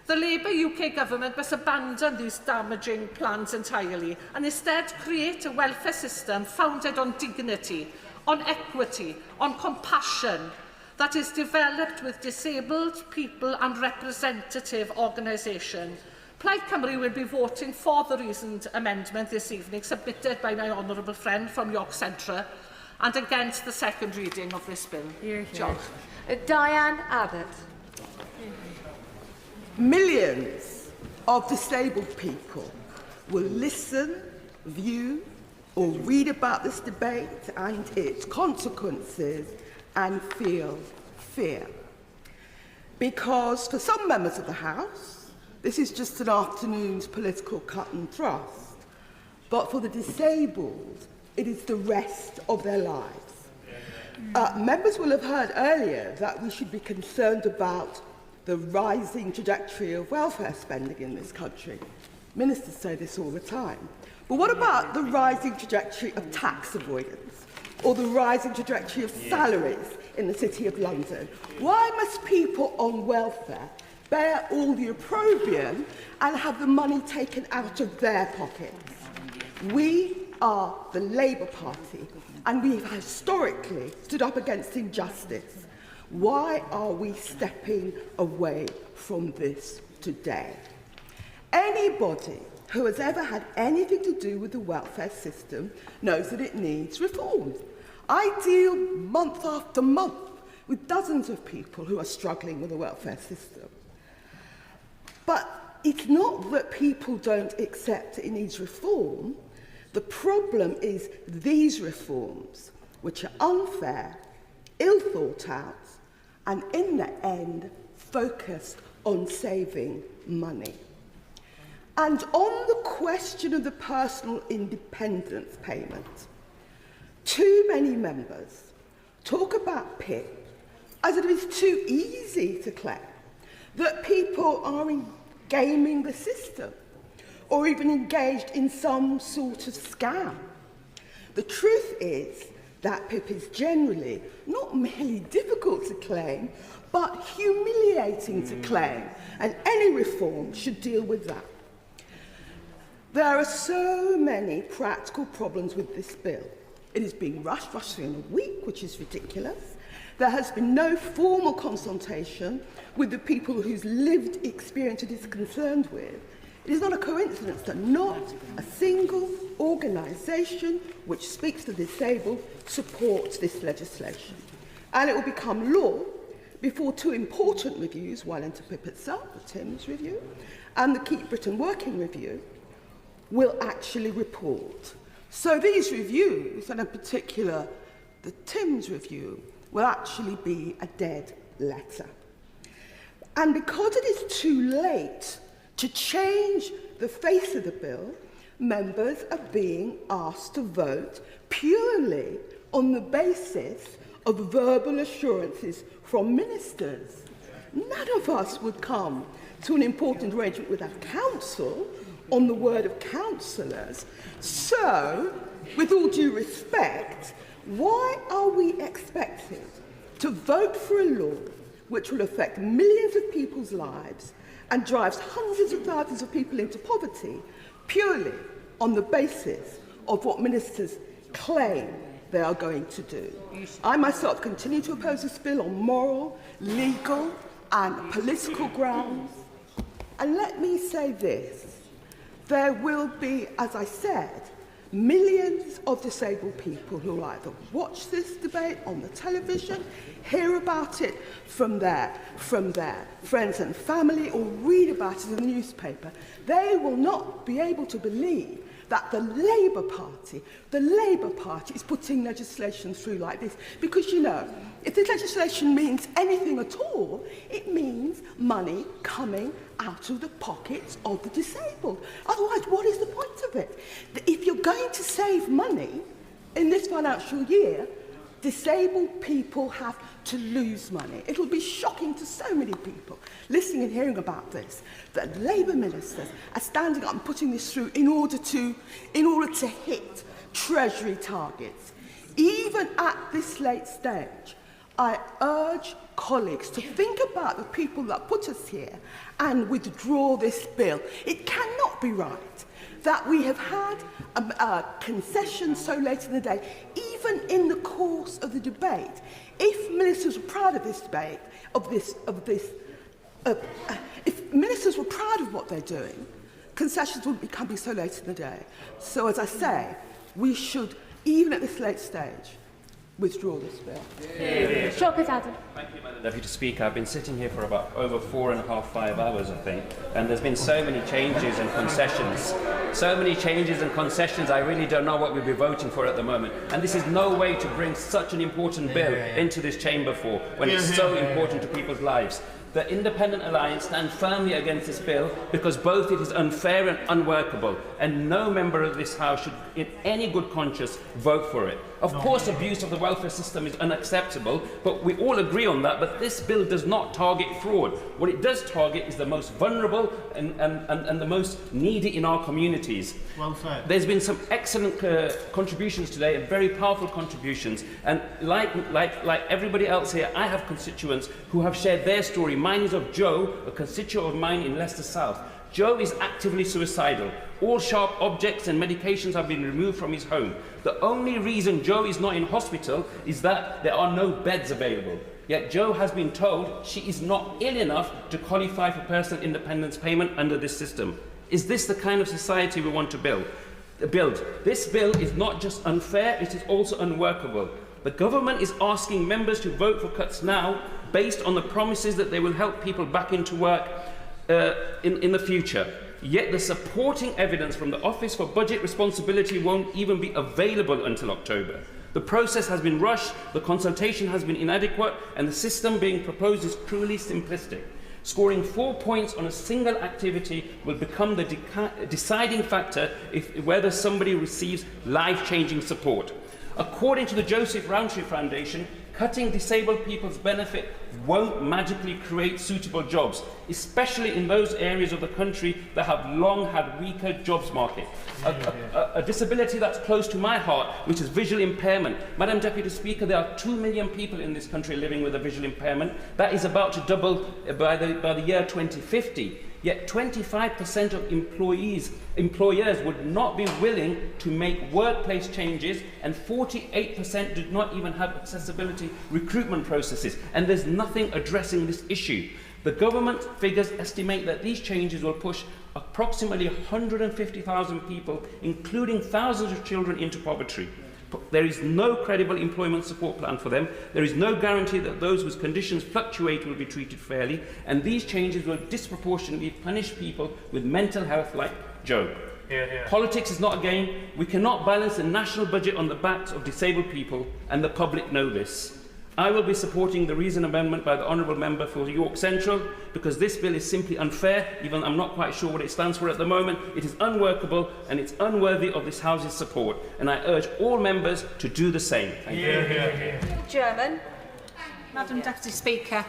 The Labour UK government must abandon these damaging plans entirely and instead create a welfare system founded on dignity, on equity, on compassion, that is developed with disabled people and representative organisation. Plaid Cymru will be voting for the reasoned amendment this evening submitted by my honourable friend from York Central and against the second reading of this bill. John. Diane Abbott. Millions of disabled people will listen, view or read about this debate and its consequences and feel fear. Because for some members of the House, this is just an afternoon's political cut and thrust. But for the disabled, it is the rest of their lives. Members will have heard earlier that we should be concerned about the rising trajectory of welfare spending in this country. Ministers say this all the time. But what about the rising trajectory of tax avoidance or the rising trajectory of salaries in the City of London? Why must people on welfare bear all the opprobrium and have the money taken out of their pockets? We are the Labour Party, and we have historically stood up against injustice. Why are we stepping away from this today? Anybody who has ever had anything to do with the welfare system knows that it needs reform. I deal month after month with dozens of people who are struggling with the welfare system. But it's not that people don't accept it needs reform. The problem is these reforms, which are unfair, ill thought out, and in the end, focused on saving money. And on the question of the personal independence payment, too many members talk about PIP as if it is too easy to claim, that people are gaming the system or even engaged in some sort of scam. The truth is that PIP is generally not merely difficult to claim, but humiliating to claim, and any reform should deal with that. There are so many practical problems with this bill. It is being rushed through in a week, which is ridiculous. There has been no formal consultation with the people whose lived experience it is concerned with. It is not a coincidence that not a single organisation which speaks to the disabled supports this legislation. And it will become law before two important reviews, one into PIP itself, the Timms review, and the Keep Britain Working review, will actually report. So these reviews, and in particular the Timms review, will actually be a dead letter. And because it is too late to change the face of the bill, members are being asked to vote purely on the basis of verbal assurances from ministers. None of us would come to an important arrangement with our council on the word of councillors. So, with all due respect, why are we expected to vote for a law which will affect millions of people's lives and drives hundreds of thousands of people into poverty purely on the basis of what ministers claim they are going to do? I myself continue to oppose this bill on moral, legal and political grounds. And let me say this, there will be, as I said, millions of disabled people who will either watch this debate on the television, hear about it from their friends and family, or read about it in the newspaper. They will not be able to believe that the Labour Party is putting legislation through like this. Because, you know, if this legislation means anything at all, it means money coming out of the pockets of the disabled. Otherwise, what is the point of it? If you're going to save money in this financial year, disabled people have to lose money. It will be shocking to so many people listening and hearing about this, that Labour ministers are standing up and putting this through in order to hit Treasury targets. Even at this late stage, I urge colleagues to think about the people that put us here and withdraw this bill. It cannot be right that we have had a concession so late in the day, even in the course of the debate. If ministers were proud of this debate, if ministers were proud of what they're doing, concessions wouldn't be coming so late in the day. So, as I say, we should, even at this late stage, withdraw this bill. Thank you, Madam Deputy Speaker. I've been sitting here for about over 5 hours, I think, and there's been so many changes and concessions. So many changes and concessions, I really don't know what we'll be voting for at the moment. And this is no way to bring such an important bill into this chamber for, when it's so important to people's lives. The Independent Alliance stand firmly against this bill because both it is unfair and unworkable, and no member of this House should, in any good conscience, vote for it. Of course, abuse of the welfare system is unacceptable, but we all agree on that, but this bill does not target fraud. What it does target is the most vulnerable and the most needy in our communities. Well said. There's been some excellent contributions today, and very powerful contributions, and like everybody else here, I have constituents who have shared their story. Mine is of Joe, a constituent of mine in Leicester South. Joe is actively suicidal. All sharp objects and medications have been removed from his home. The only reason Joe is not in hospital is that there are no beds available. Yet Joe has been told she is not ill enough to qualify for personal independence payment under this system. Is this the kind of society we want to build? This bill is not just unfair, it is also unworkable. The government is asking members to vote for cuts now based on the promises that they will help people back into work in the future. Yet the supporting evidence from the Office for Budget Responsibility won't even be available until October. The process has been rushed, the consultation has been inadequate, and the system being proposed is truly simplistic. Scoring 4 points on a single activity will become the deciding factor whether somebody receives life-changing support. According to the Joseph Rowntree Foundation, Cutting disabled people's benefit won't magically create suitable jobs, especially in those areas of the country that have long had weaker jobs market. A disability that's close to my heart, which is visual impairment. Madam Deputy Speaker, there are 2 million people in this country living with a visual impairment. That is about to double by the year 2050. Yet 25% of employers would not be willing to make workplace changes, and 48% did not even have accessibility recruitment processes. And there's nothing addressing this issue. The government figures estimate that these changes will push approximately 150,000 people, including thousands of children, into poverty. There is no credible employment support plan for them. There is no guarantee that those whose conditions fluctuate will be treated fairly, and these changes will disproportionately punish people with mental health like Joe. Politics is not a game. We cannot balance the national budget on the backs of disabled people, and the public know this. I will be supporting the reason amendment by the Honourable Member for York Central, because this bill is simply unfair. Even I'm not quite sure what it stands for at the moment. It is unworkable and it's unworthy of this House's support, and I urge all members to do the same. Thank you. Chairman. Madam Deputy Speaker.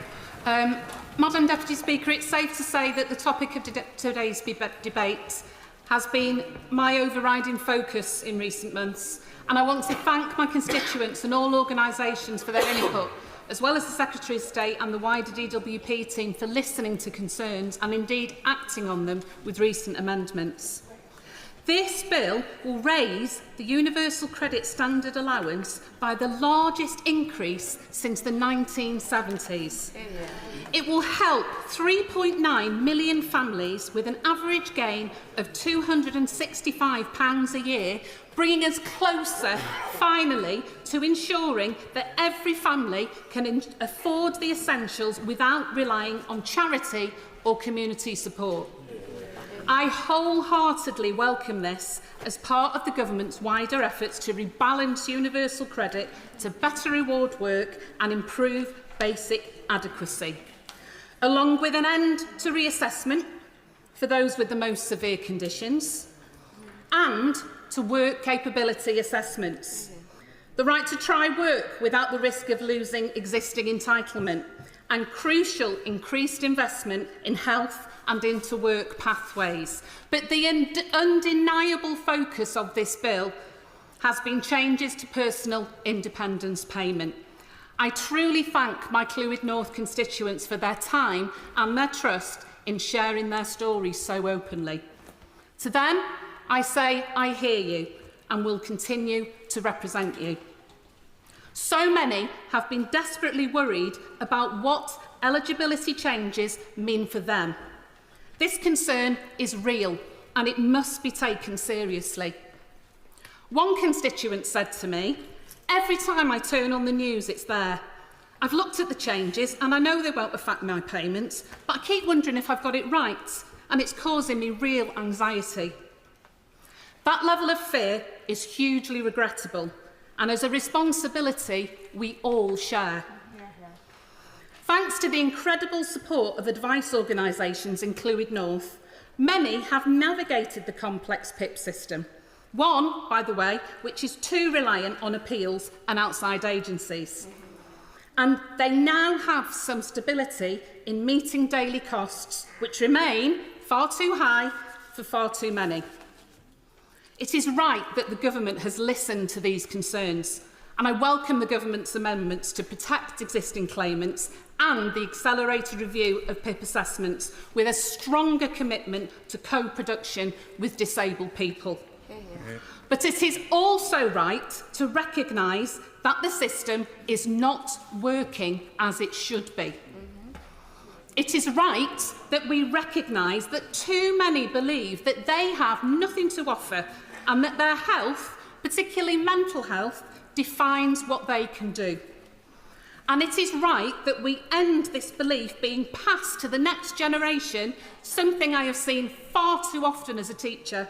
Madam Deputy Speaker, it's safe to say that the topic of today's debate has been my overriding focus in recent months. And I want to thank my constituents and all organisations for their input, as well as the Secretary of State and the wider DWP team for listening to concerns and indeed acting on them with recent amendments. This bill will raise the Universal Credit Standard Allowance by the largest increase since the 1970s. It will help 3.9 million families with an average gain of £265 a year, bringing us closer, finally, to ensuring that every family can afford the essentials without relying on charity or community support. I wholeheartedly welcome this as part of the government's wider efforts to rebalance universal credit to better reward work and improve basic adequacy, along with an end to reassessment for those with the most severe conditions and to work capability assessments, the right to try work without the risk of losing existing entitlement, and crucial increased investment in health and into work pathways. But the undeniable focus of this bill has been changes to personal independence payment. I truly thank my Clwyd North constituents for their time and their trust in sharing their stories so openly. To them, I say I hear you and will continue to represent you. So many have been desperately worried about what eligibility changes mean for them. This concern is real and it must be taken seriously. One constituent said to me, "Every time I turn on the news, it's there. I've looked at the changes and I know they won't affect my payments, but I keep wondering if I've got it right, and it's causing me real anxiety." That level of fear is hugely regrettable, and as a responsibility we all share. Thanks to the incredible support of advice organisations in Clwyd North, many have navigated the complex PIP system. One, by the way, which is too reliant on appeals and outside agencies. And they now have some stability in meeting daily costs, which remain far too high for far too many. It is right that the government has listened to these concerns, and I welcome the government's amendments to protect existing claimants and the accelerated review of PIP assessments with a stronger commitment to co-production with disabled people. But it is also right to recognise that the system is not working as it should be. It is right that we recognise that too many believe that they have nothing to offer and that their health, particularly mental health, defines what they can do. And it is right that we end this belief being passed to the next generation, something I have seen far too often as a teacher,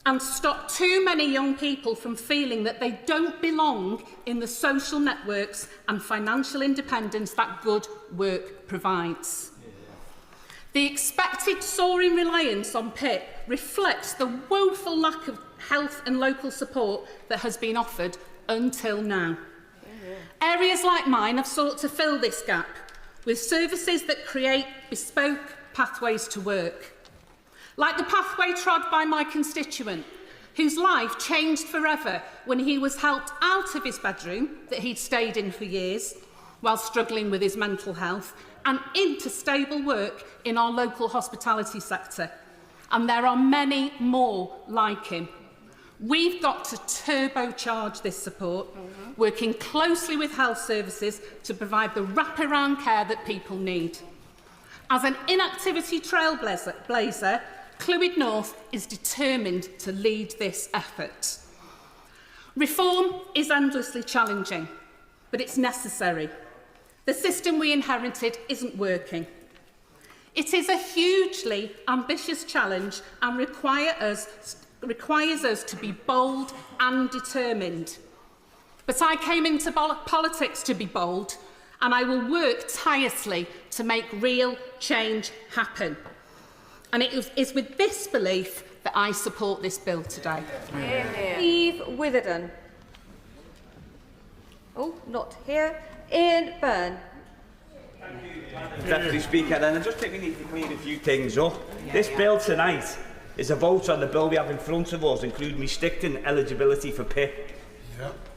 and stop too many young people from feeling that they don't belong in the social networks and financial independence that good work provides. The expected soaring reliance on PIP reflects the woeful lack of health and local support that has been offered until now. Areas like mine have sought to fill this gap with services that create bespoke pathways to work. Like the pathway trod by my constituent, whose life changed forever when he was helped out of his bedroom that he'd stayed in for years while struggling with his mental health and into stable work in our local hospitality sector. And there are many more like him. We've got to turbocharge this support, working closely with health services to provide the wraparound care that people need. As an inactivity trailblazer, Clwyd North is determined to lead this effort. Reform is endlessly challenging, but it's necessary. The system we inherited isn't working. It is a hugely ambitious challenge and requires us to be bold and determined. But I came into politics to be bold, and I will work tirelessly to make real change happen. And it is with this belief that I support this bill today. Eve Witherden. Oh, not here. Ian Byrne. Deputy Speaker, and I just think we need to clear a few things up. This bill tonight is a vote on the bill we have in front of us, including restricting eligibility for PIP.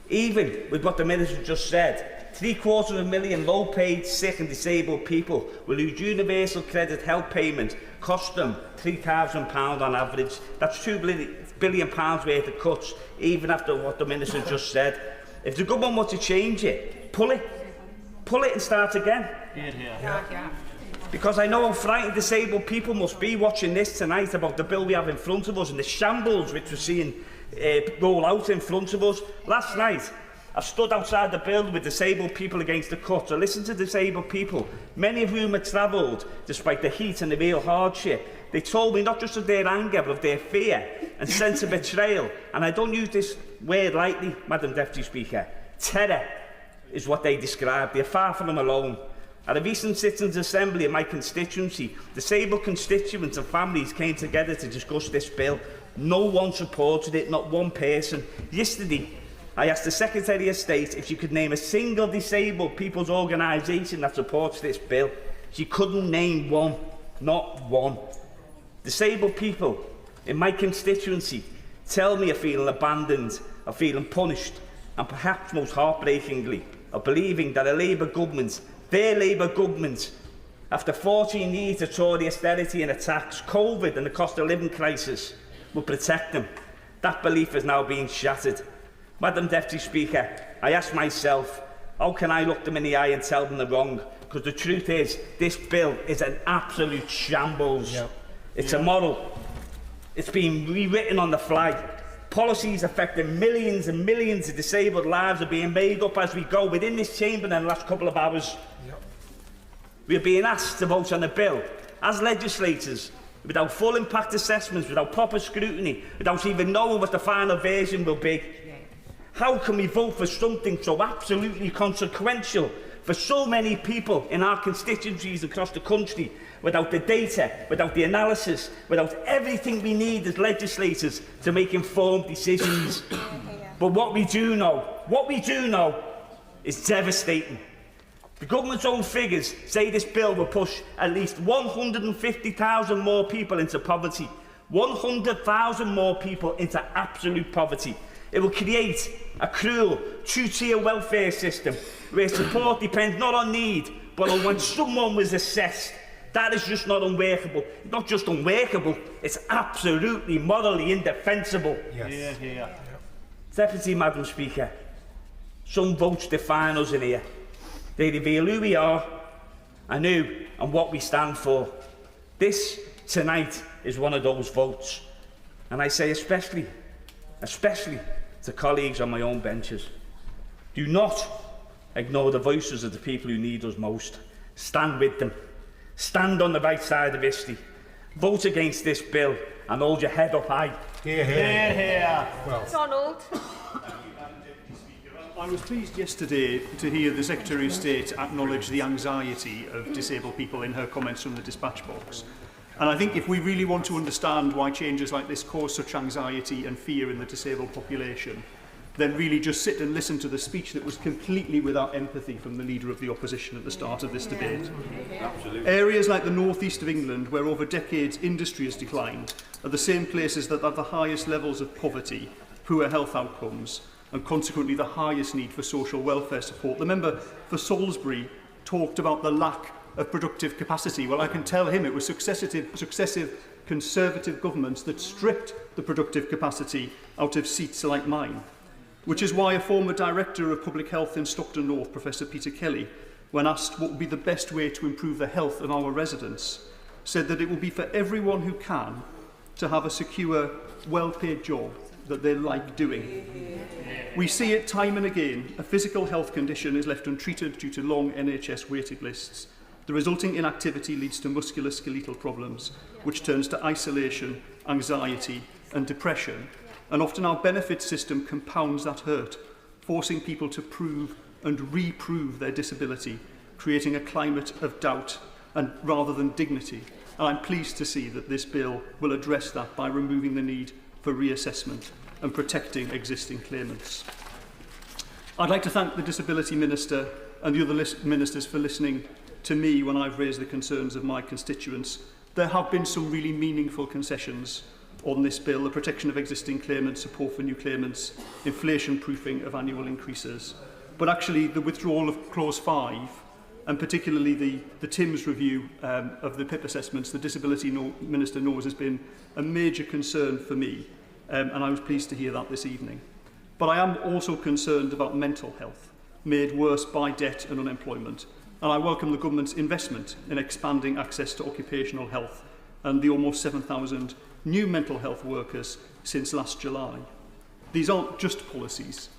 Even with what the Minister just said, 750,000 low-paid, sick and disabled people will lose universal credit health payment, cost them £3,000 on average. That's £2 billion worth of cuts, even after what the Minister just said. If the government wants to change it, pull it and start again. Because I know how frightened disabled people must be watching this tonight about the bill we have in front of us and the shambles which we're seeing roll out in front of us. Last night, I stood outside the building with disabled people against the cuts. I listened to disabled people, many of whom had travelled despite the heat and the real hardship. They told me not just of their anger, but of their fear and sense of betrayal. And I don't use this word lightly, Madam Deputy Speaker. Terror is what they described. They're far from alone. At a recent citizens' assembly in my constituency, disabled constituents and families came together to discuss this bill. No one supported it, not one person. Yesterday, I asked the Secretary of State if she could name a single disabled people's organisation that supports this bill. She couldn't name one, not one. Disabled people in my constituency tell me are feeling abandoned, are feeling punished, and perhaps most heartbreakingly, are believing that a Labour government, their Labour government, after 14 years of Tory austerity and attacks, COVID and the cost of living crisis, will protect them. That belief is now being shattered. Madam Deputy Speaker, I ask myself, how can I look them in the eye and tell them they're wrong? Because the truth is, this bill is an absolute shambles. It's immoral. It's being rewritten on the fly. Policies affecting millions and millions of disabled lives are being made up as we go within this chamber in the last couple of hours. We are being asked to vote on a bill as legislators without full impact assessments, without proper scrutiny, without even knowing what the final version will be. How can we vote for something so absolutely consequential for so many people in our constituencies across the country without the data, without the analysis, without everything we need as legislators to make informed decisions? But what we do know is devastating. The government's own figures say this bill will push at least 150,000 more people into poverty, 100,000 more people into absolute poverty. It will create a cruel two-tier welfare system where support depends not on need, but on when someone was assessed. That is just not unworkable. Not just unworkable, it's absolutely morally indefensible. Deputy Madam Speaker, some votes define us in here. They reveal who we are and who and what we stand for. This tonight is one of those votes. And I say especially to colleagues on my own benches, do not ignore the voices of the people who need us most. Stand with them. Stand on the right side of history. Vote against this bill and hold your head up high. Hear, hear. Hear, hear. Well. Donald. I was pleased yesterday to hear the Secretary of State acknowledge the anxiety of disabled people in her comments from the dispatch box. And I think if we really want to understand why changes like this cause such anxiety and fear in the disabled population, than really just sit and listen to the speech that was completely without empathy from the Leader of the Opposition at the start of this debate. Absolutely. Areas like the northeast of England, where over decades industry has declined, are the same places that have the highest levels of poverty, poor health outcomes, and consequently the highest need for social welfare support. The member for Salisbury talked about the lack of productive capacity. Well, I can tell him it was successive Conservative governments that stripped the productive capacity out of seats like mine. Which is why a former Director of Public Health in Stockton North, Professor Peter Kelly, when asked what would be the best way to improve the health of our residents, said that it will be for everyone who can to have a secure, well-paid job that they like doing. We see it time and again. A physical health condition is left untreated due to long NHS waiting lists. The resulting inactivity leads to musculoskeletal problems, which turns to isolation, anxiety and depression. And often our benefit system compounds that hurt, forcing people to prove and reprove their disability, creating a climate of doubt and rather than dignity. And I'm pleased to see that this bill will address that by removing the need for reassessment and protecting existing claimants. I'd like to thank the Disability Minister and the other ministers for listening to me when I've raised the concerns of my constituents. There have been some really meaningful concessions on this bill: the protection of existing claimants, support for new claimants, inflation proofing of annual increases. But actually the withdrawal of Clause 5, and particularly the TIMS review of the PIP assessments, the Disability Minister knows has been a major concern for me, and I was pleased to hear that this evening. But I am also concerned about mental health, made worse by debt and unemployment, and I welcome the government's investment in expanding access to occupational health and the almost 7,000 new mental health workers since last July. These aren't just policies,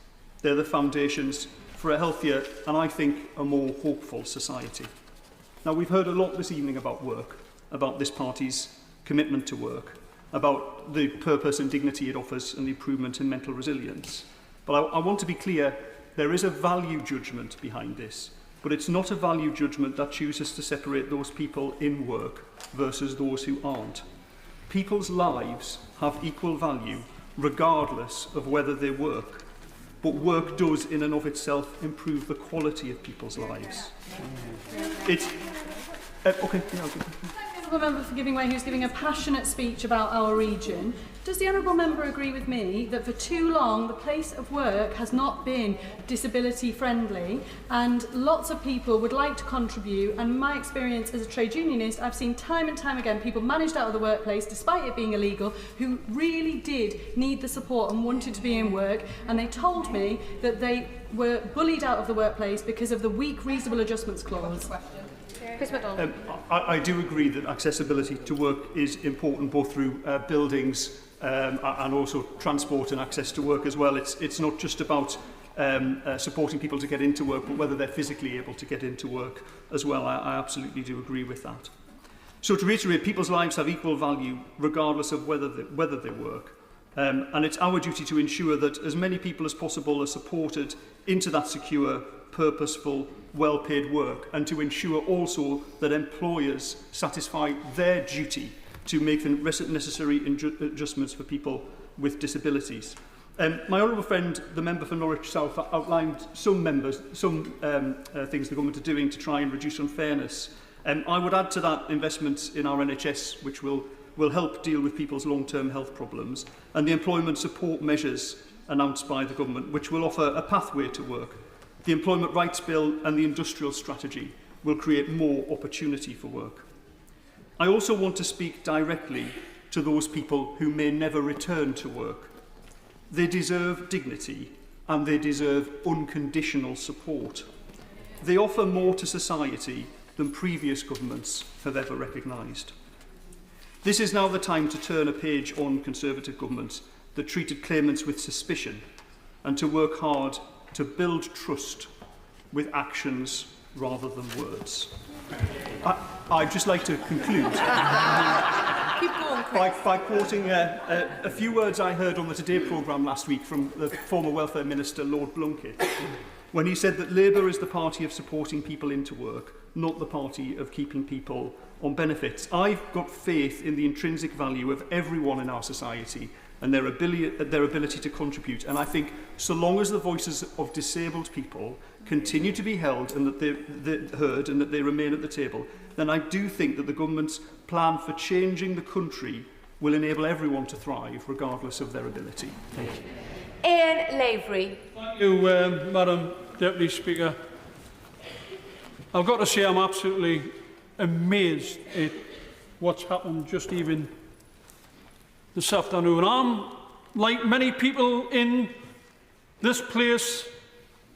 they're the foundations for a healthier and, I think, a more hopeful society. Now, we've heard a lot this evening about work, about this party's commitment to work, about the purpose and dignity it offers and the improvement in mental resilience. But I want to be clear, there is a value judgment behind this, but it's not a value judgment that chooses to separate those people in work versus those who aren't. People's lives have equal value regardless of whether they work, but work does in and of itself improve the quality of people's lives. It's okay. Yeah, The Honourable Member for giving way, who's giving a passionate speech about our region. Does the Honourable Member agree with me that for too long the place of work has not been disability friendly, and lots of people would like to contribute, and my experience as a trade unionist, I've seen time and time again people managed out of the workplace despite it being illegal who really did need the support and wanted to be in work, and they told me that they were bullied out of the workplace because of the weak reasonable adjustments clause. I do agree that accessibility to work is important, both through buildings and also transport and access to work as well. It's not just about supporting people to get into work, but whether they're physically able to get into work as well. I absolutely do agree with that. So to reiterate, people's lives have equal value regardless of whether they work. And it's our duty to ensure that as many people as possible are supported into that secure, purposeful, well-paid work, and to ensure also that employers satisfy their duty to make the necessary adjustments for people with disabilities. My honourable friend, the member for Norwich South, outlined some things the government are doing to try and reduce unfairness. I would add to that investments in our NHS, which will help deal with people's long-term health problems, and the employment support measures announced by the government, which will offer a pathway to work. The Employment Rights Bill and the Industrial Strategy will create more opportunity for work. I also want to speak directly to those people who may never return to work. They deserve dignity and they deserve unconditional support. They offer more to society than previous governments have ever recognised. This is now the time to turn a page on Conservative governments that treated claimants with suspicion, and to work hard to build trust with actions rather than words. I'd just like to conclude by quoting a few words I heard on the Today programme last week from the former Welfare Minister, Lord Blunkett, when he said that Labour is the party of supporting people into work, not the party of keeping people on benefits. I've got faith in the intrinsic value of everyone in our society and their ability to contribute. And I think so long as the voices of disabled people continue to be held and that they're heard and that they remain at the table, then I do think that the government's plan for changing the country will enable everyone to thrive regardless of their ability. Thank you. Ian Lavery. Thank you, Madam Deputy Speaker. I've got to say I'm absolutely amazed at what's happened just even this afternoon. I'm, like many people in this place,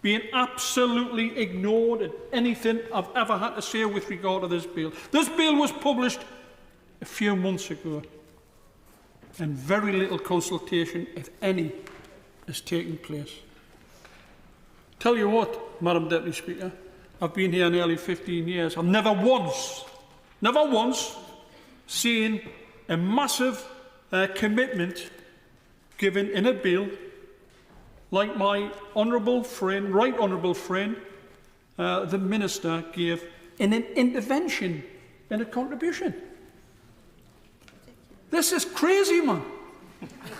being absolutely ignored at anything I've ever had to say with regard to this bill. This bill was published a few months ago, and very little consultation, if any, has taken place. Tell you what, Madam Deputy Speaker, I've been here nearly 15 years. I've never once seen a massive commitment given in a bill like my honourable friend, right honourable friend, the Minister gave in an intervention in a contribution. This is crazy, man.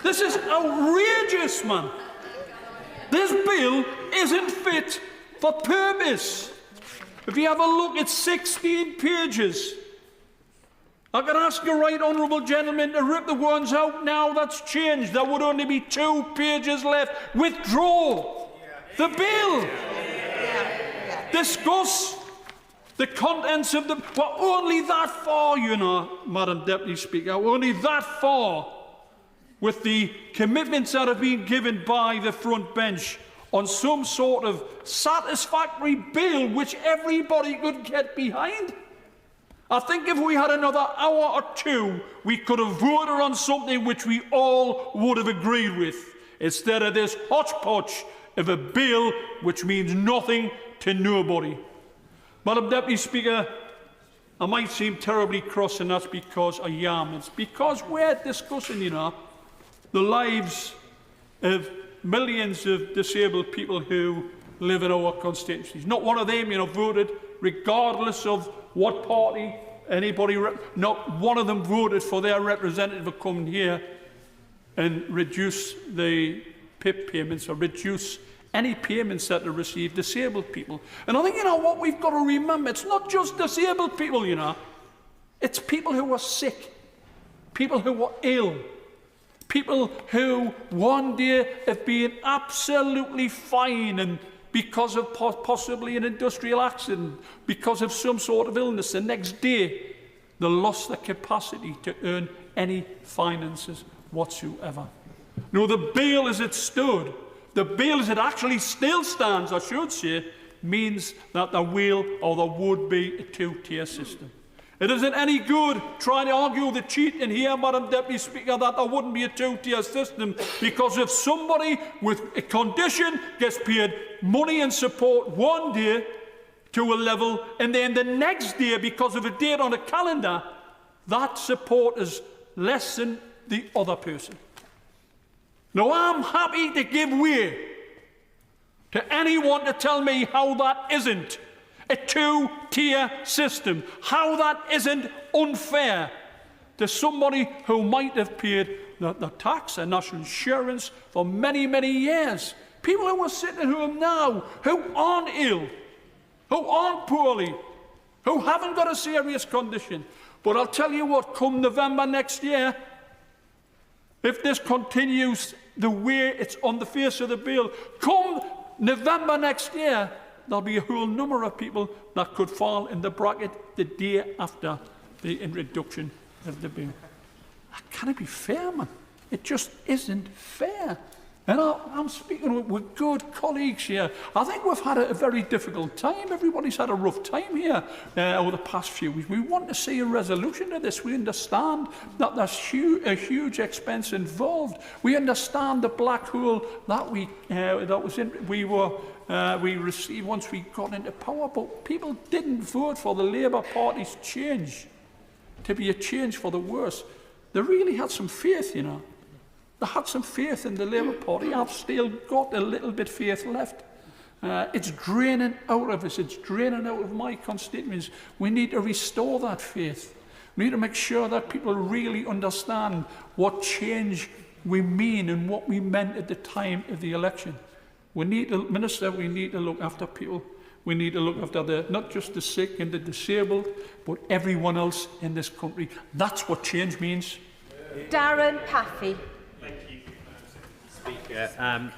This is outrageous, man. This bill isn't fit for purpose. If you have a look at 16 pages, I can ask you, right honourable gentlemen, to rip the ones out now. That's changed. There would only be 2 pages left. Withdraw the bill. Discuss the contents of the... We're only that far, you know, Madam Deputy Speaker. We're only that far with the commitments that have been given by the front bench on some sort of satisfactory bill which everybody could get behind. I think if we had another hour or 2, we could have voted on something which we all would have agreed with, instead of this hodgepodge of a bill which means nothing to nobody. Madam Deputy Speaker, I might seem terribly cross, and that's because I am. It's because we're discussing, you know, the lives of millions of disabled people who live in our constituencies. Not one of them, you know, voted regardless of what party anybody, not one of them voted for their representative to come here and reduce the PIP payments or reduce any payments that they receive disabled people. And I think, you know, what we've got to remember, it's not just disabled people, you know. It's people who are sick, people who are ill, people who one day have been absolutely fine and because of possibly an industrial accident, because of some sort of illness, the next day they lost the capacity to earn any finances whatsoever. No, the bill as it stood, the bill as it actually still stands, I should say, means that there will or there would be a 2-tier system. It isn't any good trying to argue the cheat in here, Madam Deputy Speaker, that there wouldn't be a 2-tier system, because if somebody with a condition gets paid money and support one day to a level, and then the next day, because of a date on a calendar, that support is less than the other person. Now, I'm happy to give way to anyone to tell me how that isn't a 2-tier system, how that isn't unfair to somebody who might have paid the tax and national insurance for many, many years. People who are sitting at home now, who aren't ill, who aren't poorly, who haven't got a serious condition. But I'll tell you what, come November next year, if this continues the way it's on the face of the bill, come November next year, there'll be a whole number of people that could fall in the bracket the day after the introduction of the bill. That can't be fair, man. It just isn't fair. And I'm speaking with good colleagues here. I think we've had a very difficult time. Everybody's had a rough time here over the past few weeks. We want to see a resolution to this. We understand that there's a huge expense involved. We understand the black hole that we received once we got into power. But people didn't vote for the Labour Party's change to be a change for the worse. They really had some faith, you know. They had some faith in the Labour Party. I've still got a little bit of faith left. It's draining out of us. It's draining out of my constituents. We need to restore that faith. We need to make sure that people really understand what change we mean and what we meant at the time of the election. We need to, Minister, we need to look after people. We need to look after not just the sick and the disabled, but everyone else in this country. That's what change means. Darren Paffy. Speaker,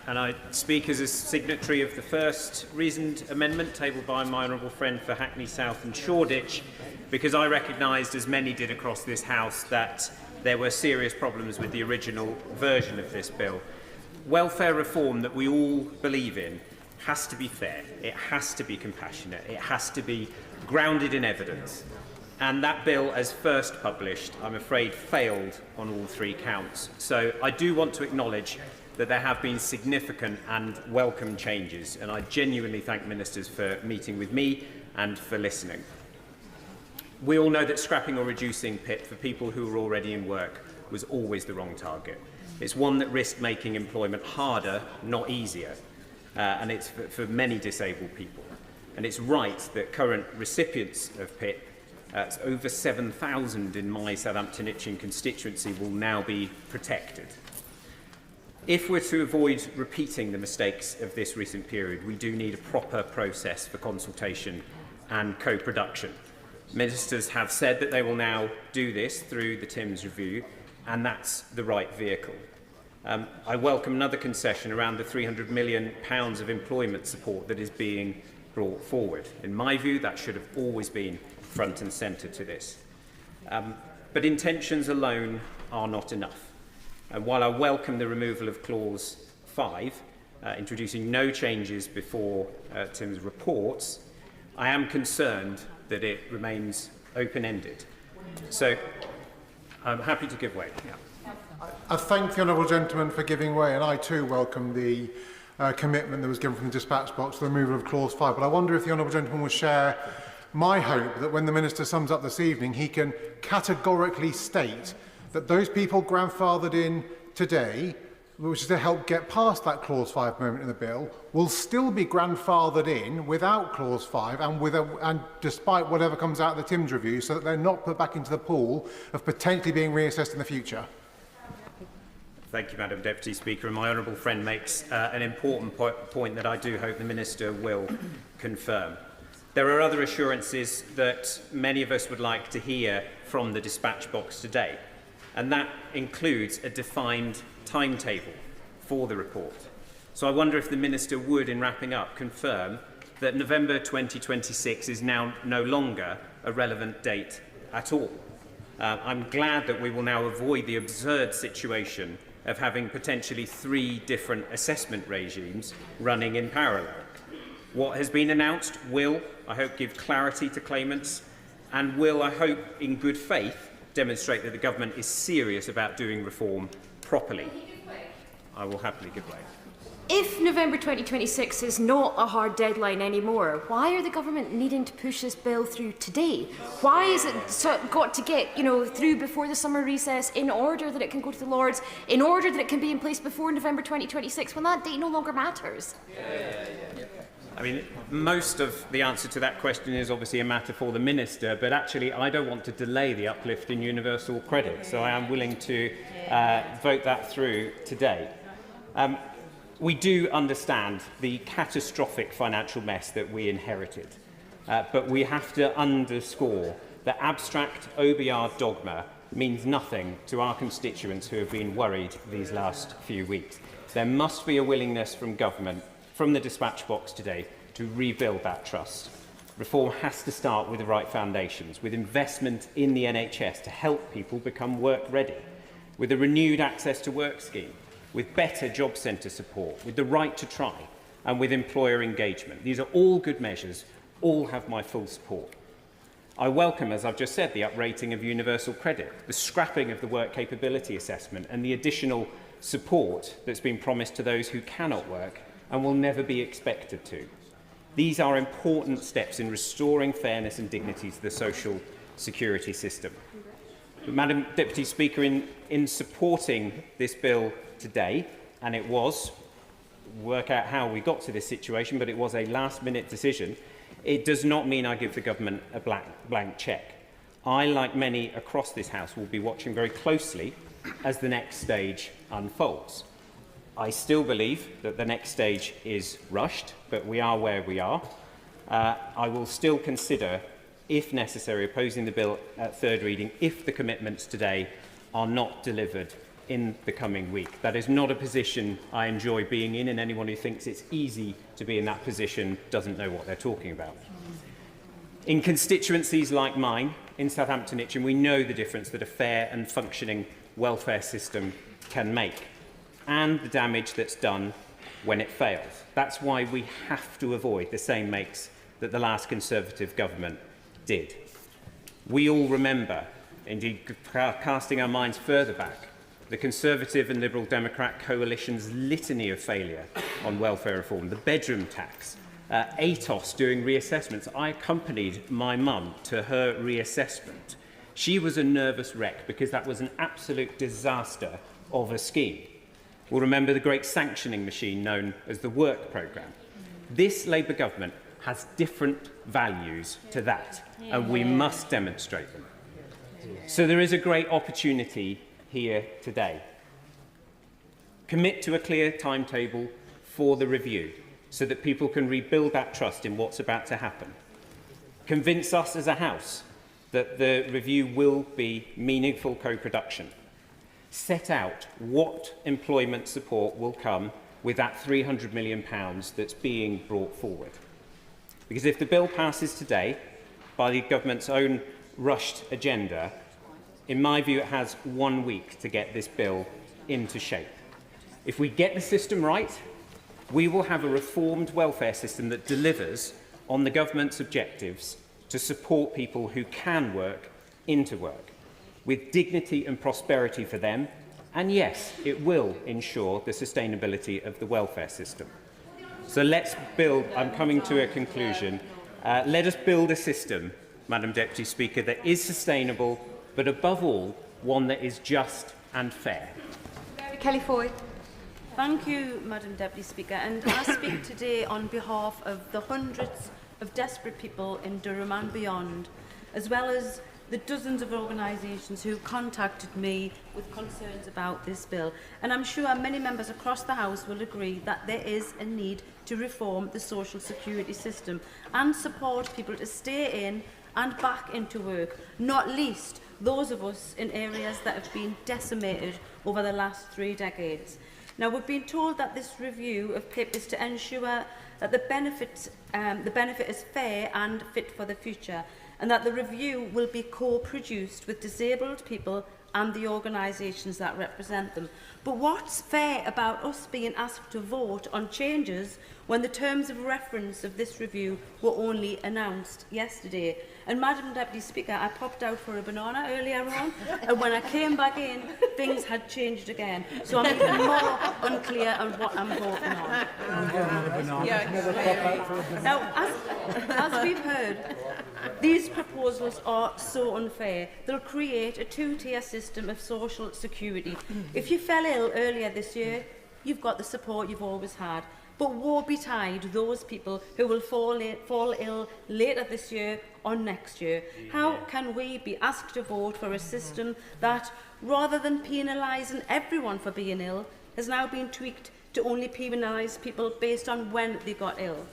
and I speak as a signatory of the first reasoned amendment tabled by my honourable friend for Hackney South and Shoreditch, because I recognised, as many did across this House, that there were serious problems with the original version of this bill. Welfare reform that we all believe in has to be fair, it has to be compassionate, it has to be grounded in evidence. And that bill, as first published, I'm afraid failed on all three counts. So I do want to acknowledge that there have been significant and welcome changes, and I genuinely thank ministers for meeting with me and for listening. We all know that scrapping or reducing PIP for people who are already in work was always the wrong target. It's one that risked making employment harder, not easier, and it's for many disabled people. And it's right that current recipients of PIP, it's over 7,000 in my Southampton Itching constituency, will now be protected. If we're to avoid repeating the mistakes of this recent period, we do need a proper process for consultation and co-production. Ministers have said that they will now do this through the Timms review, and that's the right vehicle. I welcome another concession around the £300 million of employment support that is being brought forward. In my view, that should have always been front and centre to this. But intentions alone are not enough. And while I welcome the removal of Clause 5, introducing no changes before Tim's reports, I am concerned that it remains open-ended. So I'm happy to give way. Yeah. I thank the honourable gentleman for giving way, and I too welcome the commitment that was given from the dispatch box to the removal of Clause 5. But I wonder if the honourable gentleman will share my hope that when the Minister sums up this evening, he can categorically state that those people grandfathered in today, which is to help get past that Clause 5 moment in the bill, will still be grandfathered in without Clause 5 and despite whatever comes out of the Timms review, so that they're not put back into the pool of potentially being reassessed in the future. Thank you, Madam Deputy Speaker. And my honourable friend makes an important point that I do hope the Minister will confirm. There are other assurances that many of us would like to hear from the dispatch box today, and that includes a defined timetable for the report. So I wonder if the Minister would, in wrapping up, confirm that November 2026 is now no longer a relevant date at all. I'm glad that we will now avoid the absurd situation of having potentially 3 different assessment regimes running in parallel. What has been announced will, I hope, give clarity to claimants and will, I hope, in good faith, demonstrate that the government is serious about doing reform properly. I will happily give way. If November 2026 is not a hard deadline anymore, why are the government needing to push this bill through today? Why is it got to get through before the summer recess in order that it can go to the Lords, in order that it can be in place before November 2026, when that date no longer matters? I mean, most of the answer to that question is obviously a matter for the Minister, but actually I don't want to delay the uplift in universal credit, so I am willing to vote that through today. We do understand the catastrophic financial mess that we inherited, but we have to underscore that abstract OBR dogma means nothing to our constituents who have been worried these last few weeks. There must be a willingness from government, from the dispatch box today, to rebuild that trust. Reform has to start with the right foundations, with investment in the NHS to help people become work ready, with a renewed access to work scheme, with better job centre support, with the right to try, and with employer engagement. These are all good measures, all have my full support. I welcome, as I've just said, the uprating of universal credit, the scrapping of the work capability assessment, and the additional support that's been promised to those who cannot work and will never be expected to. These are important steps in restoring fairness and dignity to the social security system. But, Madam Deputy Speaker, in supporting this bill today, and it was, work out how we got to this situation, but it was a last-minute decision, it does not mean I give the government a blank cheque. I, like many across this House, will be watching very closely as the next stage unfolds. I still believe that the next stage is rushed, but we are where we are. I will still consider, if necessary, opposing the bill at third reading if the commitments today are not delivered in the coming week. That is not a position I enjoy being in, and anyone who thinks it's easy to be in that position doesn't know what they're talking about. In constituencies like mine, in Southampton Itchen, we know the difference that a fair and functioning welfare system can make, and the damage that's done when it fails. That's why we have to avoid the same makes that the last Conservative government did. We all remember, indeed casting our minds further back, the Conservative and Liberal Democrat coalition's litany of failure on welfare reform, the bedroom tax, ATOS doing reassessments. I accompanied my mum to her reassessment. She was a nervous wreck because that was an absolute disaster of a scheme. We'll remember the great sanctioning machine known as the work programme. This Labour government has different values to that, and we must demonstrate them. So there is a great opportunity here today. Commit to a clear timetable for the review so that people can rebuild that trust in what's about to happen. Convince us as a House that the review will be meaningful co-production. Set out what employment support will come with that £300 million that's being brought forward. Because if the bill passes today by the government's own rushed agenda, in my view, it has 1 week to get this bill into shape. If we get the system right, we will have a reformed welfare system that delivers on the government's objectives to support people who can work into work, with dignity and prosperity for them, and yes, it will ensure the sustainability of the welfare system. So let's build, I'm coming to a conclusion, let us build a system, Madam Deputy Speaker, that is sustainable, but above all, one that is just and fair. Kelly Foy. Thank you, Madam Deputy Speaker, and I speak today on behalf of the hundreds of desperate people in Durham and beyond, as well as the dozens of organisations who contacted me with concerns about this bill. And I'm sure many members across the House will agree that there is a need to reform the social security system and support people to stay in and back into work, not least those of us in areas that have been decimated over the last 3 decades. Now, we've been told that this review of PIP is to ensure that the benefit is fair and fit for the future, and that the review will be co-produced with disabled people and the organisations that represent them. But what's fair about us being asked to vote on changes when the terms of reference of this review were only announced yesterday? And Madam Deputy Speaker, I popped out for a banana earlier on, and when I came back in, things had changed again. So I'm even more unclear on what I'm voting on. Now, as we've heard, these proposals are so unfair. They'll create a two-tier system of social security. If you fell ill earlier this year, you've got the support you've always had. But woe betide those people who will fall ill later this year or next year. How can we be asked to vote for a system that, rather than penalising everyone for being ill, has now been tweaked to only penalise people based on when they got ill?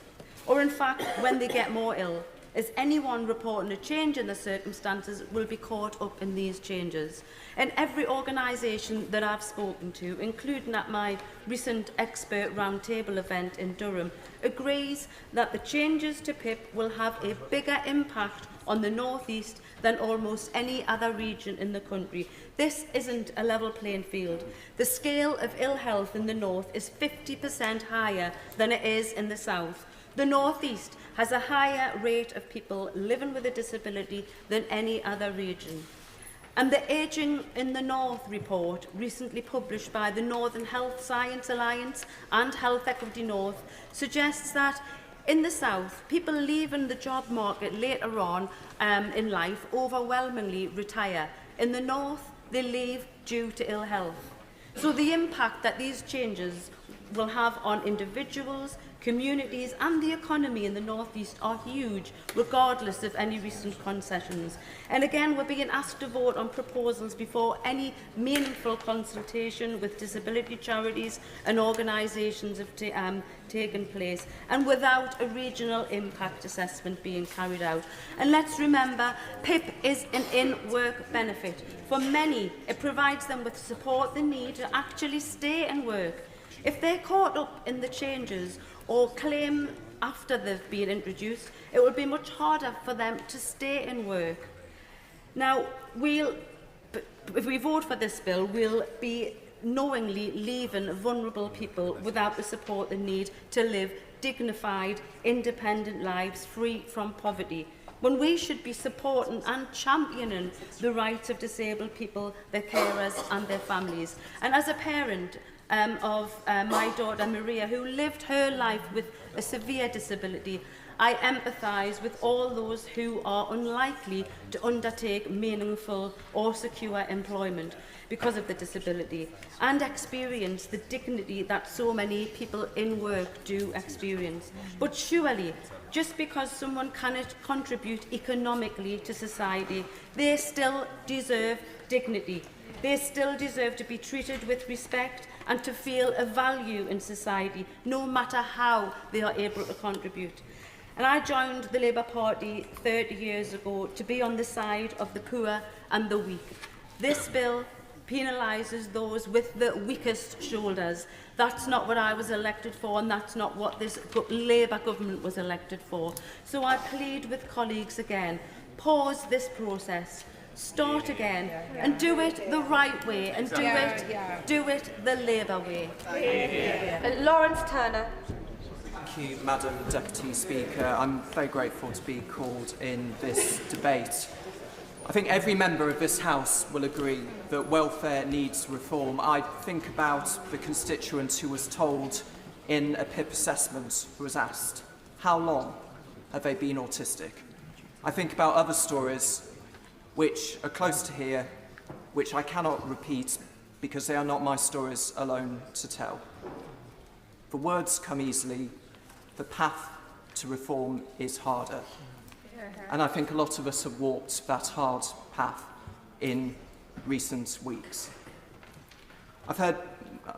Or in fact, when they get more ill, as anyone reporting a change in the circumstances will be caught up in these changes. And every organisation that I've spoken to, including at my recent expert roundtable event in Durham, agrees that the changes to PIP will have a bigger impact on the North East than almost any other region in the country. This isn't a level playing field. The scale of ill health in the North is 50% higher than it is in the South. The North East has a higher rate of people living with a disability than any other region. And the Ageing in the North report, recently published by the Northern Health Science Alliance and Health Equity North, suggests that in the South, people leaving the job market later on in life overwhelmingly retire. In the North, they leave due to ill health. So the impact that these changes will have on individuals, communities and the economy in the North East are huge, regardless of any recent concessions. And again, we're being asked to vote on proposals before any meaningful consultation with disability charities and organisations have taken place, and without a regional impact assessment being carried out. And let's remember, PIP is an in-work benefit. For many, it provides them with support they need to actually stay and work. If they're caught up in the changes or claim after they've been introduced, it will be much harder for them to stay and work. Now, if we vote for this bill, we'll be knowingly leaving vulnerable people without the support they need to live dignified, independent lives free from poverty, when we should be supporting and championing the rights of disabled people, their carers and their families. And as a parent of my daughter Maria, who lived her life with a severe disability, I empathise with all those who are unlikely to undertake meaningful or secure employment because of the disability, and experience the dignity that so many people in work do experience. But surely, just because someone cannot contribute economically to society, they still deserve dignity. They still deserve to be treated with respect and to feel a value in society, no matter how they are able to contribute. And I joined the Labour Party 30 years ago to be on the side of the poor and the weak. This bill penalises those with the weakest shoulders. That's not what I was elected for, and that's not what this Labour government was elected for. So I plead with colleagues again, pause this process, start again, and do it the right way, and do it the Labour way. Lawrence Turner. Thank you, Madam Deputy Speaker. I'm very grateful to be called in this debate. I think every member of this House will agree that welfare needs reform. I think about the constituent who was told in a PIP assessment, who was asked, how long have they been autistic? I think about other stories which are close to here, which I cannot repeat because they are not my stories alone to tell. The words come easily, the path to reform is harder. And I think a lot of us have walked that hard path in recent weeks.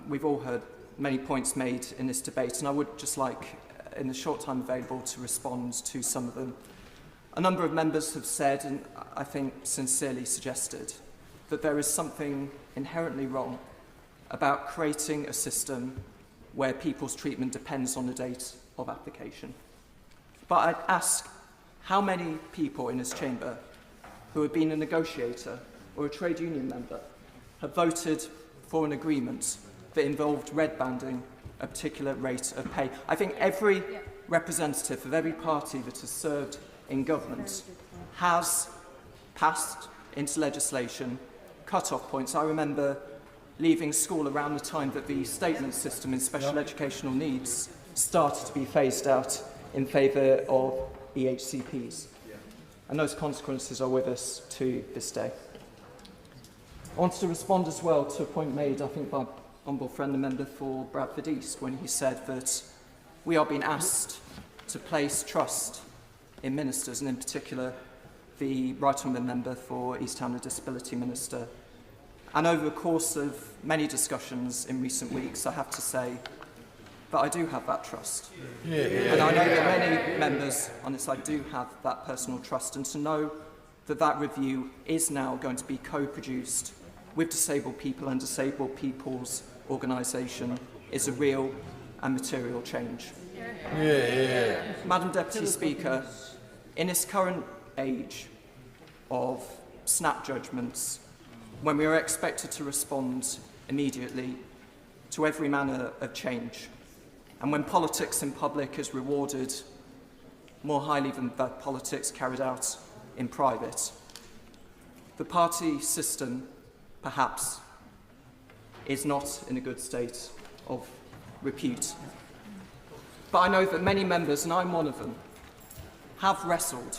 We've all heard many points made in this debate, and I would just like, in the short time available, to respond to some of them. A number of members have said, and I think sincerely suggested, that there is something inherently wrong about creating a system where people's treatment depends on the date of application. But I'd ask, how many people in this chamber who have been a negotiator or a trade union member have voted for an agreement that involved red banding a particular rate of pay? I think every representative of every party that has served in government has passed into legislation cut-off points. I remember leaving school around the time that the statement system in special educational needs started to be phased out in favour of EHCPs. And those consequences are with us to this day. I wanted to respond as well to a point made, I think, by honourable friend and member for Bradford East, when he said that we are being asked to place trust in ministers, and in particular the right honourable member for East Ham, the Disability Minister. And over the course of many discussions in recent weeks, I have to say that I do have that trust. And I know that many members on this side do have that personal trust, and to know that that review is now going to be co-produced with disabled people and disabled people's organisation is a real and material change. Madam Deputy Speaker, in this current age of snap judgments, when we are expected to respond immediately to every manner of change, and when politics in public is rewarded more highly than the politics carried out in private, the party system, perhaps, is not in a good state of repute. But I know that many members, and I'm one of them, have wrestled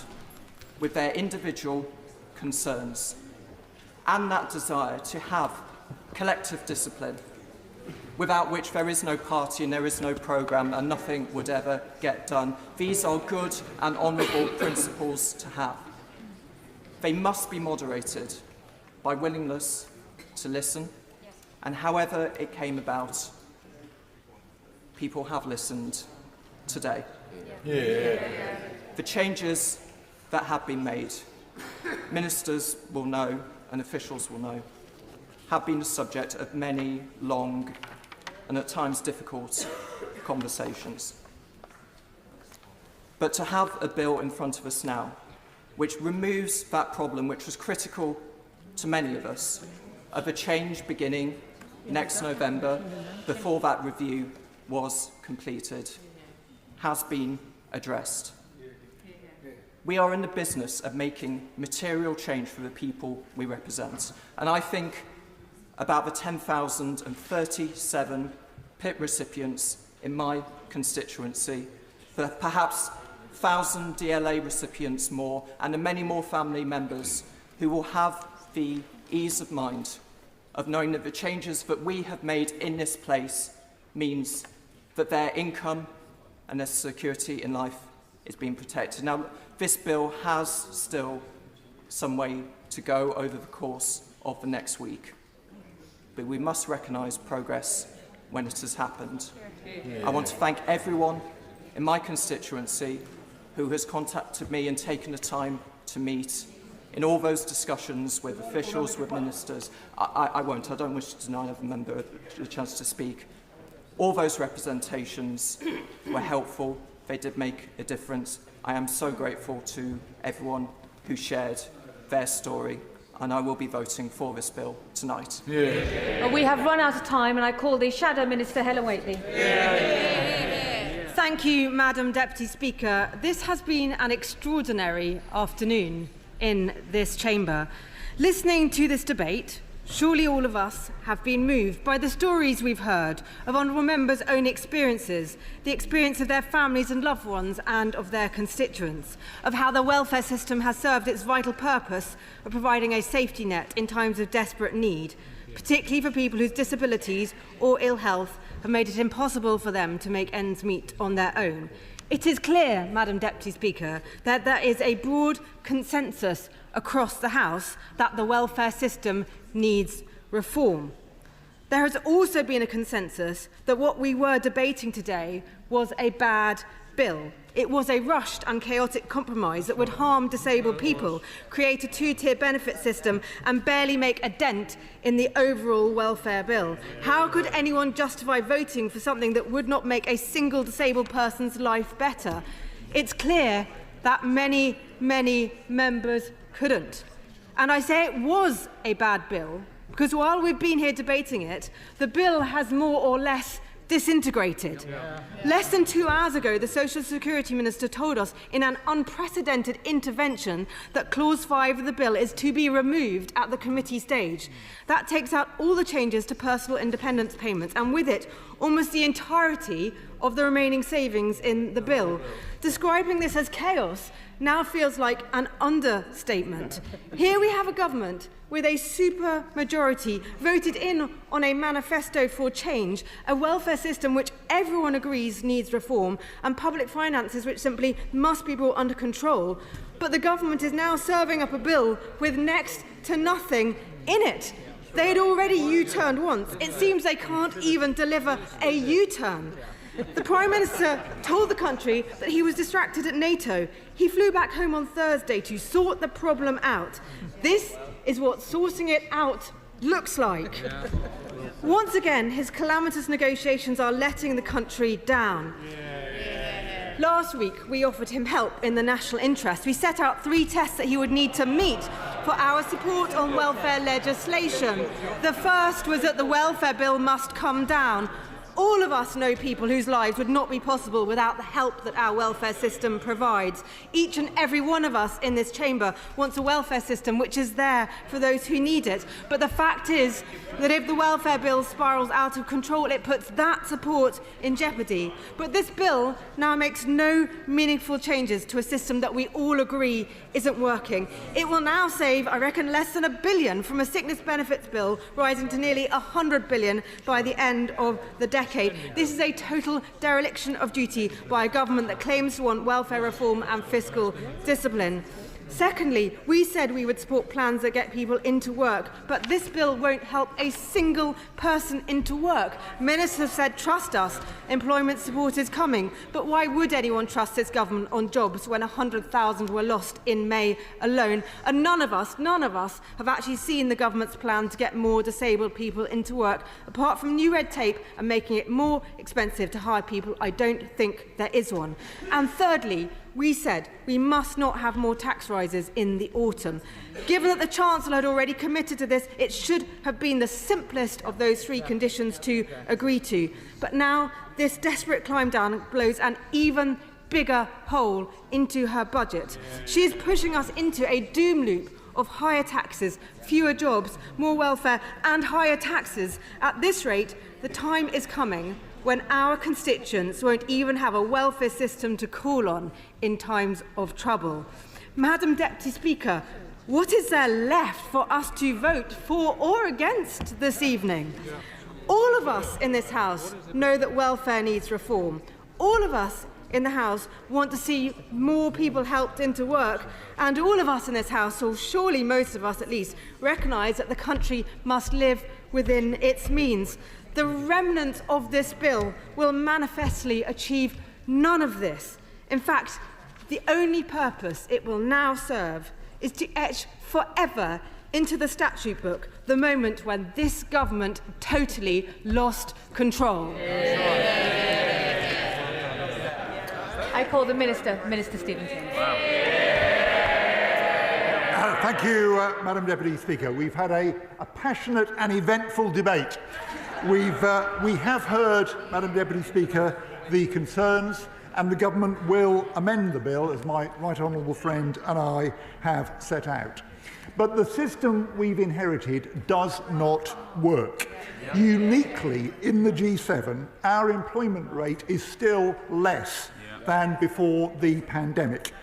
with their individual concerns and that desire to have collective discipline without which there is no party and there is no programme and nothing would ever get done. These are good and honourable principles to have. They must be moderated by willingness to listen, and however it came about, people have listened today. The changes that have been made, ministers will know and officials will know, have been the subject of many long and at times difficult conversations. But to have a bill in front of us now which removes that problem which was critical to many of us of a change beginning next November before that review was completed has been addressed. We are in the business of making material change for the people we represent, and I think about the 10,037 PIP recipients in my constituency, the perhaps 1,000 DLA recipients more, and the many more family members who will have the ease of mind of knowing that the changes that we have made in this place means that their income and their security in life is being protected. Now, this bill has still some way to go over the course of the next week, but we must recognise progress when it has happened. I want to thank everyone in my constituency who has contacted me and taken the time to meet in all those discussions with officials, with ministers. I don't wish to deny another member a chance to speak. All those representations were helpful. They did make a difference. I am so grateful to everyone who shared their story, and I will be voting for this bill tonight. Well, we have run out of time, and I call the Shadow Minister, Helen Whately. Thank you, Madam Deputy Speaker. This has been an extraordinary afternoon in this chamber. Listening to this debate, surely all of us have been moved by the stories we've heard of honourable members' own experiences, the experience of their families and loved ones and of their constituents, of how the welfare system has served its vital purpose of providing a safety net in times of desperate need, particularly for people whose disabilities or ill health have made it impossible for them to make ends meet on their own. It is clear, Madam Deputy Speaker, that there is a broad consensus across the House that the welfare system needs reform. There has also been a consensus that what we were debating today was a bad bill. It was a rushed and chaotic compromise that would harm disabled people, create a two-tier benefit system and barely make a dent in the overall welfare bill. How could anyone justify voting for something that would not make a single disabled person's life better? It's clear that many members couldn't. And I say it was a bad bill because while we've been here debating it, the bill has more or less disintegrated. Less than 2 hours ago, the Social Security Minister told us in an unprecedented intervention that Clause 5 of the bill is to be removed at the committee stage. That takes out all the changes to personal independence payments and with it almost the entirety of the remaining savings in the bill. Describing this as chaos now feels like an understatement. Here we have a government with a super majority voted in on a manifesto for change, a welfare system which everyone agrees needs reform, and public finances which simply must be brought under control. But the government is now serving up a bill with next to nothing in it. They had already U-turned once. It seems they can't even deliver a U-turn. The Prime Minister told the country that he was distracted at NATO. He flew back home on Thursday to sort the problem out. This is what sorting it out looks like. Once again, his calamitous negotiations are letting the country down. Last week, we offered him help in the national interest. We set out 3 tests that he would need to meet for our support on welfare legislation. The first was that the welfare bill must come down. All of us know people whose lives would not be possible without the help that our welfare system provides. Each and every one of us in this chamber wants a welfare system which is there for those who need it. But the fact is that if the welfare bill spirals out of control, it puts that support in jeopardy. But this bill now makes no meaningful changes to a system that we all agree isn't working. It will now save, I reckon, less than £1 billion from a sickness benefits bill rising to nearly £100 billion by the end of the decade. This is a total dereliction of duty by a government that claims to want welfare reform and fiscal discipline. Secondly, we said we would support plans that get people into work, but this bill won't help a single person into work. Ministers said, trust us, employment support is coming. But why would anyone trust this government on jobs when 100,000 were lost in May alone? And none of us have actually seen the government's plan to get more disabled people into work. Apart from new red tape and making it more expensive to hire people, I don't think there is one. And thirdly, we said we must not have more tax rises in the autumn. Given that the Chancellor had already committed to this, it should have been the simplest of those three conditions to agree to. But now this desperate climb down blows an even bigger hole into her budget. She is pushing us into a doom loop of higher taxes, fewer jobs, more welfare and higher taxes. At this rate, the time is coming when our constituents won't even have a welfare system to call on in times of trouble. Madam Deputy Speaker, what is there left for us to vote for or against this evening? All of us in this House know that welfare needs reform. All of us in the House want to see more people helped into work, and all of us in this House, or surely most of us at least, recognise that the country must live within its means. The remnants of this bill will manifestly achieve none of this. In fact, the only purpose it will now serve is to etch forever into the statute book the moment when this government totally lost control. I call the Minister, Minister Stevenson. Thank you, Madam Deputy Speaker. We've had a passionate and eventful debate. We have heard, Madam Deputy Speaker, the concerns, and the government will amend the bill, as my right honourable friend and I have set out. But the system we've inherited does not work. Uniquely in the G7, our employment rate is still less than before the pandemic.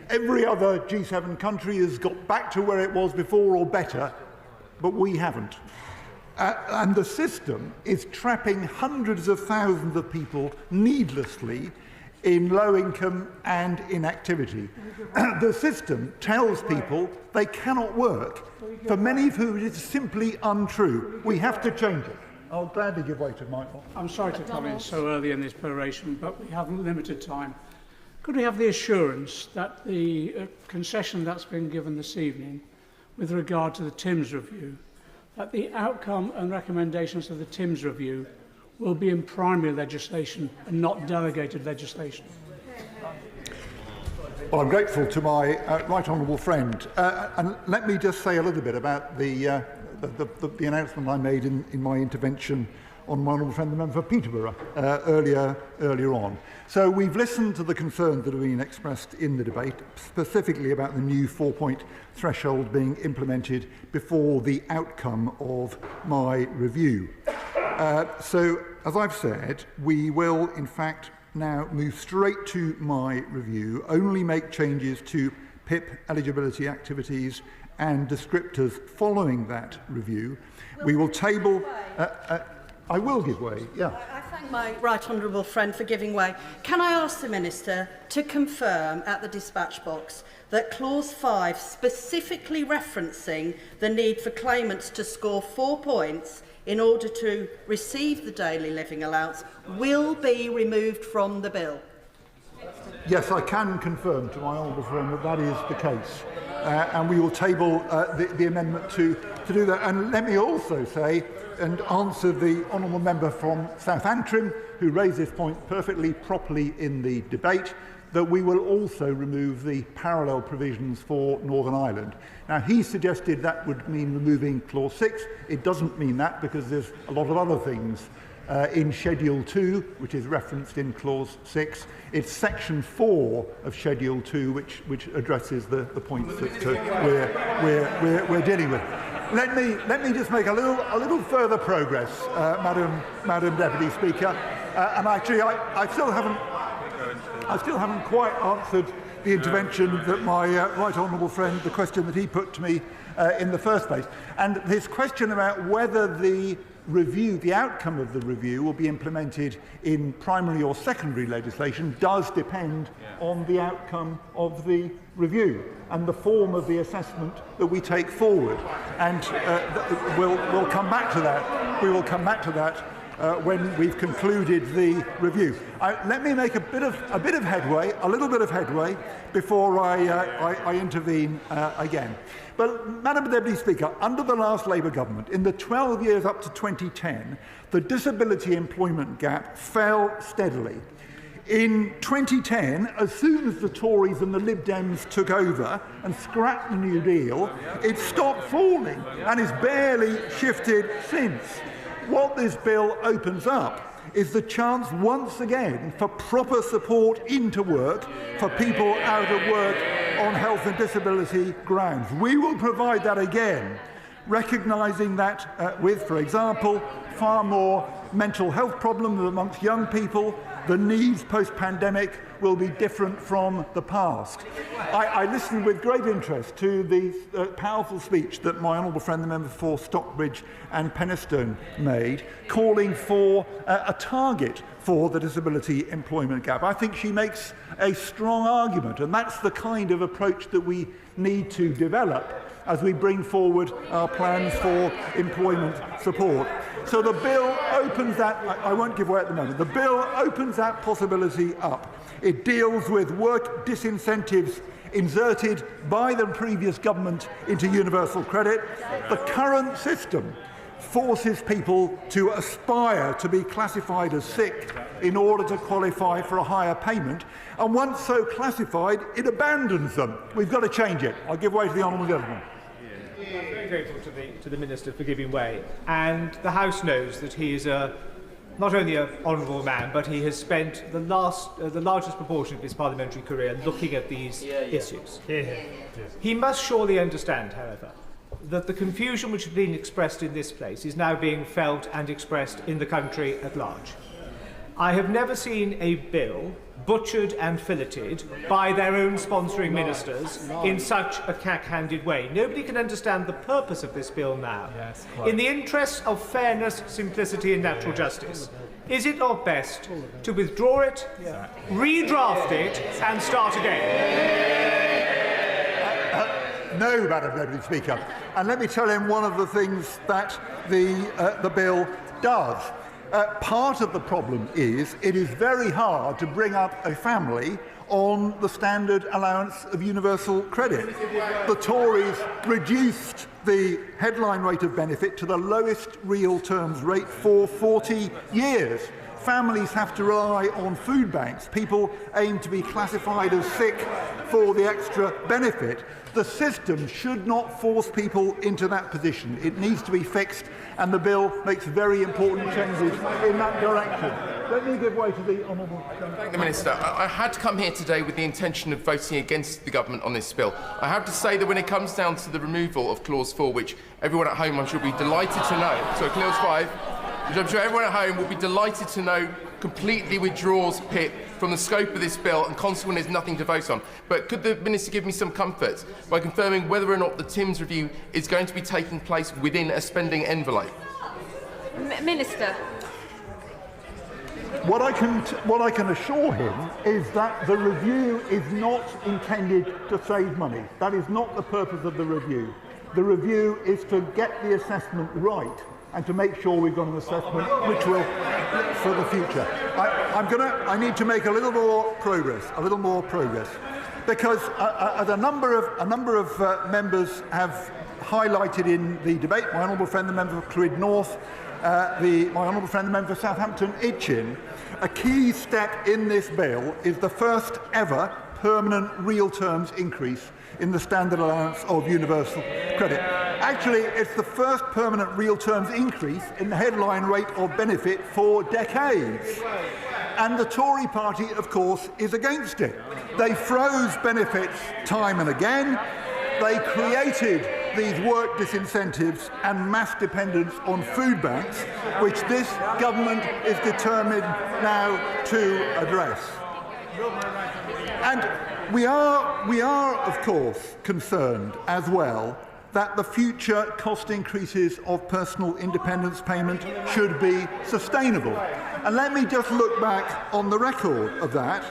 Every other G7 country has got back to where it was before or better, but we haven't. And the system is trapping hundreds of thousands of people needlessly in low income and inactivity. The system tells people they cannot work, for many of whom it is simply untrue. We have to change it. I'll gladly give way to Michael. I'm sorry to come in so early in this peroration, but we have limited time. Could we have the assurance that the concession that's been given this evening with regard to the Timms review, that the outcome and recommendations of the Timms review will be in primary legislation and not delegated legislation? Well, I'm grateful to my right honourable friend. And let me just say a little bit about the announcement I made in my intervention on my honourable friend, the member for Peterborough, earlier on. So we've listened to the concerns that have been expressed in the debate, specifically about the new 4-point threshold being implemented before the outcome of my review. So, as I've said, we will, in fact, now move straight to my review, only make changes to PIP eligibility activities and descriptors following that review. We will table... I will give way, yeah. I thank my right honourable friend for giving way. Can I ask the Minister to confirm at the dispatch box that clause 5, specifically referencing the need for claimants to score 4 points in order to receive the daily living allowance, will be removed from the bill? Yes, I can confirm to my honourable friend that that is the case. And we will table the amendment to do that. And let me also say, and answer the honourable member from South Antrim, who raised this point perfectly properly in the debate, that we will also remove the parallel provisions for Northern Ireland. Now, he suggested that would mean removing clause 6. It doesn't mean that, because there's a lot of other things in Schedule 2, which is referenced in Clause 6. It's Section 4 of Schedule 2, which addresses the points that we're dealing with. Let me just make a little further progress, Madam Deputy Speaker. And actually, I still haven't quite answered the intervention that my right honourable friend, the question that he put to me in the first place. And his question about whether the review, the outcome of the review, will be implemented in primary or secondary legislation does depend on the outcome of the review and the form of the assessment that we take forward. And we'll come back to that. We will come back to that when we've concluded the review. Let me make a little bit of headway before I intervene again. But, Madam Deputy Speaker, under the last Labour government, in the 12 years up to 2010, the disability employment gap fell steadily. In 2010, as soon as the Tories and the Lib Dems took over and scrapped the New Deal, it stopped falling and has barely shifted since. What this bill opens up is the chance once again for proper support into work for people out of work on health and disability grounds. We will provide that again, recognising that with, for example, far more mental health problems amongst young people, the needs post-pandemic will be different from the past. I listened with great interest to the powerful speech that my honourable friend, the member for Stockbridge and Penistone, made, calling for a target for the disability employment gap. I think she makes a strong argument, and that's the kind of approach that we need to develop as we bring forward our plans for employment support. So the bill opens that, I won't give away at the moment, the bill opens that possibility up. It deals with work disincentives inserted by the previous government into universal credit. The current system forces people to aspire to be classified as sick in order to qualify for a higher payment, and once so classified, it abandons them. We've got to change it. I'll give way to the honourable gentleman. I'm very grateful to the Minister for giving way, and the House knows that he is not only an honourable man, but he has spent the largest proportion of his parliamentary career looking at these issues. He must surely understand, however, that the confusion which has been expressed in this place is now being felt and expressed in the country at large. I have never seen a bill butchered and filleted by their own sponsoring ministers in such a cack-handed way. Nobody can understand the purpose of this bill now. In the interests of fairness, simplicity and natural justice, is it not best to withdraw it, redraft it and start again? No, Madam Deputy Speaker. And let me tell him one of the things that the bill does. Part of the problem is it is very hard to bring up a family on the standard allowance of universal credit. The Tories reduced the headline rate of benefit to the lowest real terms rate for 40 years. Families have to rely on food banks. People aim to be classified as sick for the extra benefit. The system should not force people into that position. It needs to be fixed, and the bill makes very important changes in that direction. Let me give way to the honourable. Thank the Minister. I had to come here today with the intention of voting against the government on this bill. I have to say that when it comes down to the removal of Clause 4, which everyone at home I'm sure will be delighted to know, so Clause 5, which I'm sure everyone at home will be delighted to know completely withdraws PIP from the scope of this bill and consequently there's nothing to vote on. But could the Minister give me some comfort by confirming whether or not the Timms review is going to be taking place within a spending envelope? Minister. What I can assure him is that the review is not intended to save money. That is not the purpose of the review. The review is to get the assessment right and to make sure we've got an assessment which will, for the future. I need to make a little more progress, because as a number of members have highlighted in the debate, my honourable friend the member for Clwyd North, my honourable friend the member for Southampton Itchin, a key step in this bill is the first ever permanent real terms increase in the standard allowance of universal credit. Actually, it's the first permanent real terms increase in the headline rate of benefit for decades. And the Tory party, of course, is against it. They froze benefits time and again. They created these work disincentives and mass dependence on food banks, which this government is determined now to address. And we are, of course, concerned as well that the future cost increases of personal independence payment should be sustainable. And let me just look back on the record of that.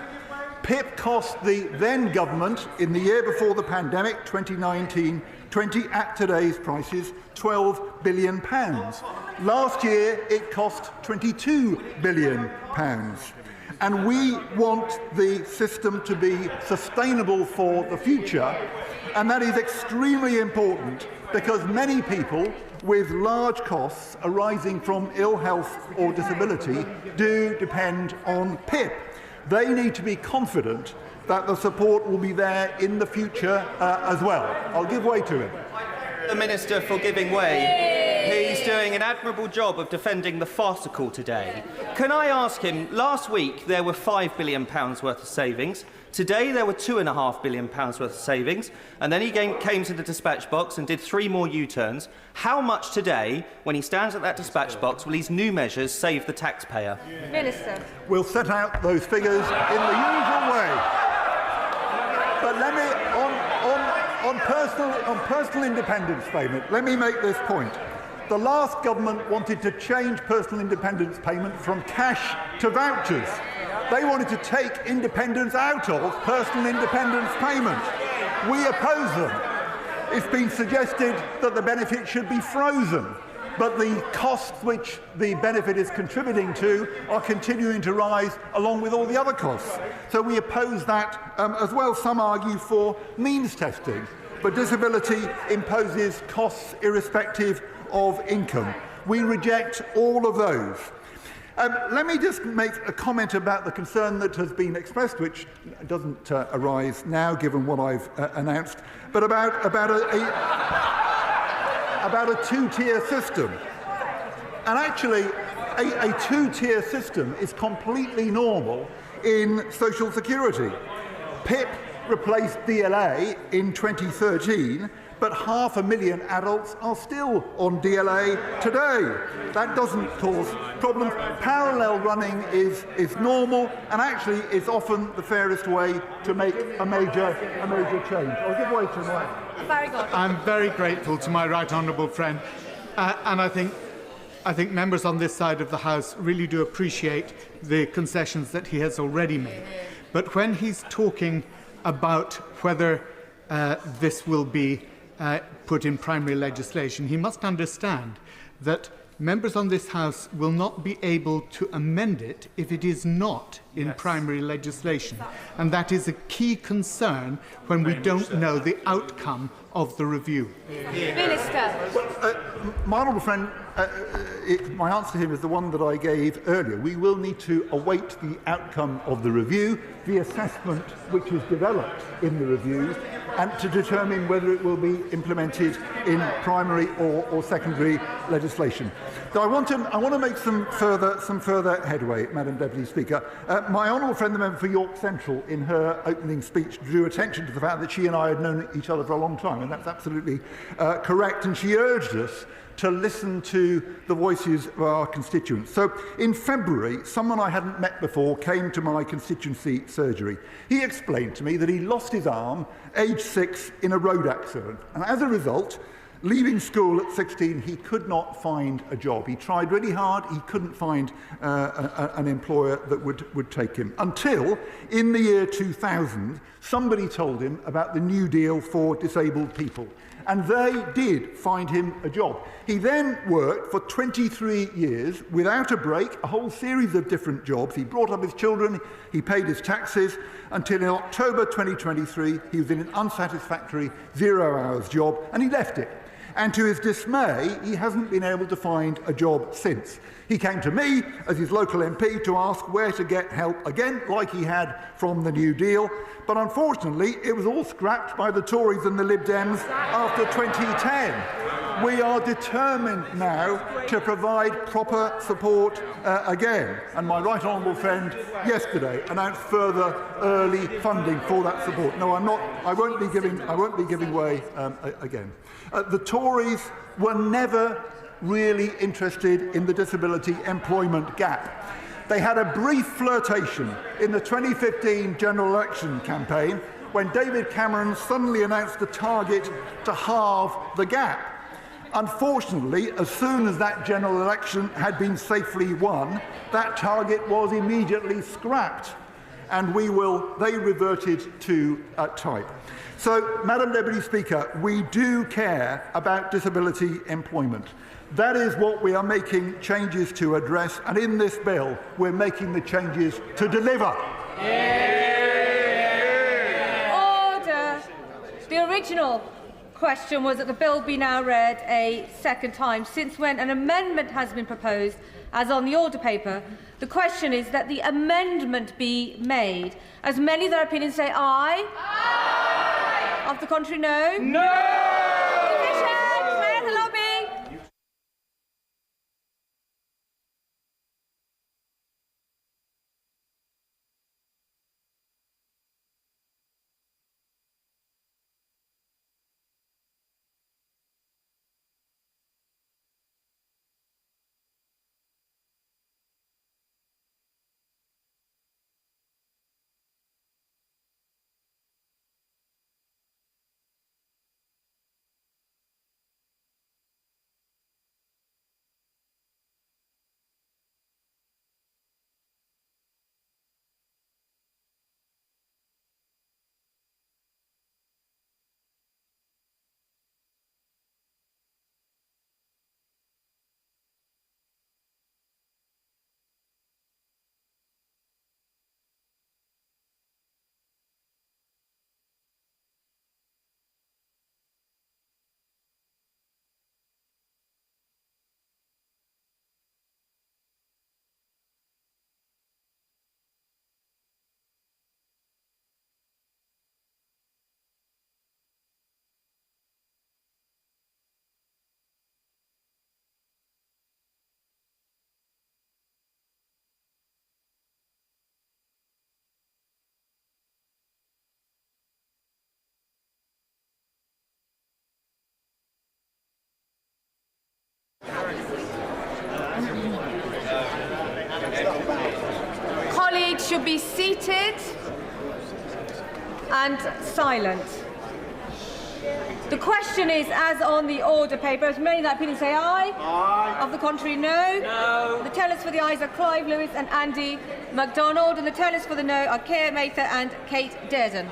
PIP cost the then government in the year before the pandemic, 2019-20, at today's prices, £12 billion. Last year, it cost £22 billion. And we want the system to be sustainable for the future, and that is extremely important because many people with large costs arising from ill health or disability do depend on PIP. They need to be confident that the support will be there in the future as well. I'll give way to him. The Minister for giving way. He's doing an admirable job of defending the farcical today. Can I ask him, last week there were £5 billion worth of savings. Today there were £2.5 billion worth of savings, and then he came to the dispatch box and did 3 more U-turns. How much today, when he stands at that dispatch box, will these new measures save the taxpayer? Minister. We'll set out those figures in the usual way. But let me, on personal independence payment, let me make this point. The last government wanted to change personal independence payment from cash to vouchers. They wanted to take independence out of personal independence payment. We oppose them. It's been suggested that the benefit should be frozen, but the costs which the benefit is contributing to are continuing to rise along with all the other costs. So we oppose that as well. Some argue for means testing, but disability imposes costs irrespective of income. We reject all of those. Let me just make a comment about the concern that has been expressed, which doesn't arise now, given what I've announced, but about a two-tier system. And actually, a two-tier system is completely normal in social security. PIP replaced DLA in 2013, but 500,000 adults are still on DLA today. That doesn't cause problems. Parallel running is normal, and actually is often the fairest way to make a major change. I'll give way to Mike. Very good. I'm very grateful to my right honourable friend, and I think members on this side of the House really do appreciate the concessions that he has already made. But when he's talking about whether this will be put in primary legislation, he must understand that members on this House will not be able to amend it if it is not in primary legislation. And that is a key concern when we don't know the outcome of the review. Minister. My honourable friend, my answer to him is the one that I gave earlier. We will need to await the outcome of the review, the assessment which is developed in the review, and to determine whether it will be implemented in primary or secondary legislation. So I want to make some further headway, Madam Deputy Speaker. My honourable friend, the member for York Central, in her opening speech, drew attention to the fact that she and I had known each other for a long time, and that's absolutely correct. And she urged us to listen to the voices of our constituents. So in February, someone I hadn't met before came to my constituency surgery. He explained to me that he lost his arm, aged 6, in a road accident. And as a result, leaving school at 16, he could not find a job. He tried really hard. He couldn't find an employer that would take him. Until, in the year 2000, somebody told him about the New Deal for disabled people. And they did find him a job. He then worked for 23 years without a break, a whole series of different jobs. He brought up his children, he paid his taxes, until in October 2023, he was in an unsatisfactory 0-hours job, and he left it. And to his dismay, he hasn't been able to find a job since. He came to me as his local MP to ask where to get help again, like he had from the New Deal. But unfortunately, it was all scrapped by the Tories and the Lib Dems after 2010. we are determined now to provide proper support again. And my right honourable friend yesterday announced further early funding for that support. No, I'm not. I won't be giving way again. The Tories were never really interested in the disability employment gap. They had a brief flirtation in the 2015 general election campaign when David Cameron suddenly announced a target to halve the gap. Unfortunately, as soon as that general election had been safely won, that target was immediately scrapped, and they reverted to type. So, Madam Deputy Speaker, we do care about disability employment. That is what we are making changes to address, and in this bill, we're making the changes to deliver. Order. The original question was that the bill be now read a second time, since when an amendment has been proposed, as on the order paper. The question is that the amendment be made. As many of their opinions say aye. Aye. Of the contrary, no. No. Petition. Mayor of the lobby. Colleagues should be seated and silent. The question is, as on the order paper, as many that opinion say aye. Aye. Of the contrary, no. No. The tellers for the ayes are Clive Lewis and Andy MacDonald, and the tellers for the no are Keir Mather and Kate Dearden.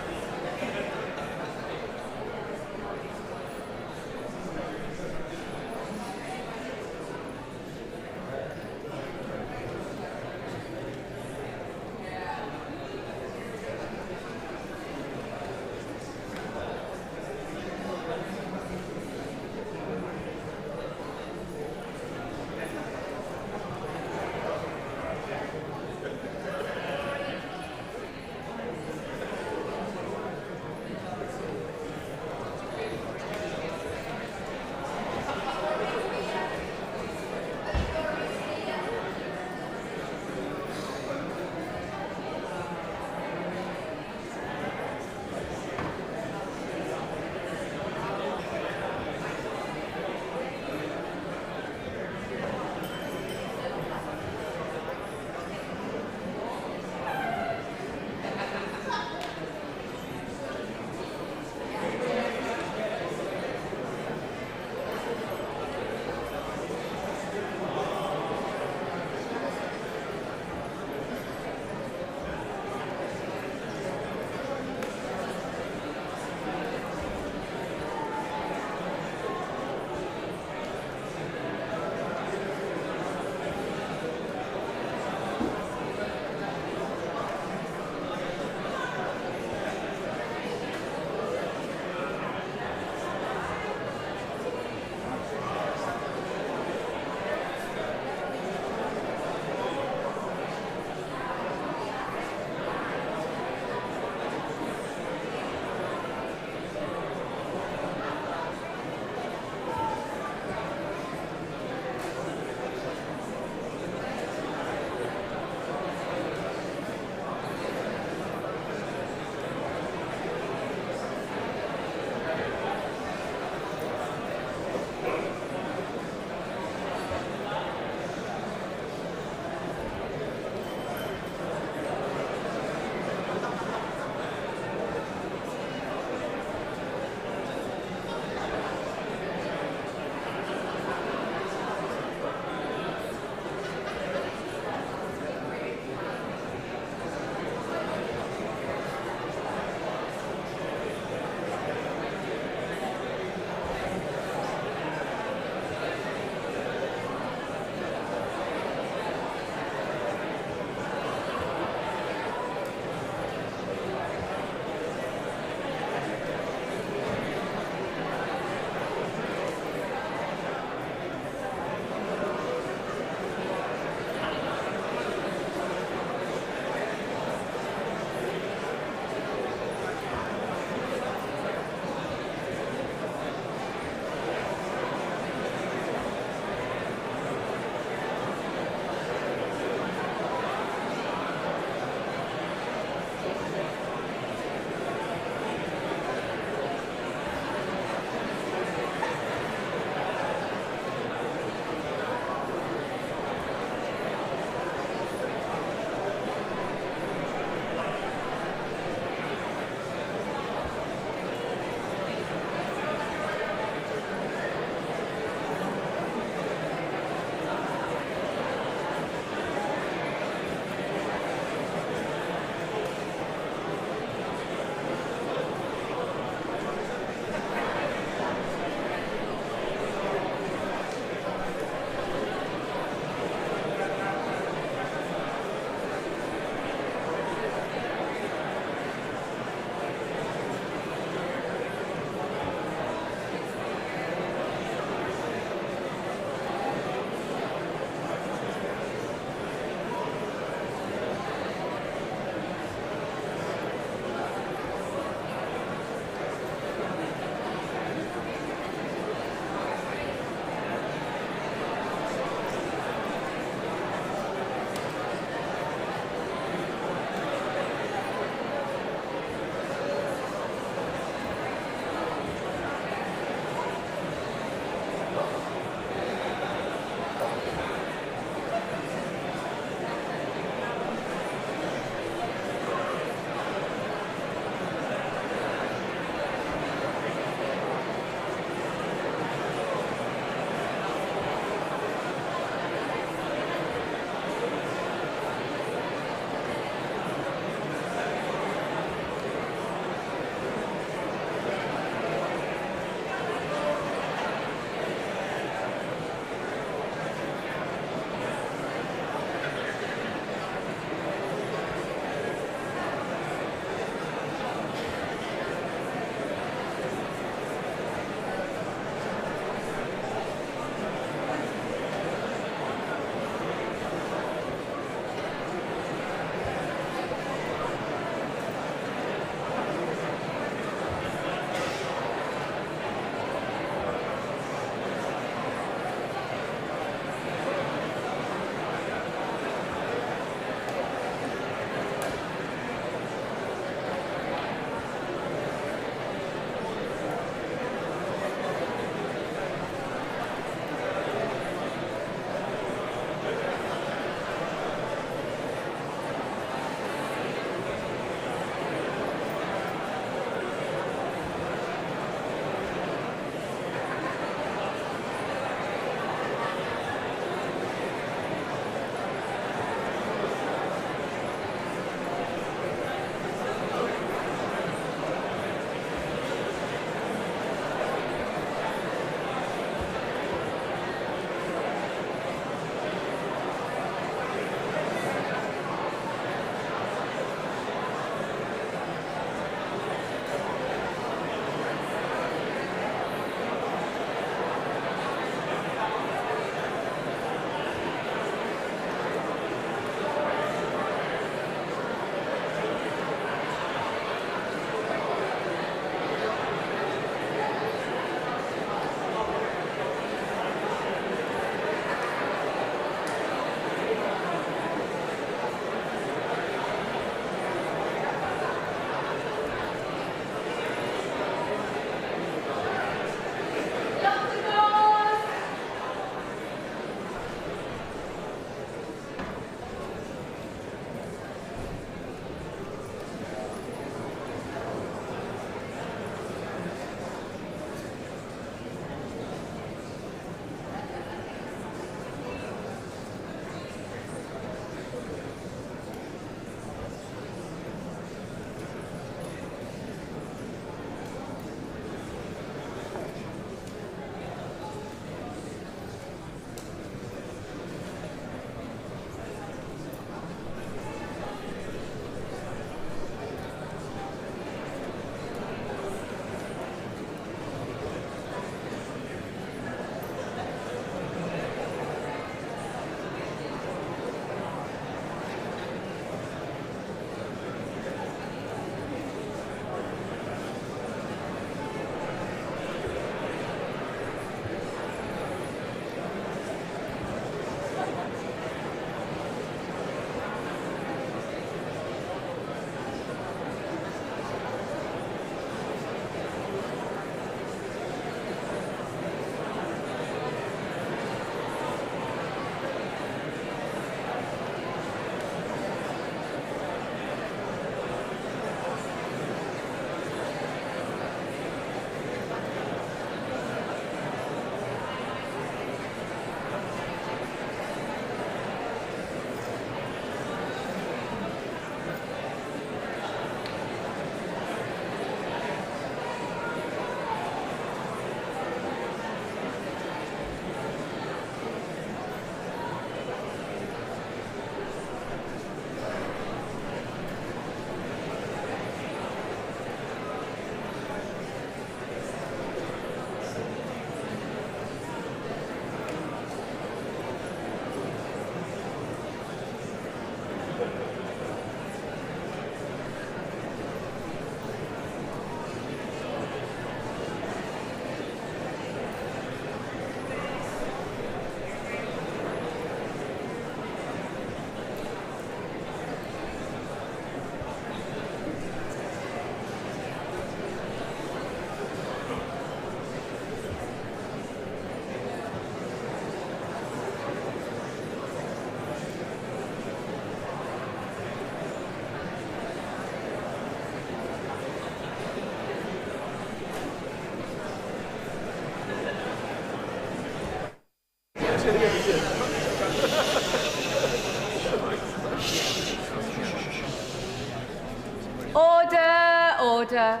Order.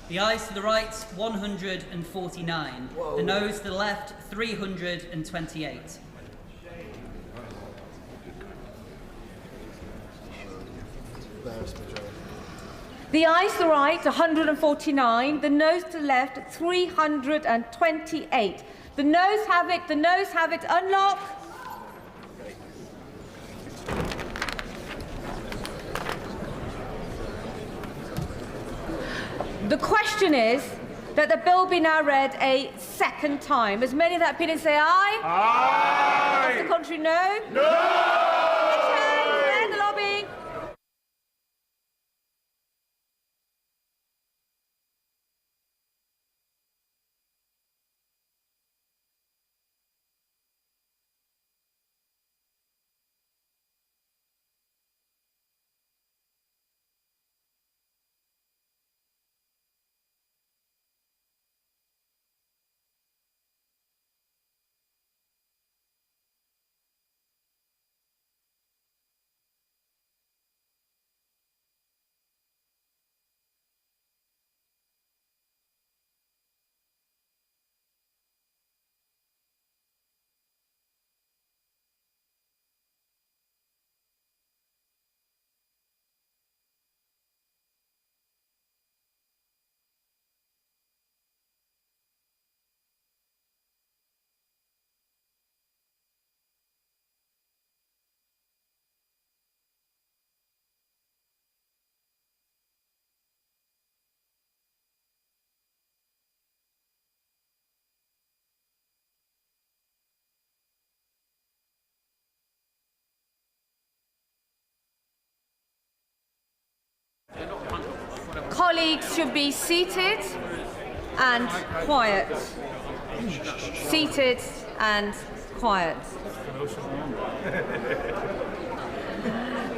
The ayes to the right, 149. The noes to the left, 328. The ayes to the right, 149. The noes to the left, 328. The noes have it. The noes have it. Unlock. The question is that the bill be now read a second time. As many of that opinion say aye? Aye. Of the contrary, no? No! Clear the lobby. Colleagues should be seated and quiet. Seated and quiet.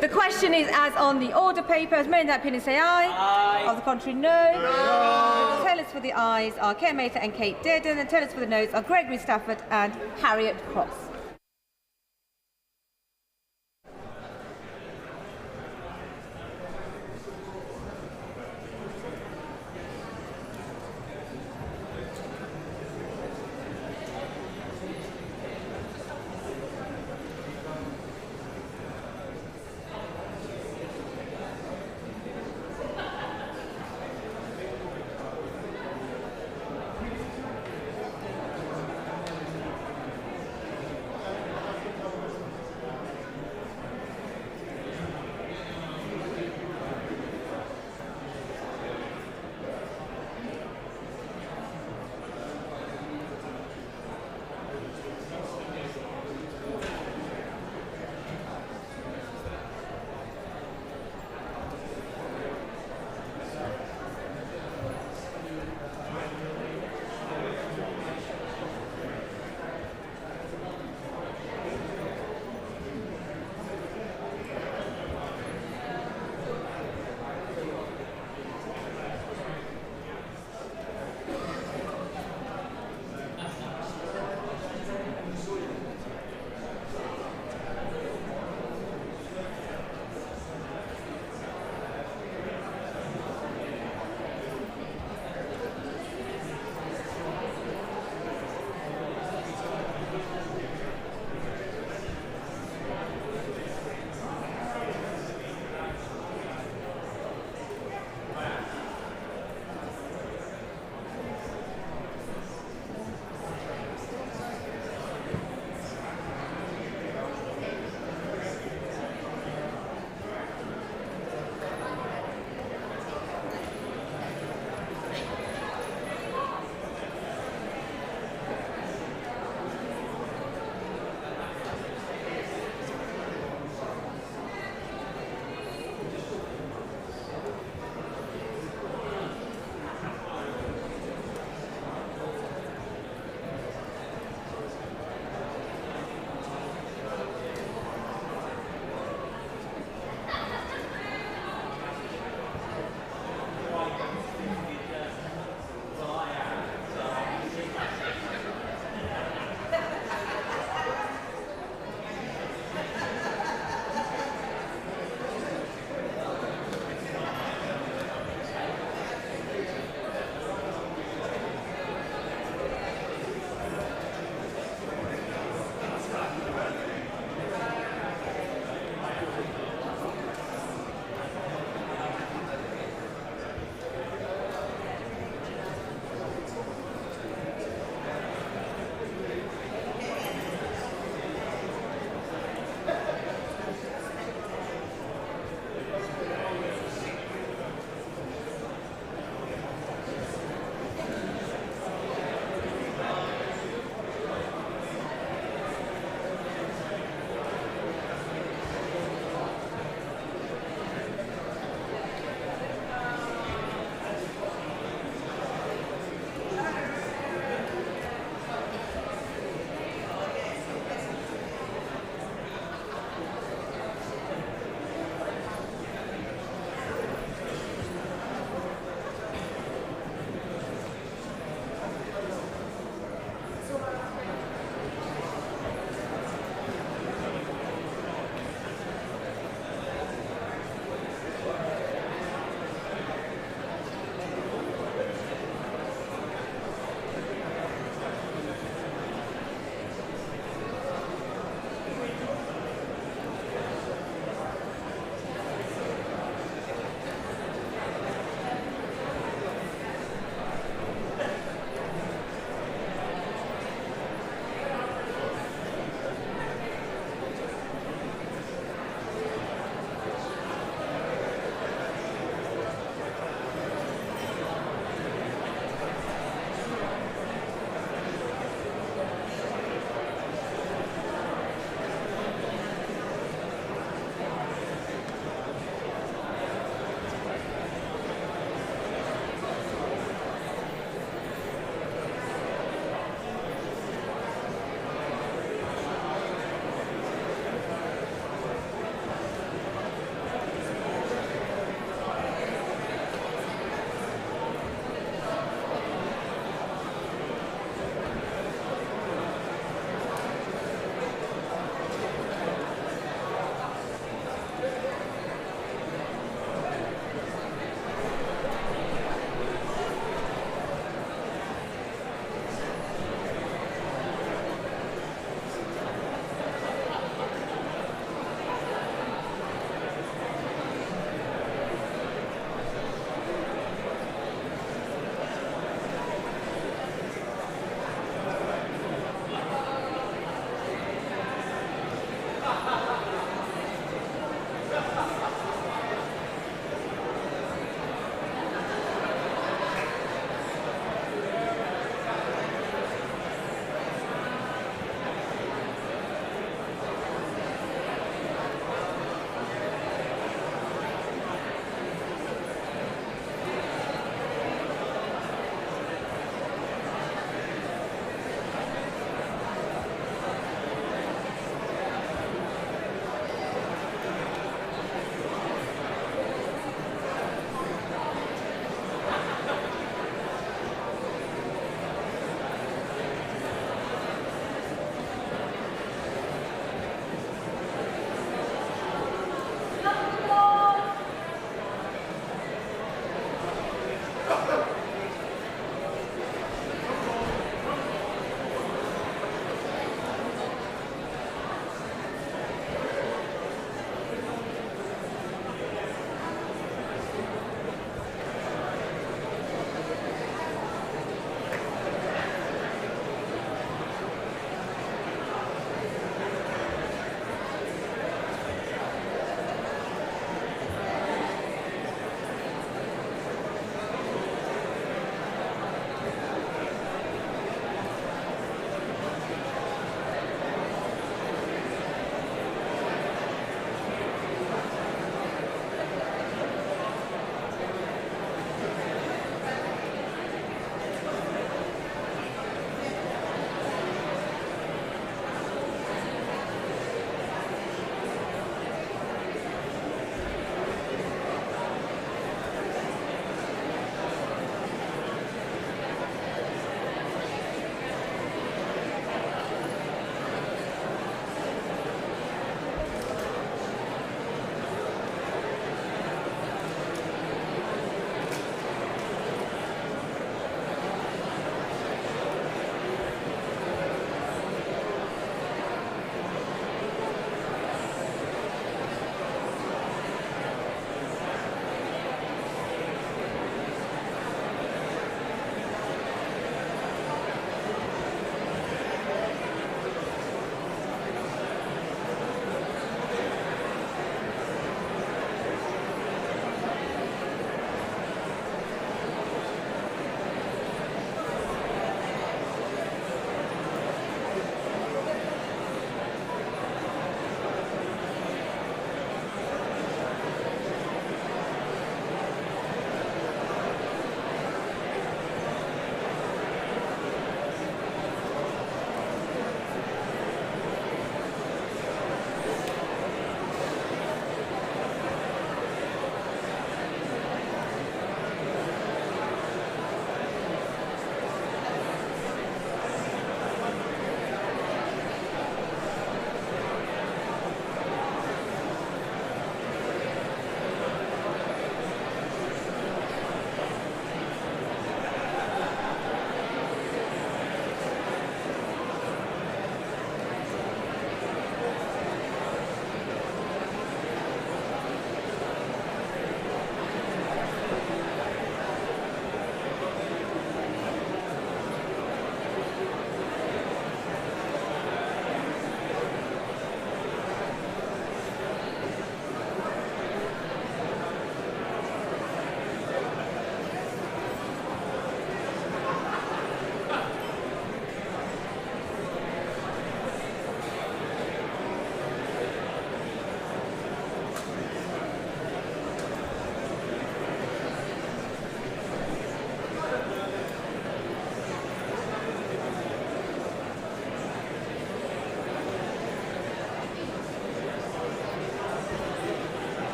The question is as on the order paper. As many in that opinion say aye. Aye. Of the contrary, no. No. The tellers for the ayes are Keir Mather and Kate Dearden. The tellers for the noes are Gregory Stafford and Harriet Cross.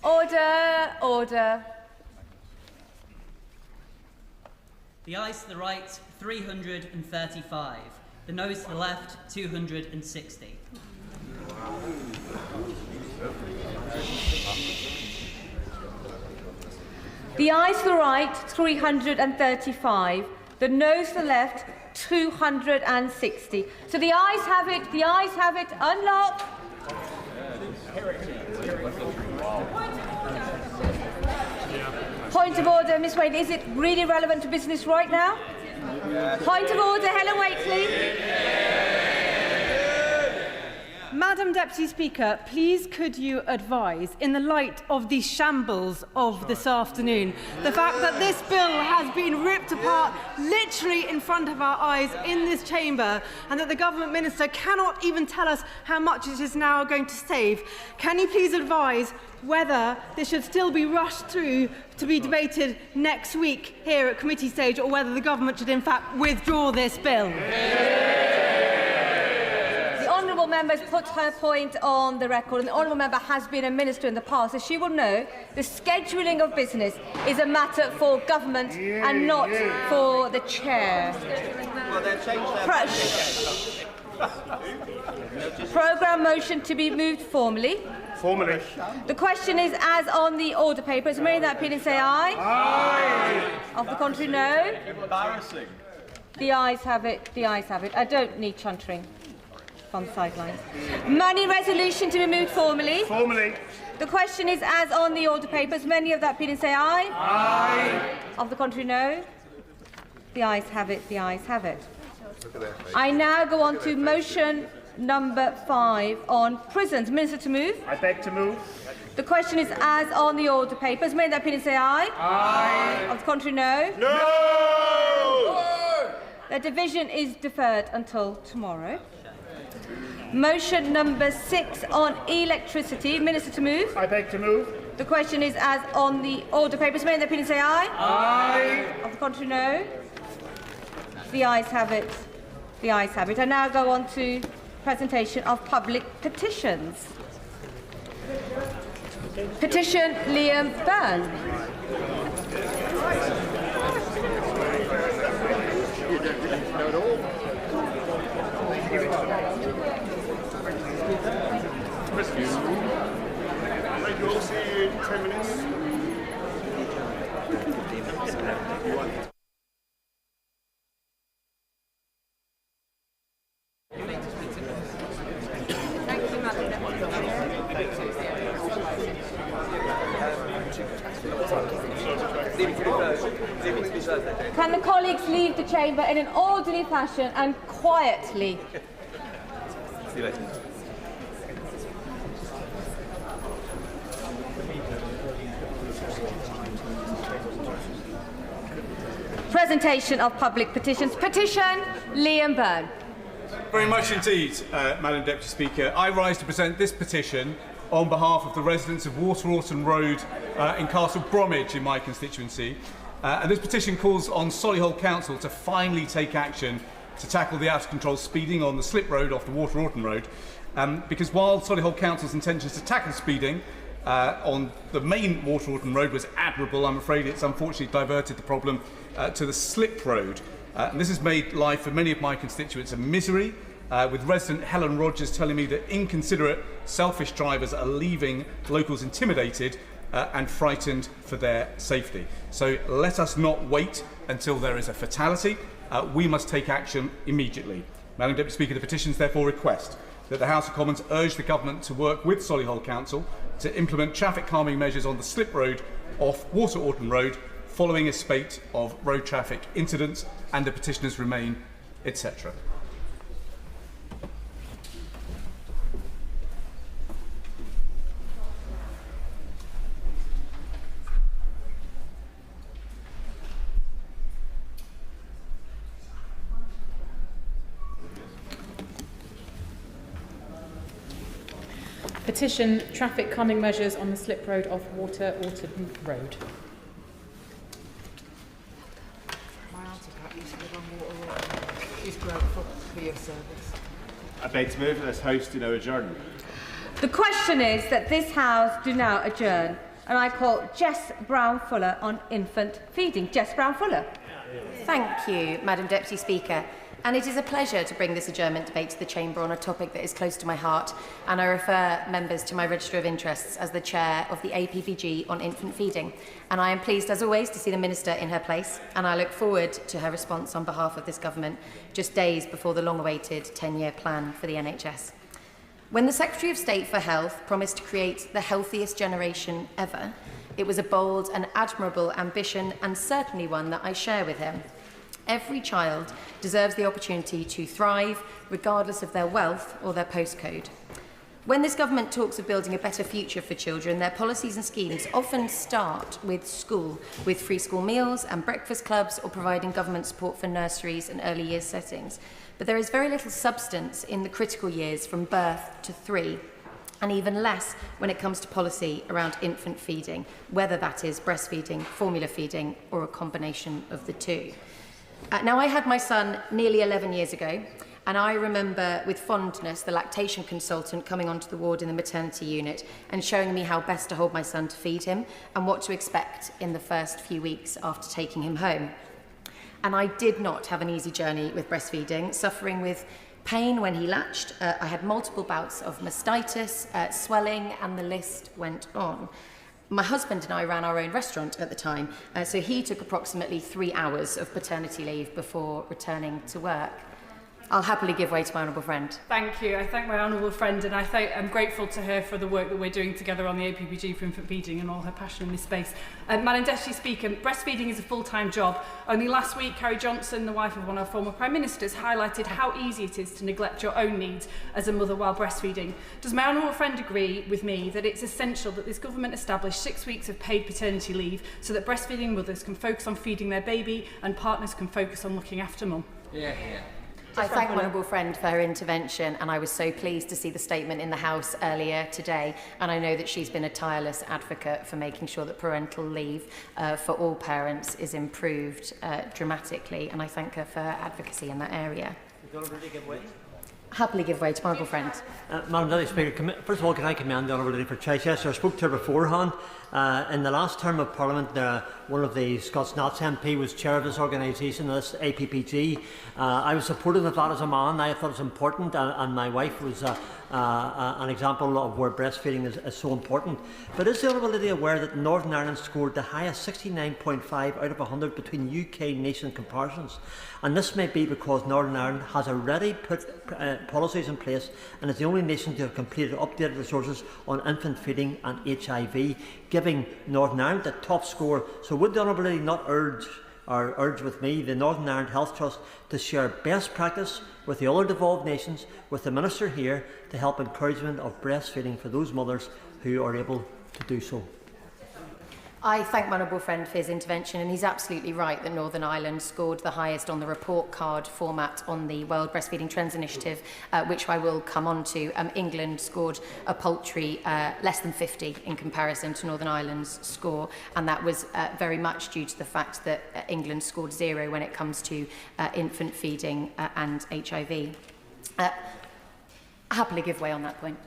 Order, order. The ayes to the right, 335. The noes to the left, 260. The ayes to the right, 335. The noes to the left, 260. So the ayes have it, the ayes have it. Unlock. Point of order, Ms Wade. Is it really relevant to business right now? Point of order, Helen Waitley. Madam Deputy Speaker, please could you advise, in the light of the shambles of this afternoon, the fact that this bill has been ripped apart literally in front of our eyes in this chamber, and that the Government Minister cannot even tell us how much it is now going to save, can you please advise whether this should still be rushed through to be debated next week here at committee stage, or whether the Government should in fact withdraw this bill? The honourable member has put her point on the record, and the honourable member has been a minister in the past, so she will know the scheduling of business is a matter for government and not for the chair. Programme motion to be moved formally. Formally. The question is as on the order paper. Is many that opinion say aye? Aye. Of the contrary, no. Embarrassing. The ayes have it. The ayes have it. I don't need chuntering on the sidelines. Money resolution to be moved formally. Formally. The question is as on the order papers. Many of that opinion say aye. Aye. Of the contrary, no. The ayes have it. The ayes have it. I now go on to motion number 5 on prisons. Minister to move. I beg to move. The question is as on the order papers. Many of that opinion say aye. Aye. Of the contrary, no. No. The division is deferred until tomorrow. Motion number 6 on electricity. Minister to move. I beg to move. The question is as on the order papers. Many of the opinion say aye. Aye. Of the contrary, no. The ayes have it. The ayes have it. I now go on to presentation of public petitions. Petition Liam Byrne. Thank you all. See you in 10 minutes. Can the colleagues leave the chamber in an orderly fashion and quietly? See you later. Presentation of public petitions. Petition Liam Byrne. Very much indeed, Madam Deputy Speaker. I rise to present this petition on behalf of the residents of Waterorton Road in Castle Bromwich in my constituency. And this petition calls on Solihull Council to finally take action to tackle the out-of-control speeding on the slip road off the Waterorton Road. Because while Solihull Council's intentions to tackle speeding on the main Waterorton Road was admirable, I'm afraid it's unfortunately diverted the problem to the slip road. And this has made life for many of my constituents a misery, with resident Helen Rogers telling me that inconsiderate, selfish drivers are leaving locals intimidated and frightened for their safety. So let us not wait until there is a fatality. We must take action immediately. Madam Deputy Speaker, the petitions therefore request that the House of Commons urge the Government to work with Solihull Council to implement traffic calming measures on the slip road off Waterorton Road following a spate of road traffic incidents, and the petitioners remain, etc. Petition traffic calming measures on the slip road off Waterorton Road. She's grateful for your service. I beg to move that this House do now adjourn. The question is that this House do now adjourn. And I call Jess Brown-Fuller on infant feeding. Jess Brown-Fuller. Thank you, Madam Deputy Speaker. And it is a pleasure to bring this adjournment debate to the Chamber on a topic that is close to my heart, and I refer members to my register of interests as the chair of the APPG on infant feeding. And I am pleased, as always, to see the Minister in her place, and I look forward to her response on behalf of this government just days before the long-awaited 10-year plan for the NHS. When the Secretary of State for Health promised to create the healthiest generation ever, it was a bold and admirable ambition, and certainly one that I share with him. Every child deserves the opportunity to thrive, regardless of their wealth or their postcode. When this government talks of building a better future for children, their policies and schemes often start with school, with free school meals and breakfast clubs, or providing government support for nurseries and early years settings. But there is very little substance in the critical years from birth to 3, and even less when it comes to policy around infant feeding, whether that is breastfeeding, formula feeding, or a combination of the two. Now, I had my son nearly 11 years ago, and I remember with fondness the lactation consultant coming onto the ward in the maternity unit and showing me how best to hold my son to feed him and what to expect in the first few weeks after taking him home. And I did not have an easy journey with breastfeeding, suffering with pain when he latched. I had multiple bouts of mastitis, swelling, and the list went on. My husband and I ran our own restaurant at the time, so he took approximately 3 hours of paternity leave before returning to work. I'll happily give way to my honourable friend. Thank you. I thank my honourable friend, and I'm grateful to her for the work that we're doing together on the APPG for infant feeding and all her passion in this space. Madam Deputy Speaker, breastfeeding is a full-time job. Only last week, Carrie Johnson, the wife of one of our former Prime Ministers, highlighted how easy it is to neglect your own needs as a mother while breastfeeding. Does my honourable friend agree with me that it's essential that this government establish 6 weeks of paid paternity leave so that breastfeeding mothers can focus on feeding their baby and partners can focus on looking after mum? Yeah. I thank my honourable friend for her intervention, and I was so pleased to see the statement in the House earlier today, and I know that she's been a tireless advocate for making sure that parental leave for all parents is improved dramatically, and I thank her for her advocacy in that area. Happily give way to my honourable friend. Madam Deputy Speaker, first of all, can I commend the Honourable Lady for Chichester? I spoke to her beforehand. In the last term of Parliament, one of the Scots Nats MP was chair of this organisation, this APPG. I was supportive of that as a man. I thought it was important, and my wife was an example of where breastfeeding is so important. But is the Honourable Lady aware that Northern Ireland scored the highest 69.5 out of 100 between UK nation comparisons? And this may be because Northern Ireland has already put policies in place and is the only nation to have completed updated resources on infant feeding and HIV, giving Northern Ireland the top score. So would the Honourable Lady not urge with me the Northern Ireland Health Trust to share best practice with the other devolved nations, with the Minister here, to help encouragement of breastfeeding for those mothers who are able to do so? I thank my honourable friend for his intervention, and he's absolutely right that Northern Ireland scored the highest on the report card format on the World Breastfeeding Trends Initiative, which I will come on to. England scored a paltry less than 50 in comparison to Northern Ireland's score, and that was very much due to the fact that England scored 0 when it comes to infant feeding and HIV. Happily give way on that point.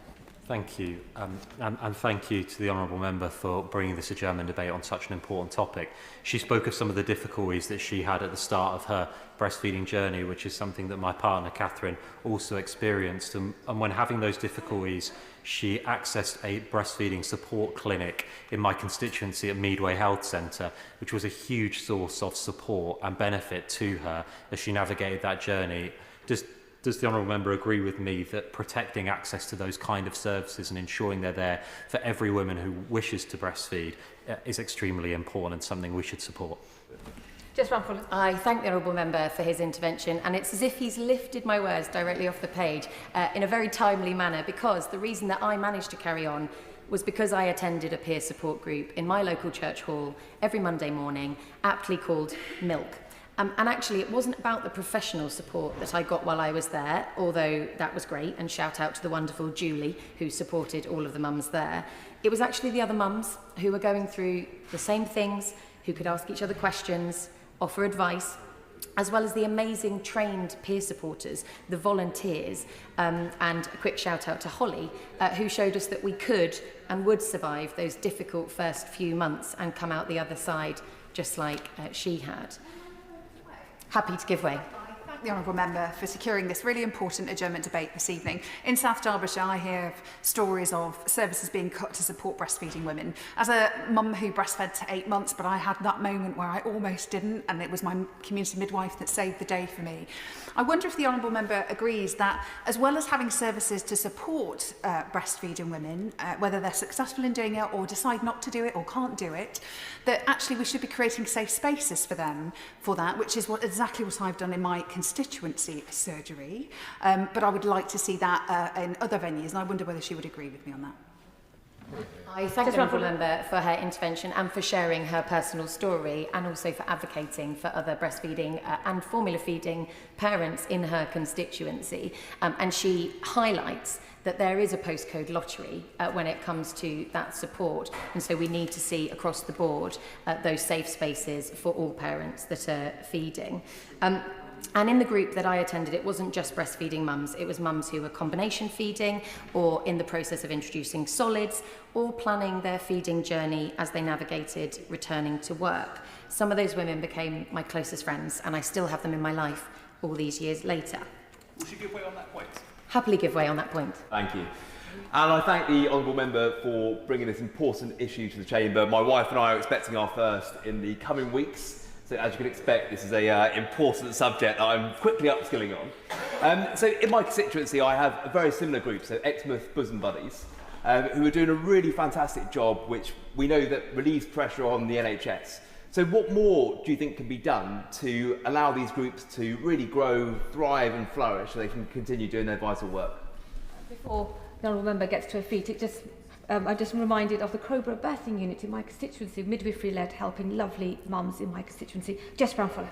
Thank you, and thank you to the honourable member for bringing this adjournment debate on such an important topic. She spoke of some of the difficulties that she had at the start of her breastfeeding journey, which is something that my partner Catherine also experienced. And when having those difficulties, she accessed a breastfeeding support clinic in my constituency at Meadway Health Centre, which was a huge source of support and benefit to her as she navigated that journey. Does the honourable member agree with me that protecting access to those kind of services and ensuring they're there for every woman who wishes to breastfeed is extremely important and something we should support? I thank the honourable member for his intervention, and it's as if he's lifted my words directly off the page in a very timely manner, because the reason that I managed to carry on was because I attended a peer support group in my local church hall every Monday morning, aptly called Milk. And actually, it wasn't about the professional support that I got while I was there, although that was great, and shout out to the wonderful Julie, who supported all of the mums there. It was actually the other mums who were going through the same things, who could ask each other questions, offer advice, as well as the amazing trained peer supporters, the volunteers, and a quick shout out to Holly, who showed us that we could and would survive those difficult first few months and come out the other side just like she had. Happy to give way. The honourable member for securing this really important adjournment debate this evening. In South Derbyshire, I hear stories of services being cut to support breastfeeding women. As a mum who breastfed to 8 months, but I had that moment where I almost didn't, and it was my community midwife that saved the day for me. I wonder if the honourable member agrees that, as well as having services to support breastfeeding women, whether they're successful in doing it or decide not to do it or can't do it, that actually we should be creating safe spaces for them for that, which is exactly what I've done in my constituency surgery, but I would like to see that in other venues, and I wonder whether she would agree with me on that. I thank the honourable member for her intervention and for sharing her personal story, and also for advocating for other breastfeeding and formula feeding parents in her constituency. And she highlights that there is a postcode lottery when it comes to that support, and so we need to see across the board those safe spaces for all parents that are feeding. And in the group that I attended, it wasn't just breastfeeding mums, it was mums who were combination feeding or in the process of introducing solids or planning their feeding journey as they navigated returning to work. Some of those women became my closest friends, and I still have them in my life all these years later. Will she give way on that point? Happily give way on that point. Thank you. And I thank the honourable member for bringing this important issue to the chamber. My wife and I are expecting our first in the coming weeks. So as you can expect, this is an important subject that I'm quickly upskilling on. So in my constituency, I have a very similar group, so Exmouth Bosom Buddies, who are doing a really fantastic job, which we know that relieves pressure on the NHS. So what more do you think can be done to allow these groups to really grow, thrive and flourish so they can continue doing their vital work? Before the honourable member gets to her feet, I'm just reminded of the Crowborough birthing unit in my constituency, midwifery-led, helping lovely mums in my constituency. Jess Brown-Fuller.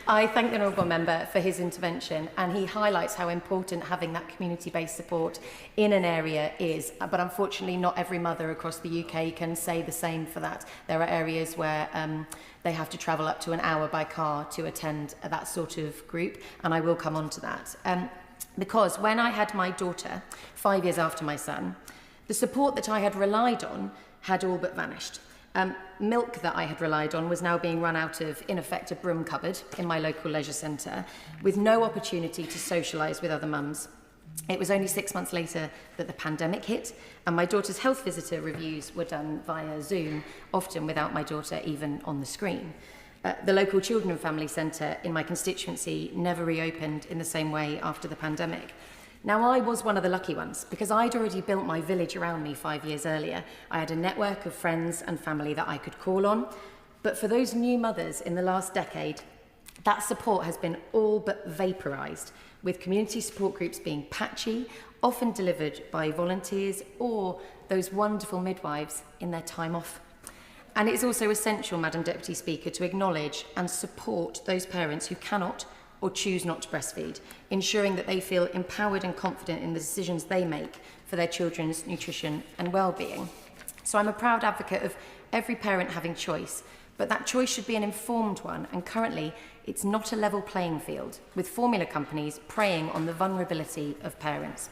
I thank the honourable member for his intervention, and he highlights how important having that community-based support in an area is, but unfortunately not every mother across the UK can say the same for that. There are areas where they have to travel up to an hour by car to attend that sort of group, and I will come on to that. Because when I had my daughter, 5 years after my son, the support that I had relied on had all but vanished. Milk that I had relied on was now being run out of, in effect, a broom cupboard in my local leisure centre, with no opportunity to socialise with other mums. It was only 6 months later that the pandemic hit, and my daughter's health visitor reviews were done via Zoom, often without my daughter even on the screen. The local children and family centre in my constituency never reopened in the same way after the pandemic. Now, I was one of the lucky ones because I'd already built my village around me 5 years earlier. I had a network of friends and family that I could call on. But for those new mothers in the last decade, that support has been all but vaporised, with community support groups being patchy, often delivered by volunteers or those wonderful midwives in their time off. And it's also essential, Madam Deputy Speaker, to acknowledge and support those parents who cannot or choose not to breastfeed, ensuring that they feel empowered and confident in the decisions they make for their children's nutrition and well-being. So I'm a proud advocate of every parent having choice, but that choice should be an informed one, and currently it's not a level playing field, with formula companies preying on the vulnerability of parents.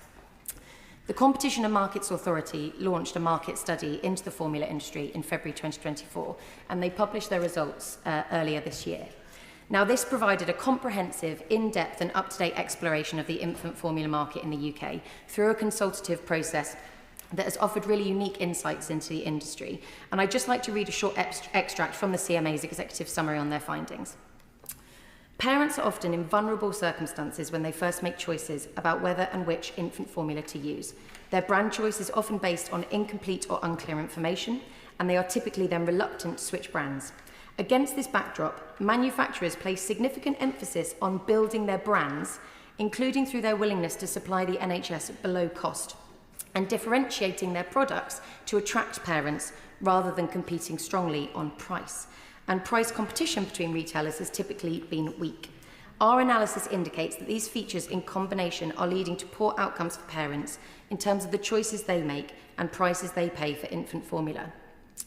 The Competition and Markets Authority launched a market study into the formula industry in February 2024, and they published their results earlier this year. Now, this provided a comprehensive, in-depth and up-to-date exploration of the infant formula market in the UK through a consultative process that has offered really unique insights into the industry. And I'd just like to read a short extract from the CMA's executive summary on their findings. Parents are often in vulnerable circumstances when they first make choices about whether and which infant formula to use. Their brand choice is often based on incomplete or unclear information, and they are typically then reluctant to switch brands. Against this backdrop, manufacturers place significant emphasis on building their brands, including through their willingness to supply the NHS at below cost, and differentiating their products to attract parents rather than competing strongly on price. And price competition between retailers has typically been weak. Our analysis indicates that these features in combination are leading to poor outcomes for parents in terms of the choices they make and prices they pay for infant formula.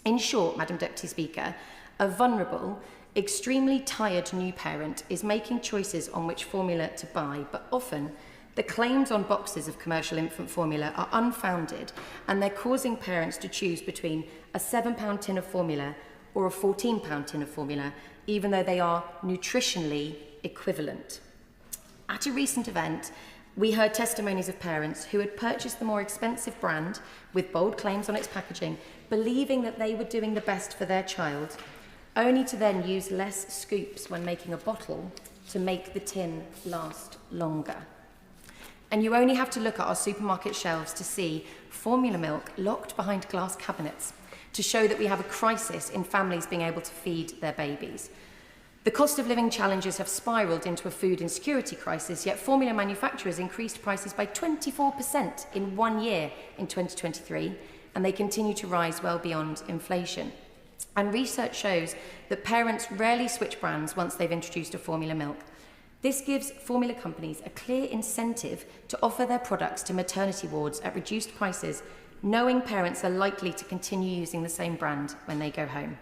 In short, Madam Deputy Speaker, a vulnerable, extremely tired new parent is making choices on which formula to buy, but often the claims on boxes of commercial infant formula are unfounded, and they're causing parents to choose between a £7 tin of formula or a £14 tin of formula, even though they are nutritionally equivalent. At a recent event, we heard testimonies of parents who had purchased the more expensive brand with bold claims on its packaging, believing that they were doing the best for their child, only to then use less scoops when making a bottle to make the tin last longer. And you only have to look at our supermarket shelves to see formula milk locked behind glass cabinets to show that we have a crisis in families being able to feed their babies. The cost of living challenges have spiralled into a food insecurity crisis, yet formula manufacturers increased prices by 24% in 1 year in 2023, and they continue to rise well beyond inflation. And research shows that parents rarely switch brands once they've introduced a formula milk. This gives formula companies a clear incentive to offer their products to maternity wards at reduced prices, knowing parents are likely to continue using the same brand when they go home.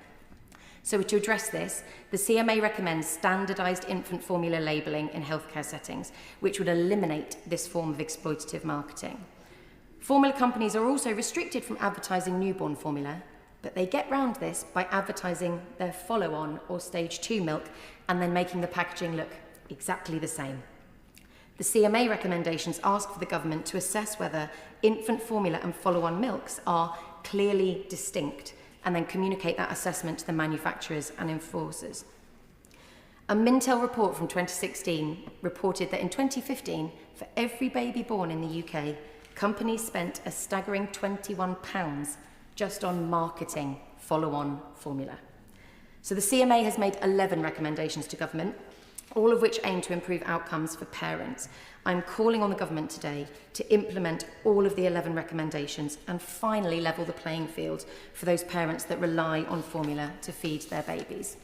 So to address this, the CMA recommends standardised infant formula labelling in healthcare settings, which would eliminate this form of exploitative marketing. Formula companies are also restricted from advertising newborn formula, but they get round this by advertising their follow-on or stage 2 milk and then making the packaging look exactly the same. The CMA recommendations ask for the government to assess whether infant formula and follow-on milks are clearly distinct and then communicate that assessment to the manufacturers and enforcers. A Mintel report from 2016 reported that in 2015, for every baby born in the UK, companies spent a staggering £21 just on marketing follow-on formula. So the CMA has made 11 recommendations to government, all of which aim to improve outcomes for parents. I'm calling on the government today to implement all of the 11 recommendations and finally level the playing field for those parents that rely on formula to feed their babies.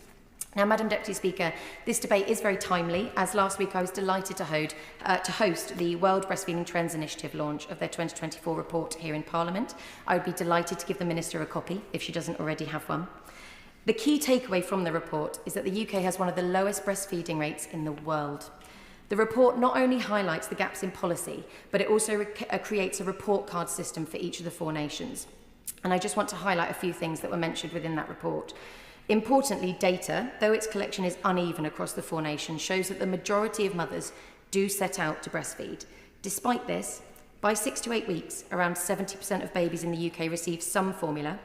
Now, Madam Deputy Speaker, this debate is very timely, as last week I was delighted to host the World Breastfeeding Trends Initiative launch of their 2024 report here in Parliament. I would be delighted to give the Minister a copy if she doesn't already have one. The key takeaway from the report is that the UK has one of the lowest breastfeeding rates in the world. The report not only highlights the gaps in policy, but it also creates a report card system for each of the 4 nations. And I just want to highlight a few things that were mentioned within that report. Importantly, data, though its collection is uneven across the 4 nations, shows that the majority of mothers do set out to breastfeed. Despite this, by 6 to 8 weeks, around 70% of babies in the UK receive some formula,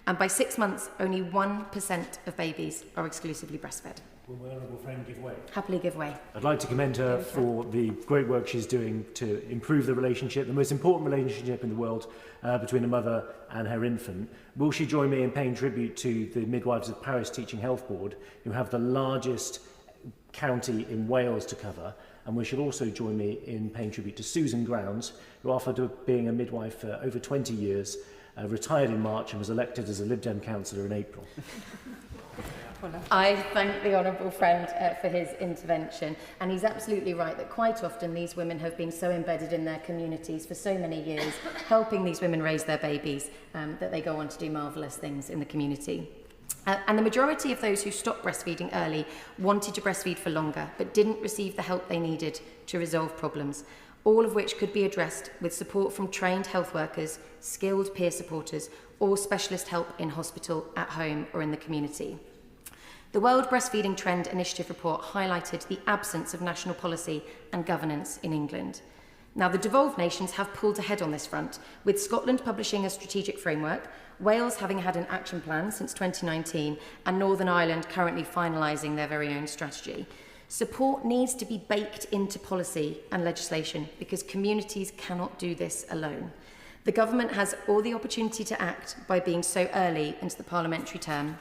and by 6 months, only 1% of babies are exclusively breastfed. Will my honourable friend give way? Happily give way. I'd like to commend her for the great work she's doing to improve the relationship, the most important relationship in the world between a mother and her infant. Will she join me in paying tribute to the Midwives of Paris Teaching Health Board, who have the largest county in Wales to cover? And we should also join me in paying tribute to Susan Grounds, who after being a midwife for over 20 years, retired in March and was elected as a Lib Dem councillor in April. I thank the honourable friend for his intervention, and he's absolutely right that quite often these women have been so embedded in their communities for so many years, helping these women raise their babies, that they go on to do marvellous things in the community. And the majority of those who stopped breastfeeding early wanted to breastfeed for longer, but didn't receive the help they needed to resolve problems, all of which could be addressed with support from trained health workers, skilled peer supporters, or specialist help in hospital, at home, or in the community. The World Breastfeeding Trend Initiative report highlighted the absence of national policy and governance in England. Now, the devolved nations have pulled ahead on this front, with Scotland publishing a strategic framework, Wales having had an action plan since 2019, and Northern Ireland currently finalising their very own strategy. Support needs to be baked into policy and legislation because communities cannot do this alone. The government has all the opportunity to act by being so early into the parliamentary term.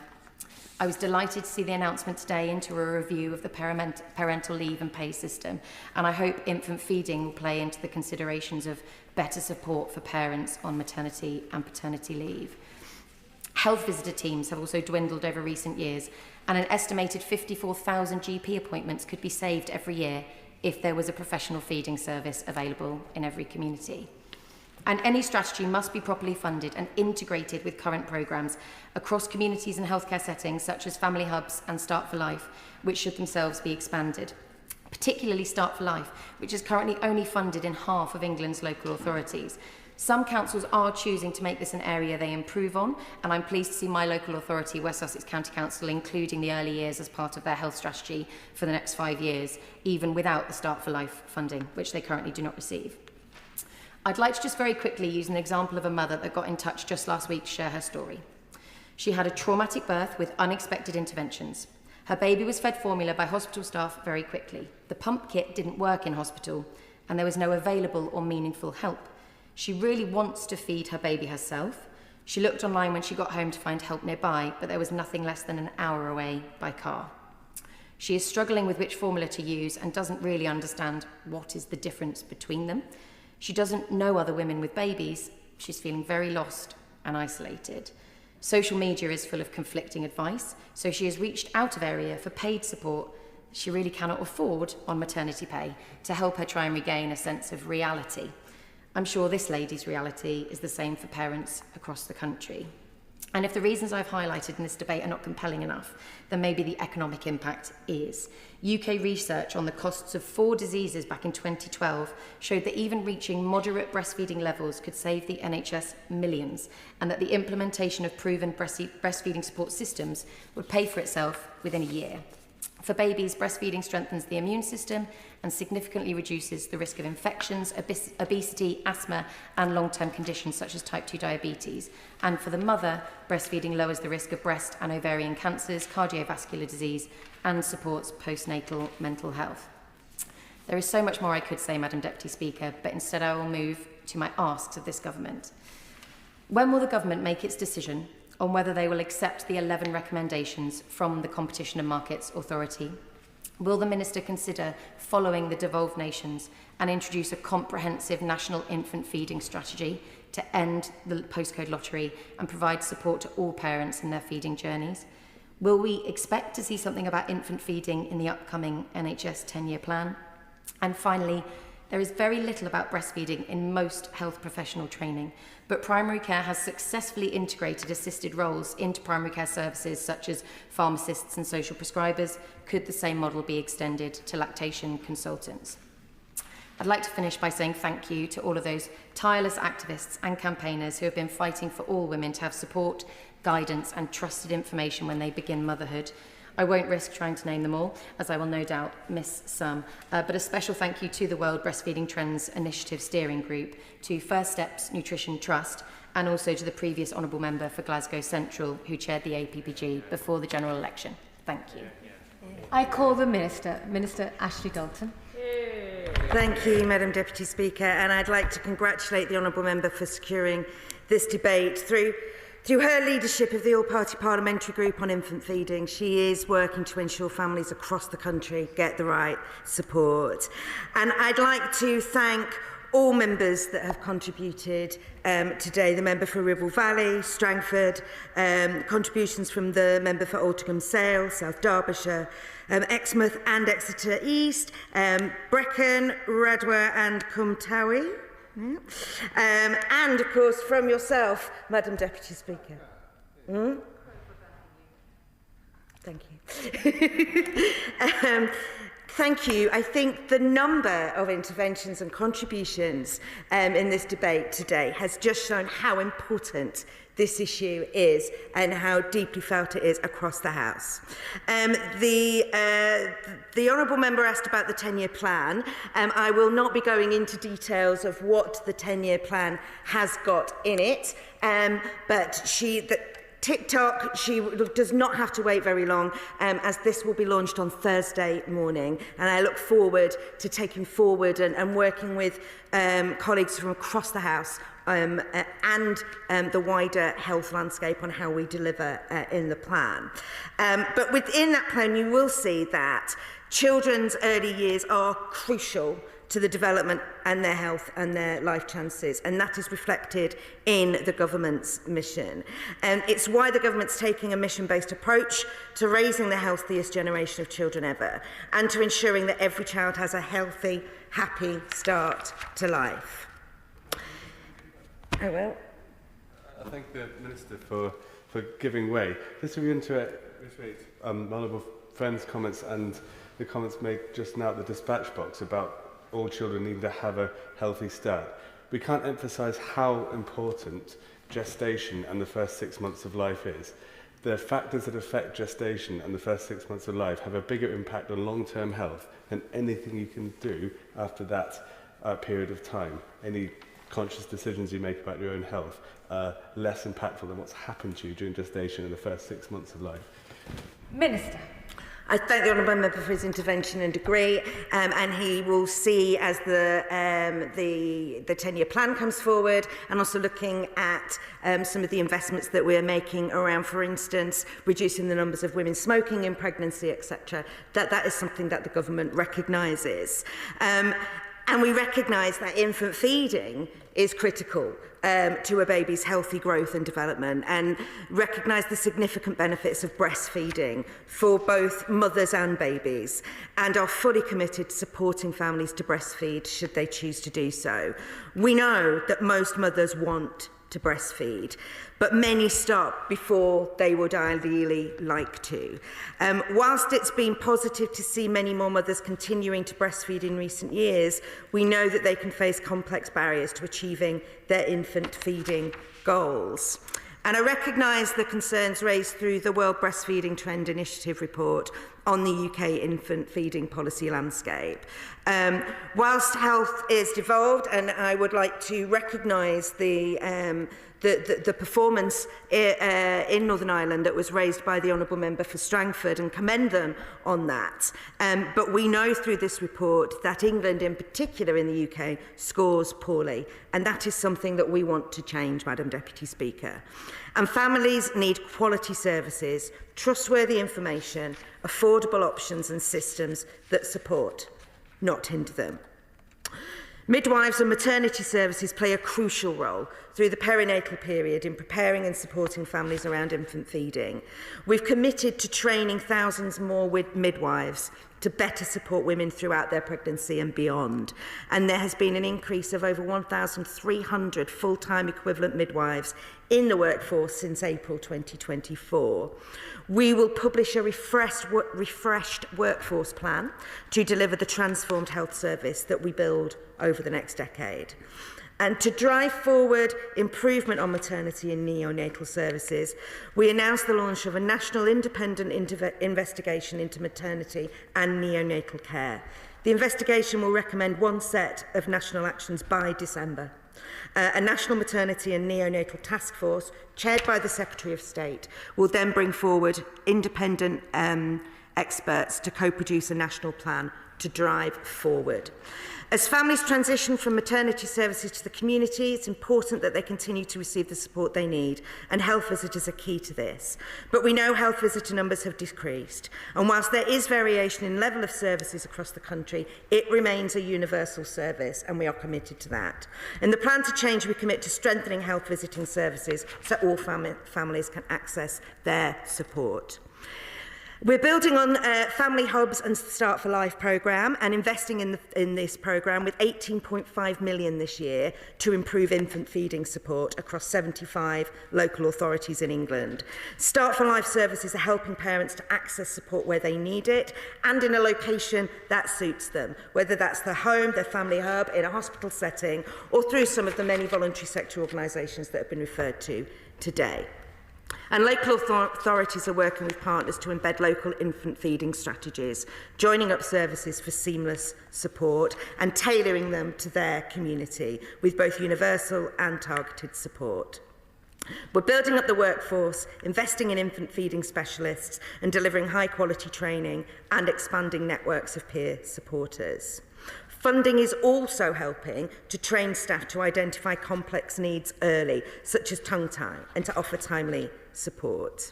I was delighted to see the announcement today into a review of the parental leave and pay system, and I hope infant feeding will play into the considerations of better support for parents on maternity and paternity leave. Health visitor teams have also dwindled over recent years, and an estimated 54,000 GP appointments could be saved every year if there was a professional feeding service available in every community. And any strategy must be properly funded and integrated with current programmes across communities and healthcare settings such as family hubs and Start for Life, which should themselves be expanded. Particularly Start for Life, which is currently only funded in half of England's local authorities. Some councils are choosing to make this an area they improve on, and I'm pleased to see my local authority, West Sussex County Council, including the early years as part of their health strategy for the next 5 years, even without the Start for Life funding, which they currently do not receive. I'd like to just very quickly use an example of a mother that got in touch just last week to share her story. She had a traumatic birth with unexpected interventions. Her baby was fed formula by hospital staff very quickly. The pump kit didn't work in hospital, and there was no available or meaningful help. She really wants to feed her baby herself. She looked online when she got home to find help nearby, but there was nothing less than an hour away by car. She is struggling with which formula to use and doesn't really understand what is the difference between them. She doesn't know other women with babies. She's feeling very lost and isolated. Social media is full of conflicting advice, so she has reached out of area for paid support she really cannot afford on maternity pay to help her try and regain a sense of reality. I'm sure this lady's reality is the same for parents across the country. And if the reasons I've highlighted in this debate are not compelling enough, then maybe the economic impact is. UK research on the costs of 4 diseases back in 2012 showed that even reaching moderate breastfeeding levels could save the NHS millions, and that the implementation of proven breastfeeding support systems would pay for itself within a year. For babies, breastfeeding strengthens the immune system and significantly reduces the risk of infections, obesity, asthma, and long-term conditions such as type 2 diabetes. And for the mother, breastfeeding lowers the risk of breast and ovarian cancers, cardiovascular disease, and supports postnatal mental health. There is so much more I could say, Madam Deputy Speaker, but instead I will move to my asks of this government. When will the government make its decision on whether they will accept the 11 recommendations from the Competition and Markets Authority? Will the Minister consider following the devolved nations and introduce a comprehensive national infant feeding strategy to end the postcode lottery and provide support to all parents in their feeding journeys? Will we expect to see something about infant feeding in the upcoming NHS 10-year plan? And finally, there is very little about breastfeeding in most health professional training, but primary care has successfully integrated assisted roles into primary care services such as pharmacists and social prescribers. Could the same model be extended to lactation consultants? I'd like to finish by saying thank you to all of those tireless activists and campaigners who have been fighting for all women to have support, guidance and trusted information when they begin motherhood. I won't risk trying to name them all, as I will no doubt miss some. But a special thank you to the World Breastfeeding Trends Initiative Steering Group, to First Steps Nutrition Trust, and also to the previous Honourable Member for Glasgow Central, who chaired the APPG before the general election. Thank you. I call the Minister, Minister Ashley Dalton. Thank you, Madam Deputy Speaker, and I'd like to congratulate the Honourable Member for securing this debate. Through her leadership of the All-Party Parliamentary Group on Infant Feeding, she is working to ensure families across the country get the right support. And I'd like to thank all members that have contributed today, the member for Ribble Valley, Strangford, contributions from the member for Altrincham Sale, South Derbyshire, Exmouth and Exeter East, Brecon, Radwa and Cumtawi. Yeah. And of course from yourself, Madam Deputy Speaker. Thank you. Thank you. I think the number of interventions and contributions in this debate today has just shown how important this issue is and how deeply felt it is across the House. The Honourable Member asked about the 10-year plan. I will not be going into details of what the 10-year plan has got in it, but TikTok, she does not have to wait very long, as this will be launched on Thursday morning. And I look forward to taking forward and working with colleagues from across the House and the wider health landscape on how we deliver in the plan. But within that plan, you will see that children's early years are crucial to the development and their health and their life chances, and that is reflected in the government's mission. And it's why the government's taking a mission-based approach to raising the healthiest generation of children ever, and to ensuring that every child has a healthy, happy start to life. I will. I thank the Minister for giving way. Just to reiterate my honourable friend's comments and the comments made just now at the dispatch box about all children needing to have a healthy start. We can't emphasise how important gestation and the first 6 months of life is. The factors that affect gestation and the first 6 months of life have a bigger impact on long-term health than anything you can do after that period of time. Any conscious decisions you make about your own health are less impactful than what's happened to you during gestation in the first 6 months of life. Minister. I thank the Honourable Member for his intervention and agree, and he will see as the 10-year plan comes forward, and also looking at some of the investments that we're making around, for instance, reducing the numbers of women smoking in pregnancy, etc. That is something that the government recognises. And we recognise that infant feeding is critical to a baby's healthy growth and development, and recognise the significant benefits of breastfeeding for both mothers and babies, and are fully committed to supporting families to breastfeed should they choose to do so. We know that most mothers want to breastfeed, but many stop before they would ideally like to. Whilst it's been positive to see many more mothers continuing to breastfeed in recent years, we know that they can face complex barriers to achieving their infant feeding goals. And I recognise the concerns raised through the World Breastfeeding Trend Initiative report on the UK infant feeding policy landscape. Whilst health is devolved, and I would like to recognise the performance in Northern Ireland that was raised by the Honourable Member for Strangford, and commend them on that. But we know through this report that England in particular in the UK scores poorly, and that is something that we want to change, Madam Deputy Speaker. And families need quality services, trustworthy information, affordable options and systems that support, not hinder them. Midwives and maternity services play a crucial role through the perinatal period in preparing and supporting families around infant feeding. We've committed to training thousands more midwives to better support women throughout their pregnancy and beyond. And there has been an increase of over 1,300 full-time equivalent midwives in the workforce since April 2024. We will publish a refreshed workforce plan to deliver the transformed health service that we build over the next decade. And to drive forward improvement on maternity and neonatal services, we announced the launch of a national independent investigation into maternity and neonatal care. The investigation will recommend one set of national actions by December. A national maternity and neonatal task force, chaired by the Secretary of State, will then bring forward independent experts to co-produce a national plan to drive forward. As families transition from maternity services to the community, it's important that they continue to receive the support they need, and health visitors are key to this. But we know health visitor numbers have decreased, and whilst there is variation in level of services across the country, it remains a universal service, and we are committed to that. In the plan to change, we commit to strengthening health visiting services so all families can access their support. We're building on Family Hubs and Start for Life programme, and investing in this programme with 18.5 million this year to improve infant feeding support across 75 local authorities in England. Start for Life services are helping parents to access support where they need it and in a location that suits them, whether that's their home, their family hub, in a hospital setting, or through some of the many voluntary sector organisations that have been referred to today. And local authorities are working with partners to embed local infant feeding strategies, joining up services for seamless support and tailoring them to their community with both universal and targeted support. We're building up the workforce, investing in infant feeding specialists and delivering high quality training and expanding networks of peer supporters. Funding is also helping to train staff to identify complex needs early, such as tongue tie, and to offer timely support.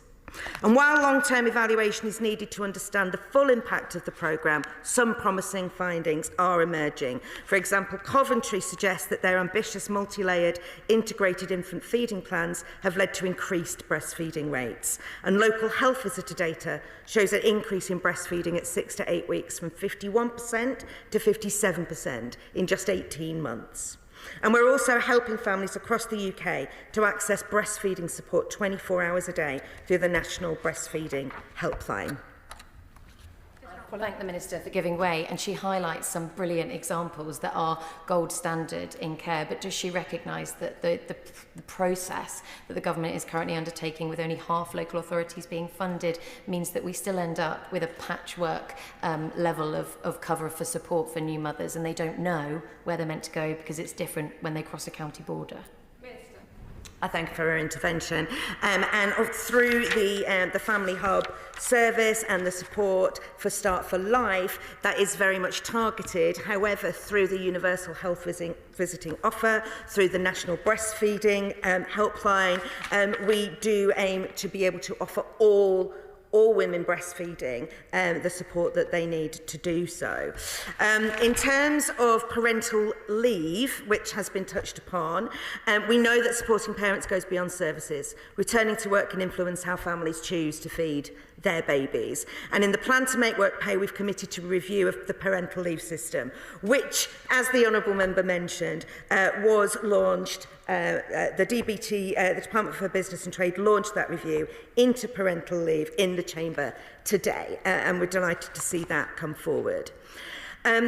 And while long-term evaluation is needed to understand the full impact of the programme, some promising findings are emerging. For example, Coventry suggests that their ambitious multi-layered integrated infant feeding plans have led to increased breastfeeding rates. And local health visitor data shows an increase in breastfeeding at 6 to 8 weeks from 51% to 57% in just 18 months. And we're also helping families across the UK to access breastfeeding support 24 hours a day through the National Breastfeeding Helpline. Well, thank the Minister for giving way, and she highlights some brilliant examples that are gold standard in care, but does she recognise that the process that the government is currently undertaking with only half local authorities being funded means that we still end up with a patchwork level of cover for support for new mothers, and they don't know where they're meant to go because it's different when they cross a county border? I thank her for her intervention. And through the Family Hub service and the support for Start for Life, that is very much targeted. However, through the Universal Health Visiting Offer, through the National Breastfeeding Helpline, we do aim to be able to offer all women breastfeeding the support that they need to do so. In terms of parental leave, which has been touched upon, we know that supporting parents goes beyond services. Returning to work can influence how families choose to feed their babies. And in the plan to make work pay, we've committed to a review of the parental leave system, which, as the Honourable Member mentioned, was launched. The DBT, the Department for Business and Trade, launched that review into parental leave in the Chamber today, and we're delighted to see that come forward.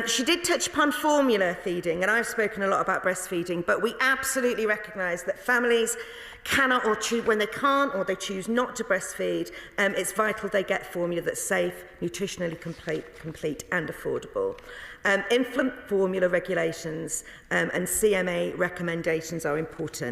She did touch upon formula feeding, and I've spoken a lot about breastfeeding, but we absolutely recognise that families cannot, or choose, when they can't or they choose not to breastfeed, it's vital they get formula that's safe, nutritionally complete and affordable. Infant formula regulations and CMA recommendations are important.